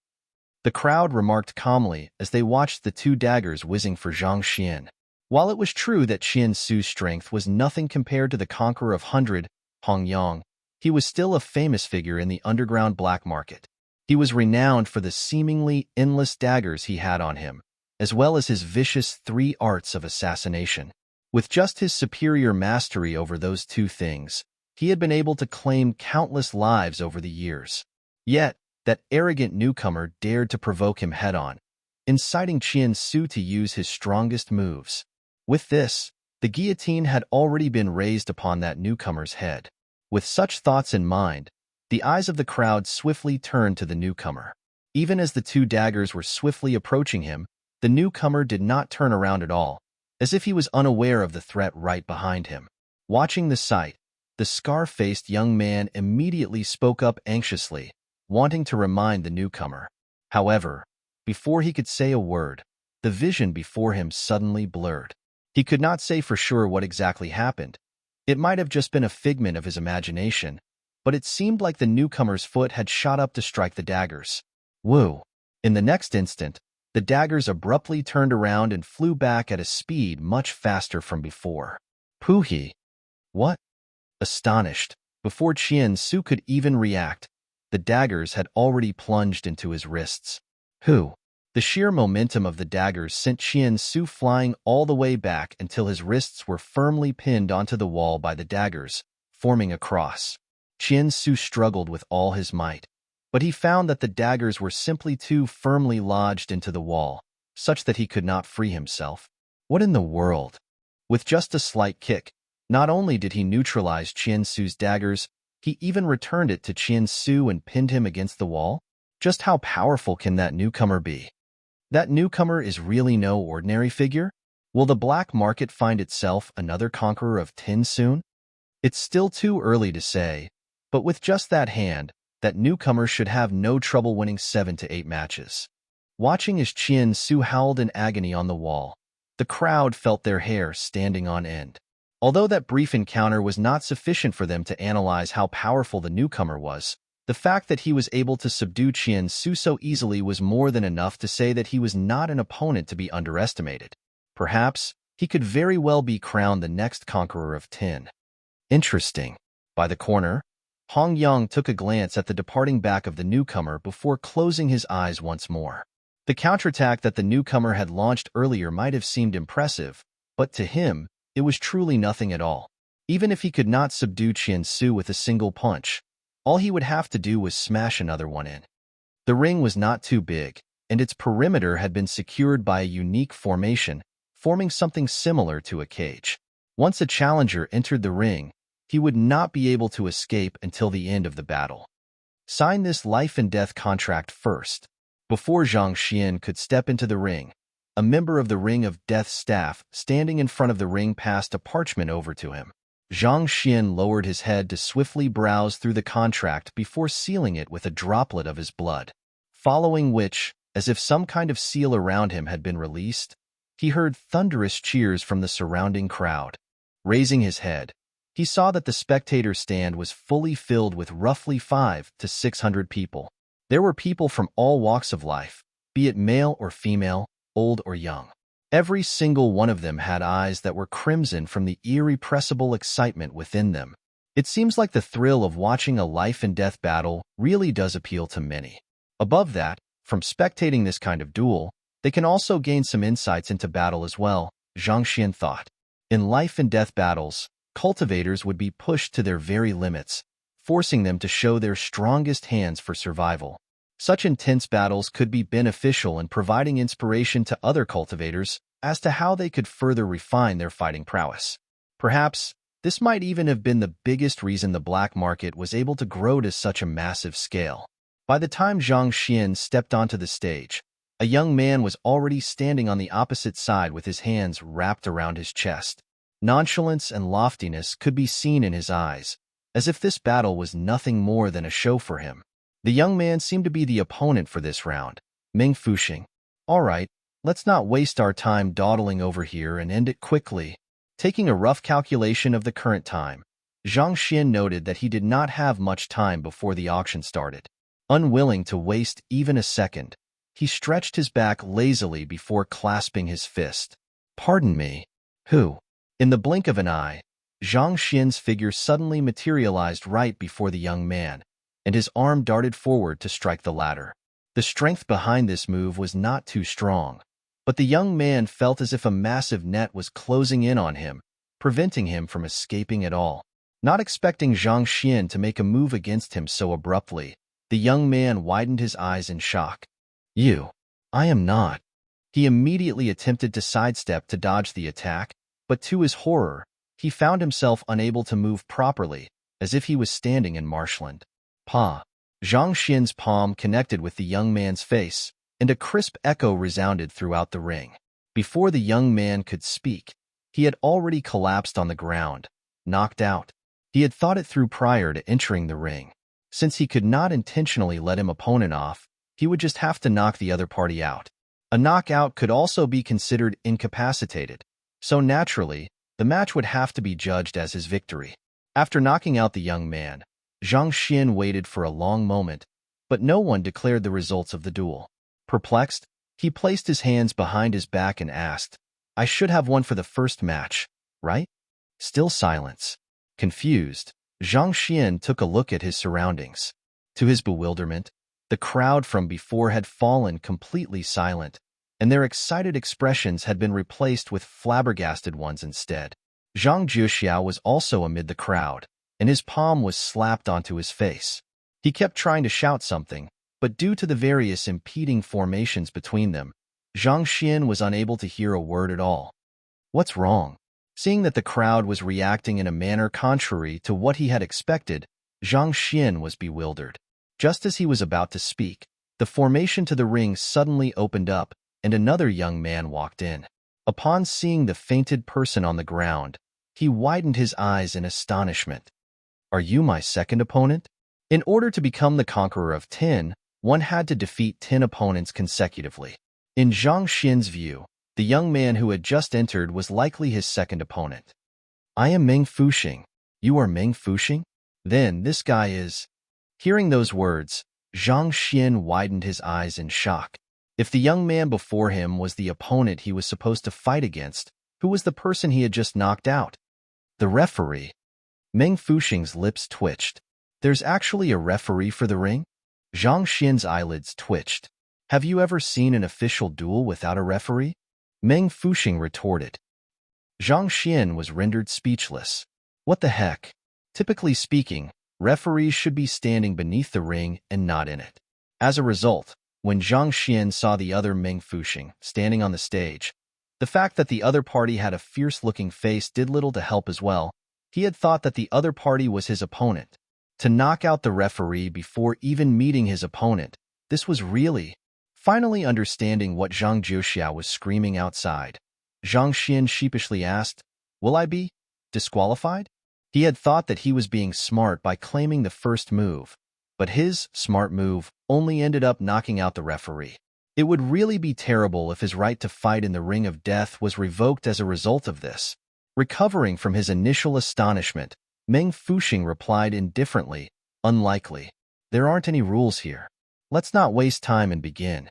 Speaker 1: The crowd remarked calmly as they watched the 2 daggers whizzing for Zhang Xian. While it was true that Qian Su's strength was nothing compared to the Conqueror of 100, Hong Yang, he was still a famous figure in the underground black market. He was renowned for the seemingly endless daggers he had on him, as well as his vicious 3 arts of assassination. With just his superior mastery over those 2 things, he had been able to claim countless lives over the years. Yet, that arrogant newcomer dared to provoke him head-on, inciting Qian Su to use his strongest moves. With this, the guillotine had already been raised upon that newcomer's head. With such thoughts in mind, the eyes of the crowd swiftly turned to the newcomer. Even as the 2 daggers were swiftly approaching him, the newcomer did not turn around at all, as if he was unaware of the threat right behind him. Watching the sight, the scar-faced young man immediately spoke up anxiously, wanting to remind the newcomer. However, before he could say a word, the vision before him suddenly blurred. He could not say for sure what exactly happened. It might have just been a figment of his imagination, but it seemed like the newcomer's foot had shot up to strike the daggers. Woo! In the next instant, the daggers abruptly turned around and flew back at a speed much faster from before. Puhi! What? Astonished, before Qian Su could even react, the daggers had already plunged into his wrists. Who? The sheer momentum of the daggers sent Qian Su flying all the way back until his wrists were firmly pinned onto the wall by the daggers, forming a cross. Qian Su struggled with all his might, but he found that the daggers were simply too firmly lodged into the wall, such that he could not free himself. What in the world? With just a slight kick, not only did he neutralize Qian Su's daggers, he even returned it to Qian Su and pinned him against the wall? Just how powerful can that newcomer be? That newcomer is really no ordinary figure? Will the black market find itself another conqueror of 10 soon? It's still too early to say, but with just that hand, that newcomer should have no trouble winning 7 to 8 matches. Watching as Qian Su howled in agony on the wall, the crowd felt their hair standing on end. Although that brief encounter was not sufficient for them to analyze how powerful the newcomer was, the fact that he was able to subdue Qian Su so easily was more than enough to say that he was not an opponent to be underestimated. Perhaps, he could very well be crowned the next conqueror of 10. Interesting. By the corner, Hong Yang took a glance at the departing back of the newcomer before closing his eyes once more. The counterattack that the newcomer had launched earlier might have seemed impressive, but to him, it was truly nothing at all. Even if he could not subdue Qian Su with a single punch, all he would have to do was smash another one in. The ring was not too big, and its perimeter had been secured by a unique formation, forming something similar to a cage. Once a challenger entered the ring, he would not be able to escape until the end of the battle. Sign this life and death contract first. Before Zhang Xian could step into the ring, a member of the Ring of Death staff standing in front of the ring passed a parchment over to him. Zhang Xian lowered his head to swiftly browse through the contract before sealing it with a droplet of his blood. Following which, as if some kind of seal around him had been released, he heard thunderous cheers from the surrounding crowd. Raising his head, he saw that the spectator stand was fully filled with roughly 500 to 600 people. There were people from all walks of life, be it male or female, old or young. Every single one of them had eyes that were crimson from the irrepressible excitement within them. It seems like the thrill of watching a life and death battle really does appeal to many. Above that, from spectating this kind of duel, they can also gain some insights into battle as well, Zhang Xian thought. In life and death battles, cultivators would be pushed to their very limits, forcing them to show their strongest hands for survival. Such intense battles could be beneficial in providing inspiration to other cultivators as to how they could further refine their fighting prowess. Perhaps, this might even have been the biggest reason the black market was able to grow to such a massive scale. By the time Zhang Xian stepped onto the stage, a young man was already standing on the opposite side with his hands wrapped around his chest. Nonchalance and loftiness could be seen in his eyes, as if this battle was nothing more than a show for him. The young man seemed to be the opponent for this round, Meng Fuxing. All right, let's not waste our time dawdling over here and end it quickly. Taking a rough calculation of the current time, Zhang Xian noted that he did not have much time before the auction started. Unwilling to waste even a second, he stretched his back lazily before clasping his fist. Pardon me. Who? In the blink of an eye, Zhang Xian's figure suddenly materialized right before the young man, and his arm darted forward to strike the latter. The strength behind this move was not too strong, but the young man felt as if a massive net was closing in on him, preventing him from escaping at all. Not expecting Zhang Xian to make a move against him so abruptly, the young man widened his eyes in shock. You. I am not. He immediately attempted to sidestep to dodge the attack, but to his horror, he found himself unable to move properly, as if he was standing in marshland. Pa. Zhang Xian's palm connected with the young man's face, and a crisp echo resounded throughout the ring. Before the young man could speak, he had already collapsed on the ground, knocked out. He had thought it through prior to entering the ring. Since he could not intentionally let his opponent off, he would just have to knock the other party out. A knockout could also be considered incapacitated, so naturally, the match would have to be judged as his victory. After knocking out the young man, Zhang Xian waited for a long moment, but no one declared the results of the duel. Perplexed, he placed his hands behind his back and asked, I should have won for the first match, right? Still silence. Confused, Zhang Xian took a look at his surroundings. To his bewilderment, the crowd from before had fallen completely silent, and their excited expressions had been replaced with flabbergasted ones instead. Zhang Juxiao was also amid the crowd, and his palm was slapped onto his face. He kept trying to shout something, but due to the various impeding formations between them, Zhang Xian was unable to hear a word at all. What's wrong? Seeing that the crowd was reacting in a manner contrary to what he had expected, Zhang Xian was bewildered. Just as he was about to speak, the formation to the ring suddenly opened up, and another young man walked in. Upon seeing the fainted person on the ground, he widened his eyes in astonishment. Are you my second opponent? In order to become the conqueror of 10, one had to defeat 10 opponents consecutively. In Zhang Xian's view, the young man who had just entered was likely his second opponent. I am Meng Fuxing. You are Meng Fuxing? Then this guy is... Hearing those words, Zhang Xian widened his eyes in shock. If the young man before him was the opponent he was supposed to fight against, who was the person he had just knocked out? The referee. Meng Fuxing's lips twitched. There's actually a referee for the ring? Zhang Xian's eyelids twitched. Have you ever seen an official duel without a referee? Meng Fuxing retorted. Zhang Xian was rendered speechless. What the heck? Typically speaking, referees should be standing beneath the ring and not in it. As a result, when Zhang Xian saw the other Meng Fuxing standing on the stage, the fact that the other party had a fierce-looking face did little to help as well. He had thought that the other party was his opponent. To knock out the referee before even meeting his opponent, this was really... Finally understanding what Zhang Juxiao was screaming outside, Zhang Xian sheepishly asked, "Will I be disqualified?" He had thought that he was being smart by claiming the first move, but his smart move only ended up knocking out the referee. It would really be terrible if his right to fight in the ring of death was revoked as a result of this. Recovering from his initial astonishment, Meng Fuxing replied indifferently, "Unlikely. There aren't any rules here. Let's not waste time and begin."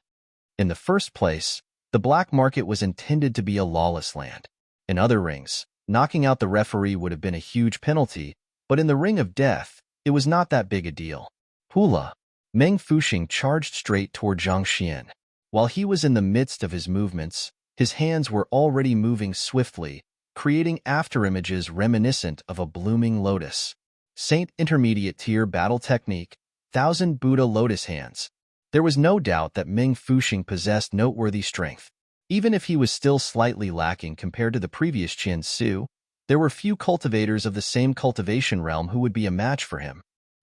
Speaker 1: In the first place, the black market was intended to be a lawless land. In other rings, knocking out the referee would have been a huge penalty, but in the ring of death, it was not that big a deal. Hula! Meng Fuxing charged straight toward Zhang Xian. While he was in the midst of his movements, his hands were already moving swiftly, creating afterimages reminiscent of a blooming lotus. Saint Intermediate Tier Battle Technique, Thousand Buddha Lotus Hands. There was no doubt that Meng Fuxing possessed noteworthy strength. Even if he was still slightly lacking compared to the previous Qian Su, there were few cultivators of the same cultivation realm who would be a match for him.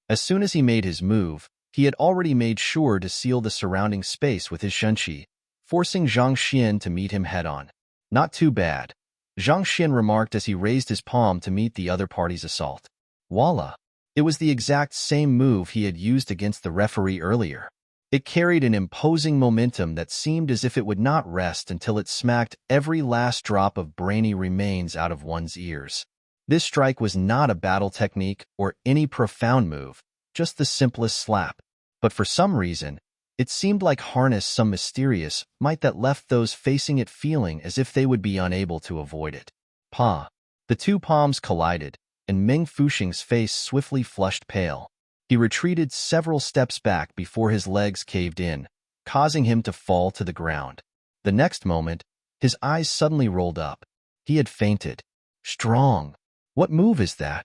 Speaker 1: As soon as he made his move, he had already made sure to seal the surrounding space with his Shenqi, forcing Zhang Xian to meet him head-on. "Not too bad," Zhang Xian remarked as he raised his palm to meet the other party's assault. Voila! It was the exact same move he had used against the referee earlier. It carried an imposing momentum that seemed as if it would not rest until it smacked every last drop of brainy remains out of one's ears. This strike was not a battle technique or any profound move, just the simplest slap. But for some reason, it seemed like harness some mysterious might that left those facing it feeling as if they would be unable to avoid it. Pa! The two palms collided, and Meng Fuxing's face swiftly flushed pale. He retreated several steps back before his legs caved in, causing him to fall to the ground. The next moment, his eyes suddenly rolled up. He had fainted. Strong! What move is that?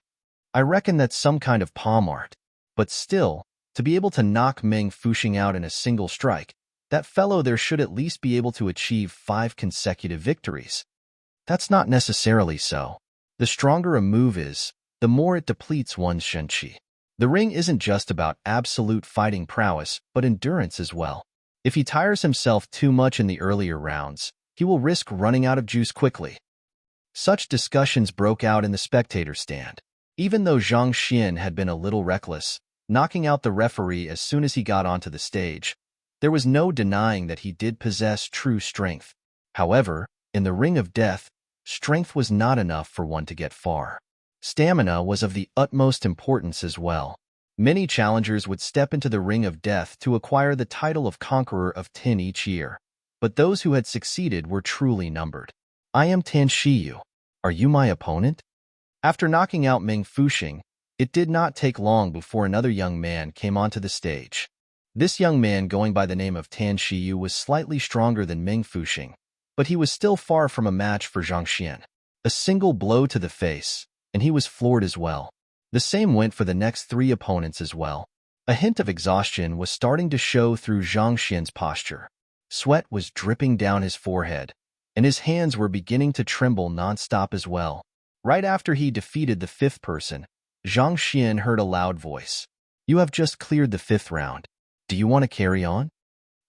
Speaker 1: I reckon that's some kind of palm art. But still, to be able to knock Meng Fuxing out in a single strike, that fellow there should at least be able to achieve 5 consecutive victories. That's not necessarily so. The stronger a move is, the more it depletes one's Shenqi. The ring isn't just about absolute fighting prowess, but endurance as well. If he tires himself too much in the earlier rounds, he will risk running out of juice quickly. Such discussions broke out in the spectator stand. Even though Zhang Xian had been a little reckless, knocking out the referee as soon as he got onto the stage, there was no denying that he did possess true strength. However, in the ring of death, strength was not enough for one to get far. Stamina was of the utmost importance as well. Many challengers would step into the ring of death to acquire the title of Conqueror of 10 each year, but those who had succeeded were truly numbered. "I am Tan Shiyu. Are you my opponent?" After knocking out Meng Fuxing, it did not take long before another young man came onto the stage. This young man, going by the name of Tan Shiyu, was slightly stronger than Meng Fuxing, but he was still far from a match for Zhang Xian. A single blow to the face, and he was floored as well. The same went for the next 3 opponents as well. A hint of exhaustion was starting to show through Zhang Xian's posture. Sweat was dripping down his forehead, and his hands were beginning to tremble non-stop as well. Right after he defeated the 5th person, Zhang Xian heard a loud voice. "You have just cleared the 5th round. Do you want to carry on?"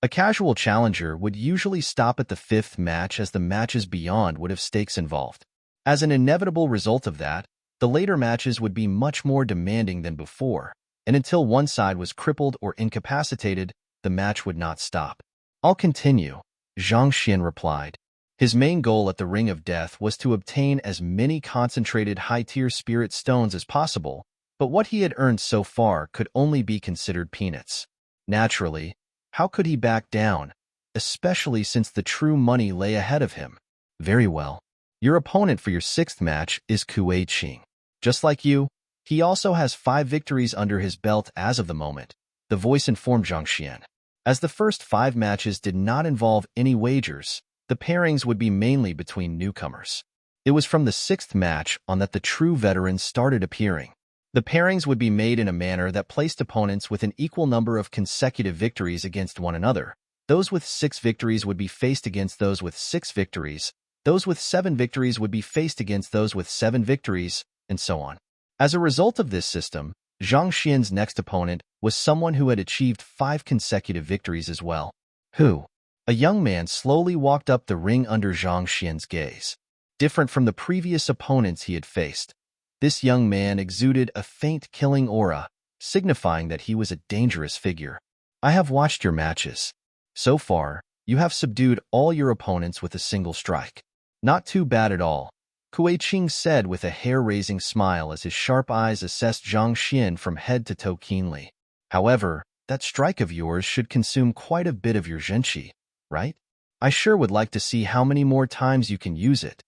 Speaker 1: A casual challenger would usually stop at the 5th match, as the matches beyond would have stakes involved. As an inevitable result of that, the later matches would be much more demanding than before, and until one side was crippled or incapacitated, the match would not stop. "I'll continue," Zhang Xian replied. His main goal at the Ring of Death was to obtain as many concentrated high-tier spirit stones as possible, but what he had earned so far could only be considered peanuts. Naturally, how could he back down, especially since the true money lay ahead of him? "Very well. Your opponent for your 6th match is Kuei Qing. Just like you, he also has 5 victories under his belt as of the moment," the voice informed Zhang Xian. As the first 5 matches did not involve any wagers, the pairings would be mainly between newcomers. It was from the sixth match on that the true veterans started appearing. The pairings would be made in a manner that placed opponents with an equal number of consecutive victories against one another. Those with 6 victories would be faced against those with 6 victories. Those with 7 victories would be faced against those with 7 victories, and so on. As a result of this system, Zhang Xian's next opponent was someone who had achieved 5 consecutive victories as well. Who? A young man slowly walked up the ring under Zhang Xian's gaze. Different from the previous opponents he had faced, this young man exuded a faint killing aura, signifying that he was a dangerous figure. I have watched your matches. So far, you have subdued all your opponents with a single strike. Not too bad at all, Kuei Qing said with a hair-raising smile as his sharp eyes assessed Zhang Xian from head to toe keenly. However, that strike of yours should consume quite a bit of your zhenqi, right? I sure would like to see how many more times you can use it.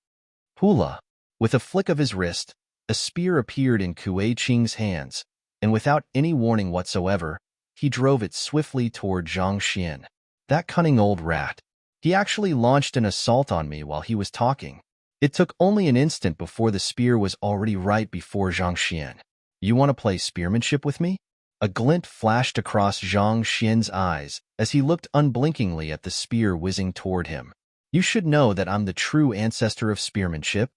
Speaker 1: Hula. With a flick of his wrist, a spear appeared in Kuei Qing's hands, and without any warning whatsoever, he drove it swiftly toward Zhang Xian. That cunning old rat. He actually launched an assault on me while he was talking. It took only an instant before the spear was already right before Zhang Xian. You want to play spearmanship with me? A glint flashed across Zhang Xian's eyes as he looked unblinkingly at the spear whizzing toward him. You should know that I'm the true ancestor of spearmanship.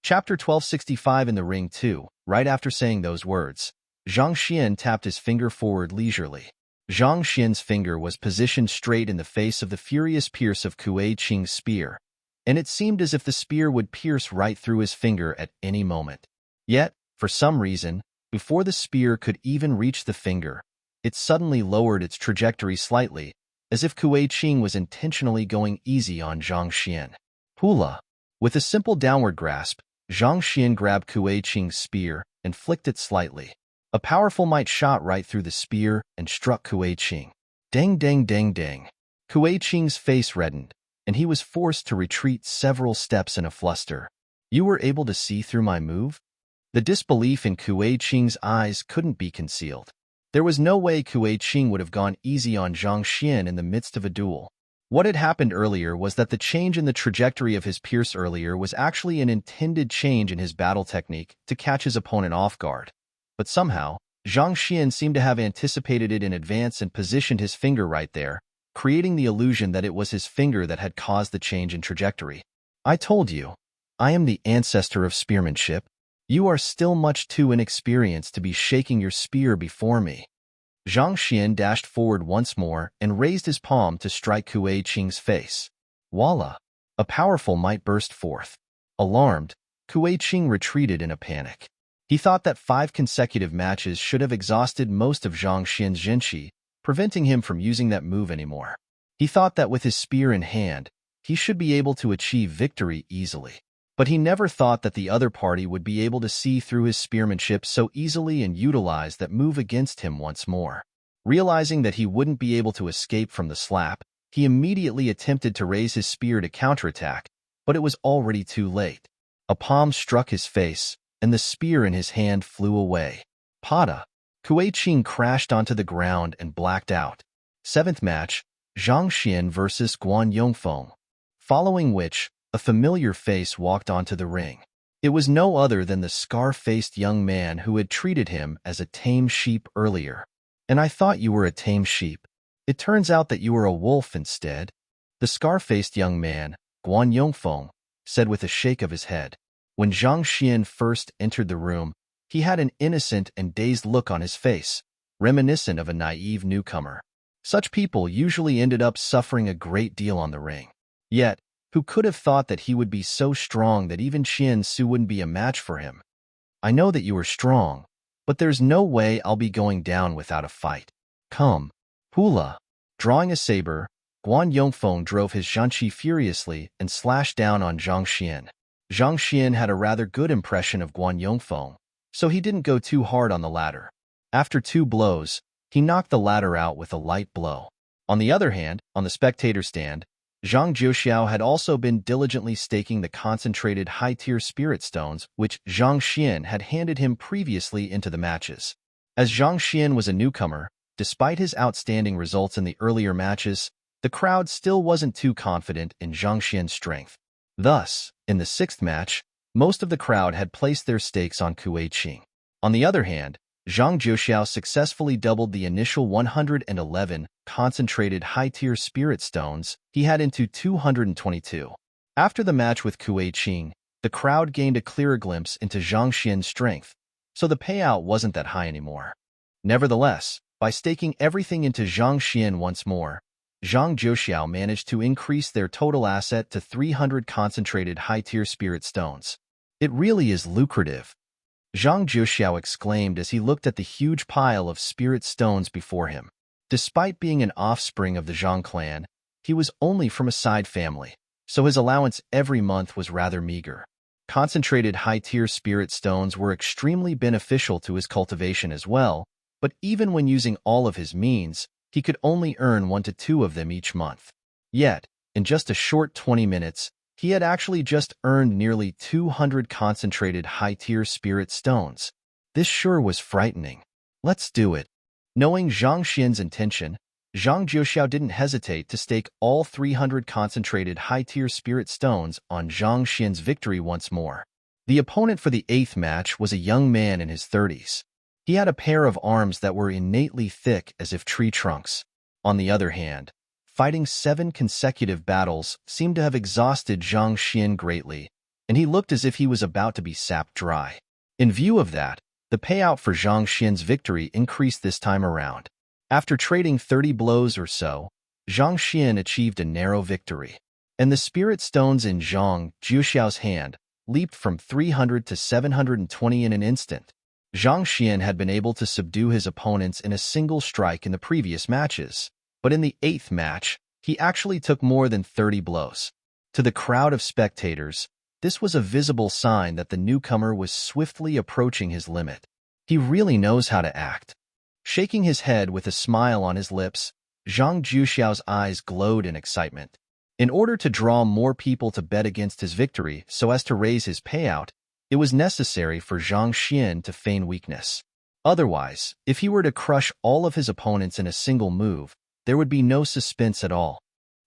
Speaker 1: Chapter 1265 in the ring 2. Right after saying those words, Zhang Xian tapped his finger forward leisurely. Zhang Xian's finger was positioned straight in the face of the furious pierce of Kuei Qing's spear, and it seemed as if the spear would pierce right through his finger at any moment. Yet, for some reason, before the spear could even reach the finger, it suddenly lowered its trajectory slightly, as if Kuei Qing was intentionally going easy on Zhang Xian. Hula. With a simple downward grasp, Zhang Xian grabbed Kuei Qing's spear and flicked it slightly. A powerful might shot right through the spear and struck Kuei Qing. Dang dang dang dang. Kuei Qing's face reddened, and he was forced to retreat several steps in a fluster. You were able to see through my move? The disbelief in Kuei Qing's eyes couldn't be concealed. There was no way Kuei Qing would have gone easy on Zhang Xian in the midst of a duel. What had happened earlier was that the change in the trajectory of his pierce earlier was actually an intended change in his battle technique to catch his opponent off guard. But somehow, Zhang Xian seemed to have anticipated it in advance and positioned his finger right there, creating the illusion that it was his finger that had caused the change in trajectory. I told you, I am the ancestor of spearmanship. You are still much too inexperienced to be shaking your spear before me. Zhang Xian dashed forward once more and raised his palm to strike Kuei Qing's face. Voila! A powerful might burst forth. Alarmed, Kuei Qing retreated in a panic. He thought that 5 consecutive matches should have exhausted most of Zhang Xian's zhenqi, preventing him from using that move anymore. He thought that with his spear in hand, he should be able to achieve victory easily. But he never thought that the other party would be able to see through his spearmanship so easily and utilize that move against him once more. Realizing that he wouldn't be able to escape from the slap, he immediately attempted to raise his spear to counterattack, but it was already too late. A palm struck his face, and the spear in his hand flew away. Pada! Kuei Qing crashed onto the ground and blacked out. 7th match, Zhang Xian vs. Guan Yongfeng. Following which, a familiar face walked onto the ring. It was no other than the scar-faced young man who had treated him as a tame sheep earlier. And I thought you were a tame sheep. It turns out that you were a wolf instead. The scar-faced young man, Guan Yongfeng, said with a shake of his head. When Zhang Xian first entered the room, he had an innocent and dazed look on his face, reminiscent of a naive newcomer. Such people usually ended up suffering a great deal on the ring. Yet, who could have thought that he would be so strong that even Qian Su wouldn't be a match for him? I know that you are strong, but there's no way I'll be going down without a fight. Come. Hula. Drawing a saber, Guan Yongfeng drove his zhenqi furiously and slashed down on Zhang Xian. Zhang Xian had a rather good impression of Guan Yongfeng, so he didn't go too hard on the latter. After 2 blows, he knocked the latter out with a light blow. On the other hand, on the spectator stand, Zhang Jiuxiao had also been diligently staking the concentrated high-tier spirit stones which Zhang Xian had handed him previously into the matches. As Zhang Xian was a newcomer, Despite his outstanding results in the earlier matches, the crowd still wasn't too confident in Zhang Xian's strength. Thus, in the sixth match, most of the crowd had placed their stakes on Kuei-Qing. On the other hand, Zhang Juxiao successfully doubled the initial 111 concentrated high-tier spirit stones he had into 222. After the match with Kuei-Qing, the crowd gained a clearer glimpse into Zhang Xian's strength, so the payout wasn't that high anymore. Nevertheless, by staking everything into Zhang Xian once more, Zhang Juxiao managed to increase their total asset to 300 concentrated high-tier spirit stones. It really is lucrative, Zhang Juxiao exclaimed as he looked at the huge pile of spirit stones before him. Despite being an offspring of the Zhang clan, he was only from a side family, so his allowance every month was rather meager. Concentrated high-tier spirit stones were extremely beneficial to his cultivation as well, but even when using all of his means, he could only earn 1 to 2 of them each month. Yet, in just a short 20 minutes, he had actually just earned nearly 200 concentrated high-tier spirit stones. This sure was frightening. Let's do it. Knowing Zhang Xian's intention, Zhang Juxiao didn't hesitate to stake all 300 concentrated high-tier spirit stones on Zhang Xian's victory once more. The opponent for the 8th match was a young man in his 30s. He had a pair of arms that were innately thick as if tree trunks. On the other hand, fighting 7 consecutive battles seemed to have exhausted Zhang Xian greatly, and he looked as if he was about to be sapped dry. In view of that, the payout for Zhang Xian's victory increased this time around. After trading 30 blows or so, Zhang Xian achieved a narrow victory, and the spirit stones in Zhang Juxiao's hand leaped from 300 to 720 in an instant. Zhang Xian had been able to subdue his opponents in a single strike in the previous matches, but in the 8th match, he actually took more than 30 blows. To the crowd of spectators, this was a visible sign that the newcomer was swiftly approaching his limit. He really knows how to act. Shaking his head with a smile on his lips, Zhang Juxiao's eyes glowed in excitement. In order to draw more people to bet against his victory so as to raise his payout, it was necessary for Zhang Xian to feign weakness. Otherwise, if he were to crush all of his opponents in a single move, there would be no suspense at all.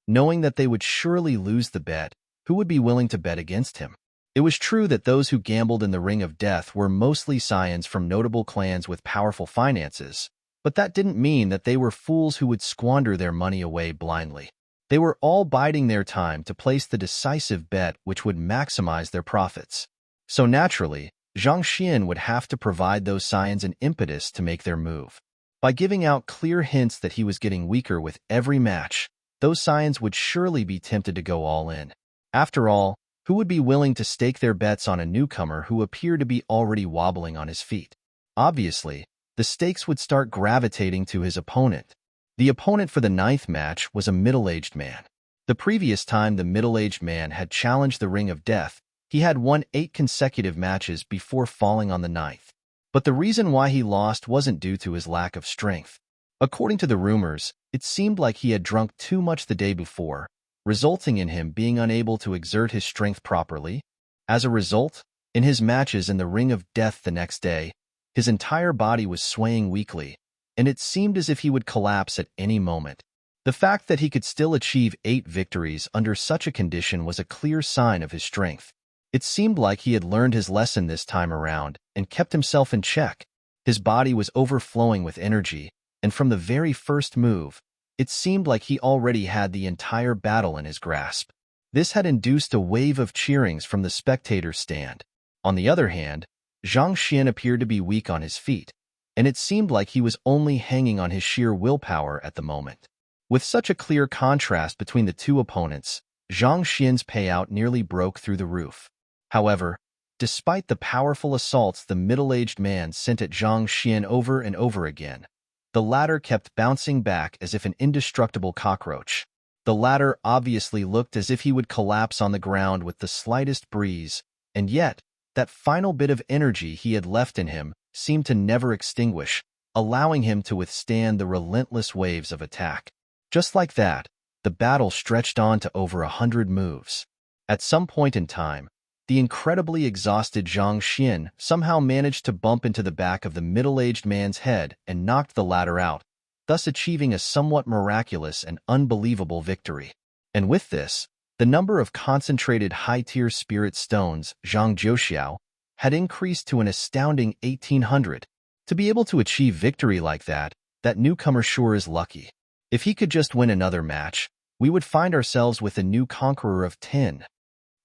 Speaker 1: Knowing that they would surely lose the bet, who would be willing to bet against him? It was true that those who gambled in the Ring of Death were mostly scions from notable clans with powerful finances, but that didn't mean that they were fools who would squander their money away blindly. They were all biding their time to place the decisive bet which would maximize their profits. So naturally, Zhang Xian would have to provide those scions an impetus to make their move. By giving out clear hints that he was getting weaker with every match, those scions would surely be tempted to go all in. After all, who would be willing to stake their bets on a newcomer who appeared to be already wobbling on his feet? Obviously, the stakes would start gravitating to his opponent. The opponent for the 9th match was a middle-aged man. The previous time the middle-aged man had challenged the Ring of Death, he had won 8 consecutive matches before falling on the 9th. But the reason why he lost wasn't due to his lack of strength. According to the rumors, it seemed like he had drunk too much the day before, resulting in him being unable to exert his strength properly. As a result, in his matches in the Ring of Death the next day, his entire body was swaying weakly, and it seemed as if he would collapse at any moment. The fact that he could still achieve 8 victories under such a condition was a clear sign of his strength. It seemed like he had learned his lesson this time around and kept himself in check. His body was overflowing with energy, and from the very first move, it seemed like he already had the entire battle in his grasp. This had induced a wave of cheerings from the spectator stand. On the other hand, Zhang Xian appeared to be weak on his feet, and it seemed like he was only hanging on his sheer willpower at the moment. With such a clear contrast between the two opponents, Zhang Xian's payout nearly broke through the roof. However, despite the powerful assaults the middle-aged man sent at Zhang Xian over and over again, the latter kept bouncing back as if an indestructible cockroach. The latter obviously looked as if he would collapse on the ground with the slightest breeze, and yet, that final bit of energy he had left in him seemed to never extinguish, allowing him to withstand the relentless waves of attack. Just like that, the battle stretched on to over 100 moves. At some point in time, the incredibly exhausted Zhang Xian somehow managed to bump into the back of the middle-aged man's head and knocked the latter out, thus achieving a somewhat miraculous and unbelievable victory. And with this, the number of concentrated high-tier spirit stones Zhang Jiuxiao had increased to an astounding 1,800. To be able to achieve victory like that newcomer sure is lucky. If he could just win another match, we would find ourselves with a new conqueror of 10.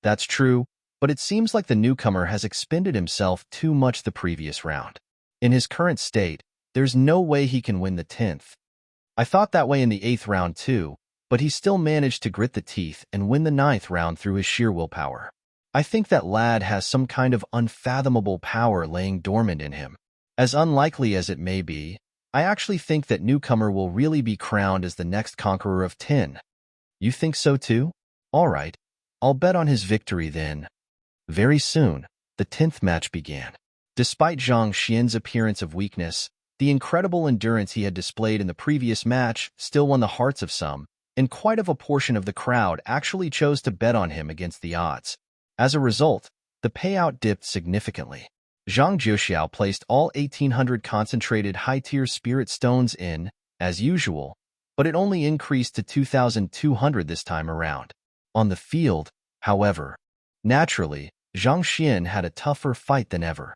Speaker 1: That's true, but it seems like the newcomer has expended himself too much the previous round. In his current state, there's no way he can win the 10th. I thought that way in the 8th round too, but he still managed to grit the teeth and win the 9th round through his sheer willpower. I think that lad has some kind of unfathomable power laying dormant in him. As unlikely as it may be, I actually think that newcomer will really be crowned as the next conqueror of 10. You think so too? All right, I'll bet on his victory then. Very soon, the 10th match began. Despite Zhang Xian's appearance of weakness, the incredible endurance he had displayed in the previous match still won the hearts of some, and quite of a portion of the crowd actually chose to bet on him against the odds. As a result, the payout dipped significantly. Zhang Jiuxiao placed all 1,800 concentrated high-tier spirit stones in, as usual, but it only increased to 2,200 this time around. On the field, however, naturally, Zhang Xian had a tougher fight than ever.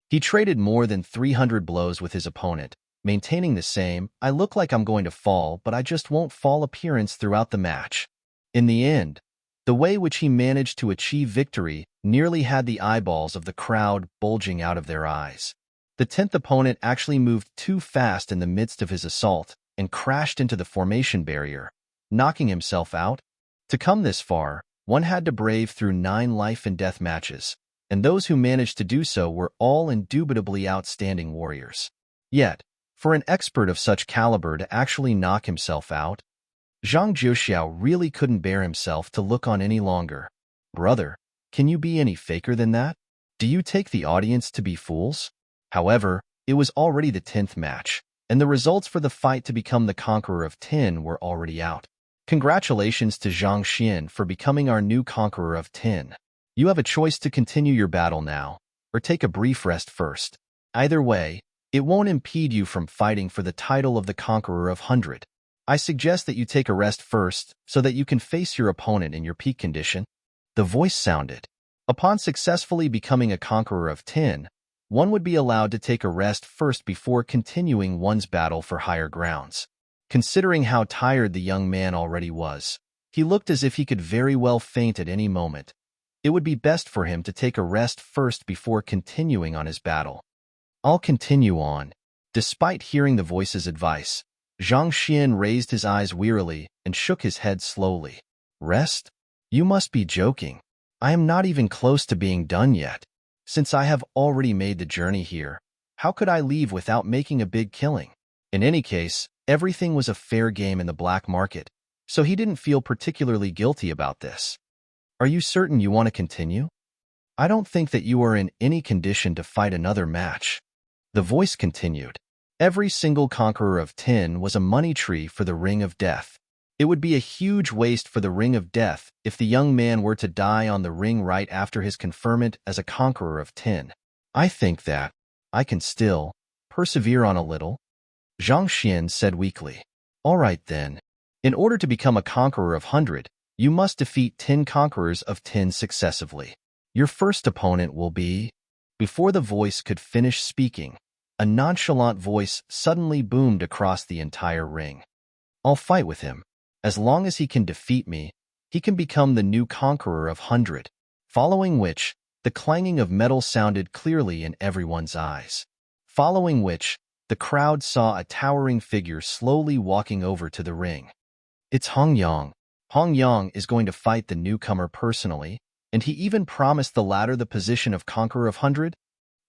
Speaker 1: He traded more than 300 blows with his opponent, maintaining the same, "I look like I'm going to fall, but I just won't fall" appearance throughout the match. In the end, the way which he managed to achieve victory nearly had the eyeballs of the crowd bulging out of their eyes. The 10th opponent actually moved too fast in the midst of his assault and crashed into the formation barrier, knocking himself out. To come this far, one had to brave through 9 life-and-death matches, and those who managed to do so were all indubitably outstanding warriors. Yet, for an expert of such caliber to actually knock himself out, Zhang Jiuxiao really couldn't bear himself to look on any longer. "Brother, can you be any faker than that? Do you take the audience to be fools?" However, it was already the 10th match, and the results for the fight to become the conqueror of 10 were already out. Congratulations to Zhang Xian for becoming our new conqueror of 10. You have a choice to continue your battle now, or take a brief rest first. Either way, it won't impede you from fighting for the title of the conqueror of 100. I suggest that you take a rest first so that you can face your opponent in your peak condition. The voice sounded. Upon successfully becoming a conqueror of 10, one would be allowed to take a rest first before continuing one's battle for higher grounds. Considering how tired the young man already was, he looked as if he could very well faint at any moment. It would be best for him to take a rest first before continuing on his battle. "I'll continue on." Despite hearing the voice's advice, Zhang Xian raised his eyes wearily and shook his head slowly. "Rest? You must be joking. I am not even close to being done yet. Since I have already made the journey here, how could I leave without making a big killing?" In any case, everything was a fair game in the black market, so he didn't feel particularly guilty about this. "Are you certain you want to continue? I don't think that you are in any condition to fight another match." The voice continued. Every single conqueror of 10 was a money tree for the Ring of Death. It would be a huge waste for the Ring of Death if the young man were to die on the ring right after his conferment as a conqueror of 10. "I think that I can still persevere on a little," Zhang Xian said weakly. "All right then. In order to become a conqueror of 100, you must defeat 10 conquerors of 10 successively. Your first opponent will be..." Before the voice could finish speaking, a nonchalant voice suddenly boomed across the entire ring. "I'll fight with him. As long as he can defeat me, he can become the new conqueror of 100. Following which, the clanging of metal sounded clearly in everyone's eyes. Following which, the crowd saw a towering figure slowly walking over to the ring. It's Hong Yang. Hong Yang is going to fight the newcomer personally, and he even promised the latter the position of conqueror of 100.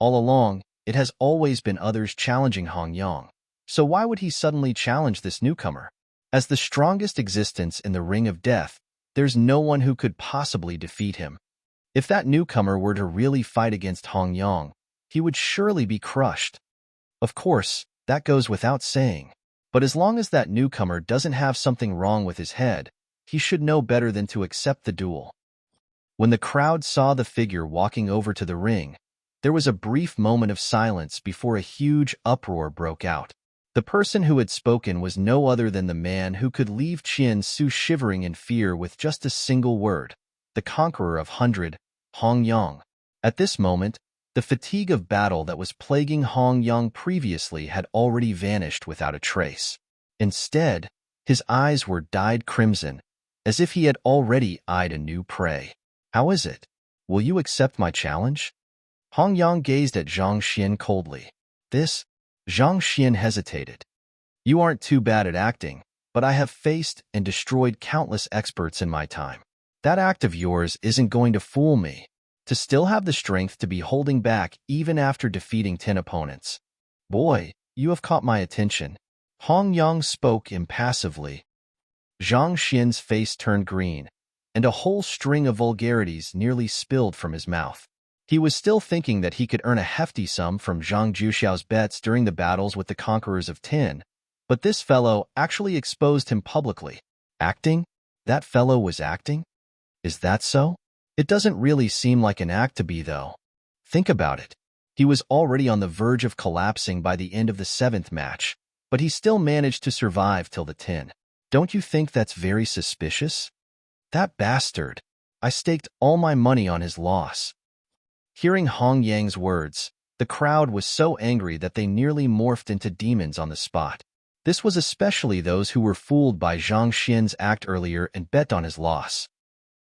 Speaker 1: All along, it has always been others challenging Hong Yang, so why would he suddenly challenge this newcomer? As the strongest existence in the Ring of Death, there's no one who could possibly defeat him. If that newcomer were to really fight against Hong Yang, he would surely be crushed. Of course, that goes without saying. But as long as that newcomer doesn't have something wrong with his head, he should know better than to accept the duel. When the crowd saw the figure walking over to the ring, there was a brief moment of silence before a huge uproar broke out. The person who had spoken was no other than the man who could leave Qian Su shivering in fear with just a single word, the conqueror of 100, Hong Yang. At this moment, the fatigue of battle that was plaguing Hong Yang previously had already vanished without a trace. Instead, his eyes were dyed crimson, as if he had already eyed a new prey. "How is it? Will you accept my challenge?" Hong Yang gazed at Zhang Xian coldly. Zhang Xian hesitated. "You aren't too bad at acting, but I have faced and destroyed countless experts in my time. That act of yours isn't going to fool me. To still have the strength to be holding back even after defeating 10 opponents. Boy, you have caught my attention." Hong Yang spoke impassively. Zhang Xian's face turned green, and a whole string of vulgarities nearly spilled from his mouth. He was still thinking that he could earn a hefty sum from Zhang Juxiao's bets during the battles with the Conquerors of Tin, but this fellow actually exposed him publicly. Acting? That fellow was acting? Is that so? It doesn't really seem like an act to be, though. Think about it. He was already on the verge of collapsing by the end of the 7th match, but he still managed to survive till the 10. Don't you think that's very suspicious? That bastard. I staked all my money on his loss. Hearing Hong Yang's words, the crowd was so angry that they nearly morphed into demons on the spot. This was especially those who were fooled by Zhang Xian's act earlier and bet on his loss.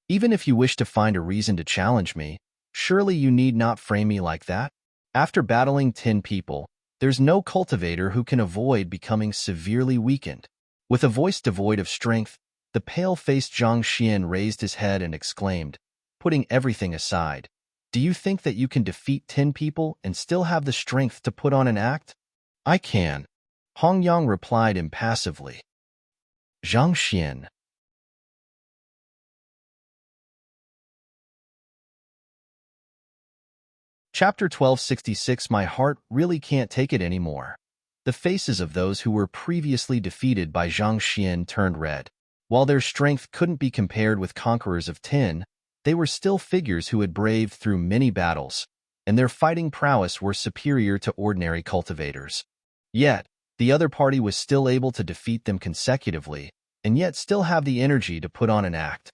Speaker 1: Even if you wish to find a reason to challenge me, surely you need not frame me like that? After battling 10 people, there's no cultivator who can avoid becoming severely weakened. With a voice devoid of strength, the pale-faced Zhang Xian raised his head and exclaimed, putting everything aside, "Do you think that you can defeat 10 people and still have the strength to put on an act?" "I can," Hong Yang replied impassively. Zhang Xian. Chapter 1266. My heart really can't take it anymore. The faces of those who were previously defeated by Zhang Xian turned red. While their strength couldn't be compared with Conquerors of Tin, they were still figures who had braved through many battles, and their fighting prowess were superior to ordinary cultivators. Yet, the other party was still able to defeat them consecutively, and yet still have the energy to put on an act.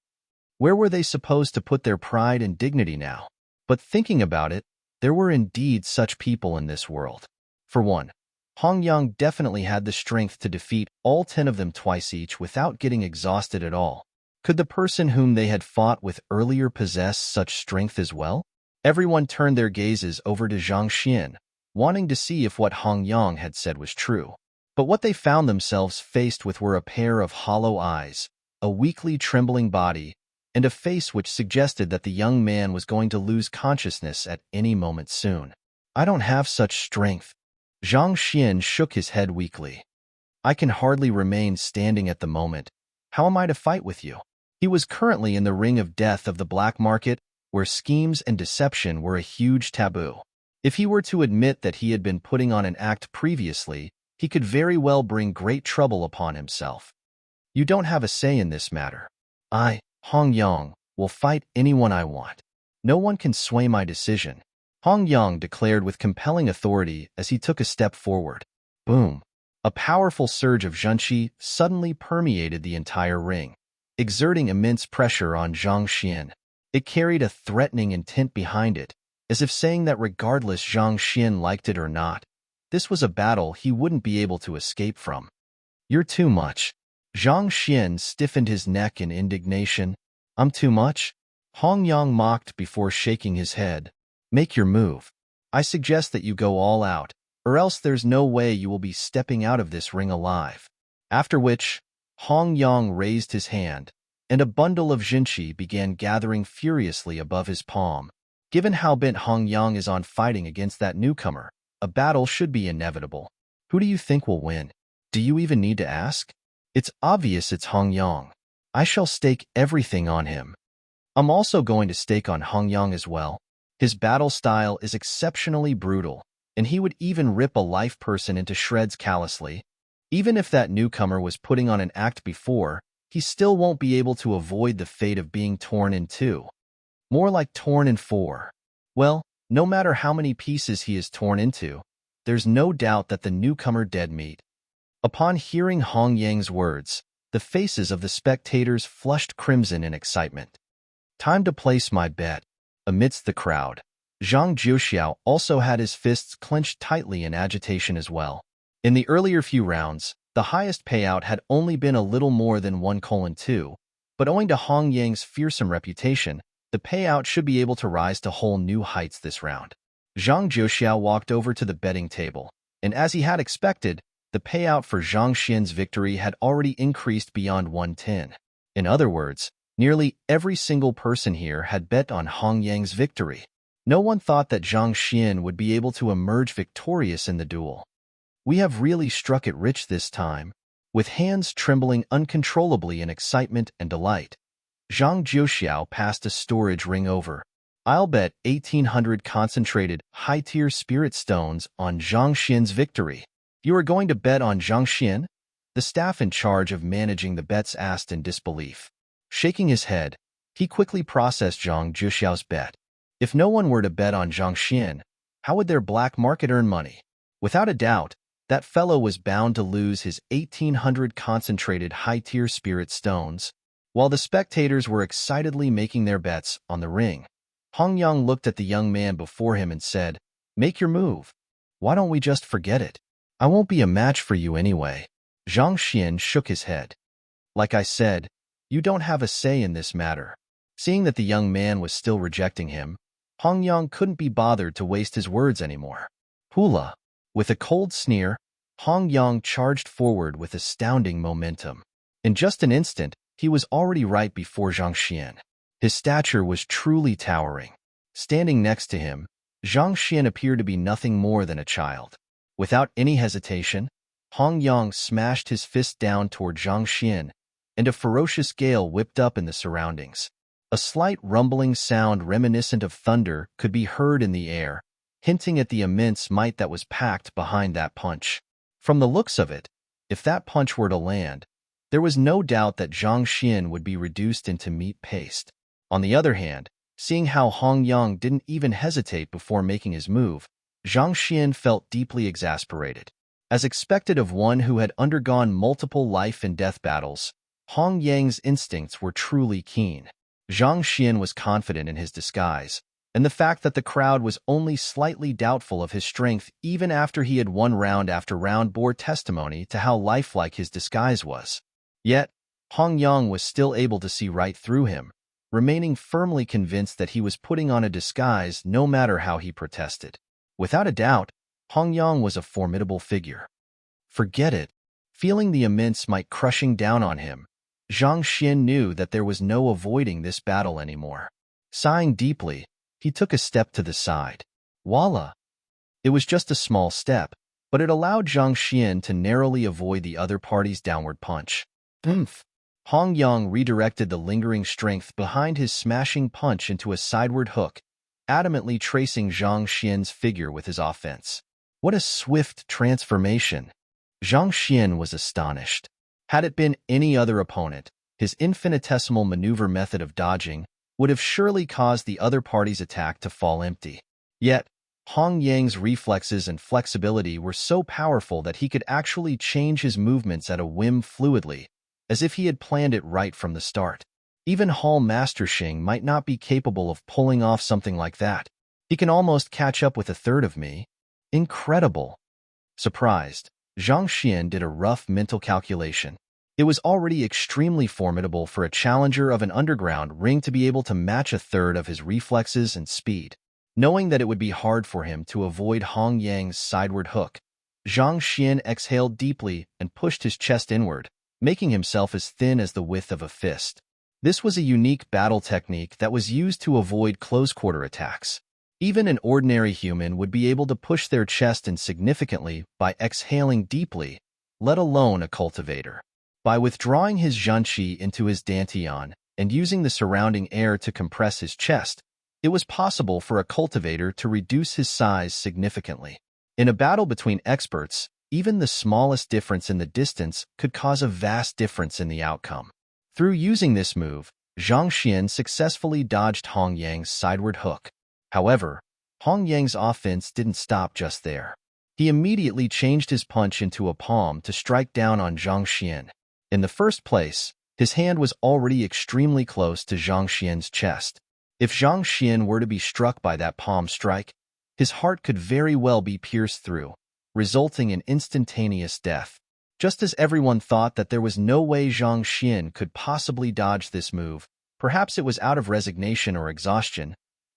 Speaker 1: Where were they supposed to put their pride and dignity now? But thinking about it, there were indeed such people in this world. For one, Hong Yang definitely had the strength to defeat all 10 of them twice each without getting exhausted at all. Could the person whom they had fought with earlier possess such strength as well? Everyone turned their gazes over to Zhang Xian, wanting to see if what Hong Yang had said was true. But what they found themselves faced with were a pair of hollow eyes, a weakly trembling body, and a face which suggested that the young man was going to lose consciousness at any moment soon. "I don't have such strength." Zhang Xian shook his head weakly. "I can hardly remain standing at the moment. How am I to fight with you?" He was currently in the ring of death of the black market, where schemes and deception were a huge taboo. If he were to admit that he had been putting on an act previously, he could very well bring great trouble upon himself. "You don't have a say in this matter. I, Hong Yang, will fight anyone I want. No one can sway my decision," Hong Yang declared with compelling authority as he took a step forward. Boom! A powerful surge of zhenqi suddenly permeated the entire ring, exerting immense pressure on Zhang Xian. It carried a threatening intent behind it, as if saying that regardless Zhang Xian liked it or not, this was a battle he wouldn't be able to escape from. "You're too much." Zhang Xian stiffened his neck in indignation. "I'm too much?" Hong Yang mocked before shaking his head. "Make your move. I suggest that you go all out, or else there's no way you will be stepping out of this ring alive." After which, Hong Yang raised his hand, and a bundle of zhenqi began gathering furiously above his palm. Given how bent Hong Yang is on fighting against that newcomer, a battle should be inevitable. Who do you think will win? Do you even need to ask? It's obvious it's Hong Yang. I shall stake everything on him. I'm also going to stake on Hong Yang as well. His battle style is exceptionally brutal, and he would even rip a life person into shreds callously. Even if that newcomer was putting on an act before, he still won't be able to avoid the fate of being torn in two. More like torn in four. Well, no matter how many pieces he is torn into, there's no doubt that the newcomer dead meat. Upon hearing Hong Yang's words, the faces of the spectators flushed crimson in excitement. Time to place my bet. Amidst the crowd, Zhang Jiuxiao also had his fists clenched tightly in agitation as well. In the earlier few rounds, the highest payout had only been a little more than 1:2, but owing to Hong Yang's fearsome reputation, the payout should be able to rise to whole new heights this round. Zhang Jiuxiao walked over to the betting table, and as he had expected, the payout for Zhang Xian's victory had already increased beyond 110. In other words, nearly every single person here had bet on Hong Yang's victory. No one thought that Zhang Xian would be able to emerge victorious in the duel. We have really struck it rich this time. With hands trembling uncontrollably in excitement and delight, Zhang Jiuxiao passed a storage ring over. I'll bet 1,800 concentrated, high-tier spirit stones on Zhang Xian's victory. You are going to bet on Zhang Xian? The staff in charge of managing the bets asked in disbelief. Shaking his head, he quickly processed Zhang Jiuxiao's bet. If no one were to bet on Zhang Xian, how would their black market earn money? Without a doubt, that fellow was bound to lose his 1,800 concentrated high-tier spirit stones. While the spectators were excitedly making their bets on the ring, Hong Yang looked at the young man before him and said, "Make your move. Why don't we just forget it? I won't be a match for you anyway." Zhang Xian shook his head. "Like I said, you don't have a say in this matter." Seeing that the young man was still rejecting him, Hong Yang couldn't be bothered to waste his words anymore. Hula! With a cold sneer, Hong Yang charged forward with astounding momentum. In just an instant, he was already right before Zhang Xian. His stature was truly towering. Standing next to him, Zhang Xian appeared to be nothing more than a child. Without any hesitation, Hong Yang smashed his fist down toward Zhang Xian, and a ferocious gale whipped up in the surroundings. A slight rumbling sound reminiscent of thunder could be heard in the air, hinting at the immense might that was packed behind that punch. From the looks of it, if that punch were to land, there was no doubt that Zhang Xian would be reduced into meat paste. On the other hand, seeing how Hong Yang didn't even hesitate before making his move, Zhang Xian felt deeply exasperated. As expected of one who had undergone multiple life and death battles, Hong Yang's instincts were truly keen. Zhang Xian was confident in his disguise, and the fact that the crowd was only slightly doubtful of his strength even after he had won round after round bore testimony to how lifelike his disguise was. Yet, Hong Yang was still able to see right through him, remaining firmly convinced that he was putting on a disguise no matter how he protested. Without a doubt, Hong Yang was a formidable figure. Forget it. Feeling the immense might crushing down on him, Zhang Xian knew that there was no avoiding this battle anymore. Sighing deeply, he took a step to the side. Voila! It was just a small step, but it allowed Zhang Xian to narrowly avoid the other party's downward punch. Oomph! Hong Yang redirected the lingering strength behind his smashing punch into a sideward hook, adamantly tracing Zhang Xian's figure with his offense. What a swift transformation! Zhang Xian was astonished. Had it been any other opponent, his infinitesimal maneuver method of dodging would have surely caused the other party's attack to fall empty. Yet, Hong Yang's reflexes and flexibility were so powerful that he could actually change his movements at a whim fluidly, as if he had planned it right from the start. Even Hall Master Xing might not be capable of pulling off something like that. He can almost catch up with a third of me. Incredible! Surprised, Zhang Xian did a rough mental calculation. It was already extremely formidable for a challenger of an underground ring to be able to match a third of his reflexes and speed. Knowing that it would be hard for him to avoid Hong Yang's sideward hook, Zhang Xian exhaled deeply and pushed his chest inward, making himself as thin as the width of a fist. This was a unique battle technique that was used to avoid close-quarter attacks. Even an ordinary human would be able to push their chest in significantly by exhaling deeply, let alone a cultivator. By withdrawing his zhanqi into his dantian and using the surrounding air to compress his chest, it was possible for a cultivator to reduce his size significantly. In a battle between experts, even the smallest difference in the distance could cause a vast difference in the outcome. Through using this move, Zhang Xian successfully dodged Hong Yang's sideward hook. However, Hong Yang's offense didn't stop just there. He immediately changed his punch into a palm to strike down on Zhang Xian. In the first place, his hand was already extremely close to Zhang Xian's chest. If Zhang Xian were to be struck by that palm strike, his heart could very well be pierced through, resulting in instantaneous death. Just as everyone thought that there was no way Zhang Xian could possibly dodge this move, perhaps it was out of resignation or exhaustion,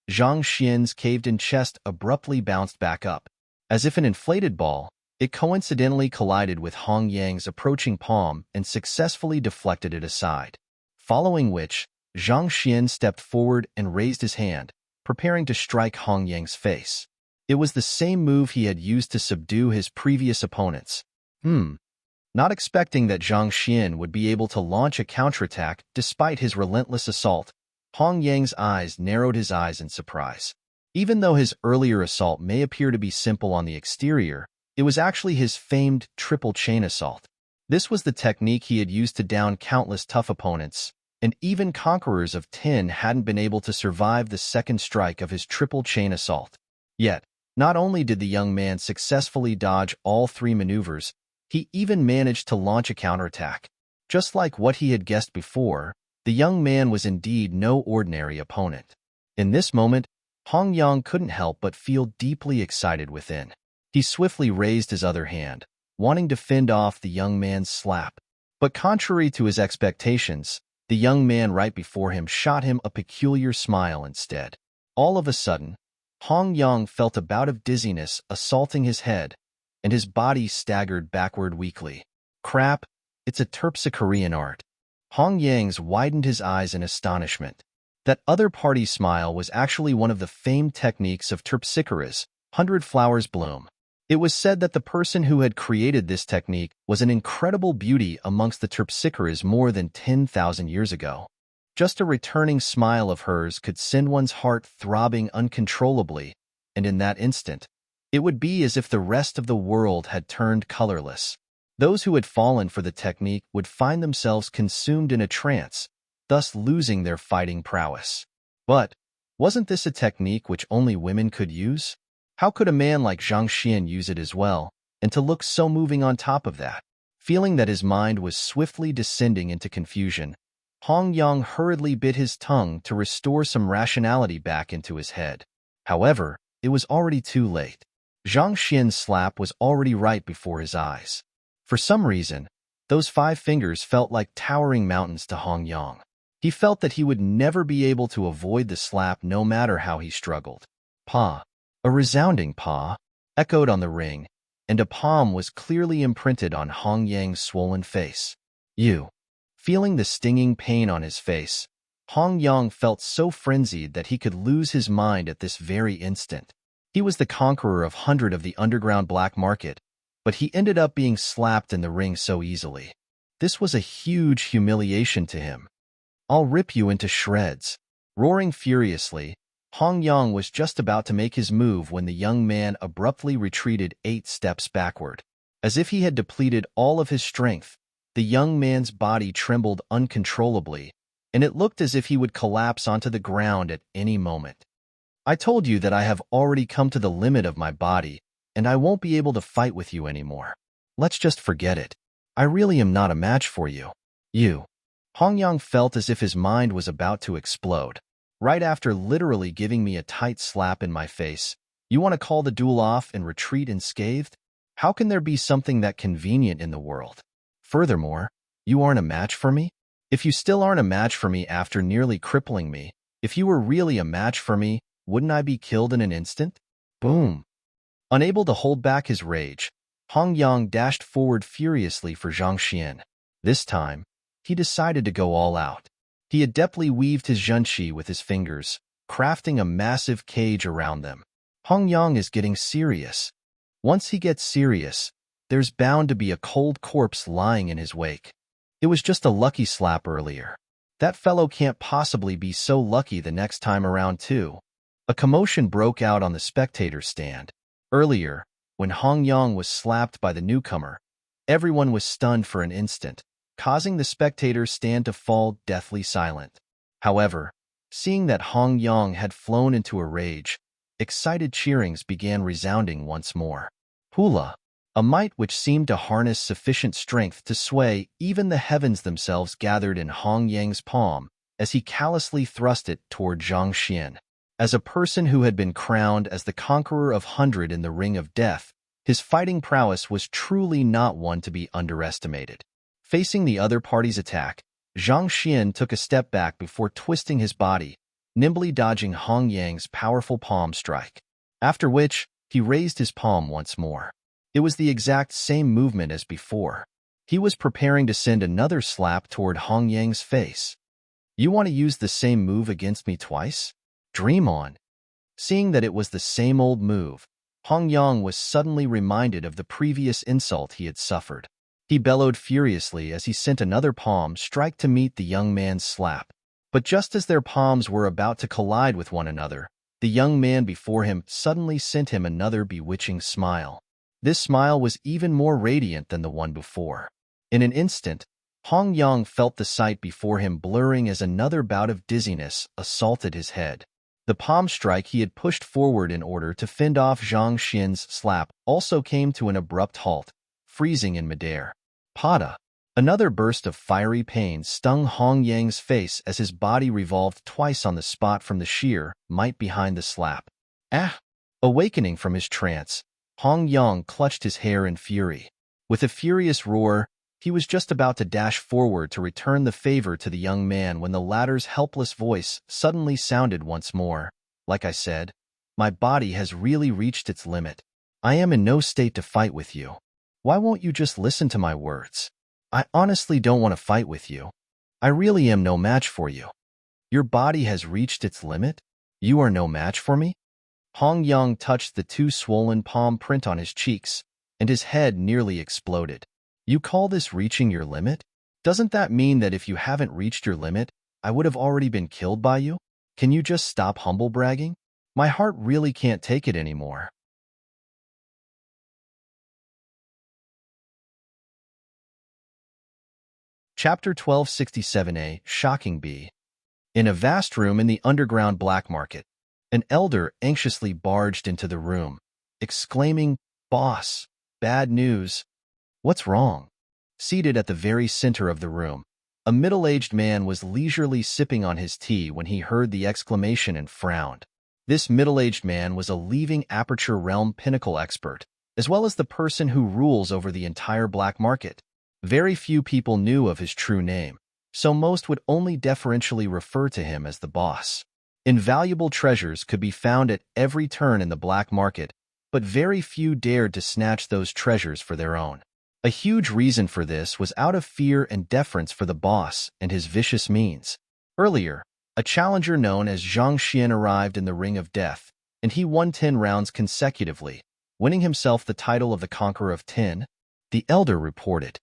Speaker 1: Zhang Xian's caved-in chest abruptly bounced back up. As if an inflated ball, it coincidentally collided with Hong Yang's approaching palm and successfully deflected it aside. Following which, Zhang Xian stepped forward and raised his hand, preparing to strike Hong Yang's face. It was the same move he had used to subdue his previous opponents. Not expecting that Zhang Xian would be able to launch a counterattack despite his relentless assault, Hong Yang's eyes narrowed his eyes in surprise. Even though his earlier assault may appear to be simple on the exterior, it was actually his famed triple chain assault. This was the technique he had used to down countless tough opponents, and even conquerors of tin hadn't been able to survive the second strike of his triple chain assault. Yet, not only did the young man successfully dodge all three maneuvers, he even managed to launch a counterattack. Just like what he had guessed before, the young man was indeed no ordinary opponent. In this moment, Hong Yang couldn't help but feel deeply excited within. He swiftly raised his other hand, wanting to fend off the young man's slap. But contrary to his expectations, the young man right before him shot him a peculiar smile instead. All of a sudden, Hong Yang felt a bout of dizziness assaulting his head, and his body staggered backward weakly. Crap, it's a terpsichorean art. Hong Yang's widened his eyes in astonishment. That other party smile was actually one of the famed techniques of terpsichoreans, 100 flowers bloom. It was said that the person who had created this technique was an incredible beauty amongst the terpsichoreans more than 10,000 years ago. Just a returning smile of hers could send one's heart throbbing uncontrollably, and in that instant, it would be as if the rest of the world had turned colorless. Those who had fallen for the technique would find themselves consumed in a trance, thus losing their fighting prowess. But wasn't this a technique which only women could use? How could a man like Zhang Xian use it as well, and to look so moving on top of that? Feeling that his mind was swiftly descending into confusion, Hong Yang hurriedly bit his tongue to restore some rationality back into his head. However, it was already too late. Zhang Xian's slap was already right before his eyes. For some reason, those 5 fingers felt like towering mountains to Hong Yang. He felt that he would never be able to avoid the slap no matter how he struggled. Pa! A resounding pa! Echoed on the ring, and a palm was clearly imprinted on Hong Yang's swollen face. You! Feeling the stinging pain on his face, Hong Yang felt so frenzied that he could lose his mind at this very instant. He was the conqueror of 100 of the underground black market, but he ended up being slapped in the ring so easily. This was a huge humiliation to him. I'll rip you into shreds. Roaring furiously, Hong Yang was just about to make his move when the young man abruptly retreated 8 steps backward. As if he had depleted all of his strength, the young man's body trembled uncontrollably, and it looked as if he would collapse onto the ground at any moment. I told you that I have already come to the limit of my body, and I won't be able to fight with you anymore. Let's just forget it. I really am not a match for you. You. Hong Yang felt as if his mind was about to explode. Right after literally giving me a tight slap in my face, you want to call the duel off and retreat unscathed? How can there be something that convenient in the world? Furthermore, you aren't a match for me? If you still aren't a match for me after nearly crippling me, if you were really a match for me, wouldn't I be killed in an instant? Boom! Unable to hold back his rage, Hong Yang dashed forward furiously for Zhang Xian. This time, he decided to go all out. He adeptly weaved his zhenqi with his fingers, crafting a massive cage around them. Hong Yang is getting serious. Once he gets serious, there's bound to be a cold corpse lying in his wake. It was just a lucky slap earlier. That fellow can't possibly be so lucky the next time around too. A commotion broke out on the spectator stand. Earlier, when Hong Yang was slapped by the newcomer, everyone was stunned for an instant, causing the spectators' stand to fall deathly silent. However, seeing that Hong Yang had flown into a rage, excited cheerings began resounding once more. Hula, a might which seemed to harness sufficient strength to sway even the heavens themselves gathered in Hong Yang's palm as he callously thrust it toward Zhang Xian. As a person who had been crowned as the conqueror of 100 in the Ring of Death, his fighting prowess was truly not one to be underestimated. Facing the other party's attack, Zhang Xian took a step back before twisting his body, nimbly dodging Hong Yang's powerful palm strike. After which, he raised his palm once more. It was the exact same movement as before. He was preparing to send another slap toward Hong Yang's face. "You want to use the same move against me twice? Dream on." Seeing that it was the same old move, Hong Yang was suddenly reminded of the previous insult he had suffered. He bellowed furiously as he sent another palm strike to meet the young man's slap. But just as their palms were about to collide with one another, the young man before him suddenly sent him another bewitching smile. This smile was even more radiant than the one before. In an instant, Hong Yang felt the sight before him blurring as another bout of dizziness assaulted his head. The palm strike he had pushed forward in order to fend off Zhang Xian's slap also came to an abrupt halt, freezing in midair. Pada! Another burst of fiery pain stung Hong Yang's face as his body revolved twice on the spot from the sheer might behind the slap. Ah! Awakening from his trance, Hong Yang clutched his hair in fury. With a furious roar, he was just about to dash forward to return the favor to the young man when the latter's helpless voice suddenly sounded once more. "Like I said, my body has really reached its limit. I am in no state to fight with you. Why won't you just listen to my words? I honestly don't want to fight with you. I really am no match for you. Your body has reached its limit? You are no match for me?" Hong Yang touched the too swollen palm print on his cheeks, and his head nearly exploded. "You call this reaching your limit? Doesn't that mean that if you haven't reached your limit, I would have already been killed by you? Can you just stop humble bragging? My heart really can't take it anymore." Chapter 1267a, Shocking Bee. In a vast room in the underground black market, an elder anxiously barged into the room, exclaiming, "Boss, bad news." "What's wrong?" Seated at the very center of the room, a middle-aged man was leisurely sipping on his tea when he heard the exclamation and frowned. This middle-aged man was a leaving Aperture Realm pinnacle expert, as well as the person who rules over the entire black market. Very few people knew of his true name, so most would only deferentially refer to him as the boss. Invaluable treasures could be found at every turn in the black market, but very few dared to snatch those treasures for their own. A huge reason for this was out of fear and deference for the boss and his vicious means. Earlier, a challenger known as Zhang Xian arrived in the Ring of Death, and he won 10 rounds consecutively, winning himself the title of the Conqueror of 10. The elder reported,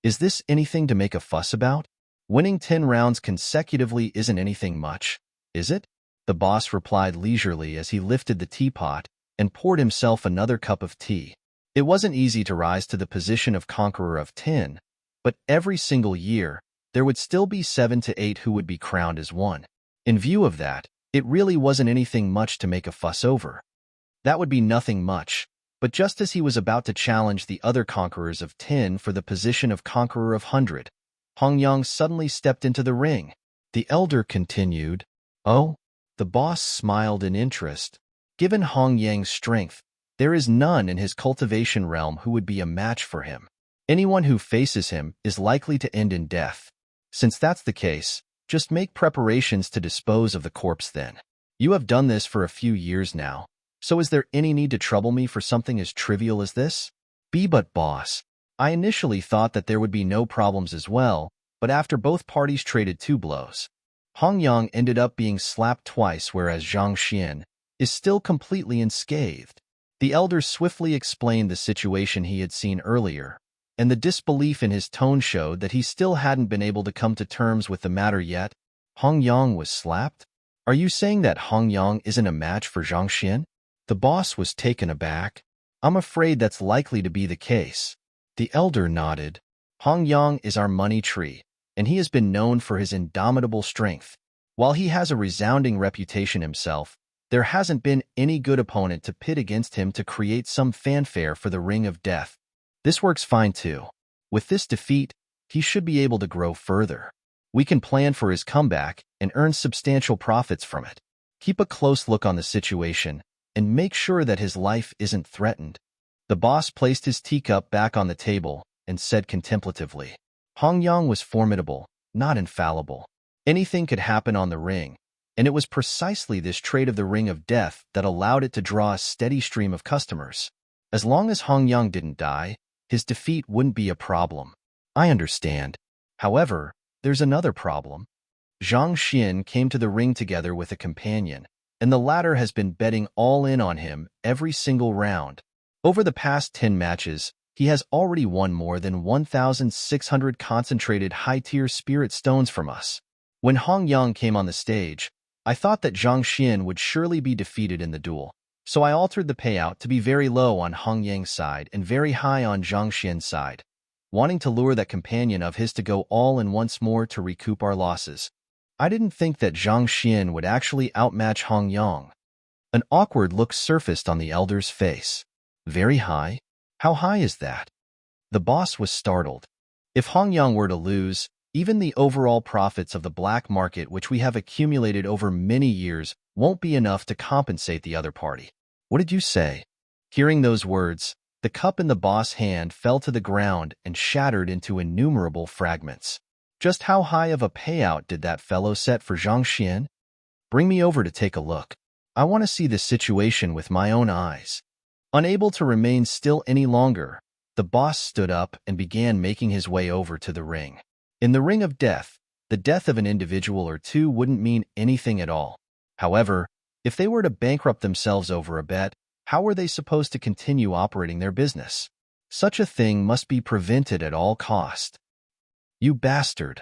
Speaker 1: "Is this anything to make a fuss about? Winning 10 rounds consecutively isn't anything much, is it?" The boss replied leisurely as he lifted the teapot and poured himself another cup of tea. It wasn't easy to rise to the position of Conqueror of 10, but every single year, there would still be 7 to 8 who would be crowned as one. In view of that, it really wasn't anything much to make a fuss over. That would be nothing much, but just as he was about to challenge the other Conquerors of 10 for the position of Conqueror of 100, Hong Yang suddenly stepped into the ring. The elder continued, "Oh?" The boss smiled in interest. Given Hong Yang's strength, there is none in his cultivation realm who would be a match for him. Anyone who faces him is likely to end in death. Since that's the case, just make preparations to dispose of the corpse then. You have done this for a few years now, so is there any need to trouble me for something as trivial as this? But boss, I initially thought that there would be no problems as well, but after both parties traded 2 blows, Hong Yang ended up being slapped twice, whereas Zhang Xian is still completely unscathed. The elder swiftly explained the situation he had seen earlier, and the disbelief in his tone showed that he still hadn't been able to come to terms with the matter yet. Hong Yang was slapped? Are you saying that Hong Yang isn't a match for Zhang Xian? The boss was taken aback. I'm afraid that's likely to be the case. The elder nodded. Hong Yang is our money tree, and he has been known for his indomitable strength. While he has a resounding reputation himself, There hasn't been any good opponent to pit against him to create some fanfare for the Ring of Death. This works fine too. With this defeat, he should be able to grow further. We can plan for his comeback and earn substantial profits from it. Keep a close look on the situation and make sure that his life isn't threatened. The boss placed his teacup back on the table and said contemplatively, Hong Yang was formidable, not infallible. Anything could happen on the ring, and it was precisely this trait of the Ring of Death that allowed it to draw a steady stream of customers. As long as Hong Yang didn't die, his defeat wouldn't be a problem. I understand. However, there's another problem. Zhang Xian came to the ring together with a companion, and the latter has been betting all in on him every single round. Over the past 10 matches, he has already won more than 1,600 concentrated high-tier spirit stones from us. When Hong Yang came on the stage, I thought that Zhang Xian would surely be defeated in the duel, so I altered the payout to be very low on Hong Yang's side and very high on Zhang Xian's side, wanting to lure that companion of his to go all in once more to recoup our losses. I didn't think that Zhang Xian would actually outmatch Hong Yang. An awkward look surfaced on the elder's face. Very high? How high is that? The boss was startled. If Hong Yang were to lose, even the overall profits of the black market which we have accumulated over many years won't be enough to compensate the other party. What did you say? Hearing those words, the cup in the boss' hand fell to the ground and shattered into innumerable fragments. Just how high of a payout did that fellow set for Zhang Xian? Bring me over to take a look. I want to see this situation with my own eyes. Unable to remain still any longer, the boss stood up and began making his way over to the ring. In the Ring of Death, the death of an individual or two wouldn't mean anything at all. However, if they were to bankrupt themselves over a bet, how were they supposed to continue operating their business? Such a thing must be prevented at all cost. You bastard!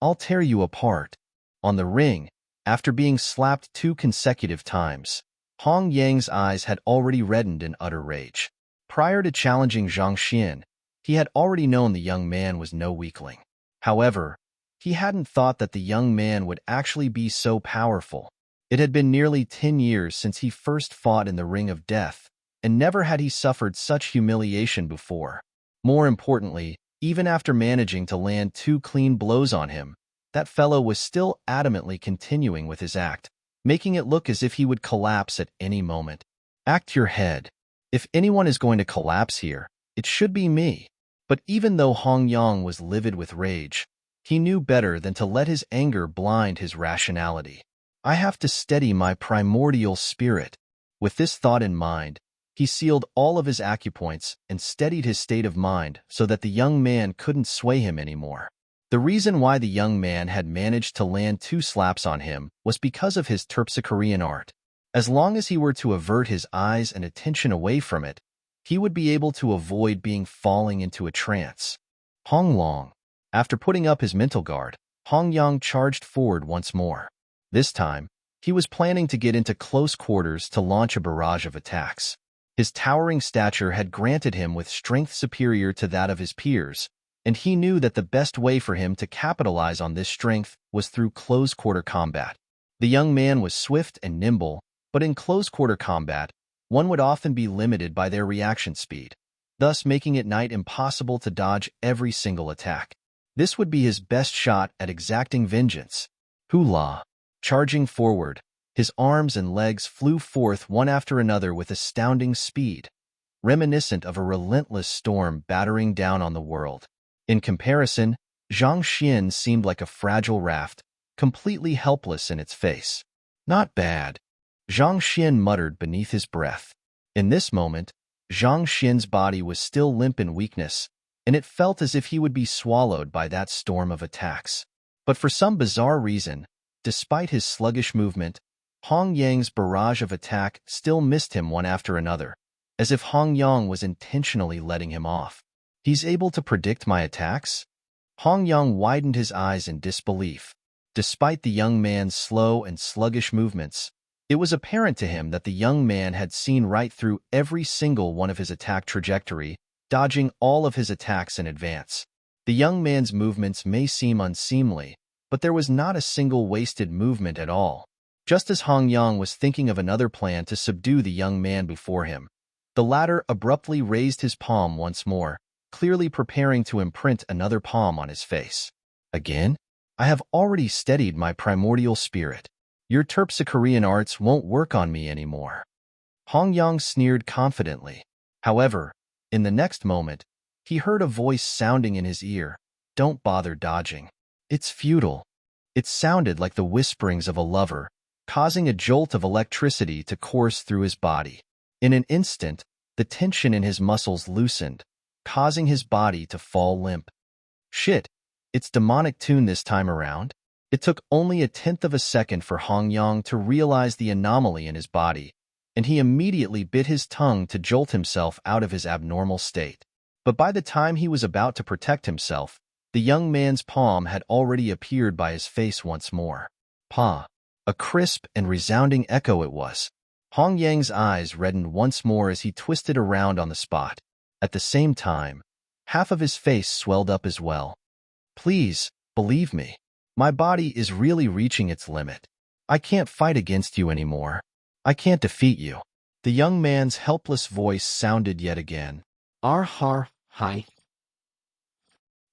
Speaker 1: I'll tear you apart. On the ring, after being slapped 2 consecutive times, Hong Yang's eyes had already reddened in utter rage. Prior to challenging Zhang Xian, he had already known the young man was no weakling. However, he hadn't thought that the young man would actually be so powerful. It had been nearly 10 years since he first fought in the Ring of Death, and never had he suffered such humiliation before. More importantly, even after managing to land 2 clean blows on him, that fellow was still adamantly continuing with his act, making it look as if he would collapse at any moment. Act your head. If anyone is going to collapse here, it should be me. But even though Hong Yang was livid with rage, he knew better than to let his anger blind his rationality. I have to steady my primordial spirit. With this thought in mind, he sealed all of his acupoints and steadied his state of mind so that the young man couldn't sway him anymore. The reason why the young man had managed to land 2 slaps on him was because of his Terpsichorean art. As long as he were to avert his eyes and attention away from it, he would be able to avoid being falling into a trance. Hong Long. After putting up his mental guard, Hong Yang charged forward once more. This time, he was planning to get into close quarters to launch a barrage of attacks. His towering stature had granted him with strength superior to that of his peers, and he knew that the best way for him to capitalize on this strength was through close-quarter combat. The young man was swift and nimble, but in close-quarter combat, one would often be limited by their reaction speed, thus making it nigh impossible to dodge every single attack. This would be his best shot at exacting vengeance. Hula! Charging forward, his arms and legs flew forth one after another with astounding speed, reminiscent of a relentless storm battering down on the world. In comparison, Zhang Xian seemed like a fragile raft, completely helpless in its face. Not bad, Zhang Xian muttered beneath his breath. In this moment, Zhang Xian's body was still limp in weakness, and it felt as if he would be swallowed by that storm of attacks. But for some bizarre reason, despite his sluggish movement, Hong Yang's barrage of attack still missed him one after another, as if Hong Yang was intentionally letting him off. He's able to predict my attacks? Hong Yang widened his eyes in disbelief. Despite the young man's slow and sluggish movements, it was apparent to him that the young man had seen right through every single one of his attack trajectory, dodging all of his attacks in advance. The young man's movements may seem unseemly, but there was not a single wasted movement at all. Just as Hong Yang was thinking of another plan to subdue the young man before him, the latter abruptly raised his palm once more, clearly preparing to imprint another palm on his face. Again? I have already steadied my primordial spirit. Your Terpsichorean arts won't work on me anymore. Hong Yang sneered confidently. However, in the next moment, he heard a voice sounding in his ear. Don't bother dodging. It's futile. It sounded like the whisperings of a lover, causing a jolt of electricity to course through his body. In an instant, the tension in his muscles loosened, causing his body to fall limp. Shit, it's demonic tune this time around. It took only a tenth of a second for Hong Yang to realize the anomaly in his body, and he immediately bit his tongue to jolt himself out of his abnormal state. But by the time he was about to protect himself, the young man's palm had already appeared by his face once more. Pa! A crisp and resounding echo it was. Hong Yang's eyes reddened once more as he twisted around on the spot. At the same time, half of his face swelled up as well. Please, believe me. My body is really reaching its limit. I can't fight against you anymore. I can't defeat you. The young man's helpless voice sounded yet again.
Speaker 2: Har, hi.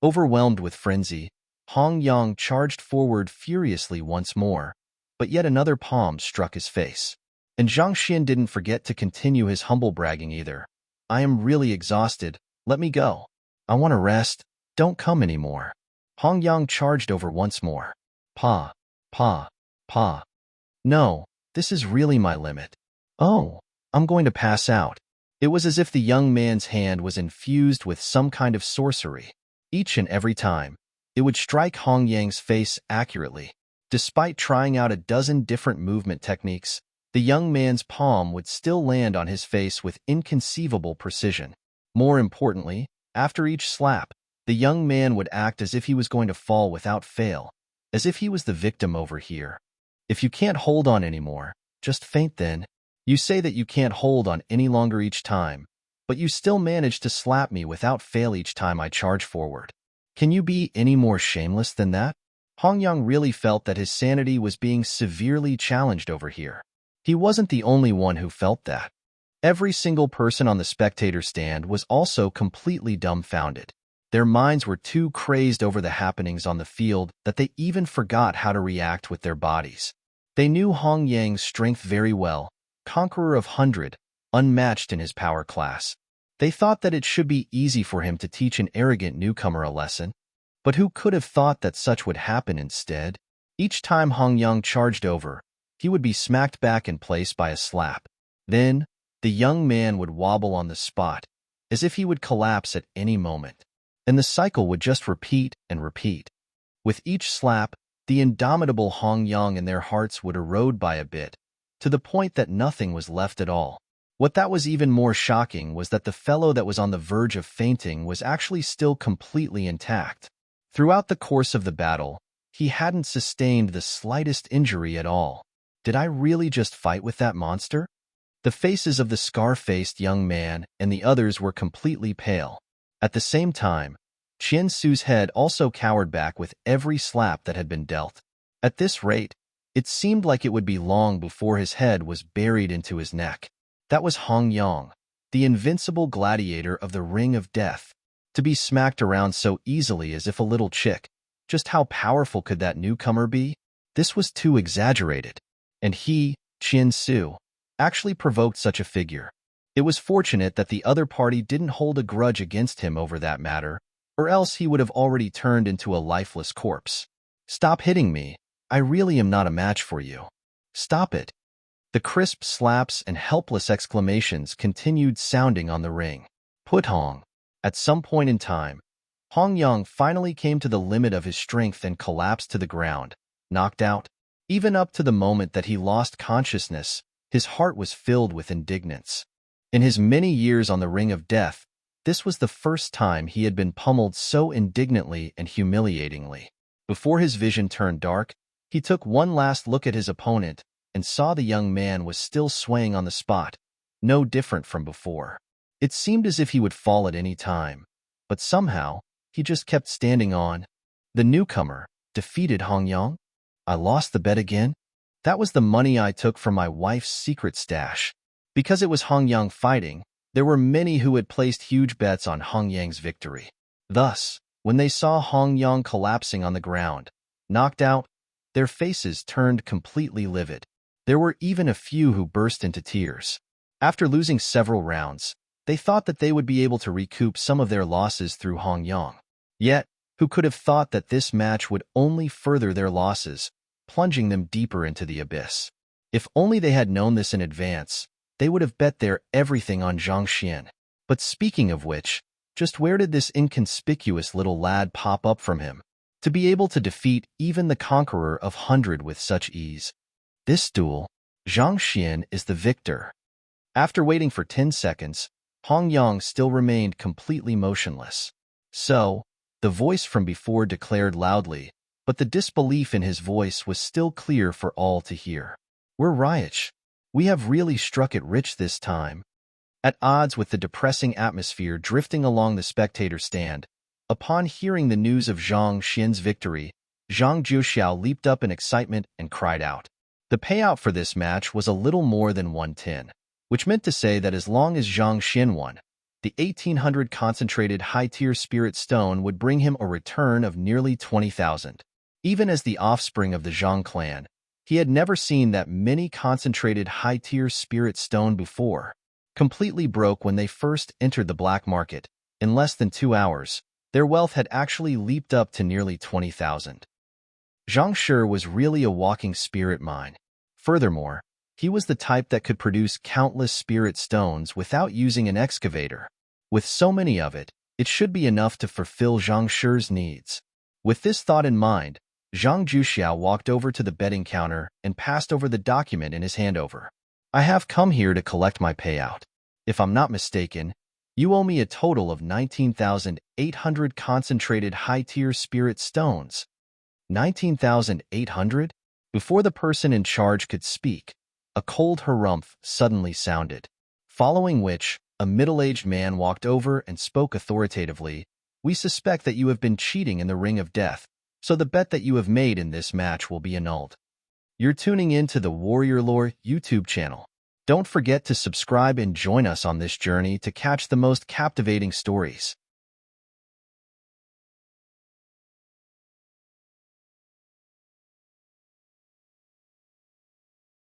Speaker 1: Overwhelmed with frenzy, Hong Yang charged forward furiously once more, but yet another palm struck his face. And Zhang Xian didn't forget to continue his humble bragging either. I am really exhausted. Let me go. I want to rest. Don't come anymore. Hong Yang charged over once more. Pa. No, this is really my limit. Oh, I'm going to pass out. It was as if the young man's hand was infused with some kind of sorcery. Each and every time, it would strike Hong Yang's face accurately. Despite trying out a dozen different movement techniques, the young man's palm would still land on his face with inconceivable precision. More importantly, after each slap, the young man would act as if he was going to fall without fail, as if he was the victim over here. If you can't hold on anymore, just faint then. You say that you can't hold on any longer each time, but you still manage to slap me without fail each time I charge forward. Can you be any more shameless than that? Hong Yang really felt that his sanity was being severely challenged over here. He wasn't the only one who felt that. Every single person on the spectator stand was also completely dumbfounded. Their minds were too crazed over the happenings on the field that they even forgot how to react with their bodies. They knew Hong Yang's strength very well, conqueror of 100, unmatched in his power class. They thought that it should be easy for him to teach an arrogant newcomer a lesson. But who could have thought that such would happen instead? Each time Hong Yang charged over, he would be smacked back in place by a slap. Then, the young man would wobble on the spot, as if he would collapse at any moment. And the cycle would just repeat and repeat. With each slap, the indomitable Hong Yang and their hearts would erode by a bit, to the point that nothing was left at all. What that was even more shocking was that the fellow that was on the verge of fainting was actually still completely intact. Throughout the course of the battle, he hadn't sustained the slightest injury at all. Did I really just fight with that monster? The faces of the scar-faced young man and the others were completely pale. At the same time, Qian Su's head also cowered back with every slap that had been dealt. At this rate, it seemed like it would be long before his head was buried into his neck. That was Hong Yang, the invincible gladiator of the Ring of Death. To be smacked around so easily as if a little chick. Just how powerful could that newcomer be? This was too exaggerated. And he, Qian Su, actually provoked such a figure. It was fortunate that the other party didn't hold a grudge against him over that matter, or else he would have already turned into a lifeless corpse. Stop hitting me. I really am not a match for you. Stop it. The crisp slaps and helpless exclamations continued sounding on the ring. Put Hong. At some point in time, Hong Yang finally came to the limit of his strength and collapsed to the ground, knocked out. Even up to the moment that he lost consciousness, his heart was filled with indignance. In his many years on the Ring of Death, this was the first time he had been pummeled so indignantly and humiliatingly. Before his vision turned dark, he took one last look at his opponent and saw the young man was still swaying on the spot, no different from before. It seemed as if he would fall at any time, but somehow, he just kept standing on. The newcomer defeated Hong Yang? I lost the bet again? That was the money I took from my wife's secret stash. Because it was Hong Yang fighting, there were many who had placed huge bets on Hong Yang's victory. Thus, when they saw Hong Yang collapsing on the ground, knocked out, their faces turned completely livid. There were even a few who burst into tears. After losing several rounds, they thought that they would be able to recoup some of their losses through Hong Yang. Yet, who could have thought that this match would only further their losses, plunging them deeper into the abyss? If only they had known this in advance, they would have bet their everything on Zhang Xian. But speaking of which, just where did this inconspicuous little lad pop up from him, to be able to defeat even the conqueror of 100 with such ease? This duel, Zhang Xian is the victor. After waiting for 10 seconds, Hong Yang still remained completely motionless. So, the voice from before declared loudly, but the disbelief in his voice was still clear for all to hear. We're rich. We have really struck it rich this time. At odds with the depressing atmosphere drifting along the spectator stand, upon hearing the news of Zhang Xian's victory, Zhang Juxiao leaped up in excitement and cried out. The payout for this match was a little more than 110, which meant to say that as long as Zhang Xian won, the 1800 concentrated high-tier spirit stone would bring him a return of nearly 20,000. Even as the offspring of the Zhang clan, he had never seen that many concentrated high-tier spirit stone before. Completely broke when they first entered the black market, in less than 2 hours, their wealth had actually leaped up to nearly 20,000. Zhang Shi was really a walking spirit mine. Furthermore, he was the type that could produce countless spirit stones without using an excavator. With so many of it, it should be enough to fulfill Zhang Shi's needs. With this thought in mind, Zhang Juxiao walked over to the betting counter and passed over the document in his handover. I have come here to collect my payout. If I'm not mistaken, you owe me a total of 19,800 concentrated high-tier spirit stones. 19,800? Before the person in charge could speak, a cold harumph suddenly sounded, following which, a middle-aged man walked over and spoke authoritatively. We suspect that you have been cheating in the Ring of Death, so the bet that you have made in this match will be annulled. You're tuning in to the Warrior Lore YouTube channel. Don't forget to subscribe and join us on this journey to catch the most captivating stories.